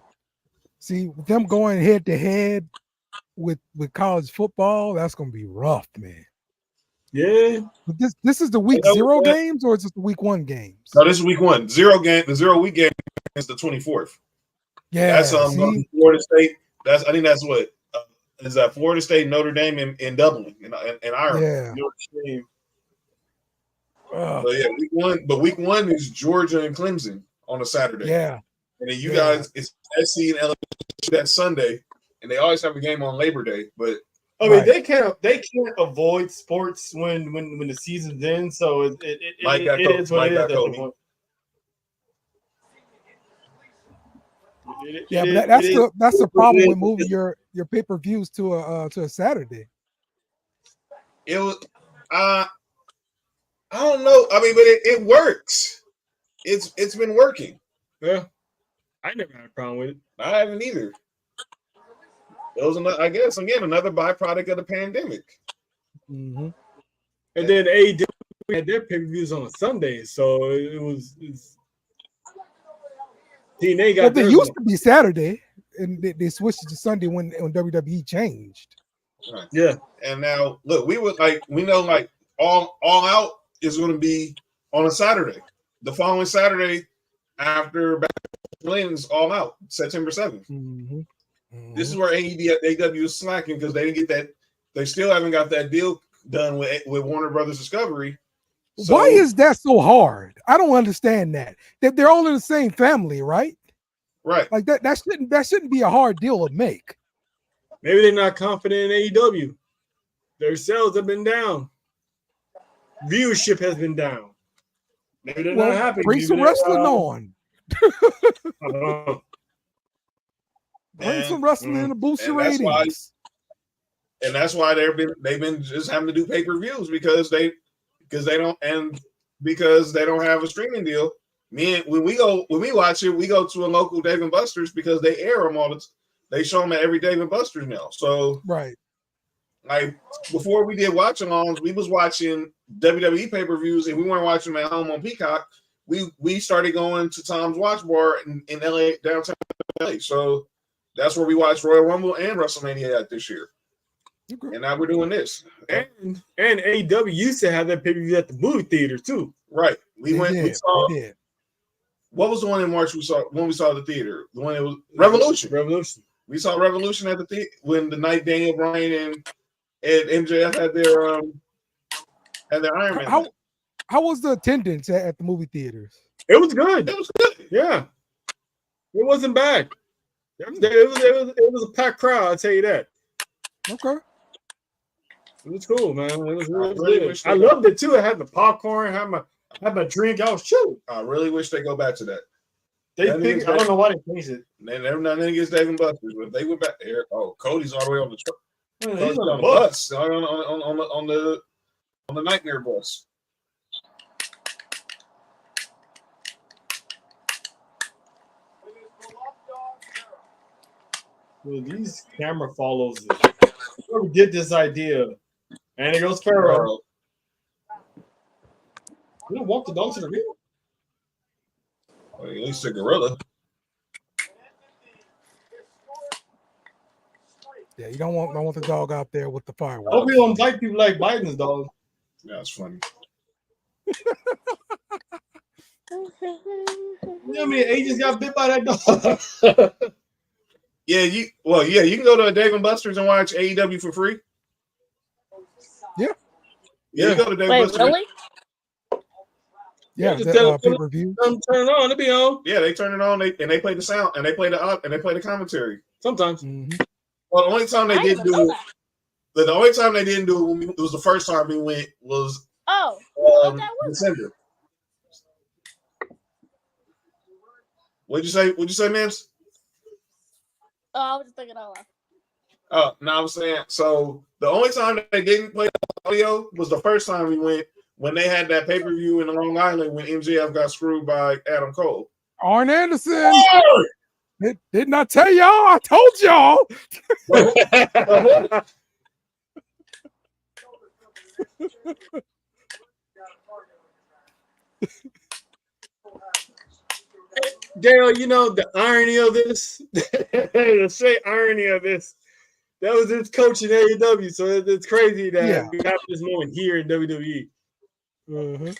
see them going head to head with college football, that's gonna be rough, man. Yeah. But this is the week 0 games, or is this the week 1 games? No, this is week 1. 0 game. The 0 week game is the 24th. Yeah, that's Florida State. I think that's what is that Florida State, Notre Dame in Dublin in Ireland. Yeah. But yeah, week one is Georgia and Clemson on a Saturday. Yeah. And then you guys, it's SC and LSU that Sunday, and they always have a game on Labor Day. But I mean, they can't avoid sports when the season's in. So it is what it is at the point. But that's the problem with moving your pay-per-views to a Saturday. It was I don't know. I mean, but it works. It's been working. Yeah, I never had a problem with it. I haven't either. It was another byproduct of the pandemic. Mm-hmm. And then AEW had their pay-per-views on a Sunday, so it was TNA got. Well, they used to be Saturday, and they switched it to Sunday when WWE changed. Right. Yeah, and now look, we know all out is going to be on a Saturday. The following Saturday after Berlin's All Out, September 7th. Mm-hmm. Mm-hmm. This is where AEW is slacking because they didn't get that. They still haven't got that deal done with Warner Brothers Discovery. So, why is that so hard? I don't understand that. They're all in the same family, right? Right. Like that shouldn't be a hard deal to make. maybe they're not confident in AEW. Their sales have been down. Viewership has been down. Maybe they're not happy. Bring some wrestling on. Bring some wrestling to boost your ratings. That's why they've been just having to do pay-per-views because they don't have a streaming deal. When we watch it, we go to a local Dave and Buster's because they air them all the time. They show them at every Dave and Buster's now. So right. Like before we did watch-alongs, we was watching WWE pay-per-views and we weren't watching them at home on Peacock. We started going to Tom's Watch Bar in LA, downtown LA. So that's where we watched Royal Rumble and WrestleMania at this year. Okay. And now we're doing this. And AEW used to have that pay-per-view at the movie theater too. Right. We saw. What was the one in March we saw when we saw the theater? The one that was Revolution. We saw Revolution at the theater when the night Daniel Bryan and MJF had their Iron Man. How was the attendance at the movie theaters? It was good. Yeah. It wasn't bad. It was a packed crowd, I'll tell you that. Okay. It was cool, man. It was really good. I loved it too. I had the popcorn, had my drink. I was chilling. I really wish they go back to that. I don't know why they changed it. They're not against Dave and Buster's, but if they went back there. Oh, Cody's all the way on the truck. He's on the bus. On the Nightmare bus. Well, these camera follows. Whoever did this idea, and it goes Pharaoh. You don't walk the dog to the ring. Well, at least a gorilla. Yeah, you don't want the dog out there with the fireworks. I hope you don't bite people like Biden's dog. Yeah, that's funny. You know how many agents got bit by that dog? You can go to a Dave and Buster's and watch AEW for free. Yeah. You go to Dave and Buster's. Really? Yeah, pay-per-view. Turn it on, it'll be on. Yeah, they turn it on, and they play the sound, and they play the commentary. Sometimes. Mm-hmm. Well, the only time they didn't do it, the only time they didn't do it, it was the first time we went was December. What'd you say, Mims? Oh, I was just thinking out loud. Oh, no, I was saying, so the only time that they didn't play the audio was the first time we went when they had that pay-per-view in Long Island when MJF got screwed by Adam Cole. Arn Anderson. Didn't I tell y'all? I told y'all. Dale, you know the irony of this? The straight irony of this. That was his coach in AEW, so it's crazy that we have this moment here in WWE. Mm-hmm.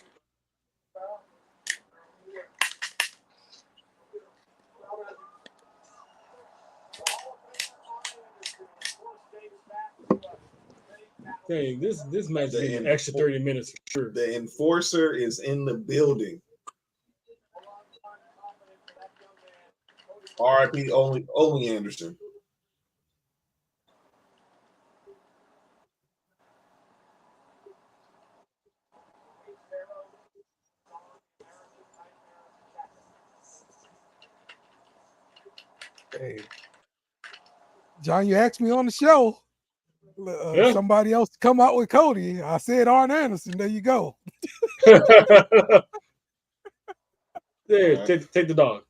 Dang, this match is an extra 30 minutes for sure. The enforcer is in the building. R.I.P. Ole Anderson. Hey, John, you asked me on the show. Somebody else to come out with Cody. I said Arn Anderson. There you go. There, take the dog.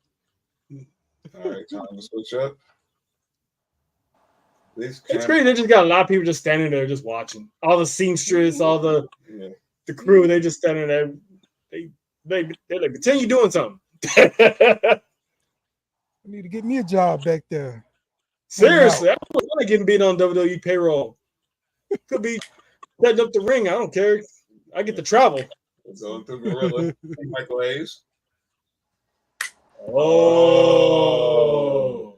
All right, time to switch up. It's crazy. They just got a lot of people just standing there just watching. All the seamstress, all the the crew, they just standing there. They're like, continue doing something. I need to get me a job back there. Seriously, I don't want to get beat on WWE payroll. Could be setting up the ring. I don't care. I get to travel. Going through Gorilla. Microwaves. Oh.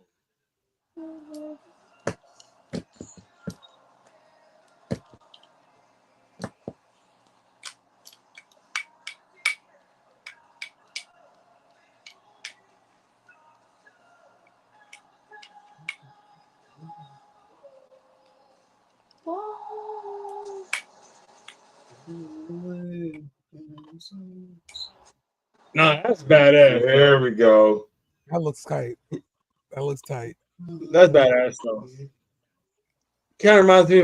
Nah, that's badass. There we go. That looks tight. That looks tight. That's badass though. Kind of reminds me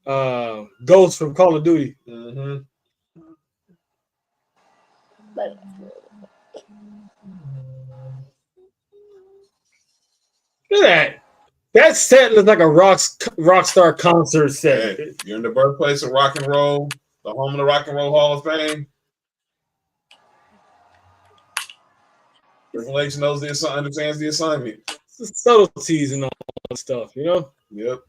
of Ghost from Call of Duty. Mm-hmm. Look at that. That set looks like a rock star concert set. Hey, you're in the birthplace of rock and roll, the home of the Rock and Roll Hall of Fame. Triple H understands the assignment. It's the subtleties and all that stuff, you know? Yep.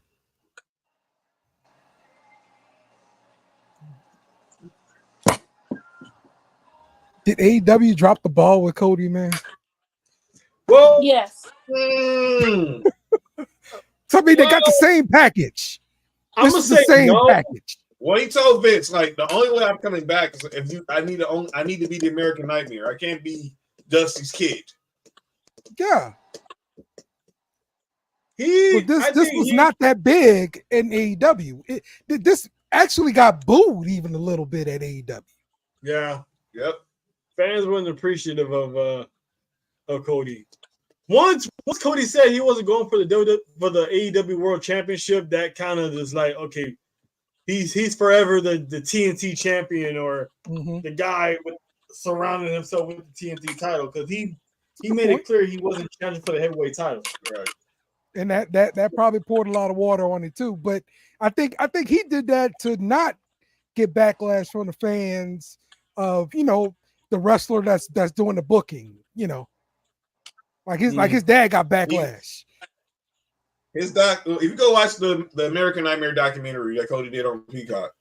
Did AEW drop the ball with Cody, man? Well, Yes. Tell me they got the same package. I'm This gonna is the say same no. package. Well, he told Vince, like, the only way I'm coming back is if I need to be the American Nightmare. I can't be Dusty's kid. Yeah. But this was not that big in AEW. This actually got booed even a little bit at AEW. Yeah. Yep. Fans weren't appreciative of Cody. Once Cody said he wasn't going for the AEW World Championship, that kind of is like, okay, he's forever the TNT champion or the guy surrounding himself with the TNT title, because he made it clear he wasn't challenging for the heavyweight title. Right. And that probably poured a lot of water on it too. But I think he did that to not get backlash from the fans of, you know, the wrestler that's doing the booking, you know. Like his dad got backlash. If you go watch the American Nightmare documentary that Cody did on Peacock,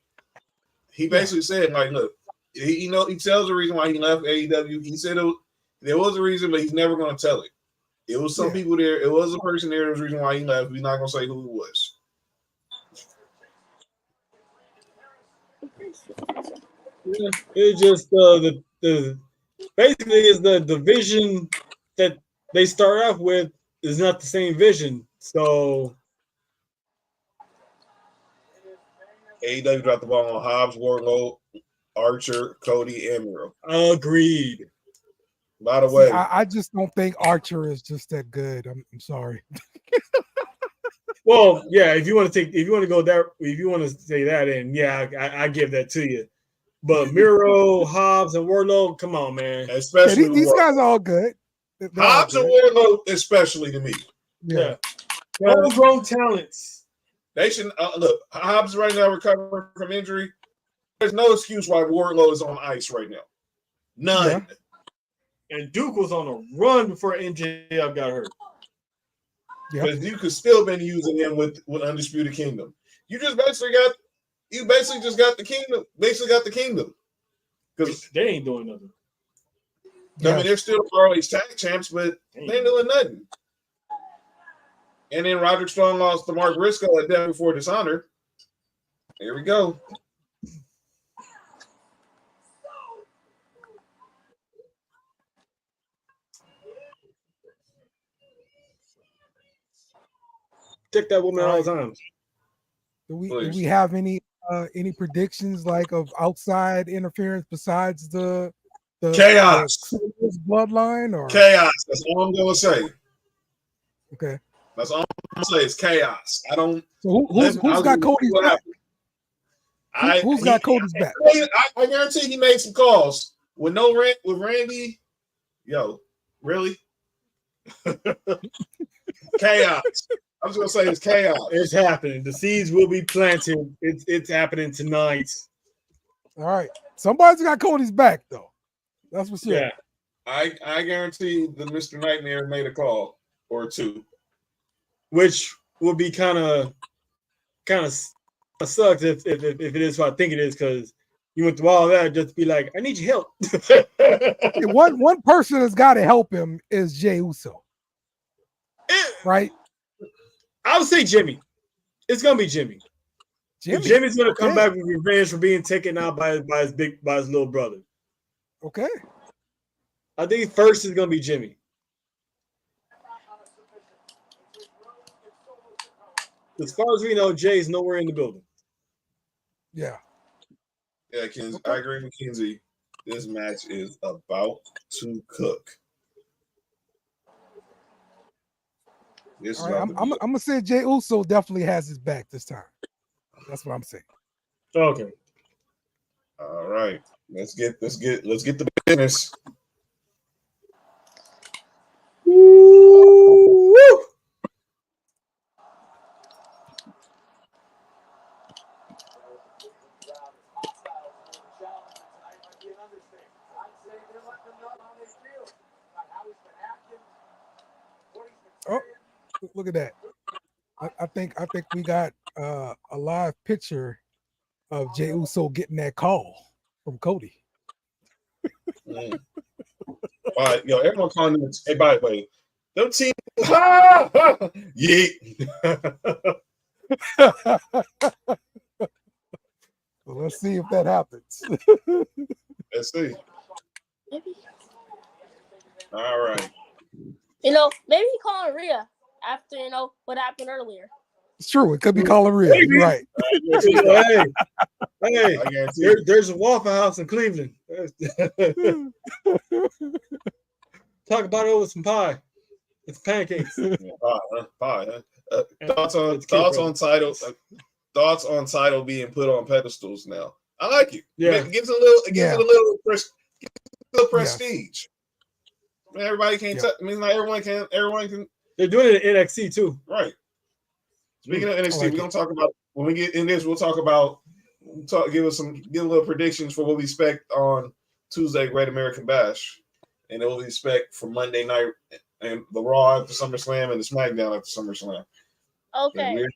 he basically said, like, look, he tells the reason why he left AEW. He said there was a reason, but he's never going to tell it. It was some people there. It was a person there. There was a reason why he left. We're not going to say who it was. Yeah, it's just the basically is the vision that they start off with is not the same vision. So AEW dropped the ball on Hobbs, Wardlow, Archer, Cody, and Miro. Agreed. By the way, I just don't think Archer is just that good. I'm sorry. Well, yeah, if you want to go there, if you want to say that, and yeah, I give that to you. But Miro, Hobbs, and Wardlow, come on, man. Especially these guys are all good. Hobbs and Wardlow, especially to me. Yeah. Homegrown talents. They should look. Hobbs right now recovering from injury. There's no excuse why Wardlow is on ice right now. None. Yeah. And Duke was on a run before NJF got hurt. Because you could still been using him with Undisputed Kingdom. You basically just got the kingdom. Basically got the kingdom. Because they ain't doing nothing. I mean, they're still ROH tag champs, but they ain't doing nothing. And then Roderick Strong lost to Mark Briscoe at Death Before Dishonor. Here we go. Check that woman all the time. Do we have any predictions like of outside interference besides the chaos bloodline or chaos? That's all I'm gonna say. Okay, that's all I'm gonna say. It's chaos. I don't. So who's got Cody's back? Who's got Cody's back? I guarantee he made some calls with no rent with Randy. Yo, really? Chaos. I was gonna say it's chaos. It's happening. The seeds will be planted. It's happening tonight. All right. Somebody's got Cody's back, though. That's for sure. Yeah. I guarantee that Mr. Nightmare made a call or two. Which would be kind of sucks if it is what I think it is, because you went through all that just to be like, I need your help. Yeah, one person that's got to help him is Jey Uso. Right? I would say Jimmy. It's gonna be Jimmy. Jimmy's gonna come back with revenge for being taken out by his little brother. Okay. I think first is gonna be Jimmy. As far as we know, Jay's nowhere in the building. Yeah. Yeah, Kenzie, I agree with Kenzie. This match is about to cook. All right, I'm gonna say Jey Uso definitely has his back this time. That's what I'm saying. Okay. All right. Let's get the business. Woo! Oh, look at that. I think we got a live picture of Jey Uso getting that call from Cody. All right, yo, everyone calling them. Hey, by the way, them team. Yeet. Well, let's see if that happens. Let's see. Maybe. All right. Maybe he calling Rhea after what happened earlier. It's true. It could be calling Rhea. You're right. Hey, there's a Waffle House in Cleveland. Talk about it over some pie. It's pancakes. Pie. Thoughts on title being put on pedestals now. I like it. Yeah, it gives it a little prestige. I mean, everybody can't. I mean, like everyone can. They're doing it in NXT too, right? Speaking of NXT, we're gonna talk about when we get in this. We'll talk about give a little predictions for what we expect on Tuesday, Great American Bash, and what we expect for Monday night and the Raw after SummerSlam and the SmackDown after SummerSlam. Okay.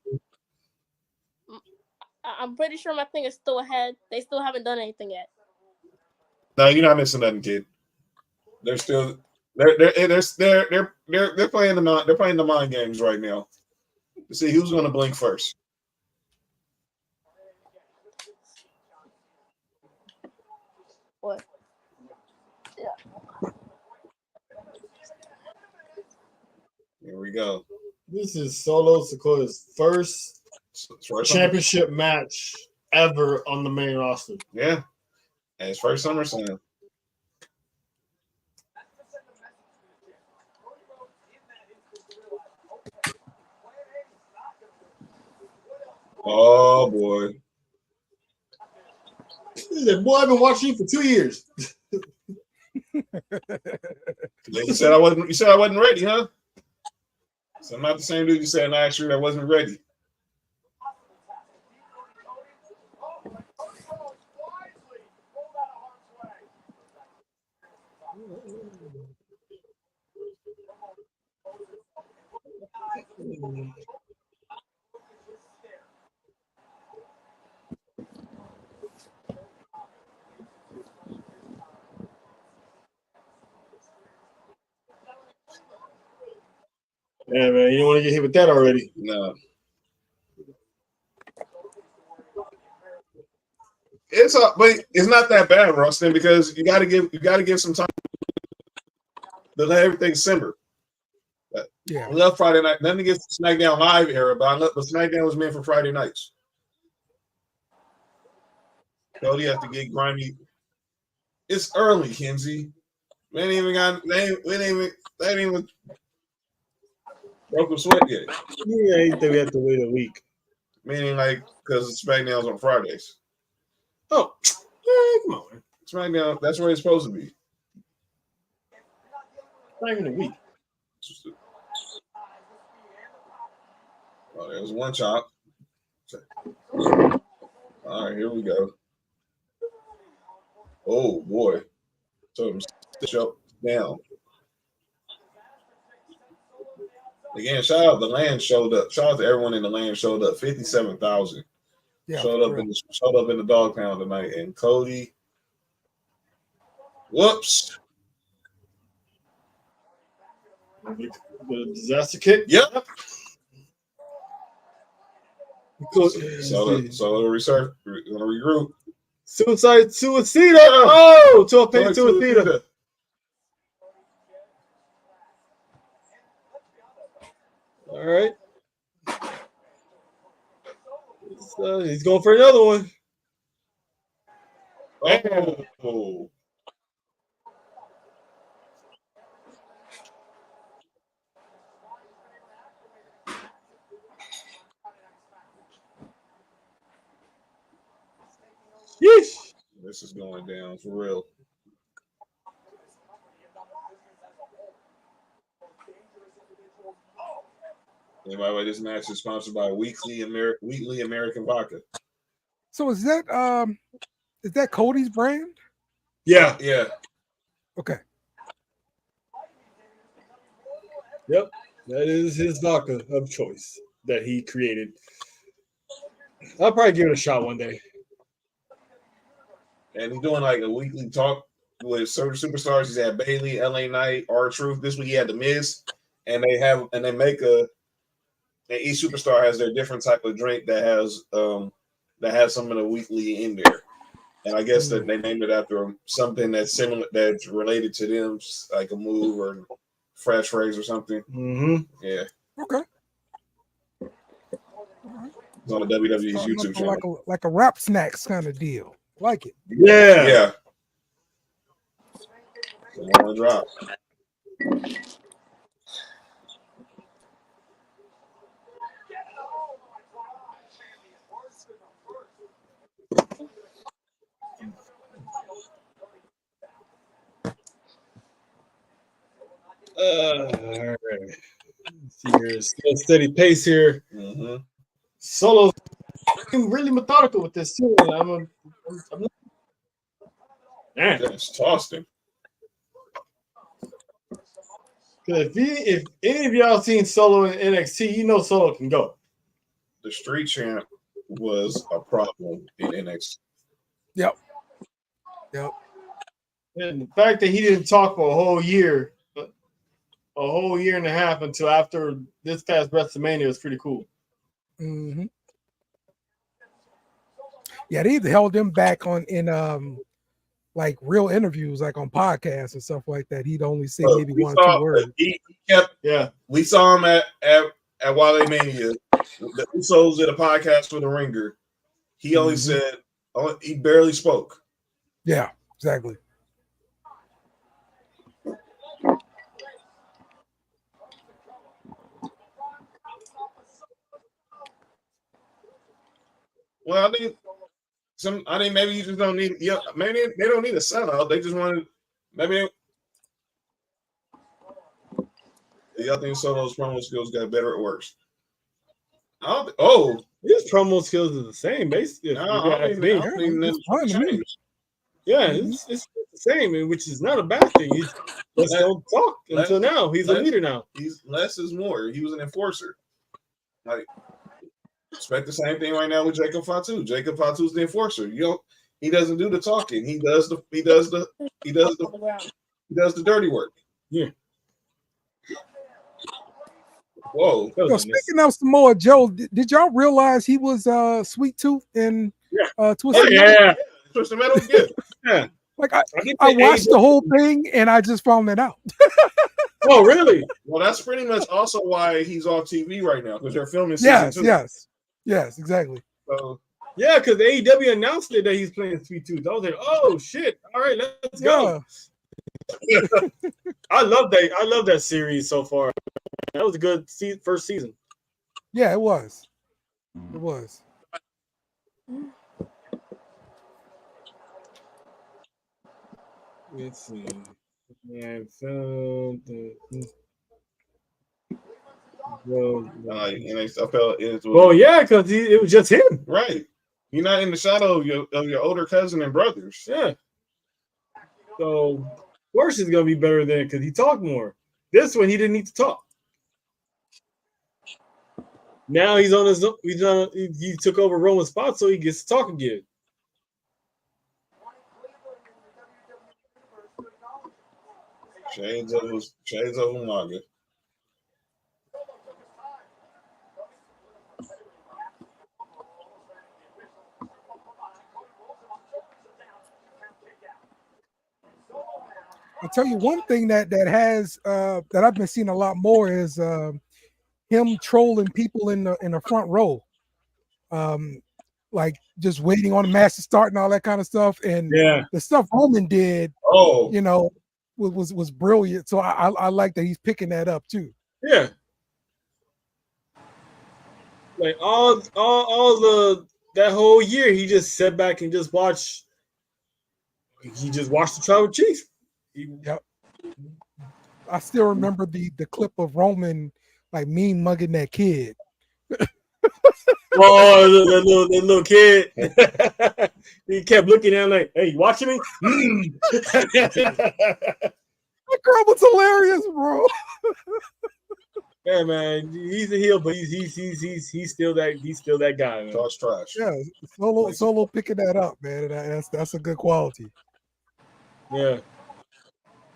I'm pretty sure my thing is still ahead. They still haven't done anything yet. No, you're not missing nothing, kid. They're still they're playing the mind games right now to see who's going to blink first. What? Yeah. Here we go. This is Solo Sikoa's first championship match ever on the main roster. Yeah. And his first SummerSlam. Oh boy. He said, boy, I've been watching you for 2 years. You said I wasn't ready, huh? So I'm not the same dude you said last year that wasn't ready. Yeah, man, you don't want to get hit with that already. No. But it's not that bad, Rustin, because you got to give some time to let everything simmer. Yeah. I love Friday night. Nothing against the SmackDown Live era, but SmackDown was meant for Friday nights. Cody has to get grimy. It's early, Kenzie. We ain't even broke the sweat yet. Yeah, I think we have to wait a week. Meaning, like, because SmackDown's on Fridays. Oh, yeah, come on. SmackDown, that's where it's supposed to be. Not even a week. Oh, there's one chop. All right, here we go. Oh boy. So show down. Again, shout out the land showed up. Shout out to everyone in the land showed up. 57,000. Yeah, showed up in the dog pound tonight. And Cody. Whoops. The disaster kick. Yep. So the research. We're gonna regroup. Suicida. Oh, to a pin suicida. All right. He's going for another one. Oh. Yeesh. This is going down for real. And by the way, this match is sponsored by Wheatley American Vodka. So is that Cody's brand? Yeah. Okay. Yep. That is his vodka of choice that he created. I'll probably give it a shot one day. And he's doing like a weekly talk with certain superstars. He's had Bailey, LA Knight, R-Truth. This week he had The Miz, and they make and each superstar has their different type of drink that has some of the weekly in there. And I guess that they named it after something that's similar, that's related to them, like a move or fresh phrase or something. Mm-hmm. Yeah. Okay. It's on the WWE's YouTube channel. Like a rap snacks kind of deal. Like it. Yeah. One drop. All right. Let's see here. Still steady pace here. Mm-hmm. Solo's really methodical with this too. I'm Just tossed him. If any of y'all seen Solo in NXT, you know Solo can go. The street champ was a problem in NXT. Yep. And the fact that he didn't talk for a whole year and a half until after this past WrestleMania is pretty cool. Mm-hmm. Yeah, they held him back in like real interviews, like on podcasts and stuff like that. He'd only say maybe one or two words. We saw him at Wale Mania. The Usos did a podcast with a ringer. He only said he barely spoke. Yeah, exactly. Well, I think maybe you just don't need. Yeah, maybe they don't need a sellout. They just wanted. Maybe. Y'all think Solo's promo skills got better or worse? His promo skills are the same, basically. Yeah, it's the same, which is not a bad thing. He's just don't talk until now. He's a leader now. He's less is more. He was an enforcer. Like, expect the same thing right now with Jacob Fatu. Jacob Fatu's the enforcer. He doesn't do the talking. He does the dirty work. Yeah. Whoa. Speaking of Samoa Joe, did y'all realize he was Sweet Tooth in Twisted Metal? Twisted Metal, yeah. Like I watched the whole thing and I just found that out. Oh, really? Well, that's pretty much also why he's off TV right now, because they're filming season 2. Yes, exactly. So, yeah, because AEW announced it that he's playing Sweet Tooth. I was like, oh shit! All right, let's go. I love that series so far. That was a good first season. Yeah, it was. It was. Let's see. Yeah, so yeah, because it was just him. Right. You're not in the shadow of your older cousin and brothers. Yeah. So worse is gonna be better than because he talked more. This one he didn't need to talk. Now he's on his. He took over Roman's spot, so he gets to talk again. Shades of Umaga. I'll tell you one thing that I've been seeing a lot more is him trolling people in the front row, like just waiting on the match to start and all that kind of stuff. And the stuff Roman did, you know, was brilliant. So I like that he's picking that up too. Yeah, like all that whole year, he just sat back and just watched. He just watched the Tribal Chief. Yep. I still remember the clip of Roman like mean mugging that kid. Oh, that little kid. He kept looking at him like, "Hey, you watching me?" That girl was hilarious, bro. Yeah, man, he's a heel, but he's still that guy, man. Talks trash. Yeah, Solo picking that up, man. That's a good quality. Yeah.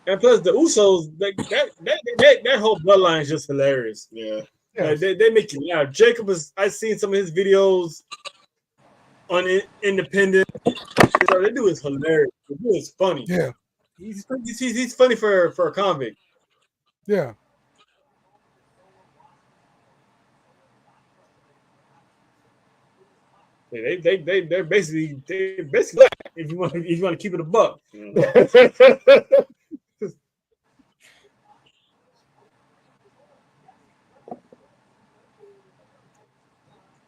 And plus the Usos, that whole bloodline is just hilarious. Yeah. Like, they make you laugh. I've seen some of his videos on Independent. So that dude is hilarious. The dude is funny. Yeah. He's funny for a convict. Yeah. They're basically if you want to keep it a buck.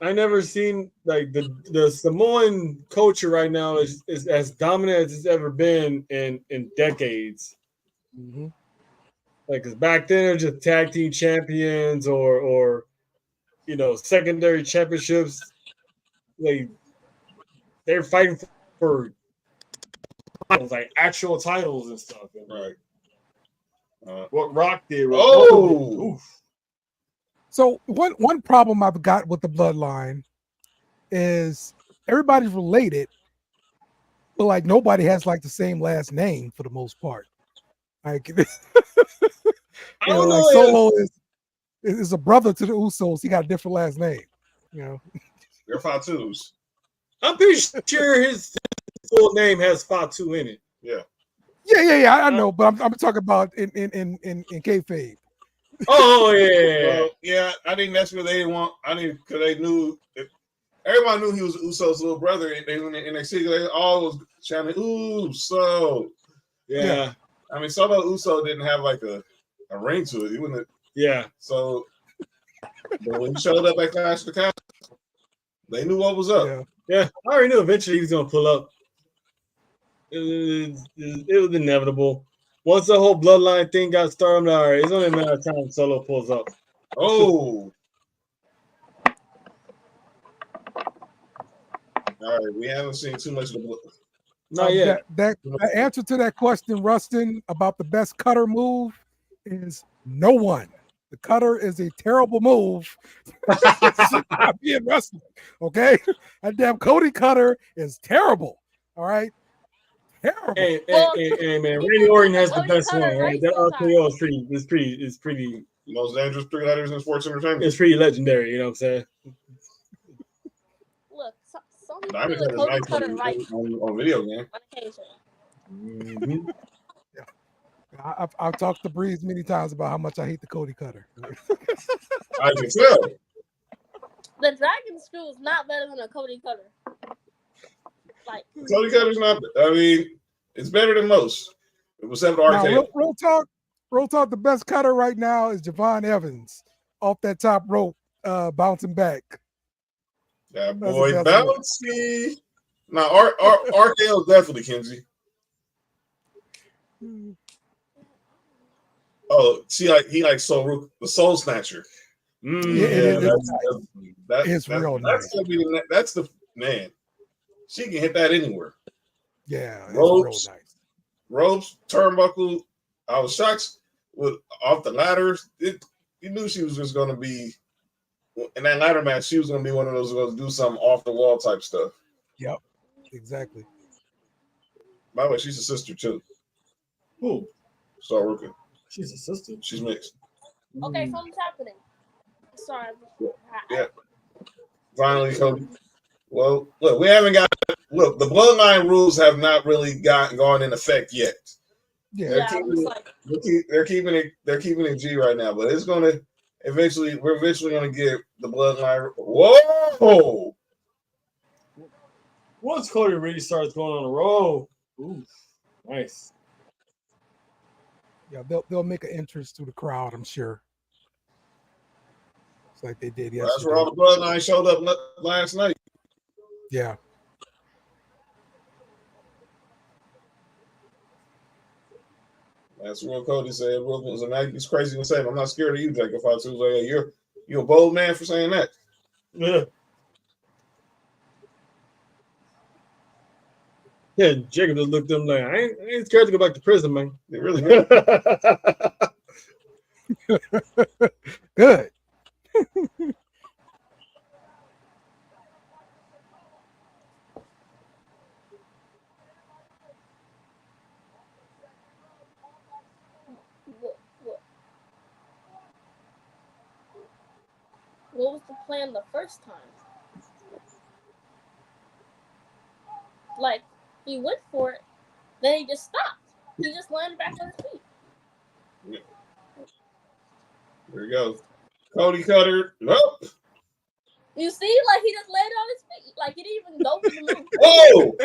I never seen like the Samoan culture right now is as dominant as it's ever been in decades. Mm-hmm. Like, cause back then it was just tag team champions or you know, secondary championships. They're fighting for like actual titles and stuff. Right. What Rock did. Oh. So one problem I've got with the bloodline is everybody's related, but like nobody has like the same last name for the most part. Like, I don't know. Like Solo is a brother to the Usos. He got a different last name. You know, they're Fatus. I'm pretty sure his full name has Fatu in it. Yeah. Yeah. I know, but I'm talking about in kayfabe. Oh yeah. Well, yeah, I think that's what they didn't want. Because they knew everybody knew he was Uso's little brother, and they went in NXT. They all was chanting Uso. Yeah. I mean, Solo Uso didn't have like a ring to it. He wouldn't. Yeah. So, but when he showed up at Clash of the Castle, they knew what was up. Yeah. I already knew eventually he was gonna pull up. It was inevitable. Once the whole bloodline thing got started, all right, it's only a matter of time Solo pulls up. Oh. All right, we haven't seen too much of the blood. Not yet. That answer to that question, Rustin, about the best cutter move is no one. The cutter is a terrible move. Not being wrestling, okay? That damn Cody cutter is terrible. All right, terrible. Hey, man, Randy Orton has the best one. Right? That RKO is pretty. Most dangerous 3 letters in sports entertainment. It's pretty legendary. You know what I'm saying? Look, some Diamond people Cutter Cody is Cutter nice right on video game. on occasion. Mm-hmm. I've talked to Breeze many times about how much I hate the Cody cutter. I can tell. The Dragon Screw is not better than a Cody Cutter. Like Cody Cutter's not. I mean, it's better than most. It was except RK. Real talk. The best cutter right now is Javon Evans off that top rope, bouncing back. That boy bouncy. Now, RKO is definitely Kenzie. Oh, see, like he likes the Soul Snatcher. It's real nice. That's gonna be that's the man. She can hit that anywhere. Yeah, it's ropes, real nice. ropes, turnbuckle. I was shocked with off the ladders. You knew she was just going to be in that ladder match. She was going to be one of those who's going to do some off the wall type stuff. Yep, exactly. By the way, she's a sister too. Who? Star Rookie. She's a sister. She's mixed. Okay, something's happening. Sorry. Yeah. Finally, Cody. Well, look, we haven't got. Look, the bloodline rules have not really gone in effect yet. Yeah, They're keeping it G right now, but it's gonna eventually. We're eventually gonna get the bloodline. Whoa! Once Cody really starts going on a roll, ooh, nice. Yeah, they'll make an entrance to the crowd, I'm sure. It's like they did yesterday. That's where all the bloodline showed up last night. Yeah. That's what Cody said. It's crazy to say. I'm not scared of you, Jacob. If I was like, you're a bold man for saying that. Yeah. Yeah, Jacob just looked at him like, I ain't scared to go back to prison, man. They really Good. What was the plan the first time? Like, he went for it, then he just stopped. He just landed back on his feet. Yeah. There you go. Cody Cutter. Nope. You see, like, he just landed on his feet. Like, he didn't even go for the move. Whoa!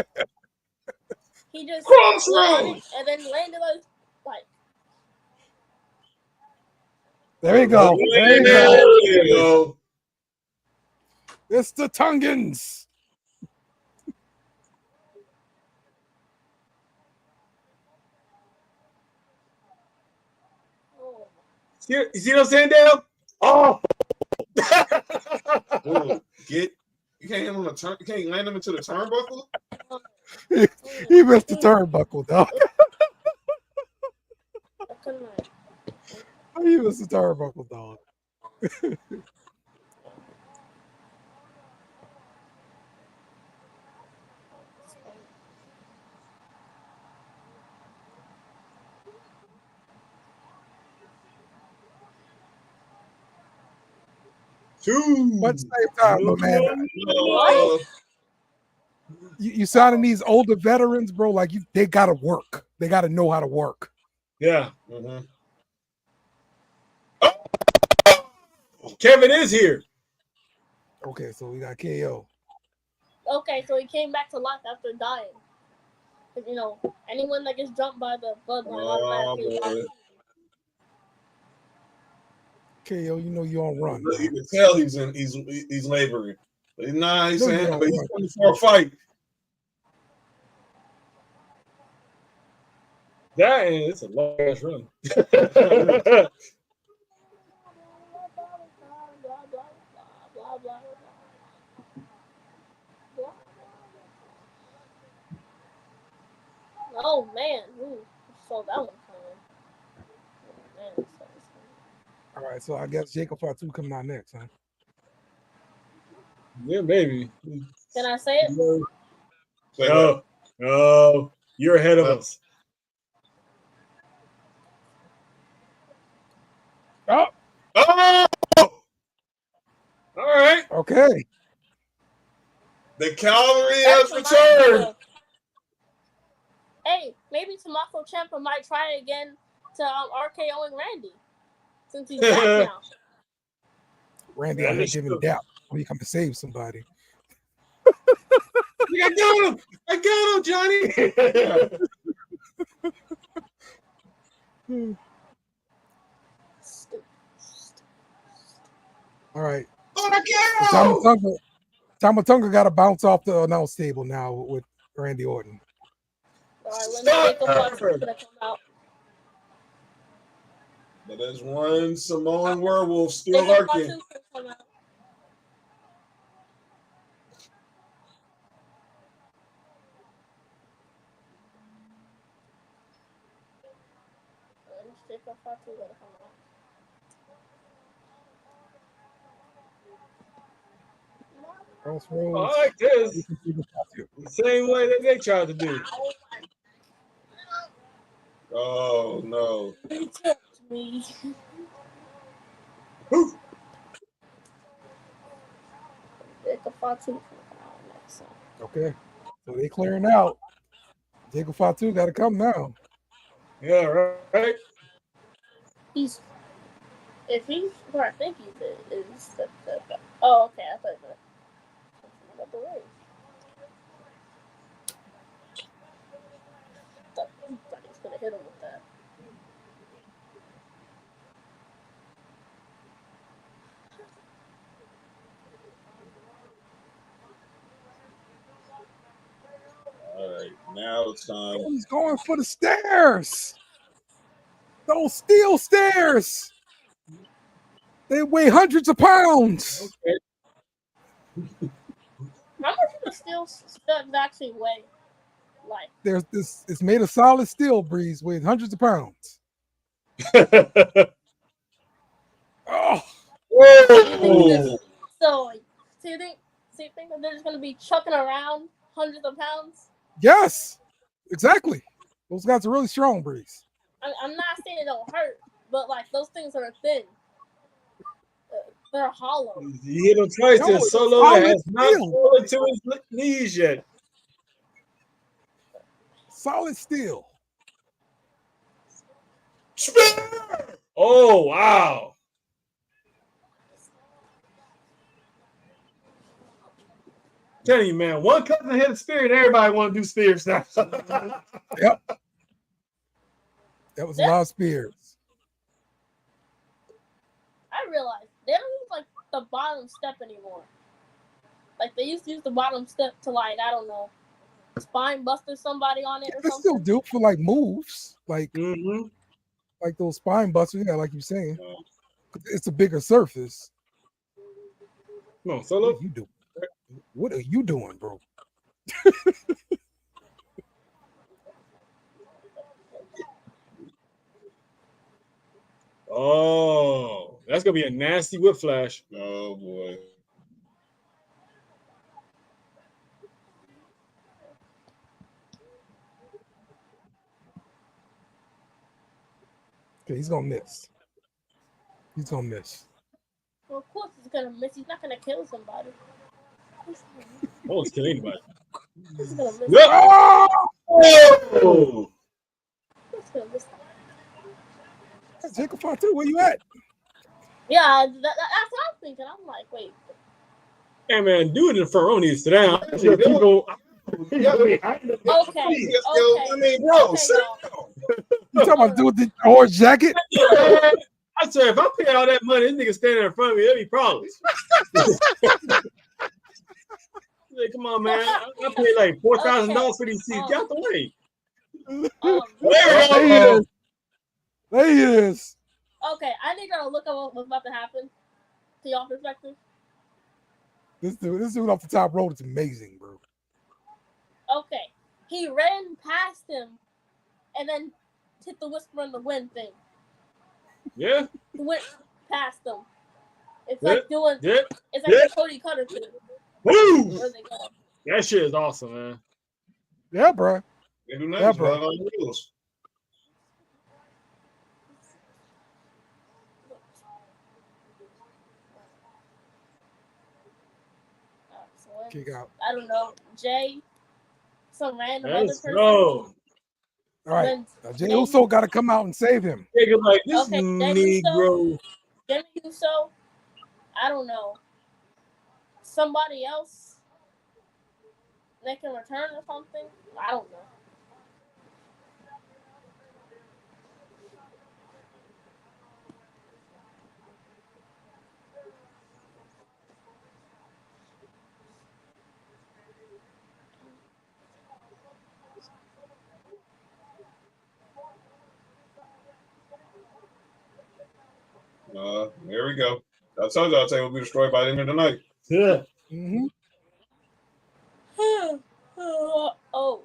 He just Crossroads! and then landed on his, like. There you go. There you go. There you go. It's the Tungans. You see what I'm saying, Dale? Oh! Ooh, you can't hit him on the turn. You can't land him into the turnbuckle. He missed the turnbuckle, dog. He missed the turnbuckle, dog. But at the same time, my man, you signing these older veterans, bro. Like they gotta work. They gotta know how to work. Yeah. Mm-hmm. Kevin is here. Okay, so we got KO. Okay, so he came back to life after dying. You know, anyone that gets jumped by the bloodline automatically dies. KO, you know you on run. You can tell he's laboring. But he's saying, but he's coming for a fight. That is a long ass run. Oh man, ooh, saw that one coming. Oh, man, all right, so I guess Jacob Fatu coming out next, huh? Yeah, maybe. Can I say it? No, you're ahead of us. Oh, all right. Okay. The cavalry has returned. Hey, maybe Tommaso Ciampa might try again to RKOing Randy, since he's back now. Randy out here giving dap when you come to save somebody. I got him, Johnny. All right. Oh, I got him. Tama Tonga got to bounce off the announce table now with Randy Orton. All right, when Jacob gonna come out. But there's one Samoan werewolf still lurking. Jacob Fatu gotta come out. Crossroads. I like this. The same way that they tried to do. Oh no. He tipped me. Jacob Fatu come out next. Okay. So they clearing out. Jacob Fatu got to come now. Yeah, right. He's if he's where I think he's is the oh okay, I thought that. About the way. Thought he was gonna hit him with that. All right, now it's time. Oh, he's going for the stairs. Those steel stairs. They weigh hundreds of pounds. Okay. How much of the steel studs actually weigh? Like There's this. It's made of solid steel, Breeze, weighs hundreds of pounds. Oh, Whoa. so you think that they're just gonna be chucking around hundreds of pounds? yes, exactly. Those guys are really strong, Breeze. I'm not saying it don't hurt, but like those things are thin. They're hollow. You hit him twice No, and it's Solo solid has not steel. fallen to his knees yet. Solid steel. Oh, wow. Telling you, man, one cousin hit a spear and everybody want to do spears now. Yep. That was a lot of spears. I realized they don't use like the bottom step anymore. Like they used to use the bottom step to like I don't know, spine buster somebody on it or They something. still do for like moves, like Mm-hmm. like those spine busters. Yeah, like you're saying, it's a bigger surface. Come on, What Solo. are you doing? What are you doing, bro? Oh, that's gonna be a nasty whip flash. Oh boy. Okay, he's gonna miss. He's gonna miss. Well, of course he's gonna miss. He's not gonna kill somebody. I won't kill anybody. He's gonna miss. Yep. Oh! Oh! He's gonna miss. Jacob Fatu, where you at? Yeah, that's what I'm thinking. I'm like, wait. Hey man, do it in front row needs to down. People. Yeah, Okay. I mean, bro, Okay, sit y'all. down. You talking about doing the orange jacket? I swear, if I pay all that money, this nigga standing in front of me, there'll be problems. Like, come on, man. I paid like $4,000 for these seats. Get out the way. There he is. There he is. Okay, I need y'all to look at what's about to happen to y'all perspective. This dude off the top rope is amazing, bro. Okay, he ran past him and then hit the whisper in the wind thing. Yeah. He went past him. It's Yeah. like doing. Yeah. It's like the Cody Cutter thing. Woo! Where they go. That shit is awesome, man. Yeah, bro. They do nice, Yeah, bro. bro. On wheels. Kick out. I don't know, Jay, some random Let's other person. go. All right. Then Now, Jey Uso got to come out and save him. Nigga, like this Okay, Negro. Jimmy Uso, I don't know, somebody else that can return or something. I don't know. There we go. I told you I'll tell you we'll be destroyed by the end of the night. Yeah. Mm-hmm. Oh.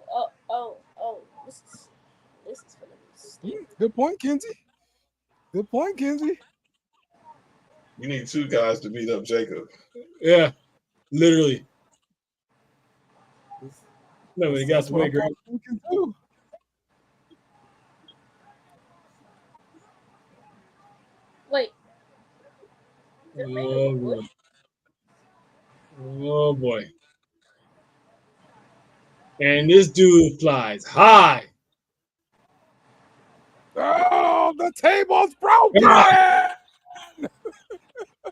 This is gonna be stupid. Good point, Kenzie. Good point, Kenzie. You need two guys to beat up Jacob. Yeah, literally. No, you got That's to what win, I'm girl. kind of thinking too. Wait. Oh boy. Oh boy. And this dude flies high. Oh, the table's broken.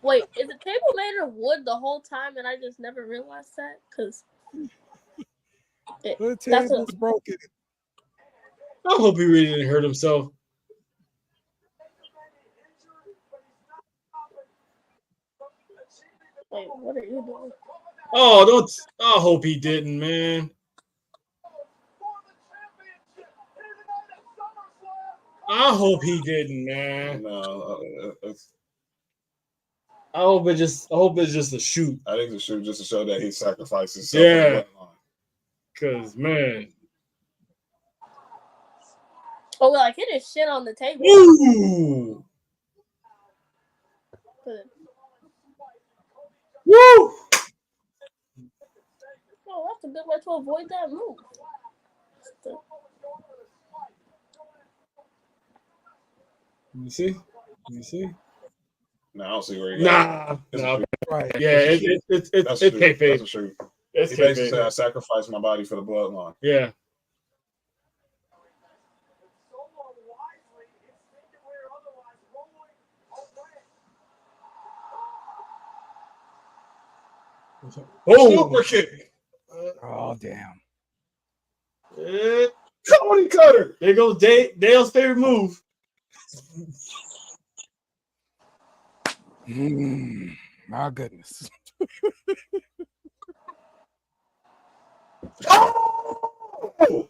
Wait, is the table made of wood the whole time and I just never realized that? Because The table's broken. I hope he really didn't hurt himself. Wait, what are you doing? Oh, don't. I hope he didn't, man. I hope he didn't, man. No, I hope it's just a shoot. I think it should just to show that he sacrificed himself. Yeah. Cause man. Oh, well, I hit his shit on the table. Woo! Woo! Oh, that's a good way to avoid that move. You see? You see? No, I don't see where he got. Nah. Right. Yeah, it's kayfabe. That's true. It's He basically kayfabe. said, "I sacrificed my body for the bloodline." Yeah. Oh, Super kick. Oh, damn. Cody Cutter. There goes Dale's favorite move. My goodness. Oh!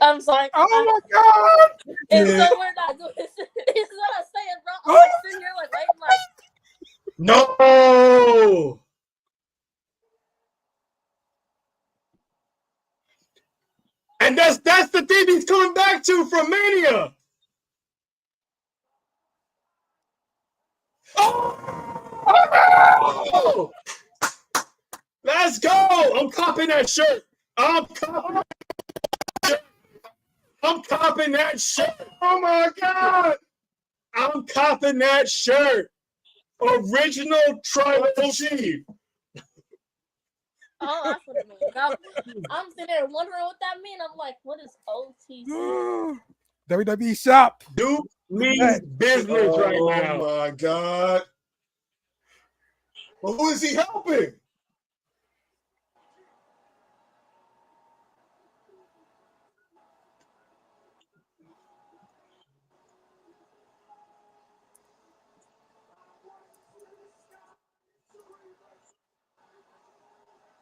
I'm sorry. Oh my God! It's so weird not doing this. It's what I say, bro. I'm like sitting here like waiting, like. No! And that's the thing he's coming back to from Mania. Oh! Let's go! I'm copping that shirt. I'm copping that shirt. Oh my God! I'm copping that shirt. Original Tribal Chief. Oh, that's what it means. I'm sitting there wondering what that means. I'm like, what is OTC? WWE shop. Duke means business right now. Oh my God! Well, who is he helping?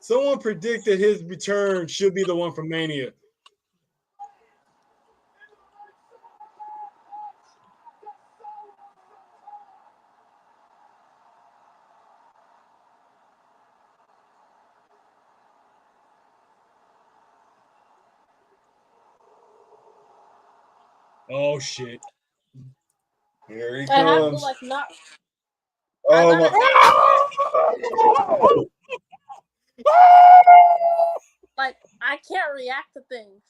Someone predicted his return should be the one from Mania. Oh shit! Here he I have to comes. like not. Oh my! Like I can't react to things,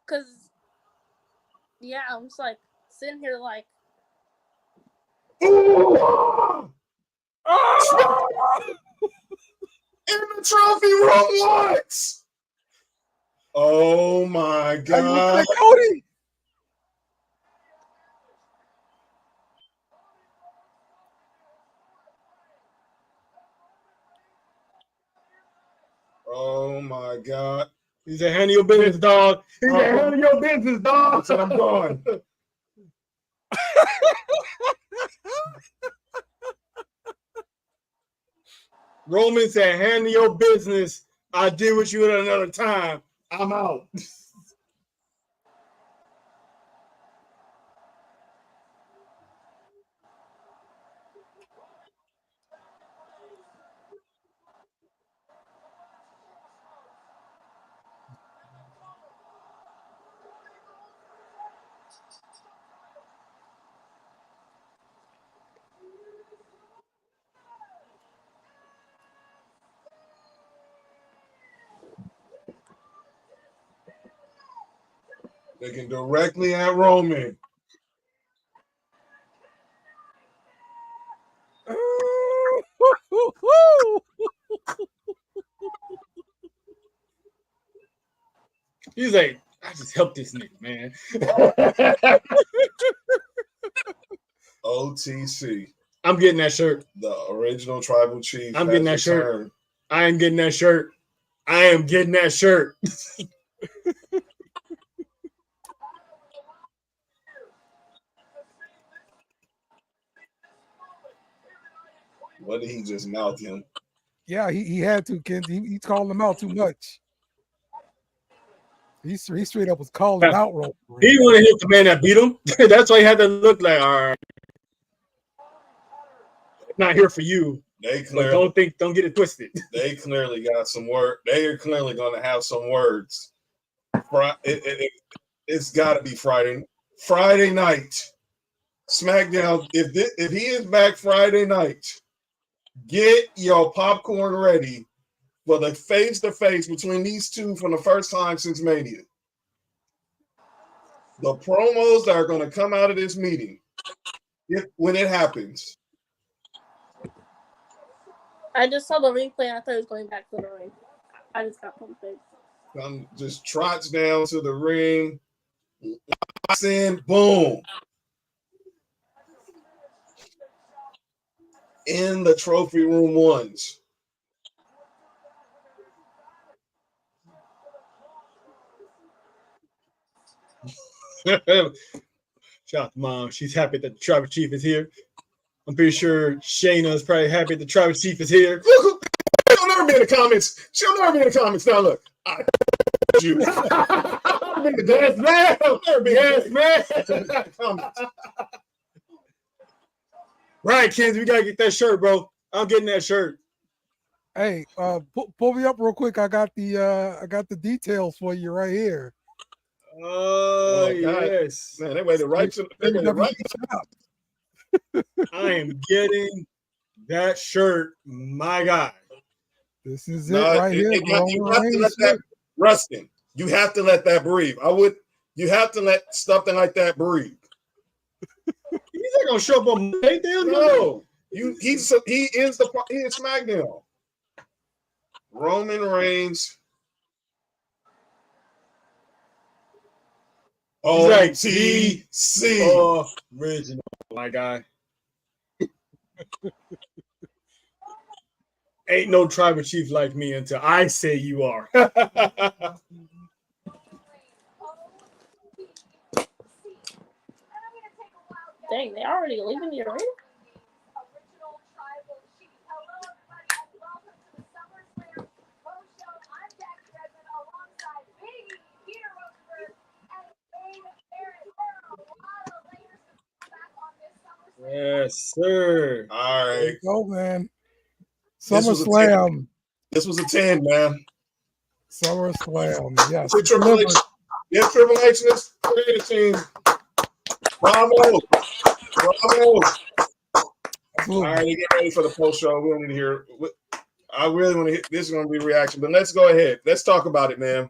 cause yeah, I'm just like sitting here like. In the trophy room once. Oh my God! Cody. Oh my God! He said, "Handle your business, dog." He said, "Handle your business, dog." So I'm going. Roman said, "Handle your business. I'll deal with you at another time. I'm out." Looking directly at Roman. He's like, I just helped this nigga, man. OTC. I'm getting that shirt. The original tribal chief. I'm getting that shirt. I am getting that shirt. I am getting that shirt. What did he just mouth him? Yeah, he had to, Kenzie. He's calling him out too much. He straight up was calling out Roman. He want to hit the man that beat him. That's why he had to look like, all right, not here for you. They But don't get it twisted. They clearly got some word. They are clearly going to have some words. It's got to be Friday night. SmackDown. If he is back Friday night, get your popcorn ready for the face-to-face between these two for the first time since Mania. The promos that are going to come out of this meeting, when it happens. I just saw the replay and I thought he was going back to the ring. I just got pumped. Just trots down to the ring. In, boom. In the trophy room ones. Shout out to Mom. She's happy that the tribal chief is here. I'm pretty sure Shayna is probably happy the tribal chief is here. She'll never be in the comments. She'll never be in the comments. Now look, I you. Yes, man. Yes, man. Right, kids, we gotta get that shirt, bro. I'm getting that shirt. Hey, pull me up real quick. I got the details for you right here. Oh yes, man, they waited right to right. I am getting that shirt, my guy. This is it right here. You have to let that, Rustin, you have to let that breathe. You have to let something like that breathe. He's not gonna show up on Monday. No, he is SmackDown. Roman Reigns. OTC. Original, my guy. Ain't no tribal chief like me until I say you are. Dang, they already leaving the arena? Yes, sir. All right. Go, man. SummerSlam. This was a 10, man. SummerSlam. Yes. Triple H. Yes, Triple H. This creative team. Bravo. All right, get ready for the post show. We don't need to hear. I really want to hear. This is going to be a reaction, but let's go ahead. Let's talk about it, man.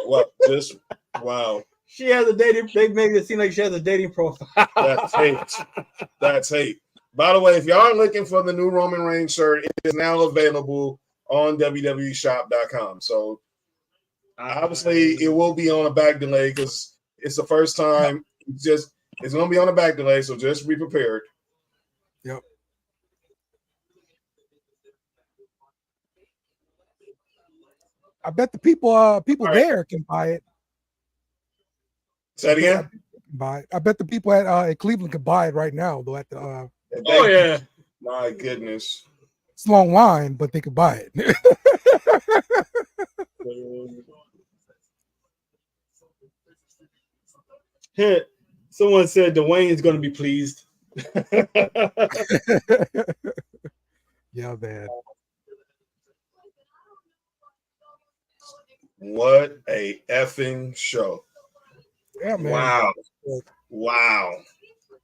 What? Just wow. She has a dating. They made it seem like she has a dating profile. That's hate. That's hate. By the way, if y'all are looking for the new Roman Reigns shirt, it is now available on www.shop.com. So obviously, it will be on a back delay because it's the first time. It's going to be on a back delay, so just be prepared. Yep. I bet the people there can buy it. Say it again. Buy it. I bet the people at Cleveland can buy it right now, though. At the oh yeah, my goodness, it's a long line, but they could buy it. Someone said Dwayne is going to be pleased. Yeah, man. What a effing show. Yeah, man. Wow.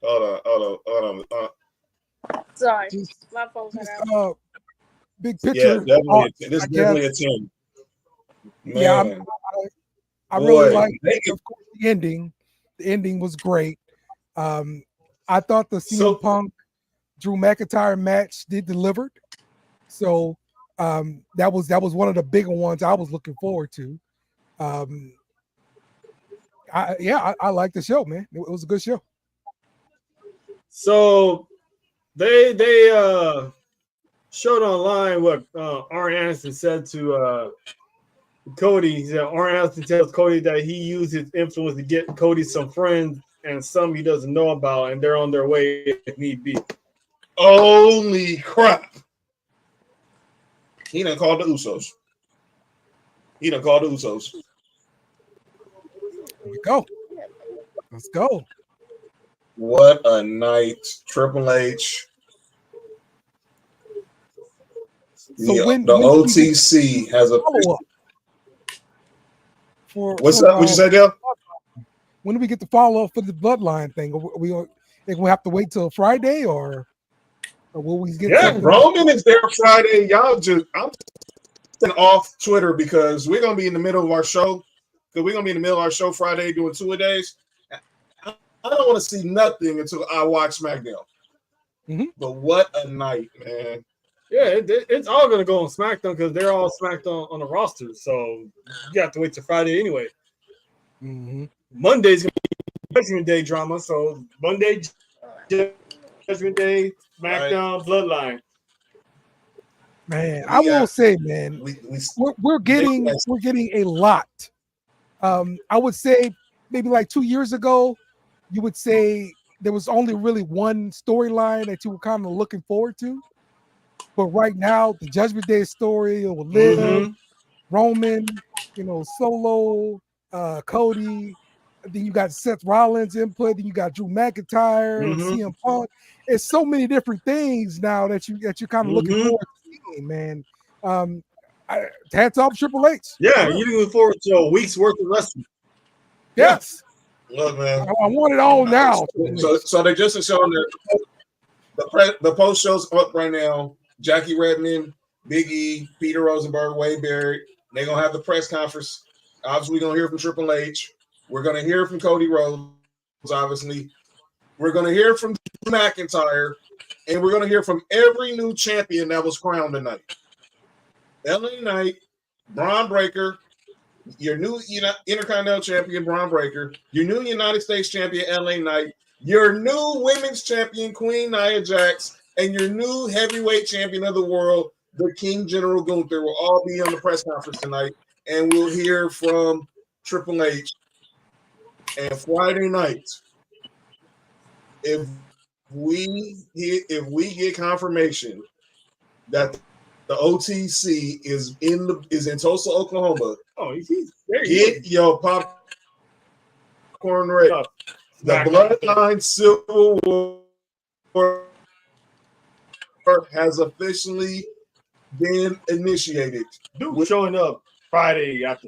Hold on. Sorry, my phone cut out. Big picture. Yeah, definitely. This is definitely a 10. Man. Yeah, I really Boy, liked, they- of course, the ending. The ending was great. I thought the CM So- Punk Drew McIntyre match did delivered. So that was one of the bigger ones I was looking forward to. I like the show, man. It was a good show. So they showed online what Arn Anderson said to Cody. He said Arn Anderson tells Cody that he used his influence to get Cody some friends and some he doesn't know about, and they're on their way if need be. Holy crap. He done called the Usos. Here we go. Let's go. What a night. Triple H. So when OTC has a follow-up What's up? What'd you say, Dale? When do we get the follow-up for the bloodline thing? Are we have to wait till Friday or will we get something? Roman is there Friday. I'm off Twitter because we're gonna be in the middle of our show. Friday doing 2-a-days. I don't want to see nothing until I watch SmackDown. Mm-hmm. But what a night, man. Yeah, it's all going to go on SmackDown because they're all SmackDown on the roster. So you have to wait till Friday anyway. Mm-hmm. Monday's going to be Judgment Day drama. So Monday, Judgment Day, SmackDown, Bloodline. Man, I will say, man, we're getting a lot. I would say maybe like 2 years ago, you would say there was only really one storyline that you were kind of looking forward to. But right now, the Judgment Day story with Liv, Roman, Solo, Cody. Then you got Seth Rollins input. Then you got Drew McIntyre, and CM Punk. It's so many different things now that you're kind of looking forward to seeing, man. Hats off Triple H. Yeah, you're looking forward to a week's worth of wrestling. Yes. Look, man. I want it all now. So they just showing the post shows up right now. Jackie Redmond, Big E, Peter Rosenberg, Wade Barrett. They're gonna have the press conference. Obviously, we're gonna hear from Triple H. We're gonna hear from Cody Rhodes. Obviously, we're gonna hear from McIntyre, and we're gonna hear from every new champion that was crowned tonight. LA Knight, Braun Breaker, your new Intercontinental Champion Braun Breaker, your new United States Champion LA Knight, your new Women's Champion Queen Nia Jax, and your new Heavyweight Champion of the World, the King General Gunther, will all be on the press conference tonight, and we'll hear from Triple H. And Friday night, if we get confirmation that the OTC is in Tulsa, Oklahoma. Oh, he's there. Get your popcorn ready. The Bloodline Civil War has officially been initiated. Dude showing up Friday after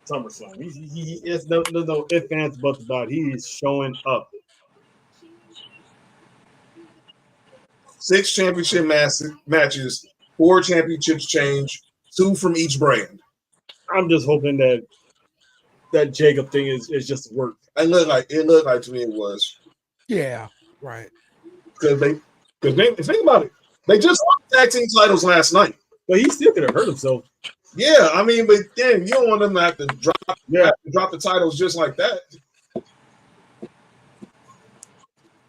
SummerSlam. He is no ifs, ands, buts about it. He is showing up. 6 championship matches, 4 championships change, 2 from each brand. I'm just hoping that Jacob thing is just work. It looked like to me it was. Yeah, right. Because think about it, they just won tag team titles last night. But he still could have hurt himself. Yeah, I mean, but then you don't want them to have to drop the titles just like that.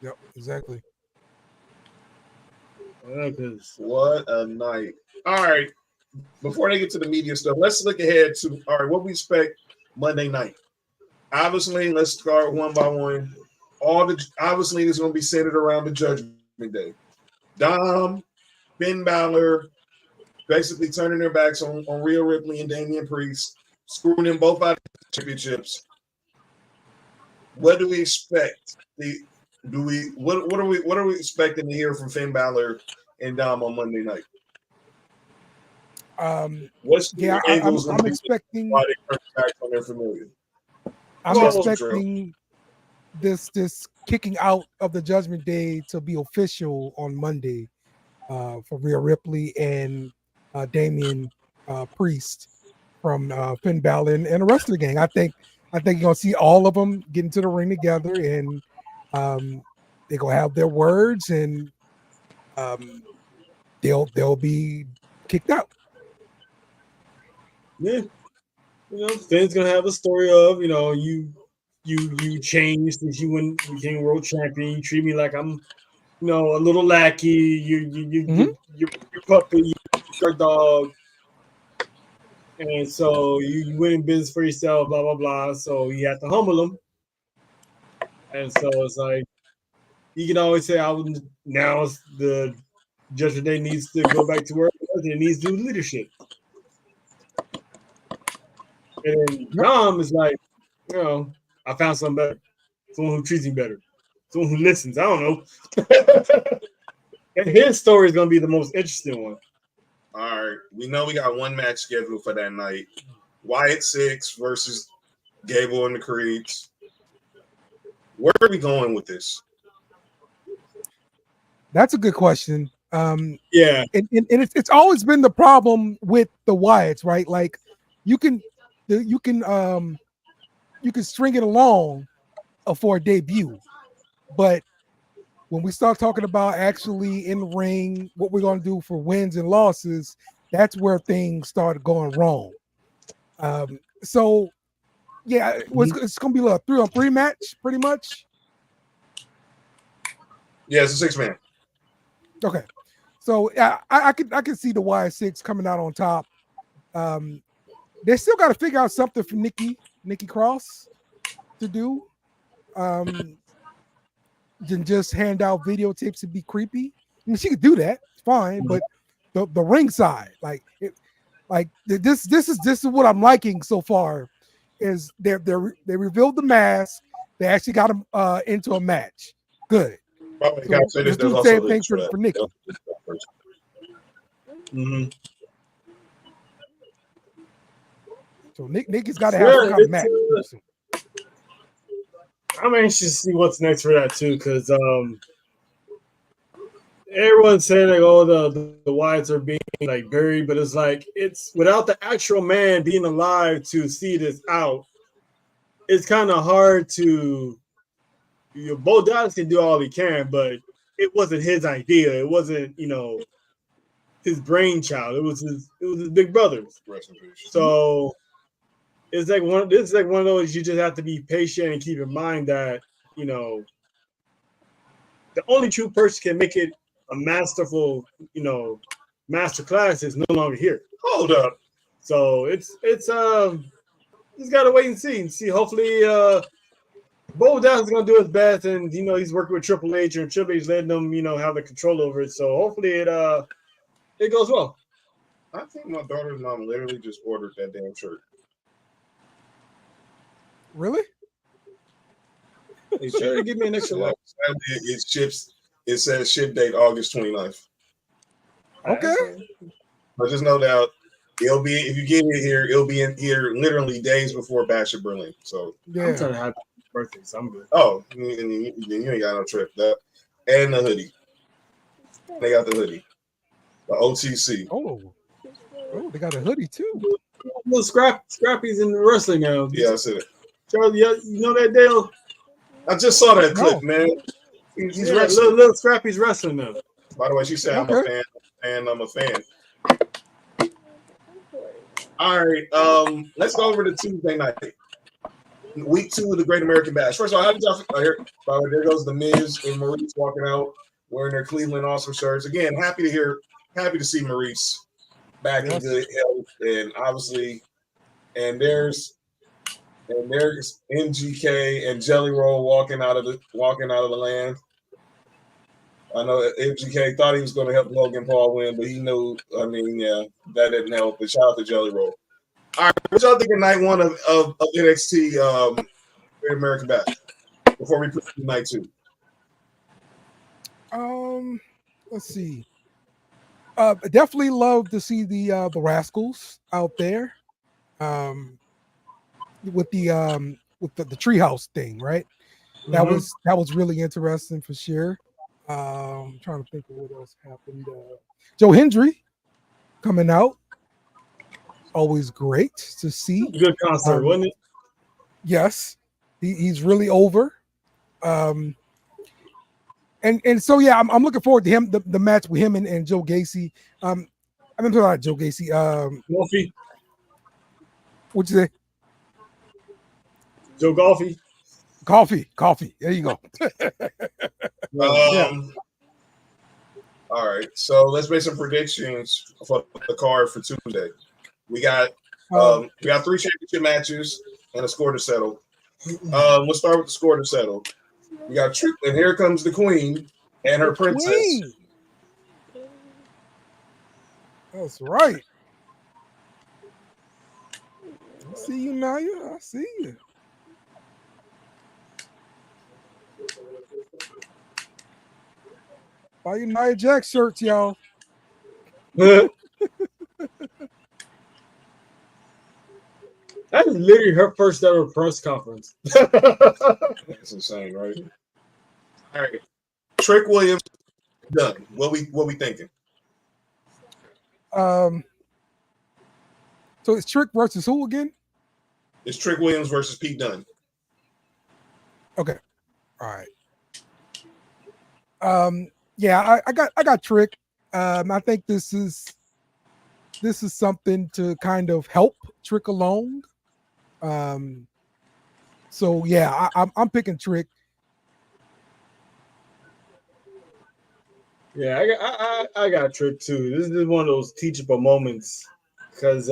Yep, exactly. What a night. All right. Before they get to the media stuff, let's look ahead to what we expect Monday night. Obviously, let's start one by one. Obviously, it's going to be centered around the Judgment Day. Dom, Finn Balor, basically turning their backs on Rhea Ripley and Damian Priest, screwing them both out of the championships. What do we expect? What are we expecting to hear from Finn Balor and Dom on Monday night? I'm expecting. Why they turn back on their familiar? I'm expecting this kicking out of the Judgment Day to be official on Monday for Rhea Ripley and Damian Priest from Finn Balor and the rest of the gang. I think you're gonna see all of them get into the ring together, and they're gonna have their words, and they'll be kicked out. Yeah, Finn's gonna have a story of you changed since you became world champion. You treat me like I'm a little lackey. You're puppy, your dog, and so you win in business for yourself. Blah blah blah. So you have to humble him, and so it's like you can always say, now the Judgment Day needs to go back to work. It needs to do leadership. And then Dom is like, I found something better. Someone who treats me better. Someone who listens. I don't know. And his story is going to be the most interesting one. All right. We know we got one match scheduled for that night. Wyatt Six versus Gable and the Creeds. Where are we going with this? That's a good question. Yeah. And it's always been the problem with the Wyatts, right? Like you can string it along for a debut, but when we start talking about actually in the ring, what we're going to do for wins and losses, that's where things started going wrong. So yeah, it's going to be like a 3-on-3 match, pretty much. Yeah, it's a 6-man. Okay, so yeah, I can see the Wyatt Six coming out on top. They still got to figure out something for Nikki Cross to do. Than just hand out videotapes and be creepy. I mean, she could do that, it's fine. But the ring side, this is what I'm liking so far. Is they revealed the mask. They actually got him into a match. Good. Probably so let's do the same thing for Nikki. Mm-hmm. So Nikki's got to have some kind of match. I'm anxious to see what's next for that too, because everyone's saying like, oh, the Wyatts are being like buried, but it's without the actual man being alive to see this out. It's kind of hard to. Bo Dallas can do all he can, but it wasn't his idea. It wasn't his brainchild. It was his big brother's. So. It's like one of those you just have to be patient and keep in mind that the only true person can make it a masterful master class is no longer here. Hold up. So it's just gotta wait and see. Hopefully Bo Dallas is gonna do his best, and he's working with Triple H, and Triple H letting them have the control over it. So hopefully it goes well. I think my daughter's mom literally just ordered that damn shirt. Really? They sure to give me an extra large. It says ship date August 29th. Okay. But just no doubt, it'll be if you get it here, it'll be in here literally days before Bash at Berlin. So yeah, I'm trying to have birthday, so I'm good. Oh, and you ain't got no trip. And the hoodie. They got the hoodie. The OTC. Oh, they got a hoodie too. Little Scrappy's in the wrestling now. Yeah, I said it. Charlie, you know that deal? I just saw that clip, man. He's wrestling. Little Scrappy's wrestling now. By the way, she said I'm a fan, and I'm a fan. All right, let's go over to Tuesday night. Week 2 of the Great American Bash. First of all, how did y'all feel here? There goes the Miz and Maurice walking out wearing their Cleveland Awesome shirts. Again, happy to see Maurice back in good health, and obviously, and there's MGK and Jelly Roll walking out of the land. I know MGK thought he was going to help Logan Paul win, but he knew. I mean, yeah, that didn't help. But shout out to Jelly Roll. All right, what y'all think of night 1 of NXT Great American Bash before we put night 2? Let's see. Definitely love to see the Rascals out there. With the treehouse thing, right? Mm-hmm. That was really interesting for sure. I'm trying to think of what else happened. Joe Hendry coming out. always great to see. Good concert, wasn't it? Yes, he's really over. And so yeah, I'm looking forward to him the match with him and Joe Gacy. I mean, not Joe Gacy. Golfy. What'd you say? Joe Golfy. Coffee. There you go. Yeah. All right, so let's make some predictions for the card for Tuesday. We got 3 championship matches and a score to settle. We'll start with the score to settle. We got Trick, and here comes the Queen and her princess. Queen. That's right. I see you, Naya. I see you. Buy your Nia Jax shirts, y'all. That is literally her first ever press conference. That's insane, right? All right, Trick Williams done. What we thinking? So it's Trick versus who again? It's Trick Williams versus Pete Dunne. Okay. All right. Yeah, I got Trick. I think this is something to kind of help Trick along. So yeah, I'm picking Trick. Yeah, I got Trick too. This is one of those teachable moments because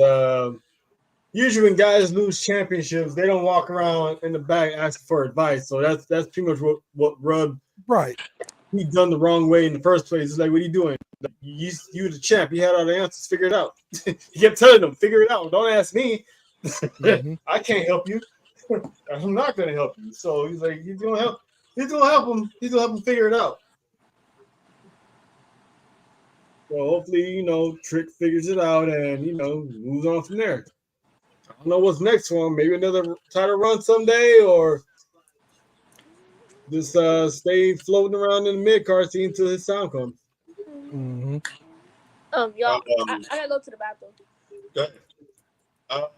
usually when guys lose championships, they don't walk around in the back asking for advice. So that's pretty much what rubbed he done the wrong way in the first place. It's like, what are you doing? You the champ. You had all the answers. Figure it out. He kept telling them, figure it out. Don't ask me. I can't help you. I'm not going to help you. So he's like, he's going to help. He's going to help him. He's going to help him figure it out. So hopefully, Trick figures it out and, moves on from there. I don't know what's next for him. Maybe another title run someday or just stay floating around in the mid-card scene until his sound comes. Mm-hmm. Y'all, I gotta go to the bathroom. Go ahead.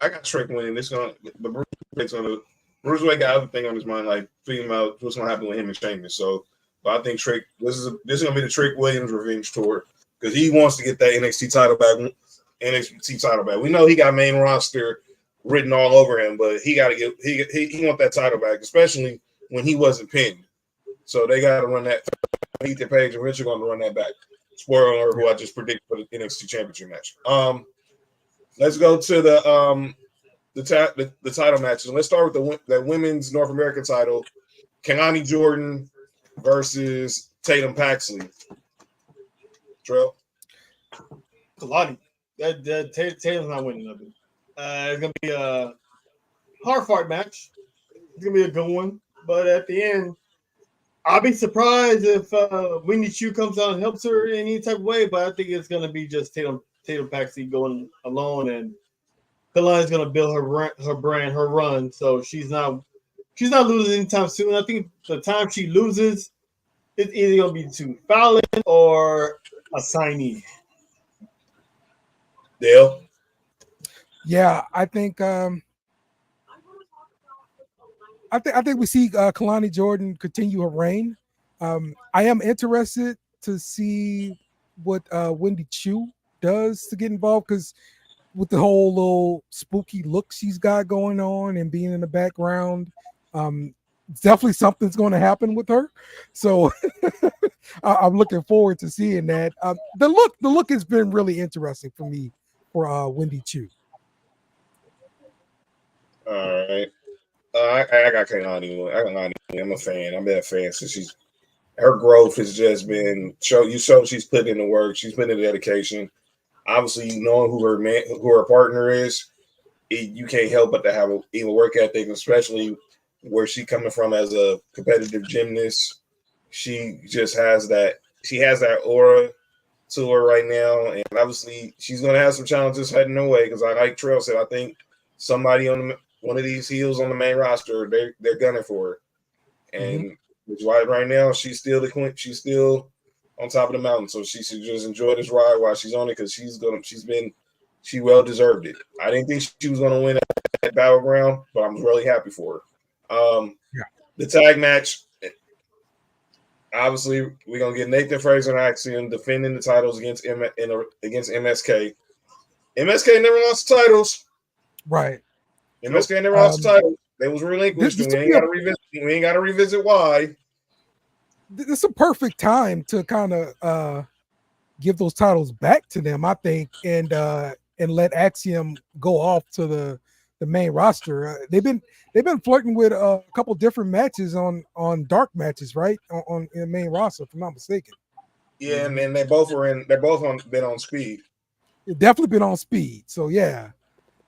I got Trick winning. Bruiserweight got other thing on his mind, like thinking about what's gonna happen with him and Sheamus. So, but I think Trick. This is gonna be the Trick Williams revenge tour because he wants to get that NXT title back. We know he got main roster written all over him, but he got to get he want that title back, especially when he wasn't pinned. So they got to run that. Ethan Page eventually going to run that back. Spoiler alert, who I just predicted for the NXT Championship match. Let's go to the title matches. Let's start with the women's North American title. Kalani Jordan versus Tatum Paxley. Trell? Kalani. That Tatum's not winning nothing. It's going to be a hard-fought match. It's going to be a good one. But at the end, I'll be surprised if Wendy Chu comes out and helps her in any type of way. But I think it's going to be just Tatum Paxley going alone. And Kalani's going to build her brand, her run. So she's not losing anytime soon. I think the time she loses, it's either going to be to Fallon or a signee. Dale? Yeah, I think we see Kalani Jordan continue her reign. I am interested to see what Wendy Chu does to get involved because with the whole little spooky look she's got going on and being in the background, definitely something's going to happen with her. So I'm looking forward to seeing that. The look has been really interesting for me for Wendy Chu. All right. I got Kalani. I'm a fan. I've been a fan since her growth has just been she's put in the work. She's put in the dedication. Obviously, knowing who her partner is, you can't help but to have even work ethic, especially where she's coming from as a competitive gymnast. She just has that. She has that aura to her right now, and obviously, she's going to have some challenges heading her way. Because like Trell said, I think somebody on one of these heels on the main roster, they're gunning for her, and which why right now she's still the queen. She's still on top of the mountain, so she should just enjoy this ride while she's on it because she's been she well deserved it. I didn't think she was going to win at Battleground, but I'm really happy for her. The tag match, obviously, we're going to get Nathan Fraser and Axiom defending the titles against MSK. MSK never lost the titles. Right. MSK never lost the titles. They was relinquished, and we ain't got to revisit why. This is a perfect time to kind of give those titles back to them, I think, and let Axiom go off to the main roster. They've been flirting with a couple different matches on dark matches, right? On in the main roster, if I'm not mistaken. Yeah, and then they're both been on Speed. It's definitely been on Speed. So yeah,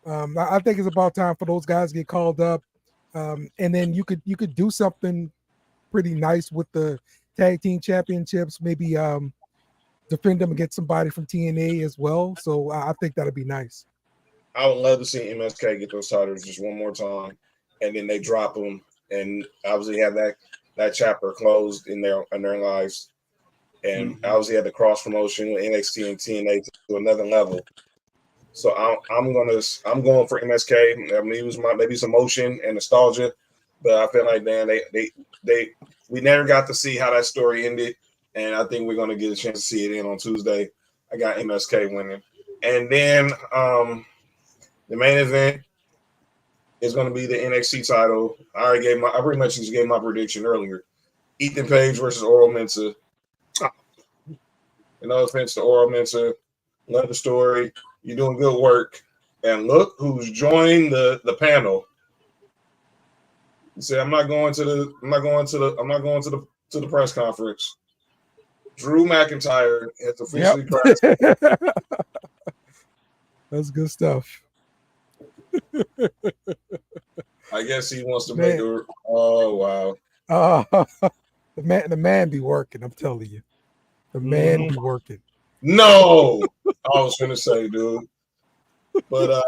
I think it's about time for those guys to get called up, and then you could do something pretty nice with the tag team championships. Maybe defend them against somebody from TNA as well. So I think that'd be nice. I would love to see MSK get those titles just one more time, and then they drop them, and obviously have that chapter closed in their lives, and obviously have the cross promotion with NXT and TNA to another level. So I'm going for MSK. I mean, it was maybe some emotion and nostalgia, but I feel like we never got to see how that story ended, and I think we're going to get a chance to see it on Tuesday. I got MSK winning, and then the main event is going to be the NXT title. I pretty much just gave my prediction earlier. Ethan Page versus Oral Mensah. No offense to Oral Mensah. Love the story. You're doing good work. And look who's joined the panel. He said, I'm not going to the press conference. Drew McIntyre has officially pressed. That's good stuff. I guess he wants to make a. Oh wow! The man be working. I'm telling you, the man be working. No, I was gonna say, dude, but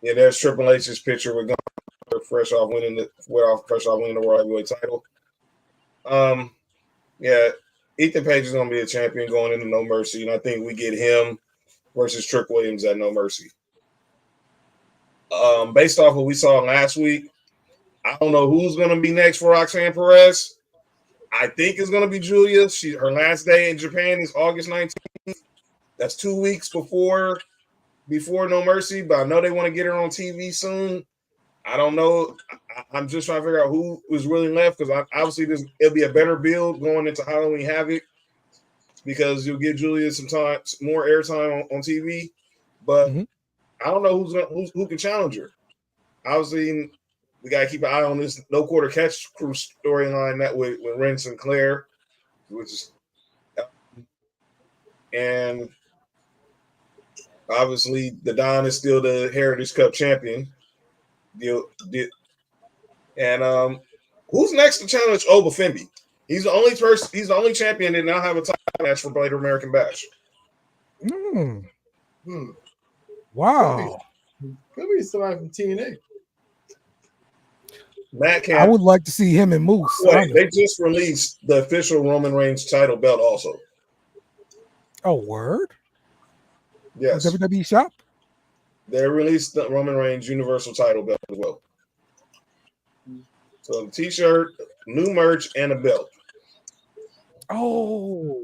there's Triple H's picture with Gunther fresh off winning the World Heavyweight title. Ethan Page is gonna be a champion going into No Mercy, and I think we get him versus Trick Williams at No Mercy. Based off what we saw last week, I don't know who's going to be next for Roxanne Perez. I think it's going to be Julia. Her last day in Japan is August 19th. That's 2 weeks before No Mercy, but I know they want to get her on TV soon. I don't know. I'm just trying to figure out who is really left, because obviously it'll be a better build going into Halloween Havoc, because you'll give Julia more airtime on TV. But I don't know who can challenge her. Obviously, we got to keep an eye on this No Quarter Catch Crew storyline that with Ren Sinclair, and obviously the Don is still the Heritage Cup champion. And who's next to challenge Oba Femi? He's the only person. He's the only champion that now have a title match for Greater American Bash. Wow. Could be somebody from TNA. Matt Camp. I would like to see him and Moose. They just released the official Roman Reigns title belt also. Oh, word? Yes. WWE shop? They released the Roman Reigns Universal title belt as well. So the t-shirt, new merch, and a belt. Oh.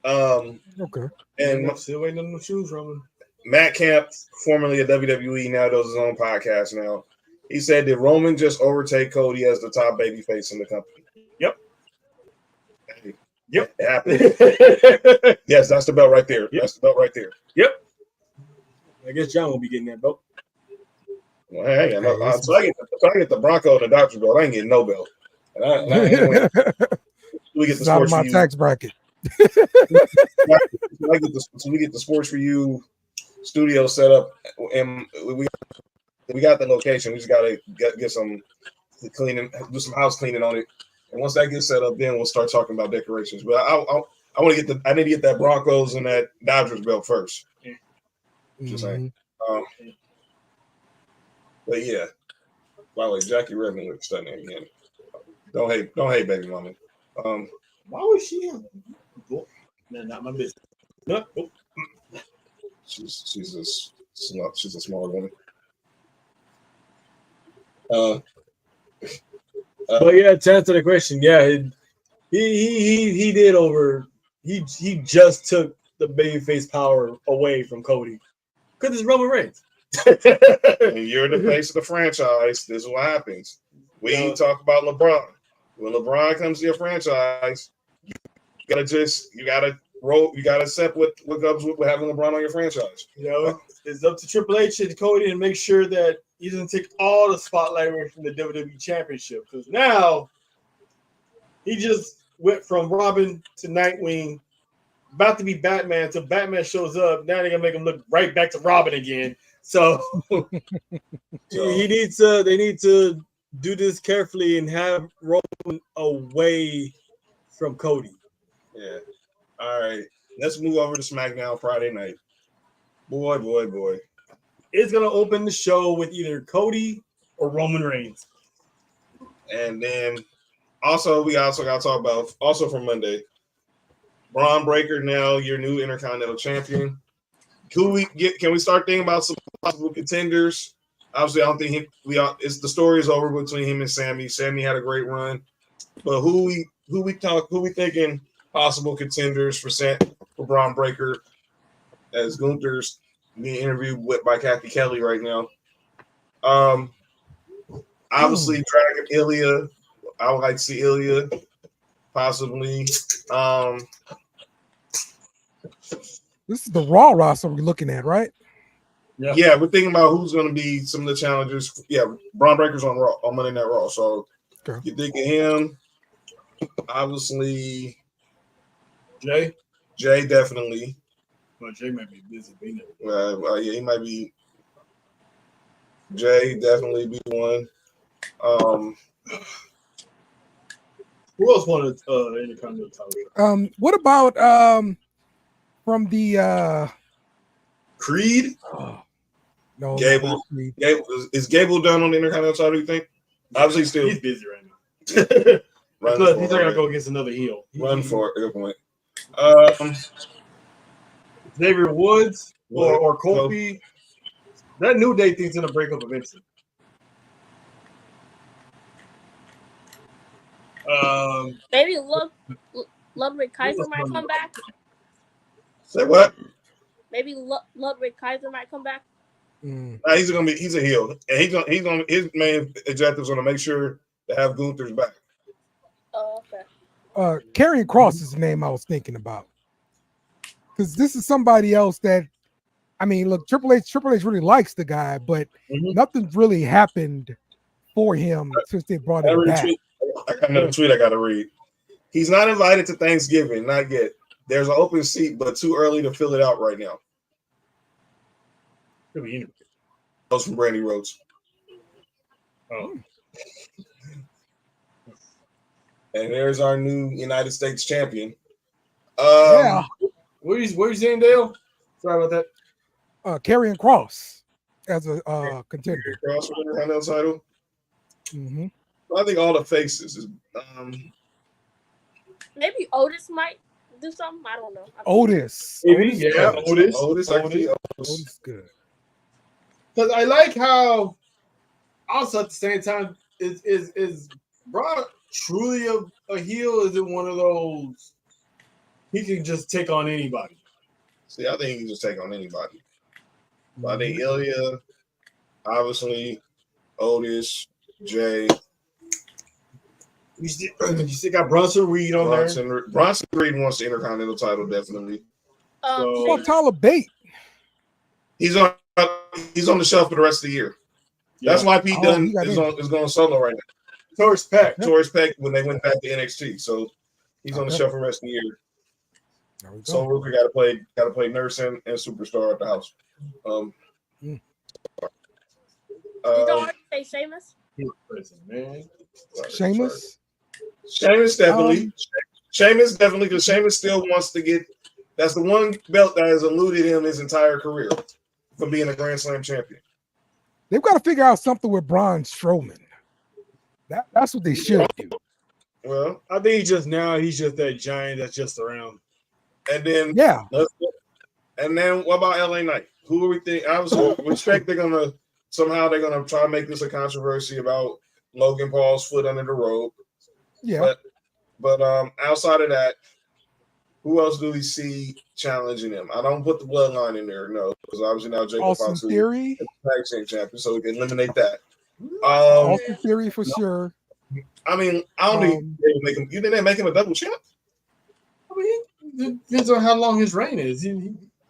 Okay. And still waiting on the shoes, Roman. Matt Camp, formerly of WWE, now does his own podcast now. He said, did Roman just overtake Cody as the top babyface in the company? Yep. Yep. It happened. Yes, that's the belt right there. Yep. That's the belt right there. Yep. I guess John will be getting that belt. Well, I ain't got no. So I get the Bronco and the Doctor belt. I ain't getting no belt. We get the Sports out of my tax bracket. So we get the Sports4U studio set up, and we got the location. We just gotta get some cleaning, do some house cleaning on it. And once that gets set up, then we'll start talking about decorations. But I want to get I need to get that Broncos and that Dodgers belt first. Just saying. But yeah. By the way, Jackie Redmond looks stunning again. Don't hate, baby mama. Why was she in? No, not my business. No. Oh. She's a small woman. But yeah, to answer the question, yeah, he did over. He just took the babyface power away from Cody because it's Roman Reigns. When you're the face of the franchise, this is what happens. We talk about LeBron. When LeBron comes to your franchise, you gotta accept what comes with having LeBron on your franchise. You know, it's up to Triple H and Cody to make sure that he doesn't take all the spotlight away from the WWE Championship. Because now he just went from Robin to Nightwing, about to be Batman. So Batman shows up. Now they're gonna make him look right back to Robin again. So they need to do this carefully and have Roman away from Cody. Yeah. All right. Let's move over to SmackDown Friday night. Boy. It's gonna open the show with either Cody or Roman Reigns. And then we also got to talk about also from Monday. Braun Breaker now your new Intercontinental Champion. Can we start thinking about some possible contenders? Obviously, I don't think the story is over between him and Sammy. Sammy had a great run, but who we thinking possible contenders for Braun Breaker as Gunther's being interviewed by Kathy Kelly right now? Obviously, Dragon Ilya. I would like to see Ilya possibly. This is the Raw roster we're looking at, right? Yeah, we're thinking about who's going to be some of the challengers. Yeah, Braun Breaker's on Raw on Monday Night Raw. So you think of him. Obviously, Jay definitely. Well, Jay might be busy being there. Yeah, he might be. Jay definitely be one. Who else wanted Intercontinental title? What about from the Creed? No, Gable. Is Gable done on the Intercontinental title? You think? Obviously, still he's busy right now. He's not gonna go against another heel. Run for it. Good point. Xavier Woods or Kofi. That New Day thing's gonna break up eventually. Maybe Ludwig Kaiser might come back. Say what? Maybe Ludwig Kaiser might come back. He's a heel, and his main objective is gonna make sure to have Gunther's back. Oh, okay. Karrion Kross is the name I was thinking about, because this is somebody else that, I mean, look, Triple H really likes the guy, but nothing's really happened for him since they brought him back. I got another tweet I got to read. He's not invited to Thanksgiving, not yet. There's an open seat, but too early to fill it out right now. That was from Brandy Rhodes. Oh. And there's our new United States champion. What are you saying, Dale? Sorry about that. Karrion Kross as a contender. Kross for the Intercontinental title. Mm-hmm. I think all the faces is. Maybe Otis might do something. I don't know. Otis. Otis good. Because I like how, also at the same time, is Braun truly a heel? Is it one of those he can just take on anybody? See, I think he can just take on anybody. I think Ilya, obviously, Otis, Jay. You still got Bronson Reed on there. Bronson Reed wants the Intercontinental title, definitely. Tyler Bate. He's on the shelf for the rest of the year. Yeah. That's why Pete Dunne is going solo right now. Torres Peck when they went back to NXT, so he's on the shelf for the rest of the year. So Rooker got to play nurse and superstar at the house. Did you already say Sheamus? Sheamus definitely. Sheamus definitely, because Sheamus still wants to get. That's the one belt that has eluded him his entire career from being a Grand Slam champion. They've got to figure out something with Braun Strowman. That's what they should do. Well, I think he's just that giant that's just around. and then Yeah. And then what about LA Knight? Who do we think? Obviously, we expect they're gonna try to make this a controversy about Logan Paul's foot under the rope. Yeah. But outside of that, who else do we see challenging him? I don't put the bloodline in there, no, because obviously now Jacob Austin Fatu Theory. is the tag team champion, so we can eliminate that. Austin Theory for sure. I mean, I don't think they would make him. You think they make him a double champ? I mean, it depends on how long his reign is.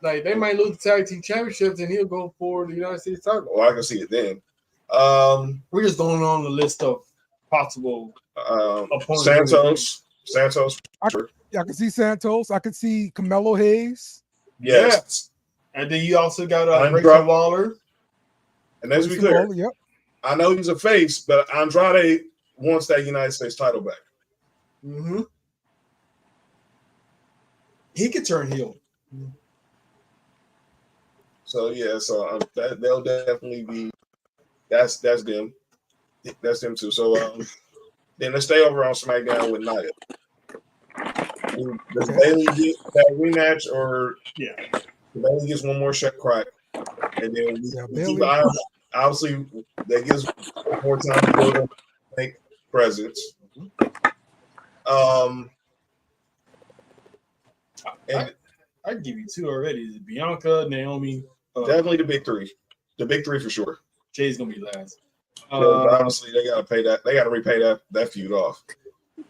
Like they might lose the tag team championships and he'll go for the United States title. Well, I can see it then. We're just going on the list of possible opponents. Santos. I can see Santos. I can see Carmelo Hayes. Yes. Yeah. And then you also got Andrade Waller. And let's be clear, Yep. I know he's a face, but Andrade wants that United States title back. Mm-hmm. He could turn heel. So yeah, they'll definitely be. That's them. That's them too. So then let's stay over on SmackDown with Nia. Does Bayley get that rematch, or Bayley gets one more shot crack, and then we keep obviously that gives more time to build up presence. And I'd give you two already. Is it Bianca, Naomi? Definitely the big three. The big three for sure. Jay's gonna be last. Obviously, they gotta pay that. They gotta repay that feud off.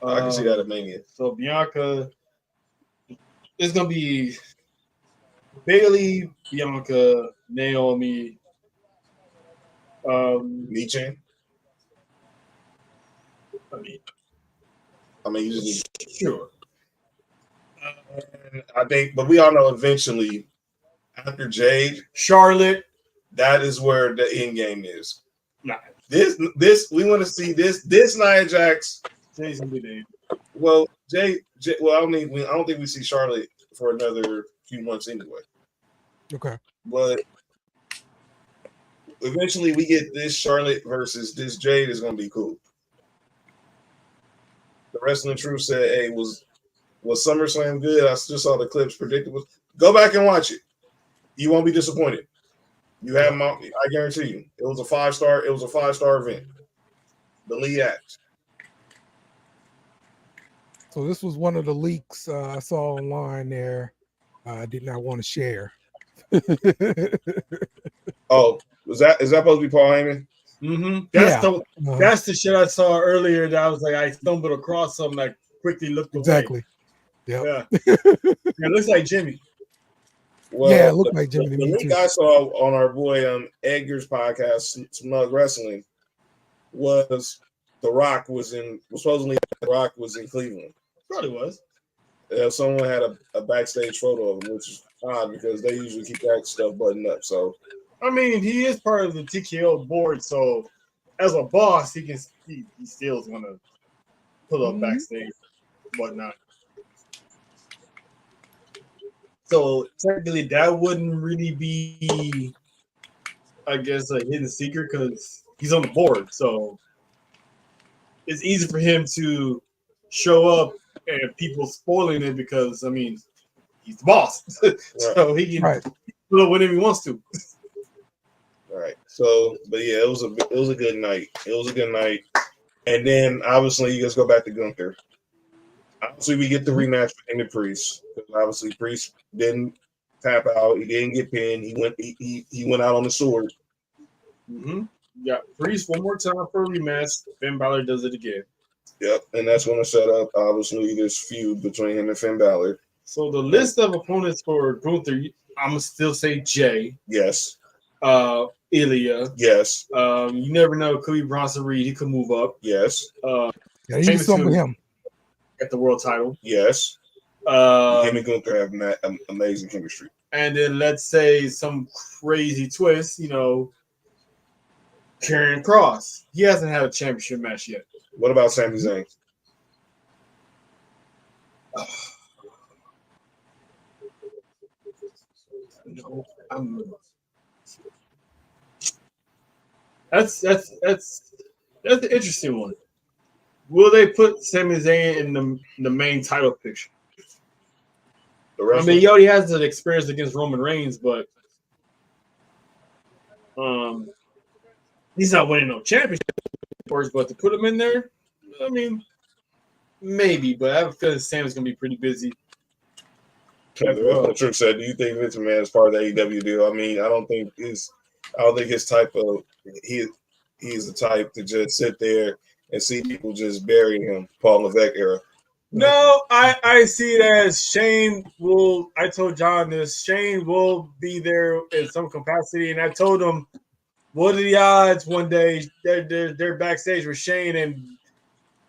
I can see that at Mania. So Bianca, it's gonna be Bayley, Bianca, Naomi, Michin. I mean, you just need sure. I think, but we all know eventually after Jade, Charlotte, that is where the end game is. Nah. This we want to see this Nia Jax. Jay's gonna be there. Well, Jay. Well, I don't think we see Charlotte for another few months anyway. Okay. But eventually, we get this Charlotte versus this Jade is going to be cool. The Wrestling Truth said, "Hey, was SummerSlam good? I just saw the clips. Predictable. Go back and watch it. You won't be disappointed. You have I guarantee you. It was a 5-star. It was a 5-star event. The lead act. So this was one of the leaks I saw online there. I did not want to share. Oh, is that supposed to be Paul Heyman? Mm-hmm. That's the shit I saw earlier that I was like, I stumbled across something I quickly looked away. Exactly. Yep. Yeah. It looks like Jimmy. Well, yeah, it looked like Jimmy to the me link too. I saw on our boy Edgar's podcast, Smug Wrestling, was The Rock was supposedly The Rock was in Cleveland. Probably was. Someone had a backstage photo of him, which is odd because they usually keep that stuff buttoned up. So, I mean, he is part of the TKO board, so as a boss, he still is gonna pull up backstage, whatnot. So technically, that wouldn't really be, I guess, a hidden secret because he's on the board. So it's easy for him to show up and people spoiling it because, I mean, he's the boss. So he can pull up whenever he wants to. All right. So, but yeah, it was a good night. It was a good night. And then obviously you just go back to Gunther. Obviously, we get the rematch with him and Priest. Obviously, Priest didn't tap out. He didn't get pinned. He went out on the sword. Mm-hmm. Yeah, Priest one more time for a rematch. Finn Balor does it again. Yep, and that's going to set up obviously this feud between him and Finn Balor. So the list of opponents for Gunther, I'm gonna still say Jay. Yes. Ilya. Yes. You never know. Could be Bronson Reed. He could move up. Yes. Yeah, you need some of him. Get the world title. Yes. Him and Gunther have amazing chemistry. And then let's say some crazy twist, Karrion Kross. He hasn't had a championship match yet. What about Sami Zayn? That's an interesting one. will they put Sami Zayn in the main title picture? I mean, he already has the experience against Roman Reigns, but he's not winning no championship, but to put him in there, I mean, maybe, but I have a feeling Sam is going to be pretty busy. Trick said, "Do you think Vince McMahon is part of the AEW deal?" I mean, I don't think his type of he's the type to just sit there and see people just bury him. Paul Levesque era. No, I see it as Shane will. I told John this. Shane will be there in some capacity, and I told him, what are the odds one day they're backstage with Shane and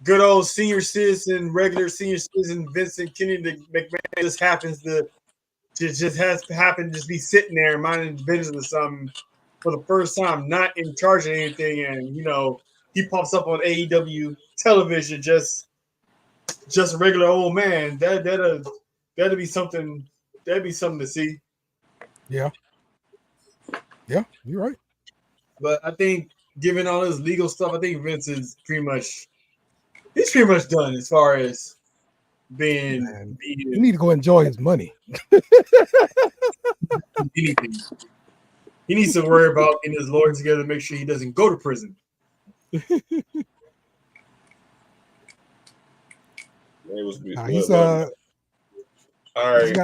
good old senior citizen, regular senior citizen Vincent Kennedy McMahon just happens to just be sitting there minding business with something for the first time, not in charge of anything, and he pops up on AEW television just a regular old man. That'd be something. That'd be something to see. Yeah, you're right. But I think, given all this legal stuff, I think Vince is pretty much done as far as being. You need to go enjoy his money. Anything. He needs to worry about getting his lawyer together to make sure he doesn't go to prison. He's all right.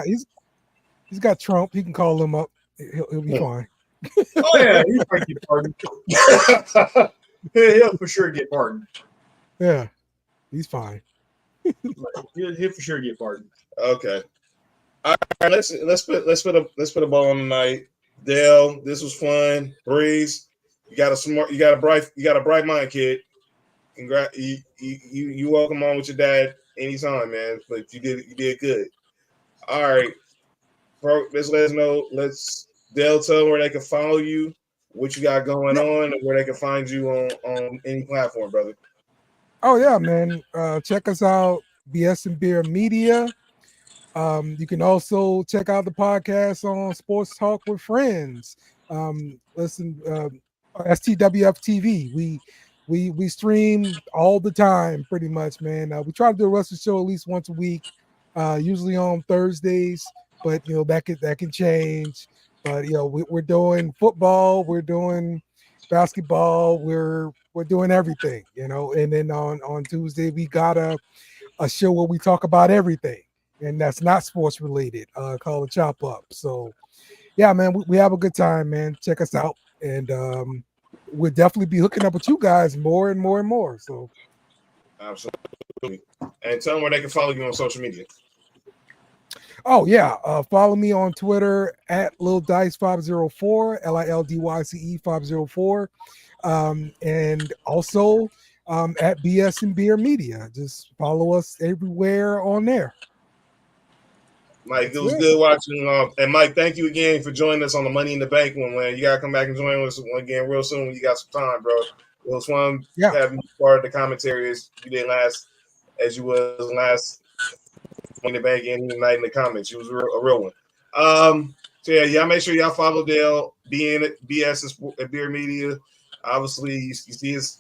He's got Trump. He can call him up. He'll be fine. Oh yeah, he'll probably get pardoned. He'll for sure get pardoned. Yeah, he's fine. He'll for sure get pardoned. Okay. All right, let's put a ball on tonight. Dale, this was fun. Breeze, you got a bright mind, kid. Congrats, you welcome on with your dad anytime, man. But you did good. All right, bro. Let's let us know. Dale, tell them where they can follow you, what you got going on, and where they can find you on any platform, brother. Oh yeah, man. Check us out, BS and Beer Media. You can also check out the podcast on Sports Talk with Friends. Listen, STWF TV. We stream all the time, pretty much, man. We try to do a wrestling show at least once a week, usually on Thursdays. But that can change. But we're doing football, we're doing basketball, we're doing everything, And then on Tuesday we got a show where we talk about everything, and that's not sports related, called a Chop Up. So yeah, man, we have a good time, man. Check us out, and we'll definitely be hooking up with you guys more and more and more. So absolutely. And tell them where they can follow you on social media. Oh yeah, follow me on Twitter at Lil Dice 504, LILDYCE 504, and also at BS and Beer Media. Just follow us everywhere on there. Mike, it was good watching. And Mike, thank you again for joining us on the Money in the Bank one. Man, you gotta come back and join us again real soon when you got some time, bro. It was fun having you part of the commentary as you did last Money in the Bank and night in the comments. It was a real one. So yeah, y'all make sure y'all follow Dale, BS and Beer Media. Obviously, you see his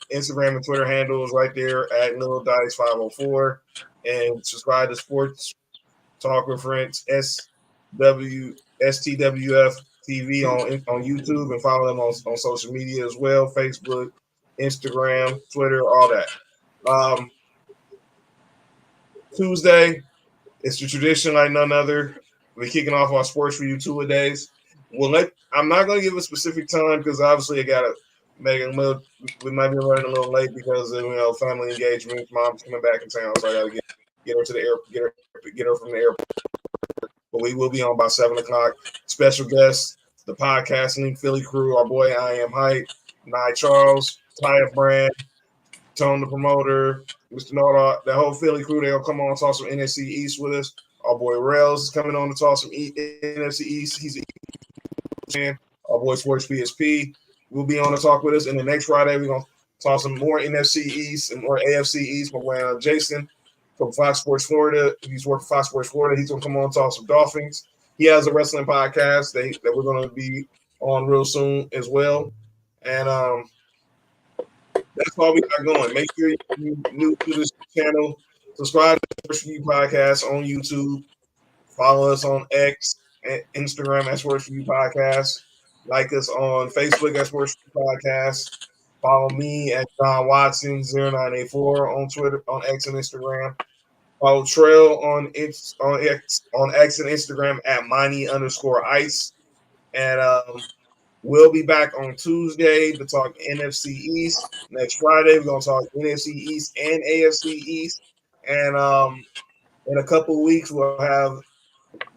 Instagram and Twitter handles right there at Lil Dice 504, and subscribe to Sports Talk with Friends STWF TV on YouTube, and follow them on social media as well, Facebook, Instagram, Twitter, all that. Tuesday, it's the tradition like none other. We're kicking off our Sports4U two-a-days. I'm not going to give a specific time because obviously I got to make it a little. We might be running a little late because of family engagement. Mom's coming back in town, so I got to get her to the airport, get her from the airport. But we will be on by 7:00. Special guests, the podcasting Philly crew, our boy I Am Hype, Nye Charles, Ty Brand, Tone the promoter, Mr. Nora, the whole Philly crew. They'll come on and talk some NFC East with us. Our boy Rails is coming on to talk some NFC East. He's a fan. Our boy Sports PSP will be on to talk with us. And the next Friday, we're going to talk some more NFC East and more AFC East. But Jason from Fox Sports Florida, he's working for Fox Sports Florida. He's going to come on and talk some Dolphins. He has a wrestling podcast that we're going to be on real soon as well. And that's all we got going. Make sure you're new to this channel. Subscribe to the Sports4U Podcast on YouTube. Follow us on X and Instagram at Sports4U Podcast. Like us on Facebook at Sports4U Podcast. Follow me at John Watson 0984 on Twitter, on X and Instagram. Follow Trail on X and Instagram at Miney_Ice. And we'll be back on Tuesday to talk NFC East. Next Friday, we're gonna talk NFC East and AFC East. And in a couple of weeks, we'll have,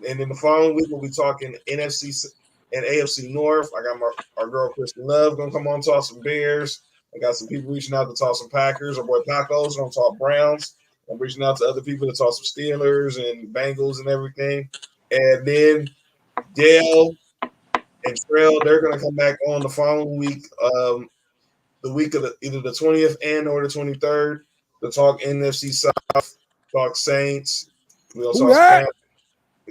and in the following week, we'll be talking NFC and AFC North. I got our girl Kristen Love gonna come on, talk some Bears. I got some people reaching out to talk some Packers. Our boy Paco's gonna talk Browns. I'm reaching out to other people to talk some Steelers and Bengals and everything. And then Dale and Trail, they're gonna come back on the following week, the week of either the 20th and or the 23rd, to talk NFC South, talk Saints. We'll talk Panthers.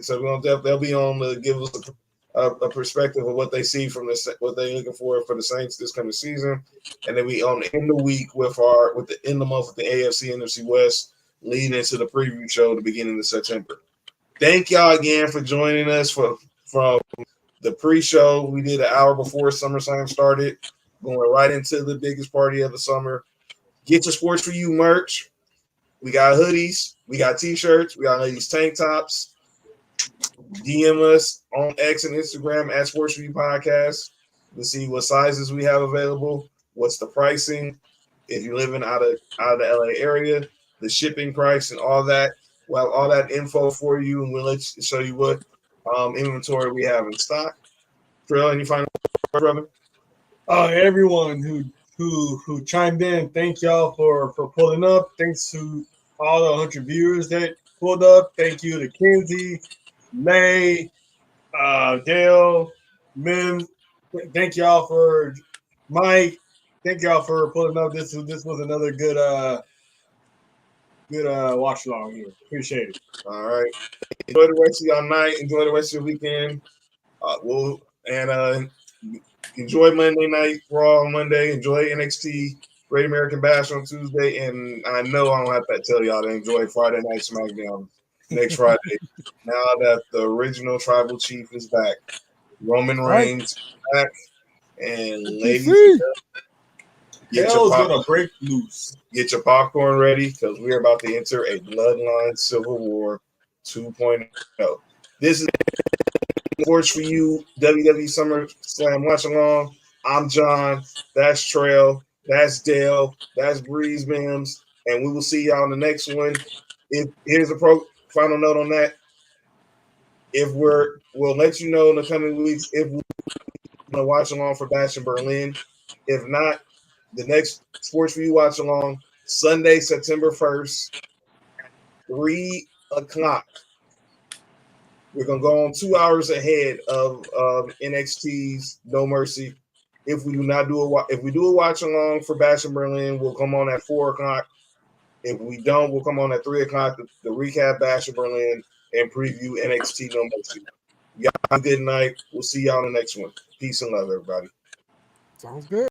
So they'll be on to give us a perspective of what they see from what they're looking for the Saints this coming season, and then we on in the week in the month with the AFC NFC West, leading into the preview show the beginning of September. Thank y'all again for joining us from the pre-show. We did an hour before SummerSlam started, going right into the biggest party of the summer. Get your Sports4U merch. We got hoodies, we got t-shirts, we got ladies tank tops. DM us on X and Instagram at Sports4U Podcast to see what sizes we have available, what's the pricing, if you're living out of the LA area, the shipping price and all that. We'll have all that info for you, and we'll show you what inventory we have in stock. Trail, any final words, brother? Everyone who chimed in, thank y'all for pulling up. Thanks to all the 100 viewers that pulled up. Thank you to Kenzie, May, Dale, Mim. Thank y'all for Mike. Thank y'all for pulling up. This was another good watch along here. Appreciate it. All right. Enjoy the rest of your night. Enjoy the rest of your weekend. Enjoy Monday Night Raw on Monday. Enjoy NXT Great American Bash on Tuesday. And I know I don't have to tell y'all to enjoy Friday Night SmackDown next Friday. Now that the original Tribal Chief is back. Roman Reigns back. And ladies, Hell's gonna break loose. Get your popcorn ready because we're about to enter a Bloodline Civil War 2.0. This is Sports4U WWE SummerSlam Watch Along. I'm John. That's Trail. That's Dale. That's Breeze Mims. And we will see y'all in the next one. Here's a final note on that. We'll let you know in the coming weeks if we're going to watch along for Bash in Berlin. If not, the next Sports4U Watch Along, Sunday, September 1st, 3 o'clock. We're going to go on 2 hours ahead of NXT's No Mercy. If we do a watch along for Bash in Berlin, we'll come on at 4 o'clock. If we don't, we'll come on at 3 o'clock to recap Bash in Berlin and preview NXT No Mercy. Y'all have a good night. We'll see y'all in the next one. Peace and love, everybody. Sounds good.